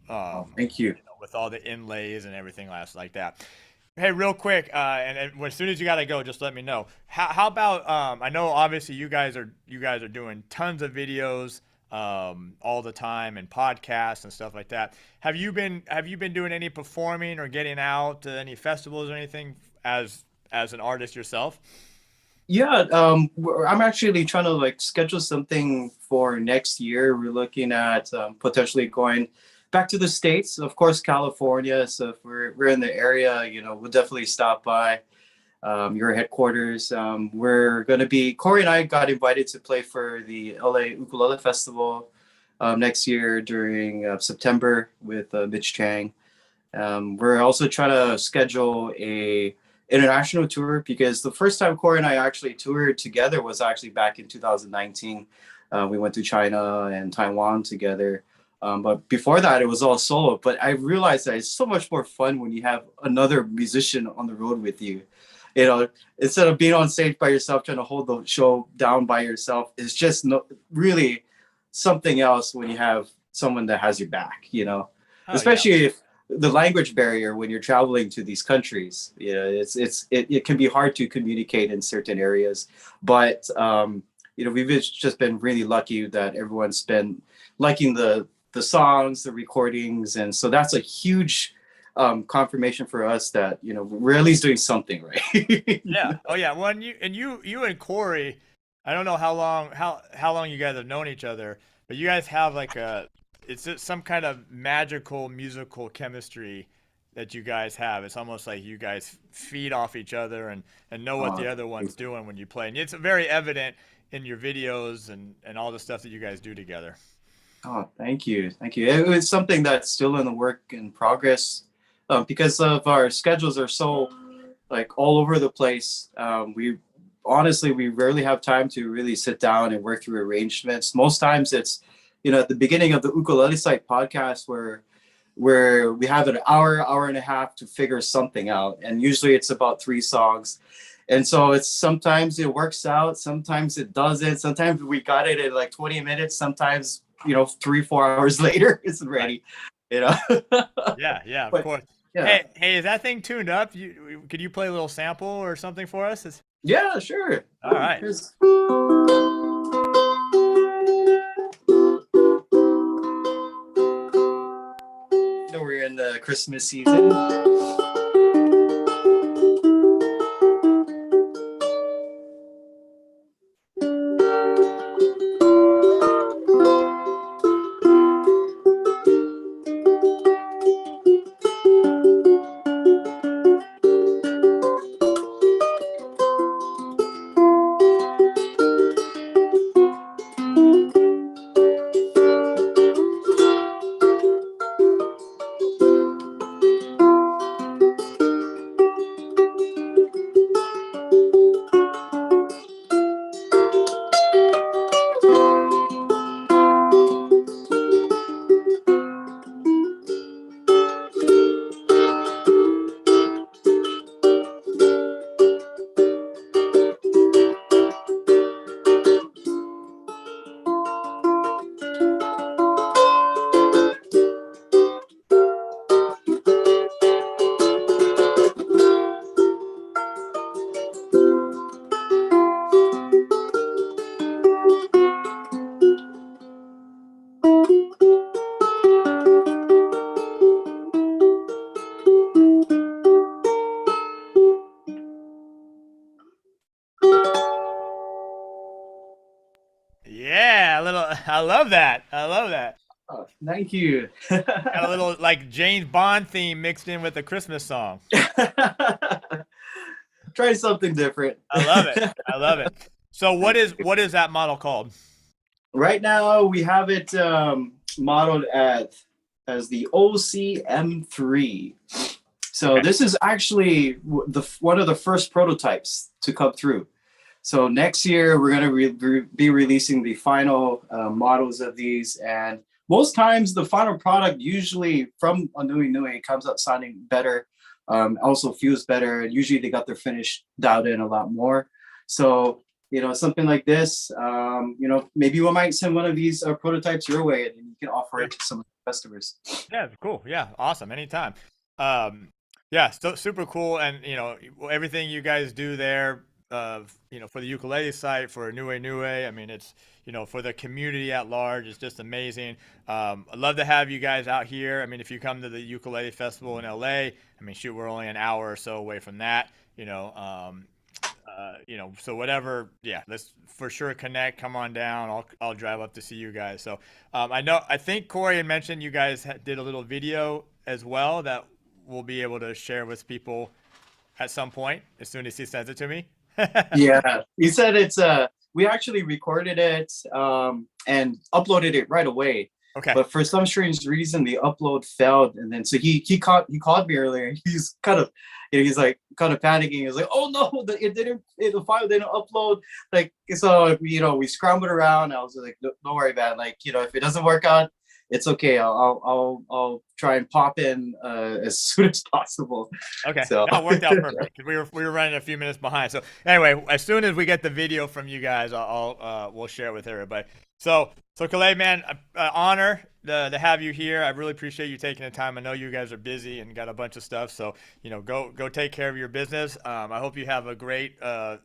Thank you. With all the inlays and everything else like that. Hey, real quick, and as soon as you gotta go, just let me know. How about I know obviously you guys are doing tons of videos all the time, and podcasts and stuff like that. Have you been doing any performing or getting out to any festivals or anything as an artist yourself? Yeah, I'm actually trying to schedule something for next year. We're looking at potentially going back to the States, of course, California. So if we're in the area, we'll definitely stop by your headquarters. We're going to be, Corey and I got invited to play for the LA Ukulele Festival next year during September with Mitch Chang. We're also trying to schedule a international tour, because the first time Corey and I actually toured together was actually back in 2019. We went to China and Taiwan together. But before that, it was all solo. But I realized that it's so much more fun when you have another musician on the road with you. Instead of being on stage by yourself, trying to hold the show down by yourself, it's just really something else when you have someone that has your back, especially if the language barrier when you're traveling to these countries, it can be hard to communicate in certain areas. But, we've just been really lucky that everyone's been liking the songs, the recordings. And so that's a huge confirmation for us that, we're at least doing something right. Yeah. Oh yeah. Well, you and Corey, I don't know how long you guys have known each other, but you guys have it's some kind of magical musical chemistry that you guys have. It's almost like you guys feed off each other and know what the other one's doing when you play. And it's very evident in your videos and all the stuff that you guys do together. Oh, thank you. Thank you. It was something that's still in the work in progress because of our schedules are so all over the place. We rarely have time to really sit down and work through arrangements. Most times it's, at the beginning of the Ukulele Site podcast where we have an hour and a half to figure something out. And usually it's about 3 songs. And so sometimes it works out, sometimes it doesn't. Sometimes we got it in 20 minutes, sometimes 3-4 hours later it's ready. Yeah, of course. Yeah. Hey, is that thing tuned up? Could you play a little sample or something for us? Yeah, sure. All right. We're in the Christmas season. I love that. I love that. Oh, thank you. Got a little like James Bond theme mixed in with a Christmas song. Try something different. I love it. I love it. So what is that model called? Right now we have it modeled as the OCM3. So this is actually one of the first prototypes to come through. So next year we're going to be releasing the final models of these, and most times the final product usually from Anuenue comes out sounding better, also feels better, and usually they got their finish dialed in a lot more. So something like this, maybe we might send one of these prototypes your way, and you can offer it to some customers. Yeah, cool. Yeah, awesome. Anytime. Yeah, so super cool, and everything you guys do there, for the ukulele site, for Anuenue. I mean, it's for the community at large, it's just amazing. I'd love to have you guys out here. I mean, if you come to the ukulele festival in LA, I mean, shoot, we're only an hour or so away from that. So whatever, yeah, let's for sure connect. Come on down. I'll drive up to see you guys. So I think Corey had mentioned you guys did a little video as well that we'll be able to share with people at some point as soon as he sends it to me. Yeah, he said it's we actually recorded it and uploaded it right away. Okay. But for some strange reason, the upload failed, and then so he called me earlier. He's kind of he's like kind of panicking. He's like, "Oh no, the file didn't upload." Like, so we scrambled around. I was like, "Don't worry, man. Like, if it doesn't work out, it's okay. I'll try and pop in as soon as possible." Okay. So No, it worked out perfect. We were running a few minutes behind. So anyway, as soon as we get the video from you guys, we'll share it with everybody. So Kole, man, honor to have you here. I really appreciate you taking the time. I know you guys are busy and got a bunch of stuff. So go take care of your business. I hope you have a great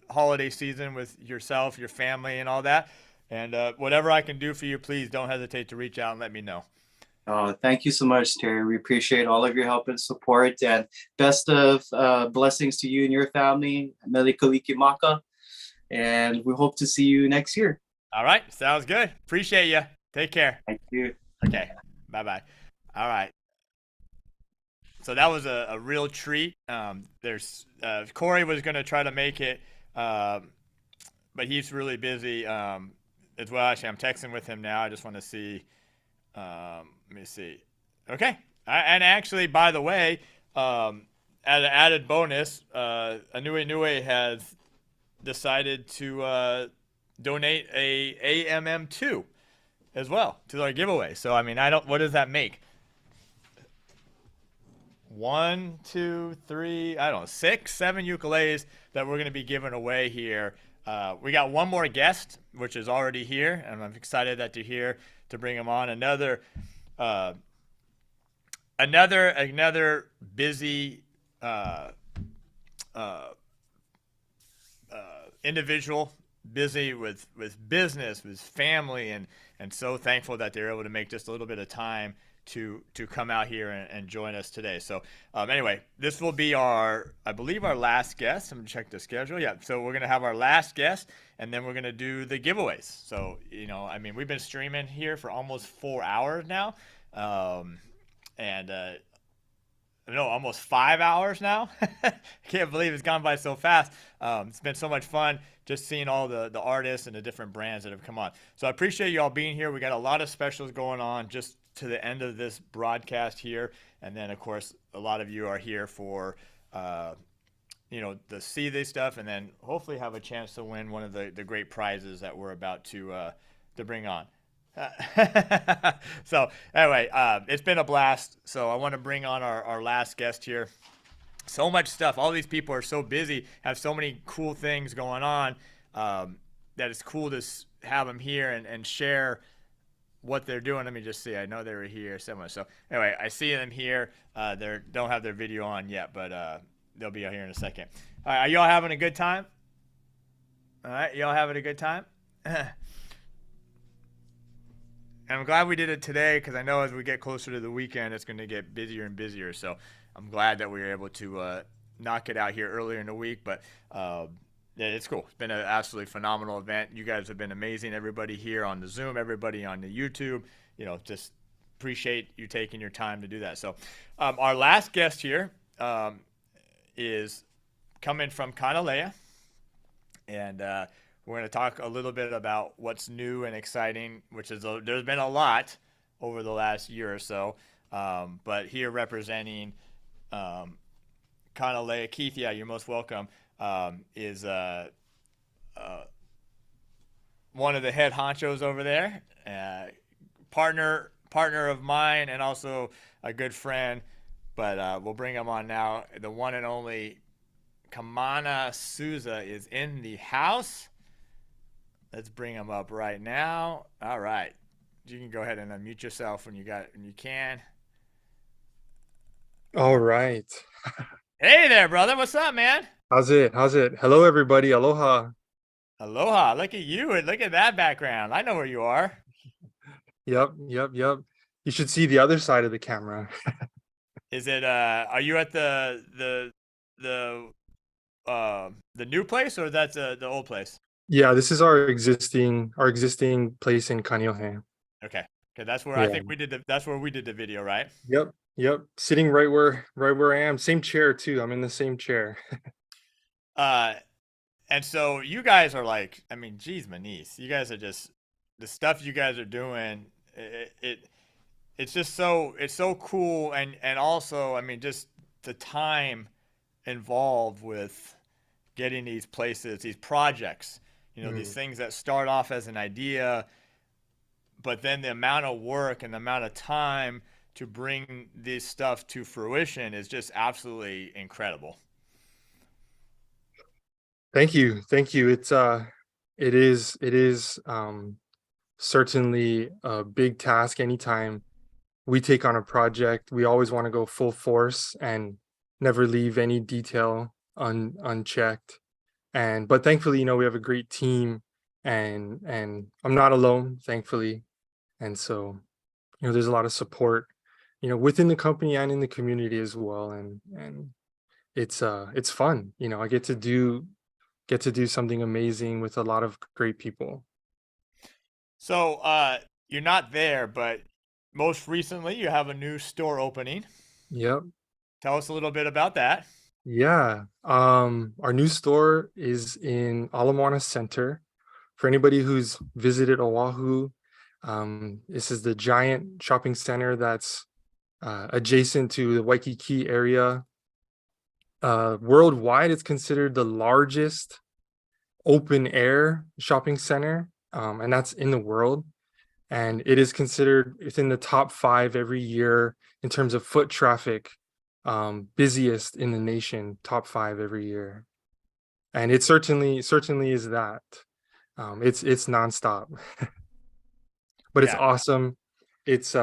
holiday season with yourself, your family, and all that. And whatever I can do for you, please don't hesitate to reach out and let me know. Thank you so much, Terry. We appreciate all of your help and support, and best of blessings to you and your family. Mele Kalikimaka, and we hope to see you next year. All right. Sounds good. Appreciate you. Take care. Thank you. Okay. Bye-bye. All right. So that was a real treat. There's Corey was going to try to make it, but he's really busy as well. Actually, I'm texting with him now. I just want to see. Let me see. Okay. And actually, by the way, as an added bonus, Anuenue has decided to donate a AMM2 as well to our giveaway. So, I mean, what does that make? 1, 2, 3, 6, 7 ukuleles that we're going to be giving away here. We got one more guest, which is already here, and I'm excited that you're here to bring him on. Another busy individual, busy with business, with family, and so thankful that they're able to make just a little bit of time to come out here and join us today. So anyway, this will be I believe our last guest. I'm gonna check the schedule. Yeah, so we're gonna have our last guest, and then we're gonna do the giveaways. So I mean, we've been streaming here for almost 4 hours now, almost 5 hours now. I can't believe it's gone by so fast. It's been so much fun just seeing all the artists and the different brands that have come on. So I appreciate you all being here. We got a lot of specials going on just to the end of this broadcast here. And then, of course, a lot of you are here for, to see this stuff and then hopefully have a chance to win one of the great prizes that we're about to bring on. So anyway, it's been a blast. So I want to bring on our last guest here. So much stuff. All these people are so busy, have so many cool things going on, that it's cool to have them here and share what they're doing. Let me just see. I know they were here somewhere. So anyway, I see them here. They don't have their video on yet, but they'll be out here in a second. All right, are y'all having a good time? All right, y'all having a good time? And I'm glad we did it today because I know as we get closer to the weekend, it's going to get busier and busier. So I'm glad that we were able to knock it out here earlier in the week. But Yeah, it's cool. It's been an absolutely phenomenal event. You guys have been amazing. Everybody here on the Zoom, everybody on the YouTube, just appreciate you taking your time to do that. So our last guest here is coming from Kanilea, and we're going to talk a little bit about what's new and exciting, which is there's been a lot over the last year or so, but here representing Kanilea, Keith, yeah, you're most welcome, is one of the head honchos over there, partner of mine, and also a good friend. But we'll bring him on now. The one and only Kamana Souza is in the house. Let's bring him up right now. All right, you can go ahead and unmute yourself when you can. All right. Hey there, brother. What's up, man? How's it? Hello, everybody. Aloha. Aloha. Look at you and look at that background. I know where you are. Yep. You should see the other side of the camera. Is it are you at the new place, or that's the old place? Yeah, this is our existing place in Kaneohe. Okay. That's where Yeah. I think that's where we did the video, right? Yep. Sitting right where I am. Same chair too. I'm in the same chair. And so you guys are like, I mean, geez, Manice, you guys are just, the stuff you guys are doing, it's just it's so cool. And also, I mean, just the time involved with getting these places, these projects, these things that start off as an idea, but then the amount of work and the amount of time to bring this stuff to fruition is just absolutely incredible. Thank you. It is certainly a big task. Anytime we take on a project, we always want to go full force and never leave any detail unchecked. But thankfully, we have a great team, and I'm not alone, thankfully. And so, there's a lot of support, within the company and in the community as well. And it's fun. I get to do something amazing with a lot of great people. So you're not there, but most recently you have a new store opening. Yep. Tell us a little bit about that. Yeah. Our new store is in Ala Moana Center. For anybody who's visited Oahu, this is the giant shopping center that's adjacent to the Waikiki area. Worldwide, it's considered the largest open air shopping center, and that's in the world. And it is considered within the top 5 every year in terms of foot traffic, busiest in the nation, top 5 every year. And it certainly is that. It's nonstop, but it's awesome. It's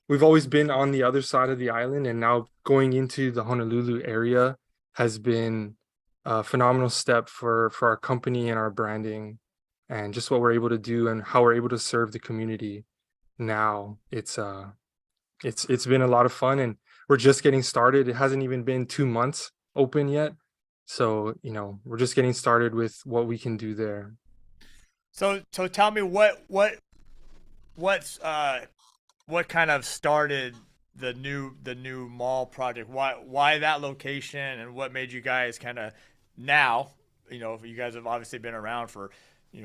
we've always been on the other side of the island, and now going into the Honolulu area has been a phenomenal step for our company and our branding, and just what we're able to do and how we're able to serve the community. Now it's been a lot of fun, and we're just getting started. It hasn't even been 2 months open yet, so we're just getting started with what we can do there. So tell me what kind of started the new mall project? Why that location, and what made you guys kind of now? You guys have obviously been around for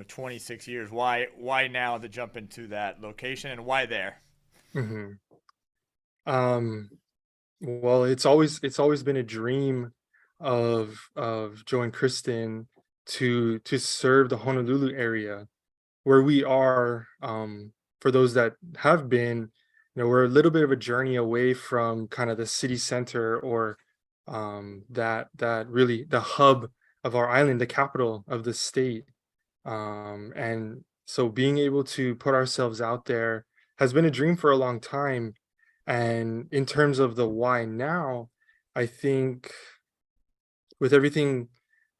26 years. Why now to jump into that location, and why there? Mm-hmm. Well, it's always been a dream of Joe and Kristen to serve the Honolulu area where we are. For those that have been, we're a little bit of a journey away from kind of the city center, or that really the hub of our island, the capital of the state. And so being able to put ourselves out there has been a dream for a long time. And in terms of the why now, I think with everything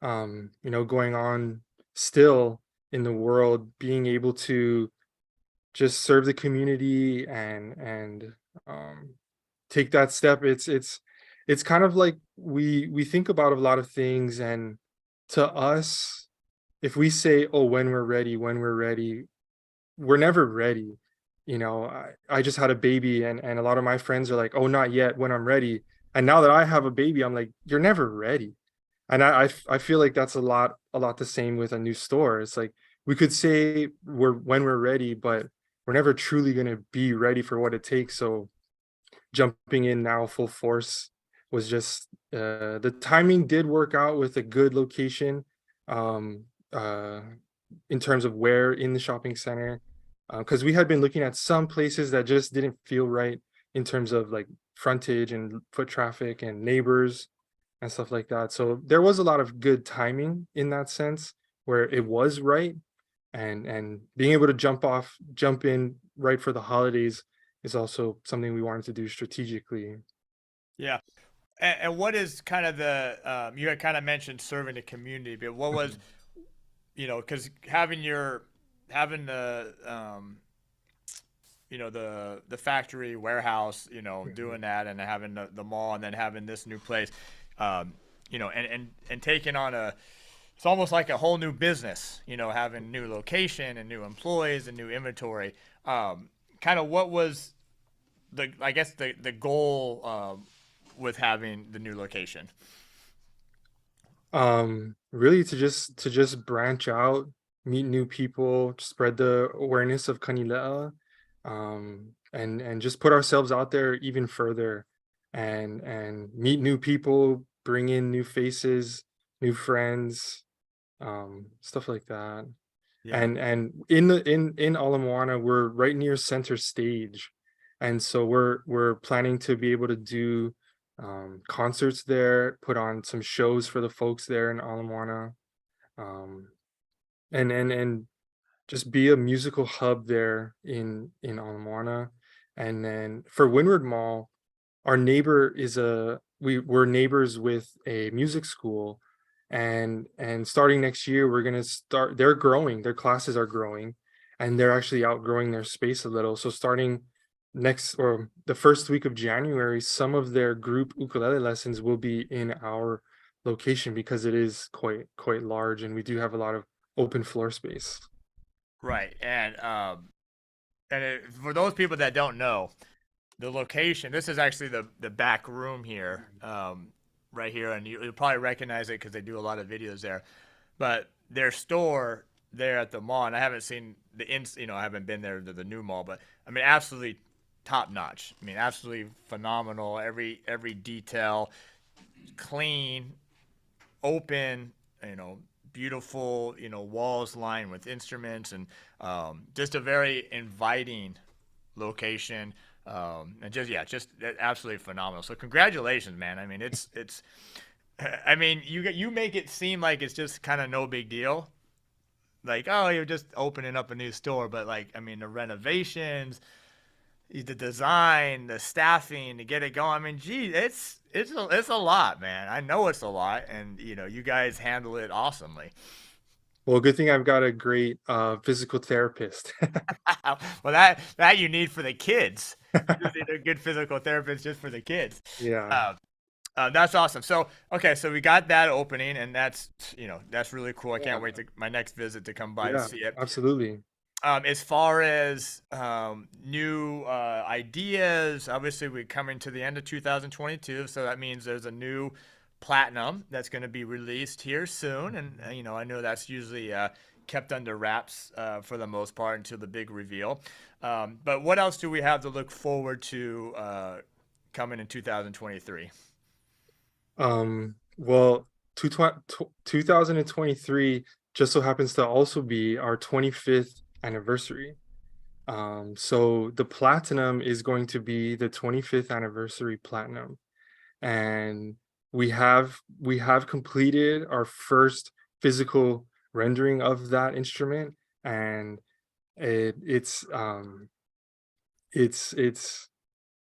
going on still in the world, being able to just serve the community and take that step, it's kind of like we think about a lot of things, and to us, if we say, oh, when we're ready, we're never ready. You know, I just had a baby, and a lot of my friends are like, oh, not yet, when I'm ready. And now that I have a baby, I'm like, you're never ready. And I feel like that's a lot the same with a new store. It's like we could say when we're ready, but we're never truly going to be ready for what it takes. So jumping in now full force was just the timing did work out with a good location, um, in terms of where in the shopping center, because we had been looking at some places that just didn't feel right in terms of like frontage and foot traffic and neighbors and stuff like that. So there was a lot of good timing in that sense where it was right, and being able to jump in right for the holidays is also something we wanted to do strategically. Yeah. And what is kind of the you had kind of mentioned serving the community, but what was, you know, because having the you know, the factory warehouse, you know, doing that, and having the mall, and then having this new place, you know, and taking on it's almost like a whole new business, you know, having new location and new employees and new inventory. Kind of what was I guess the goal with having the new location? Really to just branch out, meet new people, spread the awareness of Kanilea, and just put ourselves out there even further, and meet new people, bring in new faces, new friends, stuff like that. Yeah. And in Ala Moana, we're right near center stage, and so we're planning to be able to do concerts there, put on some shows for the folks there in Ala Moana, um, and just be a musical hub there in Ala Moana. And then for Windward Mall, our neighbor is we're neighbors with a music school, and starting next year we're going to start, they're growing, their classes are growing, and they're actually outgrowing their space a little. So starting next, or the first week of January, some of their group ukulele lessons will be in our location, because it is quite large, and we do have a lot of open floor space. Right. For those people that don't know, the location, this is actually the back room here, right here, and you'll probably recognize it because they do a lot of videos there. But their store there at the mall, and I haven't seen you know, I haven't been there to the new mall, but I mean, absolutely top notch. I mean, absolutely phenomenal. Every detail, clean, open, you know, beautiful, you know, walls lined with instruments, and just a very inviting location. And just absolutely phenomenal. So congratulations, man. I mean, it's I mean, you make it seem like it's just kind of no big deal, like, oh, you're just opening up a new store, but like, I mean, the renovations, the design, the staffing to get it going. I mean, gee, it's a lot, man. I know it's a lot, and you know, you guys handle it awesomely. Well, good thing I've got a great physical therapist. Well, that you need for the kids. You just need a good physical therapist just for the kids. Yeah. That's awesome. So, okay, so we got that opening, and that's, you know, that's really cool. I can't wait to my next visit to come by to see it. Absolutely. As far as new ideas, obviously we're coming to the end of 2022, so that means there's a new platinum that's going to be released here soon, and you know, I know that's usually kept under wraps for the most part until the big reveal. But what else do we have to look forward to coming in 2023? Well, 2023 just so happens to also be our 25th anniversary. So the platinum is going to be the 25th anniversary platinum, and we have completed our first physical rendering of that instrument, and it's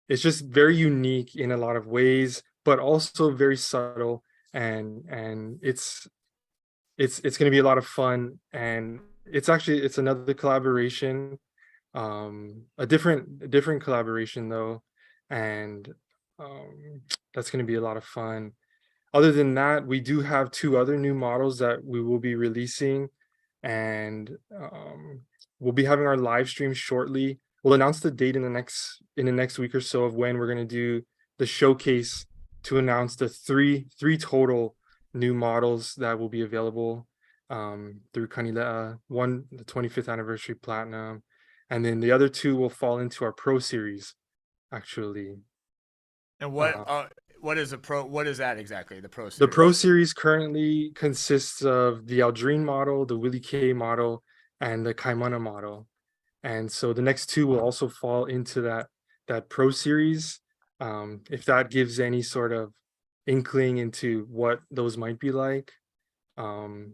just very unique in a lot of ways, but also very subtle, and it's going to be a lot of fun. And it's another collaboration, a different collaboration though, and that's going to be a lot of fun. other than that, we do have 2 other new models that we will be releasing, and we'll be having our live stream shortly. We'll announce the date in the next week or so of when we're going to do the showcase to announce the three total new models that will be available through Kanilea. One, the 25th anniversary platinum, and then the other 2 will fall into our Pro series, actually. And what is a Pro? What is that exactly? The Pro series. The Pro series currently consists of the Aldrin model, the Willie K model, and the Kaimana model. And so the next 2 will also fall into that Pro series. If that gives any sort of inkling into what those might be like. And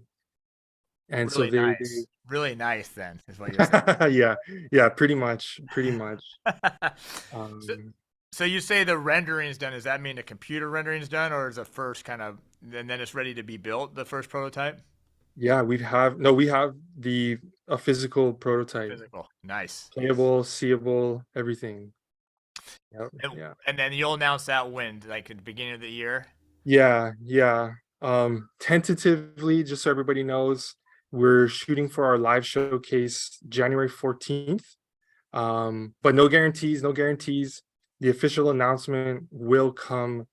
really so nice. Really nice then is what you're saying. yeah, pretty much. So you say the rendering's done. Does that mean the computer rendering's done, or is the first kind of, and then it's ready to be built, the first prototype? Yeah, we have a physical prototype. Physical, nice. Playable, seeable, everything. Yep. And then you'll announce that when, like at the beginning of the year? Yeah. Tentatively, just so everybody knows, we're shooting for our live showcase January 14th. But no guarantees. The official announcement will come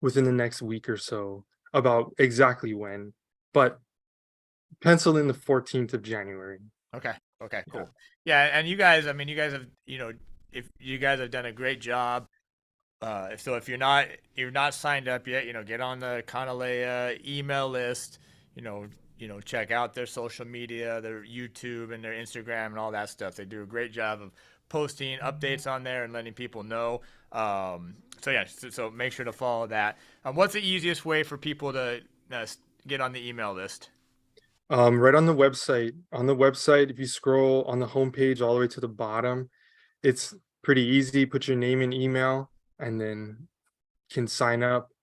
within the next week or so about exactly when, but pencil in the 14th of January. Okay, cool. Yeah, and you guys, I mean, you guys have, if you guys have done a great job. So if you're not signed up yet, get on the Kanilea email list, check out their social media, their YouTube and their Instagram and all that stuff. They do a great job of posting updates on there and letting people know. So make sure to follow that. What's the easiest way for people to get on the email list? Right on the website. On the website, if you scroll on the homepage all the way to the bottom, it's pretty easy. Put your name and email, and then can sign up.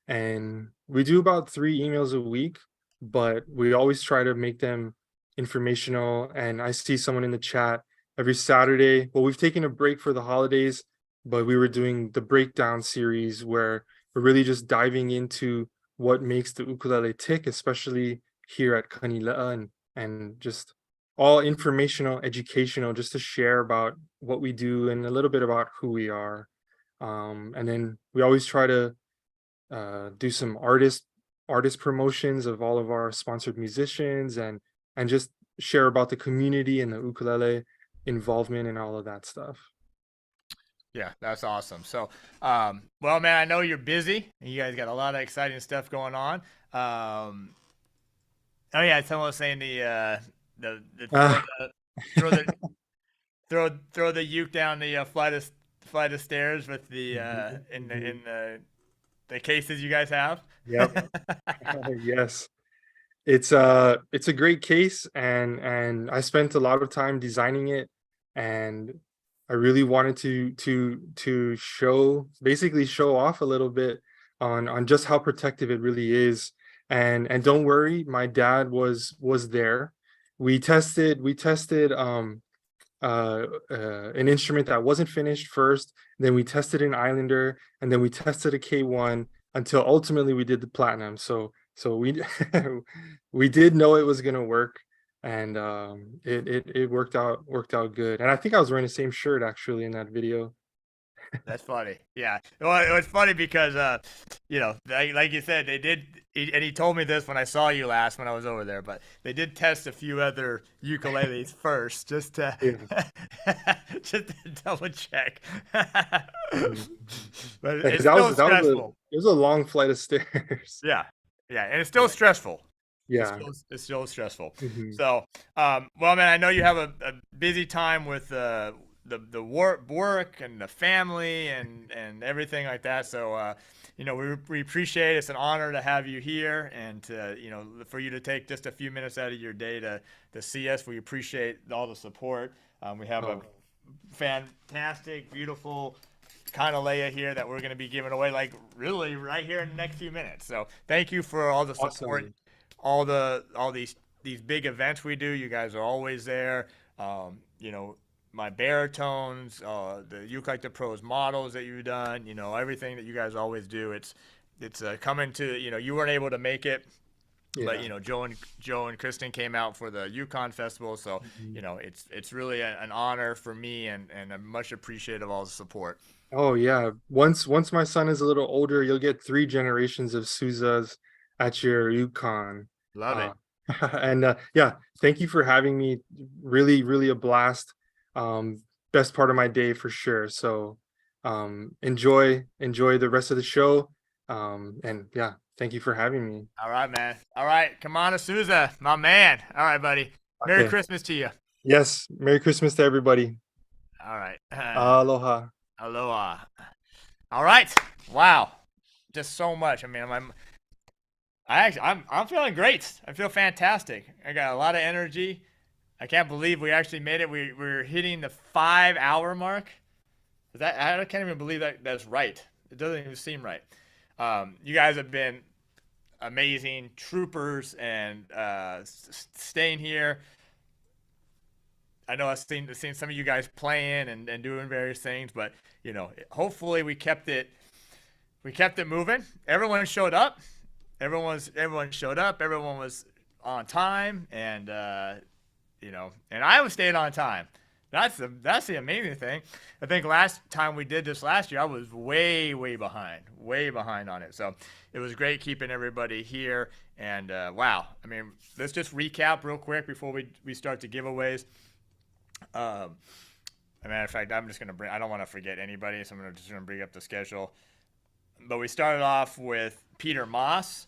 And we do about 3 emails a week, but we always try to make them informational. And I see someone in the chat every Saturday. Well, we've taken a break for the holidays, but we were doing the breakdown series where we're really just diving into what makes the ukulele tick, especially here at Kanilea, and just all informational, educational, just to share about what we do and a little bit about who we are. And then we always try to do some artist promotions of all of our sponsored musicians, and just share about the community and the ukulele involvement and all of that stuff. Yeah, that's awesome. So, well, man, I know you're busy and you guys got a lot of exciting stuff going on. Oh yeah, someone was saying throw the uke down the flight of stairs with the in the cases you guys have. Yep. Yes. It's a great case, and I spent a lot of time designing it, and I really wanted to show off a little bit on just how protective it really is. And don't worry, my dad was there. We tested an instrument that wasn't finished first, then we tested an Islander, and then we tested a K1 until ultimately we did the platinum. So we we did know it was gonna work, and it worked out good. And I think I was wearing the same shirt actually in that video. That's funny. Yeah. Well, it was funny because, like you said, they did, and he told me this when I saw you last when I was over there, but they did test a few other ukuleles first, just to double check. But it's still stressful. It was a long flight of stairs. Yeah. And it's still stressful. Yeah. It's still stressful. Mm-hmm. So, well, man, I know you have a busy time with the work and the family and everything like that. So, we appreciate it. It's an honor to have you here, and for you to take just a few minutes out of your day to see us. We appreciate all the support. We have a fantastic, beautiful Kanilea here that we're going to be giving away, like really right here in the next few minutes. So thank you for all the support, awesome. all these big events we do. You guys are always there. My baritones, the ukelikethepros models that you've done, everything that you guys always do. It's it's coming to, you weren't able to make it, but Yeah. Joe and Kristen came out for the Yukon festival, so it's really an honor for me, and I'm much appreciative of all the support. Oh yeah. Once my son is a little older, you'll get 3 generations of Suzas at your Yukon. Love it. And yeah, thank you for having me. Really, really a blast. Best part of my day for sure. So enjoy the rest of the show. And yeah, thank you for having me. All right, man. All right, Kamana Souza, my man. All right, buddy. Merry Okay. Christmas to you. Yes, Merry Christmas to everybody. All right. Aloha. Aloha. All right. Wow. Just so much. I mean, I'm feeling great. I feel fantastic. I got a lot of energy. I can't believe we actually made it. We're hitting the 5-hour mark. I can't even believe that's right. It doesn't even seem right. You guys have been amazing troopers, and staying here. I know I've seen some of you guys playing and doing various things, but hopefully we kept it moving. Everyone showed up. Everyone showed up. Everyone was on time, and and I was staying on time. That's the amazing thing. I think last time we did this last year, I was way behind on it. So it was great keeping everybody here. And wow, I mean, let's just recap real quick before we start the giveaways. As a matter of fact, I don't want to forget anybody, so I'm just gonna bring up the schedule. But we started off with Peter Moss,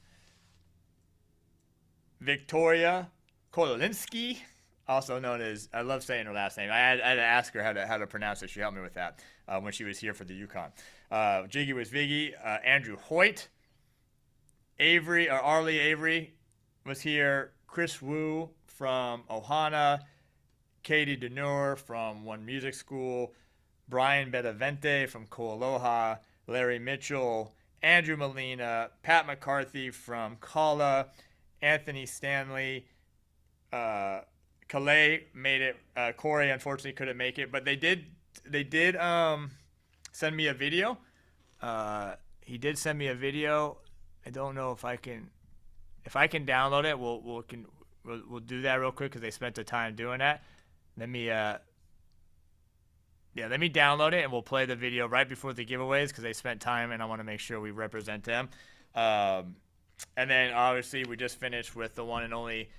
Victoria Kolalinski, also known as, I love saying her last name. I had to ask her how to pronounce it. She helped me with that when she was here for the Yukon. Jiggy was Viggy. Andrew Hoyt. Arlie Avery was here. Chris Wu from Ohana. Katie DeNure from One Music School. Brian Bedavente from KoAloha. Larry Mitchell. Andrew Molina. Pat McCarthy from Kala. Anthony Stanley. Calais made it. Corey unfortunately couldn't make it, but they did send me a video. He did send me a video. I don't know if I can download it. We'll do that real quick because they spent the time doing that. Let me download it and we'll play the video right before the giveaways because they spent time and I want to make sure we represent them. And then obviously we just finished with the one and only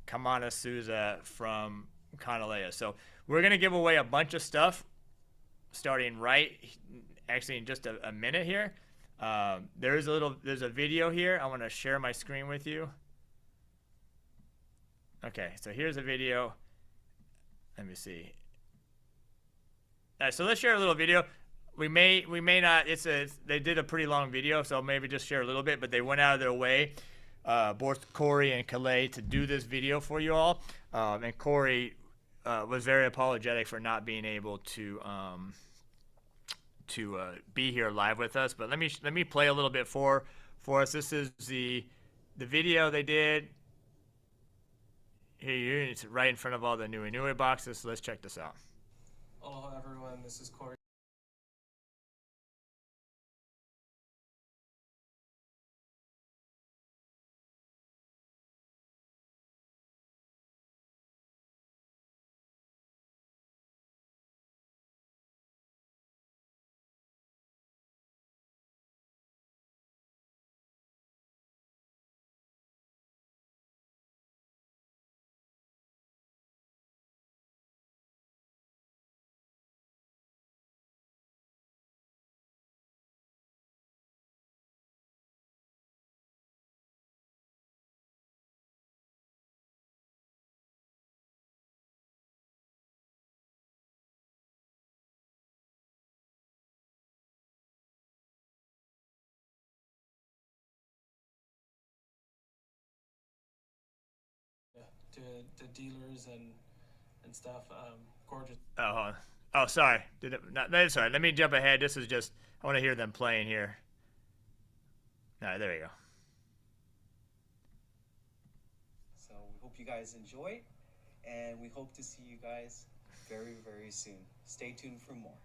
Kamana Souza from Kanilea. So we're going to give away a bunch of stuff starting actually in just a minute here. There's a video here. I want to share my screen with you. Okay, so here's a video. Let me see. All right, so let's share a little video. We may not. They did a pretty long video, so maybe just share a little bit. But they went out of their way, both Corey and Calais, to do this video for you all. And Corey was very apologetic for not being able to be here live with us. But let me play a little bit for us. This is the video they did. Here, it's right in front of all the Anuenue boxes. So let's check this out. Aloha everyone, this is Corey. To the dealers and stuff, gorgeous. Oh, sorry. Sorry. Let me jump ahead. This is just, I want to hear them playing here. All right, there you go. So we hope you guys enjoy, and we hope to see you guys very, very soon. Stay tuned for more.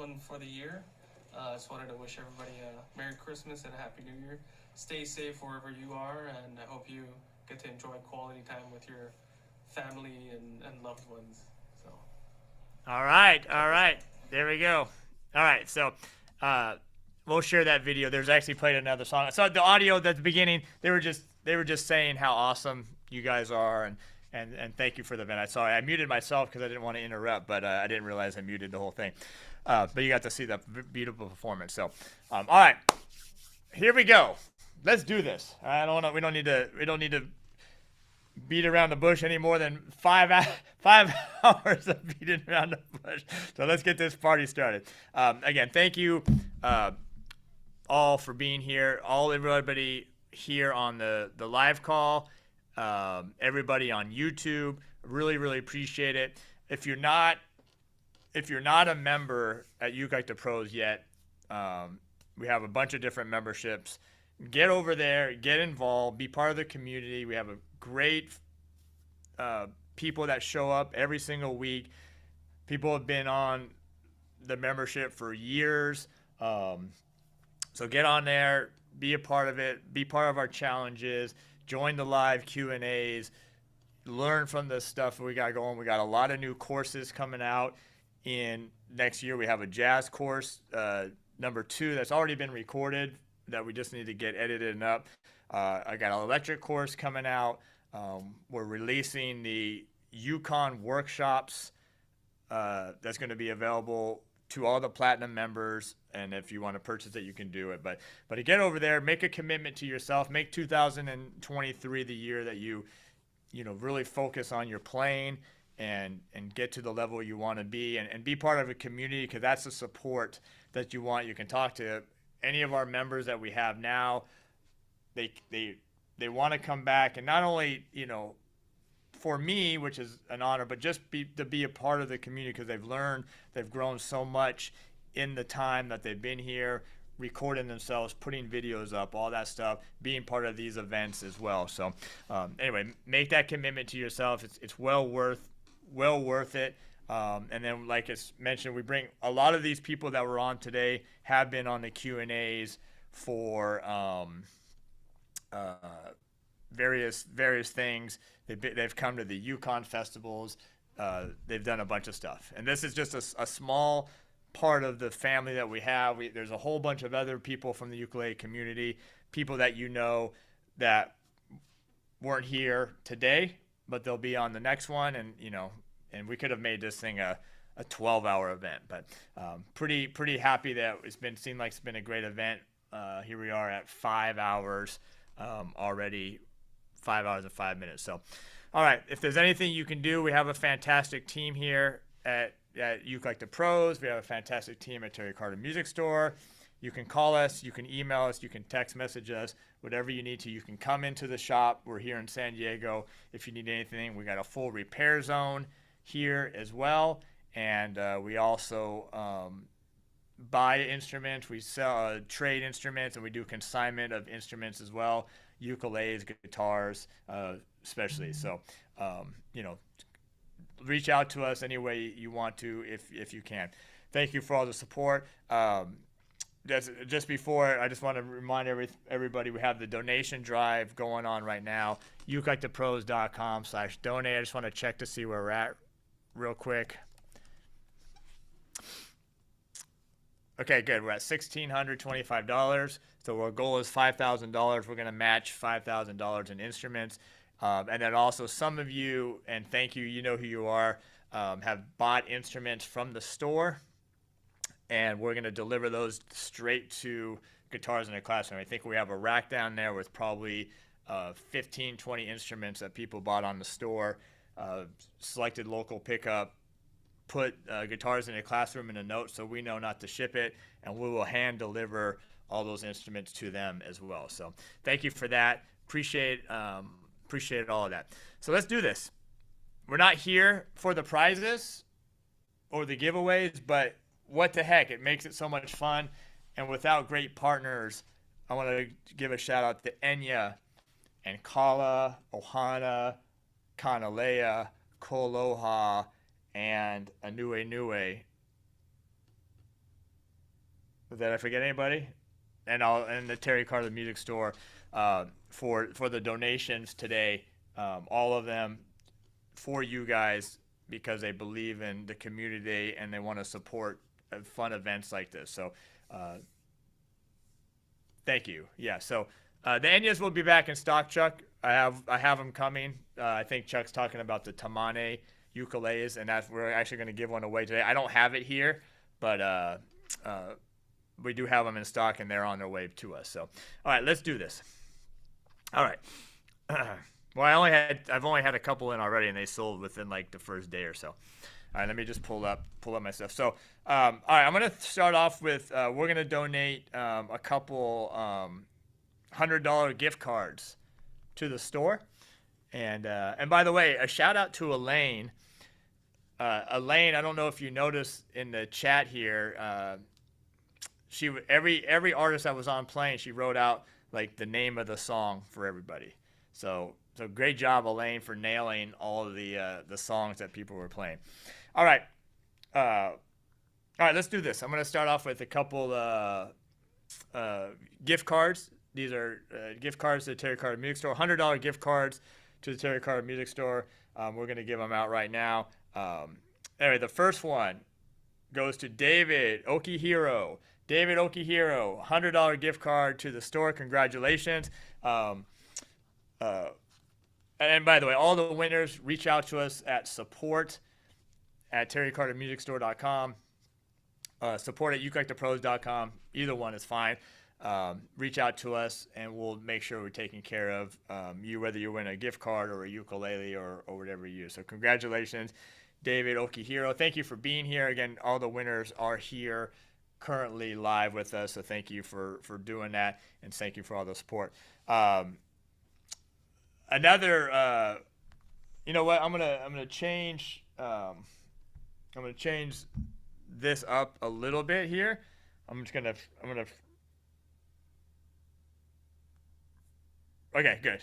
one for the year. I just wanted to wish everybody a Merry Christmas and a Happy New Year. Stay safe wherever you are, and I hope you get to enjoy quality time with your family and loved ones. So. All right. There we go. All right, so we'll share that video. There's actually played another song. So the audio at the beginning, they were just saying how awesome you guys are, and thank you for the event. I muted myself because I didn't want to interrupt, but I didn't realize I muted the whole thing. But you got to see the beautiful performance. So, all right, here we go. Let's do this. We don't need to beat around the bush any more than 5 hours of beating around the bush. So let's get this party started. Again, thank you all for being here. Everybody here on the live call, everybody on YouTube, really appreciate it. If you're not a member at ukelikethepros yet, we have a bunch of different memberships. Get over there, get involved, be part of the community. We have a great people that show up every single week. People have been on the membership for years. So get on there, be a part of it, be part of our challenges, join the live Q&As, learn from the stuff we got going. We got a lot of new courses coming out in next year. We have a jazz course, number 2, that's already been recorded that we just need to get edited and up. I got an electric course coming out. We're releasing the Yukon workshops that's going to be available to all the platinum members, and if you want to purchase it, you can do it. But to get over there, make a commitment to yourself. Make 2023 the year that you really focus on your playing and get to the level you want to be, and be part of a community, because that's the support that you want. You can talk to any of our members that we have now. They want to come back, and not only for me, which is an honor, but just to be a part of the community, because they've grown so much in the time that they've been here, recording themselves, putting videos up, all that stuff, being part of these events as well. So anyway, make that commitment to yourself. It's well worth it. And then, like it's mentioned, we bring a lot of these people that were on today have been on the Q&As for various things. They've come to the Yukon festivals. They've done a bunch of stuff, and this is just a small part of the family that we have. There's a whole bunch of other people from the ukulele community, people that that weren't here today, but they'll be on the next one, and we could have made this thing a 12-hour event, but pretty happy that seemed like it's been a great event. Here we are at 5 hours already, 5 hours and 5 minutes. So, all right, if there's anything you can do, we have a fantastic team here at ukelikethepros. We have a fantastic team at Terry Carter Music Store. You can call us, you can email us, you can text message us, whatever you need to. You can come into the shop. We're here in San Diego. If you need anything, we got a full repair zone here as well. And we also buy instruments. We sell trade instruments, and we do consignment of instruments as well. Ukuleles, guitars, especially. So, reach out to us any way you want to, if you can. Thank you for all the support. Just before, I just want to remind everybody we have the donation drive going on right now. ukelikethepros.com/donate. I just want to check to see where we're at real quick. Okay, good. We're at $1,625. So our goal is $5,000. We're going to match $5,000 in instruments. And then also some of you, and thank you, you know who you are, have bought instruments from the store. And we're going to deliver those straight to Guitars in a Classroom. I think we have a rack down there with probably 15, 20 instruments that people bought on the store. Selected local pickup. Put Guitars in a Classroom in a note so we know not to ship it, and we will hand deliver all those instruments to them as well. So thank you for that. Appreciate all of that. So let's do this. We're not here for the prizes or the giveaways, but what the heck? It makes it so much fun. And without great partners, I want to give a shout out to Enya and Kala, Ohana, Kanilea, KoAloha, and Anuenue Did I forget anybody? And the Terry Carter Music Store for the donations today. All of them for you guys because they believe in the community and they want to support fun events like this. So thank you. Yeah. So the Enyas will be back in stock, Chuck. I have them coming. I think Chuck's talking about the Tamane ukuleles, and we're actually going to give one away today. I don't have it here, but we do have them in stock, and they're on their way to us. So, all right, let's do this. All right. Well, I've only had a couple in already, and they sold within like the first day or so. All right, let me just pull up my stuff. So, all right, I'm gonna start off with we're gonna donate a couple $100 gift cards to the store, and by the way, a shout out to Elaine. Elaine, I don't know if you noticed in the chat here. She every artist that was on playing, she wrote out like the name of the song for everybody. So great job, Elaine, for nailing all of the songs that people were playing. All right, let's do this. I'm gonna start off with a couple gift cards. These are gift cards to the Terry Carter Music Store. $100 gift cards to the Terry Carter Music Store. We're gonna give them out right now. Anyway, the first one goes to David Okihiro. David Okihiro, $100 gift card to the store. Congratulations. And by the way, all the winners, reach out to us at support@terrycartermusicstore.com, support@ukelikethepros.com. Either one is fine. Reach out to us, and we'll make sure we're taking care of you, whether you win a gift card or a ukulele or whatever you use. So congratulations, David Okihiro. Thank you for being here. Again, all the winners are here currently live with us, so thank you for doing that, and thank you for all the support. Another, you know what? I'm gonna change this up a little bit here. I'm gonna. Okay, good.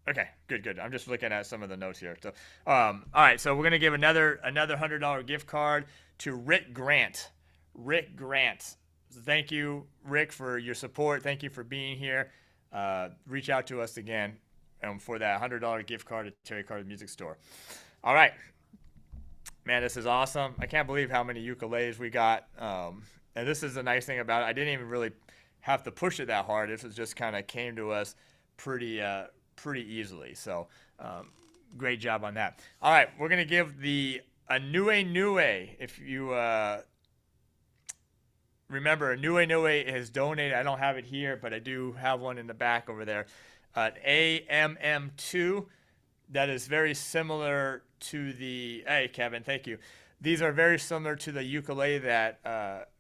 Okay, good. I'm just looking at some of the notes here. So, all right. So we're gonna give another $100 gift card to Rick Grant. Rick Grant. Thank you, Rick, for your support. Thank you for being here. Reach out to us again for that $100 gift card at Terry Carter Music Store. All right. Man, this is awesome. I can't believe how many ukuleles we got. And this is the nice thing about it. I didn't even really have to push it that hard. This was just kind of came to us pretty easily. So great job on that. All right. We're going to give the Anuenue. If you remember, Anuenue has donated. I don't have it here, but I do have one in the back over there. AMM2 that is very similar to the. Hey, Kevin, thank you. These are very similar to the ukulele that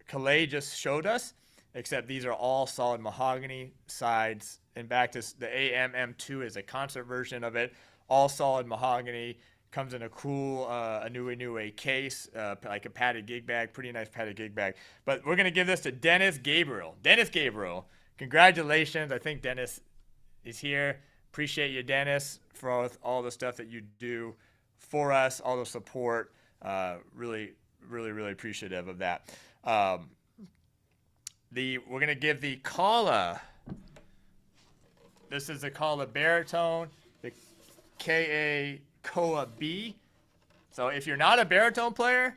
Kalei just showed us, except these are all solid mahogany sides. In fact, the AMM2 is a concert version of it, all solid mahogany. Comes in a cool Anuenue case, like a padded gig bag, pretty nice padded gig bag. But we're going to give this to Dennis Gabriel. Dennis Gabriel, congratulations. I think Dennis is here. Appreciate you, Dennis, for all the stuff that you do for us, all the support. Really appreciative of that. We're going to give the Kala. This is the Kala Baritone, the KoAloha B. So if you're not a baritone player,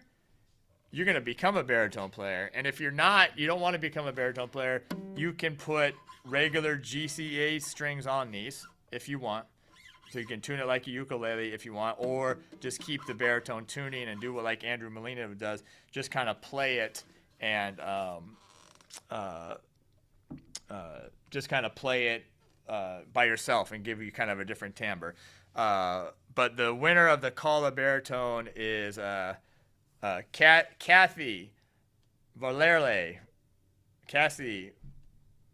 you're going to become a baritone player. And if you're not, you don't want to become a baritone player, you can put regular GCA strings on these if you want. So you can tune it like a ukulele if you want, or just keep the baritone tuning and do what like Andrew Molina does, just kind of play it and just kind of play it by yourself and give you kind of a different timbre. But the winner of the Kala Baritone is Kathy Varlele. Cassie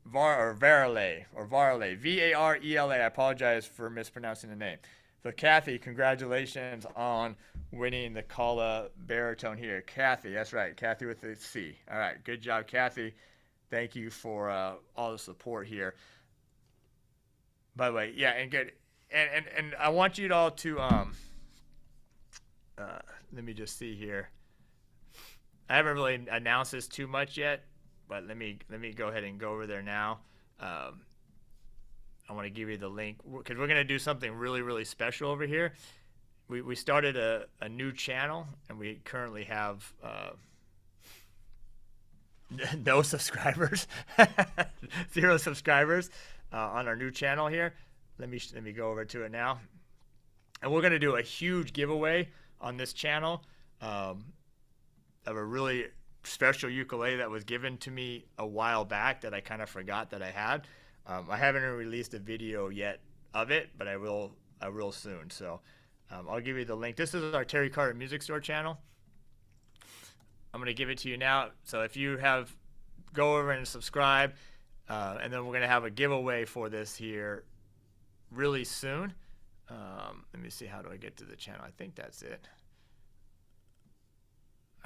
Varlele, Varele. I apologize for mispronouncing the name. So Kathy, congratulations on winning the Kala Baritone here. Kathy, that's right. Kathy with the C. All right, good job, Kathy. Thank you for all the support here. By the way, yeah, and good. And I want you all to let me just see here. really announced this too much yet, but let me go ahead and go over there now. I want to give you the link because we're going to do something really, really special over here. We started a new channel, and we currently have no subscribers, 0 subscribers on our new channel here. Let me go over to it now, and we're going to do a huge giveaway on this channel of a really special ukulele that was given to me a while back that I kind of forgot that I had. I haven't released a video yet of it, but I will soon. So I'll give you the link. This is our Terry Carter Music Store channel. I'm going to give it to you now. So if you go over and subscribe, and then we're going to have a giveaway for this here really soon. Let me see, how do I get to the channel? I think that's it.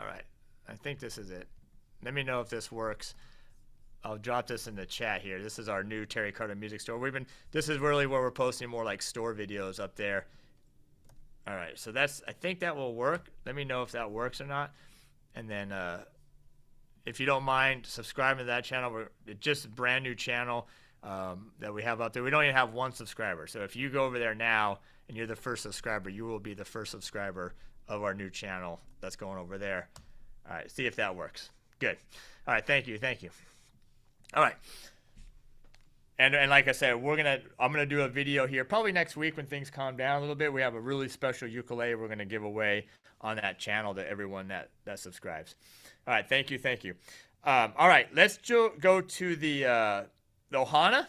All right, I think this is it. Let me know if this works. I'll drop this in the chat here. This is our new Terry Carter Music Store. This is really where we're posting more like store videos up there. All right, so I think that will work. Let me know if that works or not. And then if you don't mind subscribing to that channel, it's just a brand new channel that we have up there. We don't even have 1 subscriber. So if you go over there now and you're the first subscriber, you will be the first subscriber of our new channel that's going over there. All right, see if that works. Good. All right, thank you. All right. And like I said, I'm gonna do a video here probably next week when things calm down a little bit. We have a really special ukulele we're gonna give away on that channel to everyone that subscribes. All right, thank you. All right, let's go to the Ohana.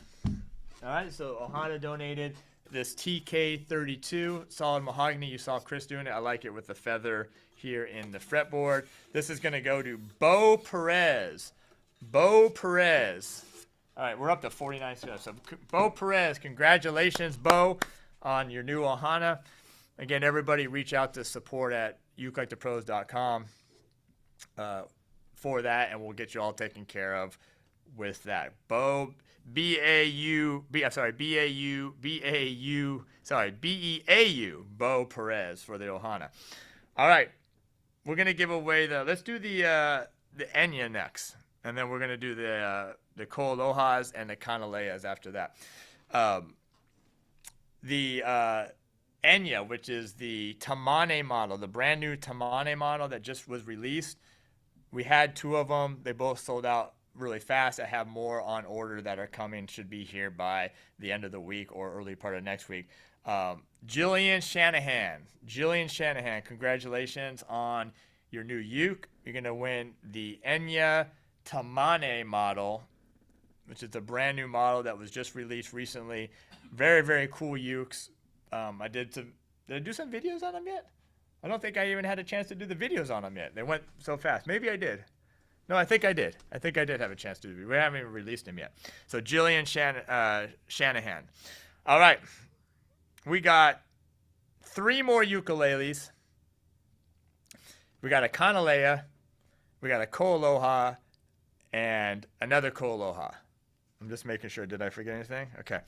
All right, so Ohana donated this TK32 solid mahogany. You saw Chris doing it. I like it with the feather here in the fretboard. This is gonna go to Bo Perez. All right, we're up to 49 subs. So Bo Perez, congratulations, Bo, on your new Ohana. Again, everybody reach out to support at ukelikethepros.com for that, and we'll get you all taken care of with that. Bo, B-E-A-U, Bo Perez for the Ohana. All right, we're going to give away let's do the Enya next. And then we're going to do the KoAlohas and the Kanileas after that. The Enya, which is the Tamane model, the brand new Tamane model that just was released. We had 2 of them. They both sold out really fast. I have more on order that are coming, should be here by the end of the week or early part of next week. Jillian Shanahan, congratulations on your new uke. You're going to win the Enya Tamane model, which is the brand new model that was just released recently. Very, very cool ukes. Did I do some videos on them yet? I don't think I even had a chance to do the videos on them yet. They went so fast. Maybe I did. No, I think I did. I think I did have a chance to do it. We haven't even released them yet. So Jillian Shanahan. All right. We got 3 more ukuleles. We got a Kanilea. We got a KoAloha. And another KoAloha. I'm just making sure. Did I forget anything? Okay.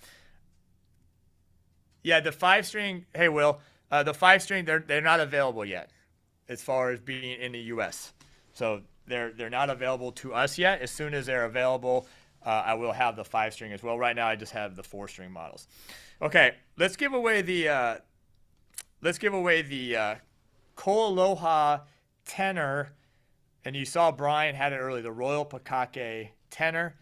Yeah, the 5-string. Hey, Will. The 5-string. They're not available yet, as far as being in the U.S. So they're not available to us yet. As soon as they're available, I will have the 5-string as well. Right now, I just have the 4-string models. Okay, let's give away the KoAloha tenor. And you saw Brian had it earlier, the Royal Pakake tenor,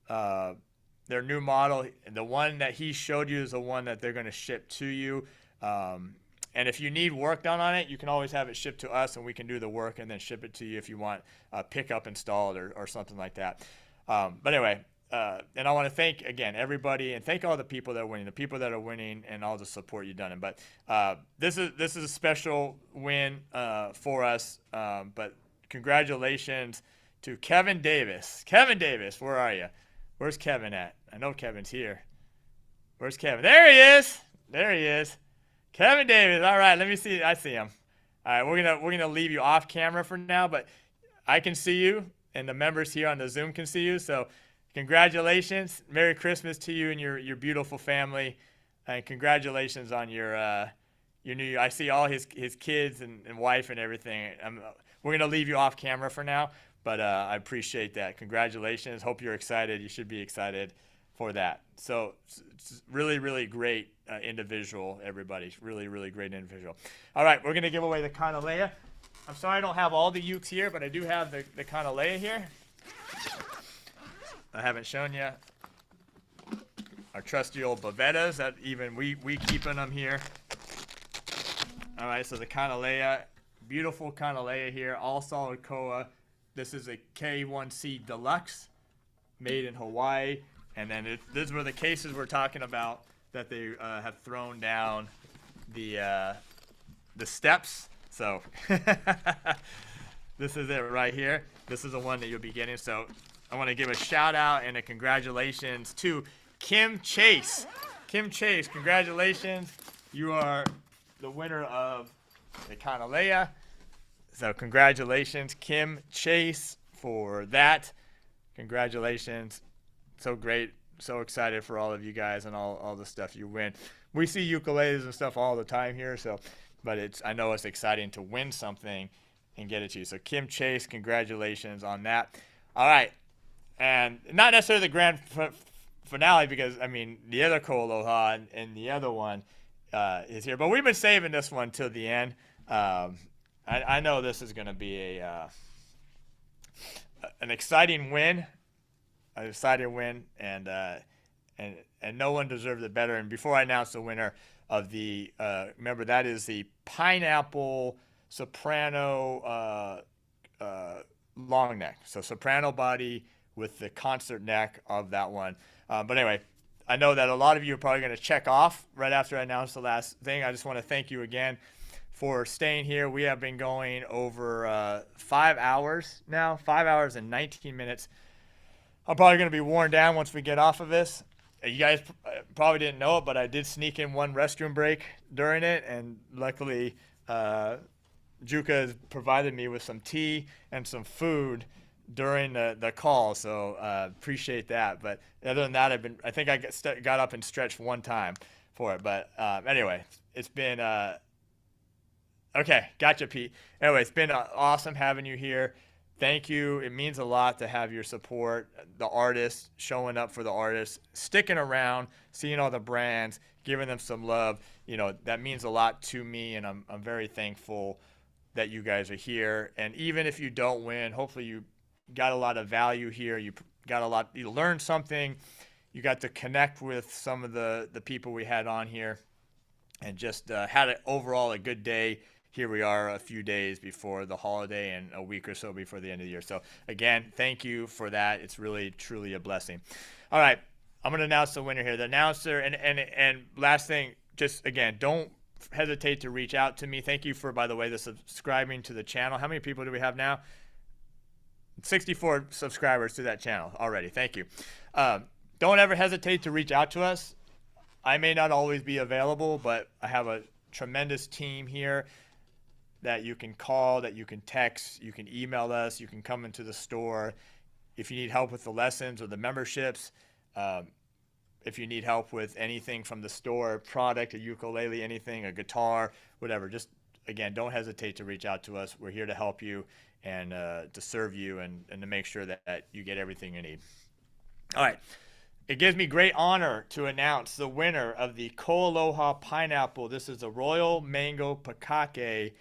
their new model. The one that he showed you is the one that they're going to ship to you. And if you need work done on it, you can always have it shipped to us, and we can do the work and then ship it to you if you want pickup installed or something like that. But anyway, and I want to thank, again, everybody, and thank all the people that are winning, and all the support you've done. But this is a special win for us, but congratulations to Kevin Davis. Kevin Davis, where are you? Where's Kevin at? I know Kevin's here. Where's Kevin? There he is. Kevin Davis. All right, let me see. I see him. All right, we're gonna leave you off camera for now, but I can see you, and the members here on the Zoom can see you. So congratulations. Merry Christmas to you and your beautiful family, and congratulations on your I see all his kids and wife and everything. We're gonna leave you off camera for now, but I appreciate that. Congratulations. Hope you're excited. You should be excited for that. So it's really, really great individual, everybody. Really, really great individual. All right, we're gonna give away the Kanilea. I'm sorry I don't have all the ukes here, but I do have the Kanilea here. I haven't shown you our trusty old Bavettas that even we keeping them here. All right, so the Kanilea, beautiful Kanilea here, all solid koa. This is a K1C Deluxe, made in Hawaii. And then these were the cases we're talking about that they have thrown down the steps. So this is it right here. This is the one that you'll be getting. So I want to give a shout out and a congratulations to Kim Chase. Kim Chase, congratulations. You are the winner of the Kanilea. So congratulations, Kim Chase, for that. Congratulations. So great. So excited for all of you guys and all the stuff you win. We see ukuleles and stuff all the time here, but I know it's exciting to win something and get it to you. So Kim Chase, congratulations on that. All right. And not necessarily the grand finale because, I mean, the other KoAloha and the other one is here. But we've been saving this one till the end. I know this is going to be an exciting win. An exciting win, and no one deserves it better. And before I announce the winner of the, remember that is the pineapple soprano long neck. So soprano body with the concert neck of that one. But anyway, I know that a lot of you are probably going to check off right after I announce the last thing. I just want to thank you again for staying here. We have been going over 5 hours now, 5 hours and 19 minutes. I'm probably going to be worn down once we get off of this. You guys probably didn't know it, but I did sneak in one restroom break during it, and luckily Juka has provided me with some tea and some food during the call, so appreciate that. But other than that, I think I got up and stretched one time for it. But anyway, it's been okay. Gotcha, Pete. Anyway, it's been awesome having you here. Thank you. It means a lot to have your support, the artists, showing up for the artists, sticking around, seeing all the brands, giving them some love. That means a lot to me, and I'm very thankful that you guys are here. And even if you don't win, hopefully you got a lot of value here. You learned something. You got to connect with some of the people we had on here, and just had overall a good day. Here we are a few days before the holiday and a week or so before the end of the year. So again, thank you for that. It's really, truly a blessing. All right, I'm going to announce the winner here. The announcer, and last thing, just again, don't hesitate to reach out to me. Thank you for, by the way, the subscribing to the channel. How many people do we have now? 64 subscribers to that channel already. Thank you. Don't ever hesitate to reach out to us. I may not always be available, but I have a tremendous team here that you can call, that you can text, you can email us, you can come into the store. If you need help with the lessons or the memberships, if you need help with anything from the store, product, a ukulele, anything, a guitar, whatever, just, again, don't hesitate to reach out to us. We're here to help you and to serve you and to make sure that you get everything you need. All right. It gives me great honor to announce the winner of the KoAloha Pineapple. This is a Royal Mango Pakake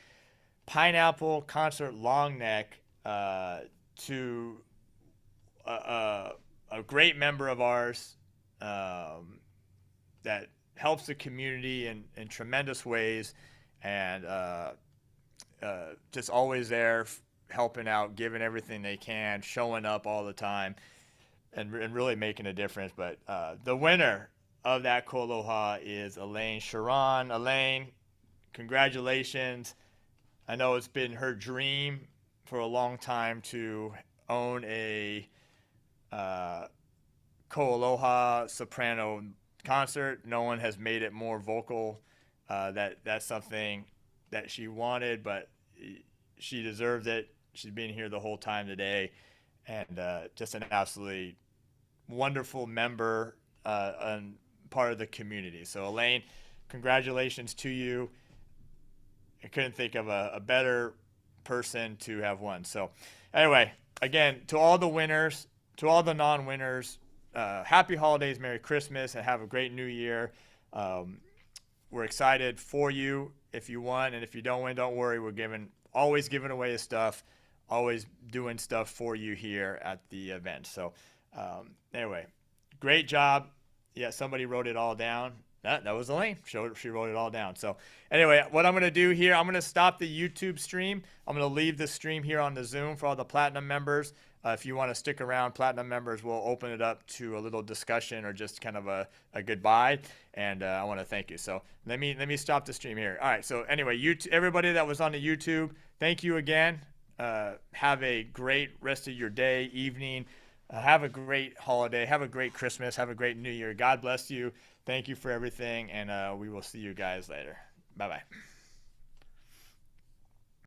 Pineapple Concert Long Neck to a great member of ours that helps the community in tremendous ways, and just always there helping out, giving everything they can, showing up all the time, and really making a difference. But the winner of that KoAloha is Elaine Sharon. Elaine, congratulations. I know it's been her dream for a long time to own a KoAloha soprano concert. No one has made it more vocal. That's something that she wanted, but she deserves it. She's been here the whole time today, and just an absolutely wonderful member and part of the community. So Elaine, congratulations to you. I couldn't think of a better person to have won. So anyway, again, to all the winners, to all the non-winners, happy holidays, Merry Christmas, and have a great new year. We're excited for you if you won, and if you don't win, don't worry. We're always giving away stuff, always doing stuff for you here at the event. So anyway, great job. Yeah, somebody wrote it all down. That was Elaine. She wrote it all down. So anyway, what I'm going to do here, I'm going to stop the YouTube stream. I'm going to leave the stream here on the Zoom for all the Platinum members. If you want to stick around, Platinum members will open it up to a little discussion or just kind of a goodbye. And I want to thank you. So let me stop the stream here. All right. So anyway, everybody that was on the YouTube, thank you again. Have a great rest of your day, evening. Have a great holiday. Have a great Christmas. Have a great New Year. God bless you. Thank you for everything. And we will see you guys later. Bye-bye.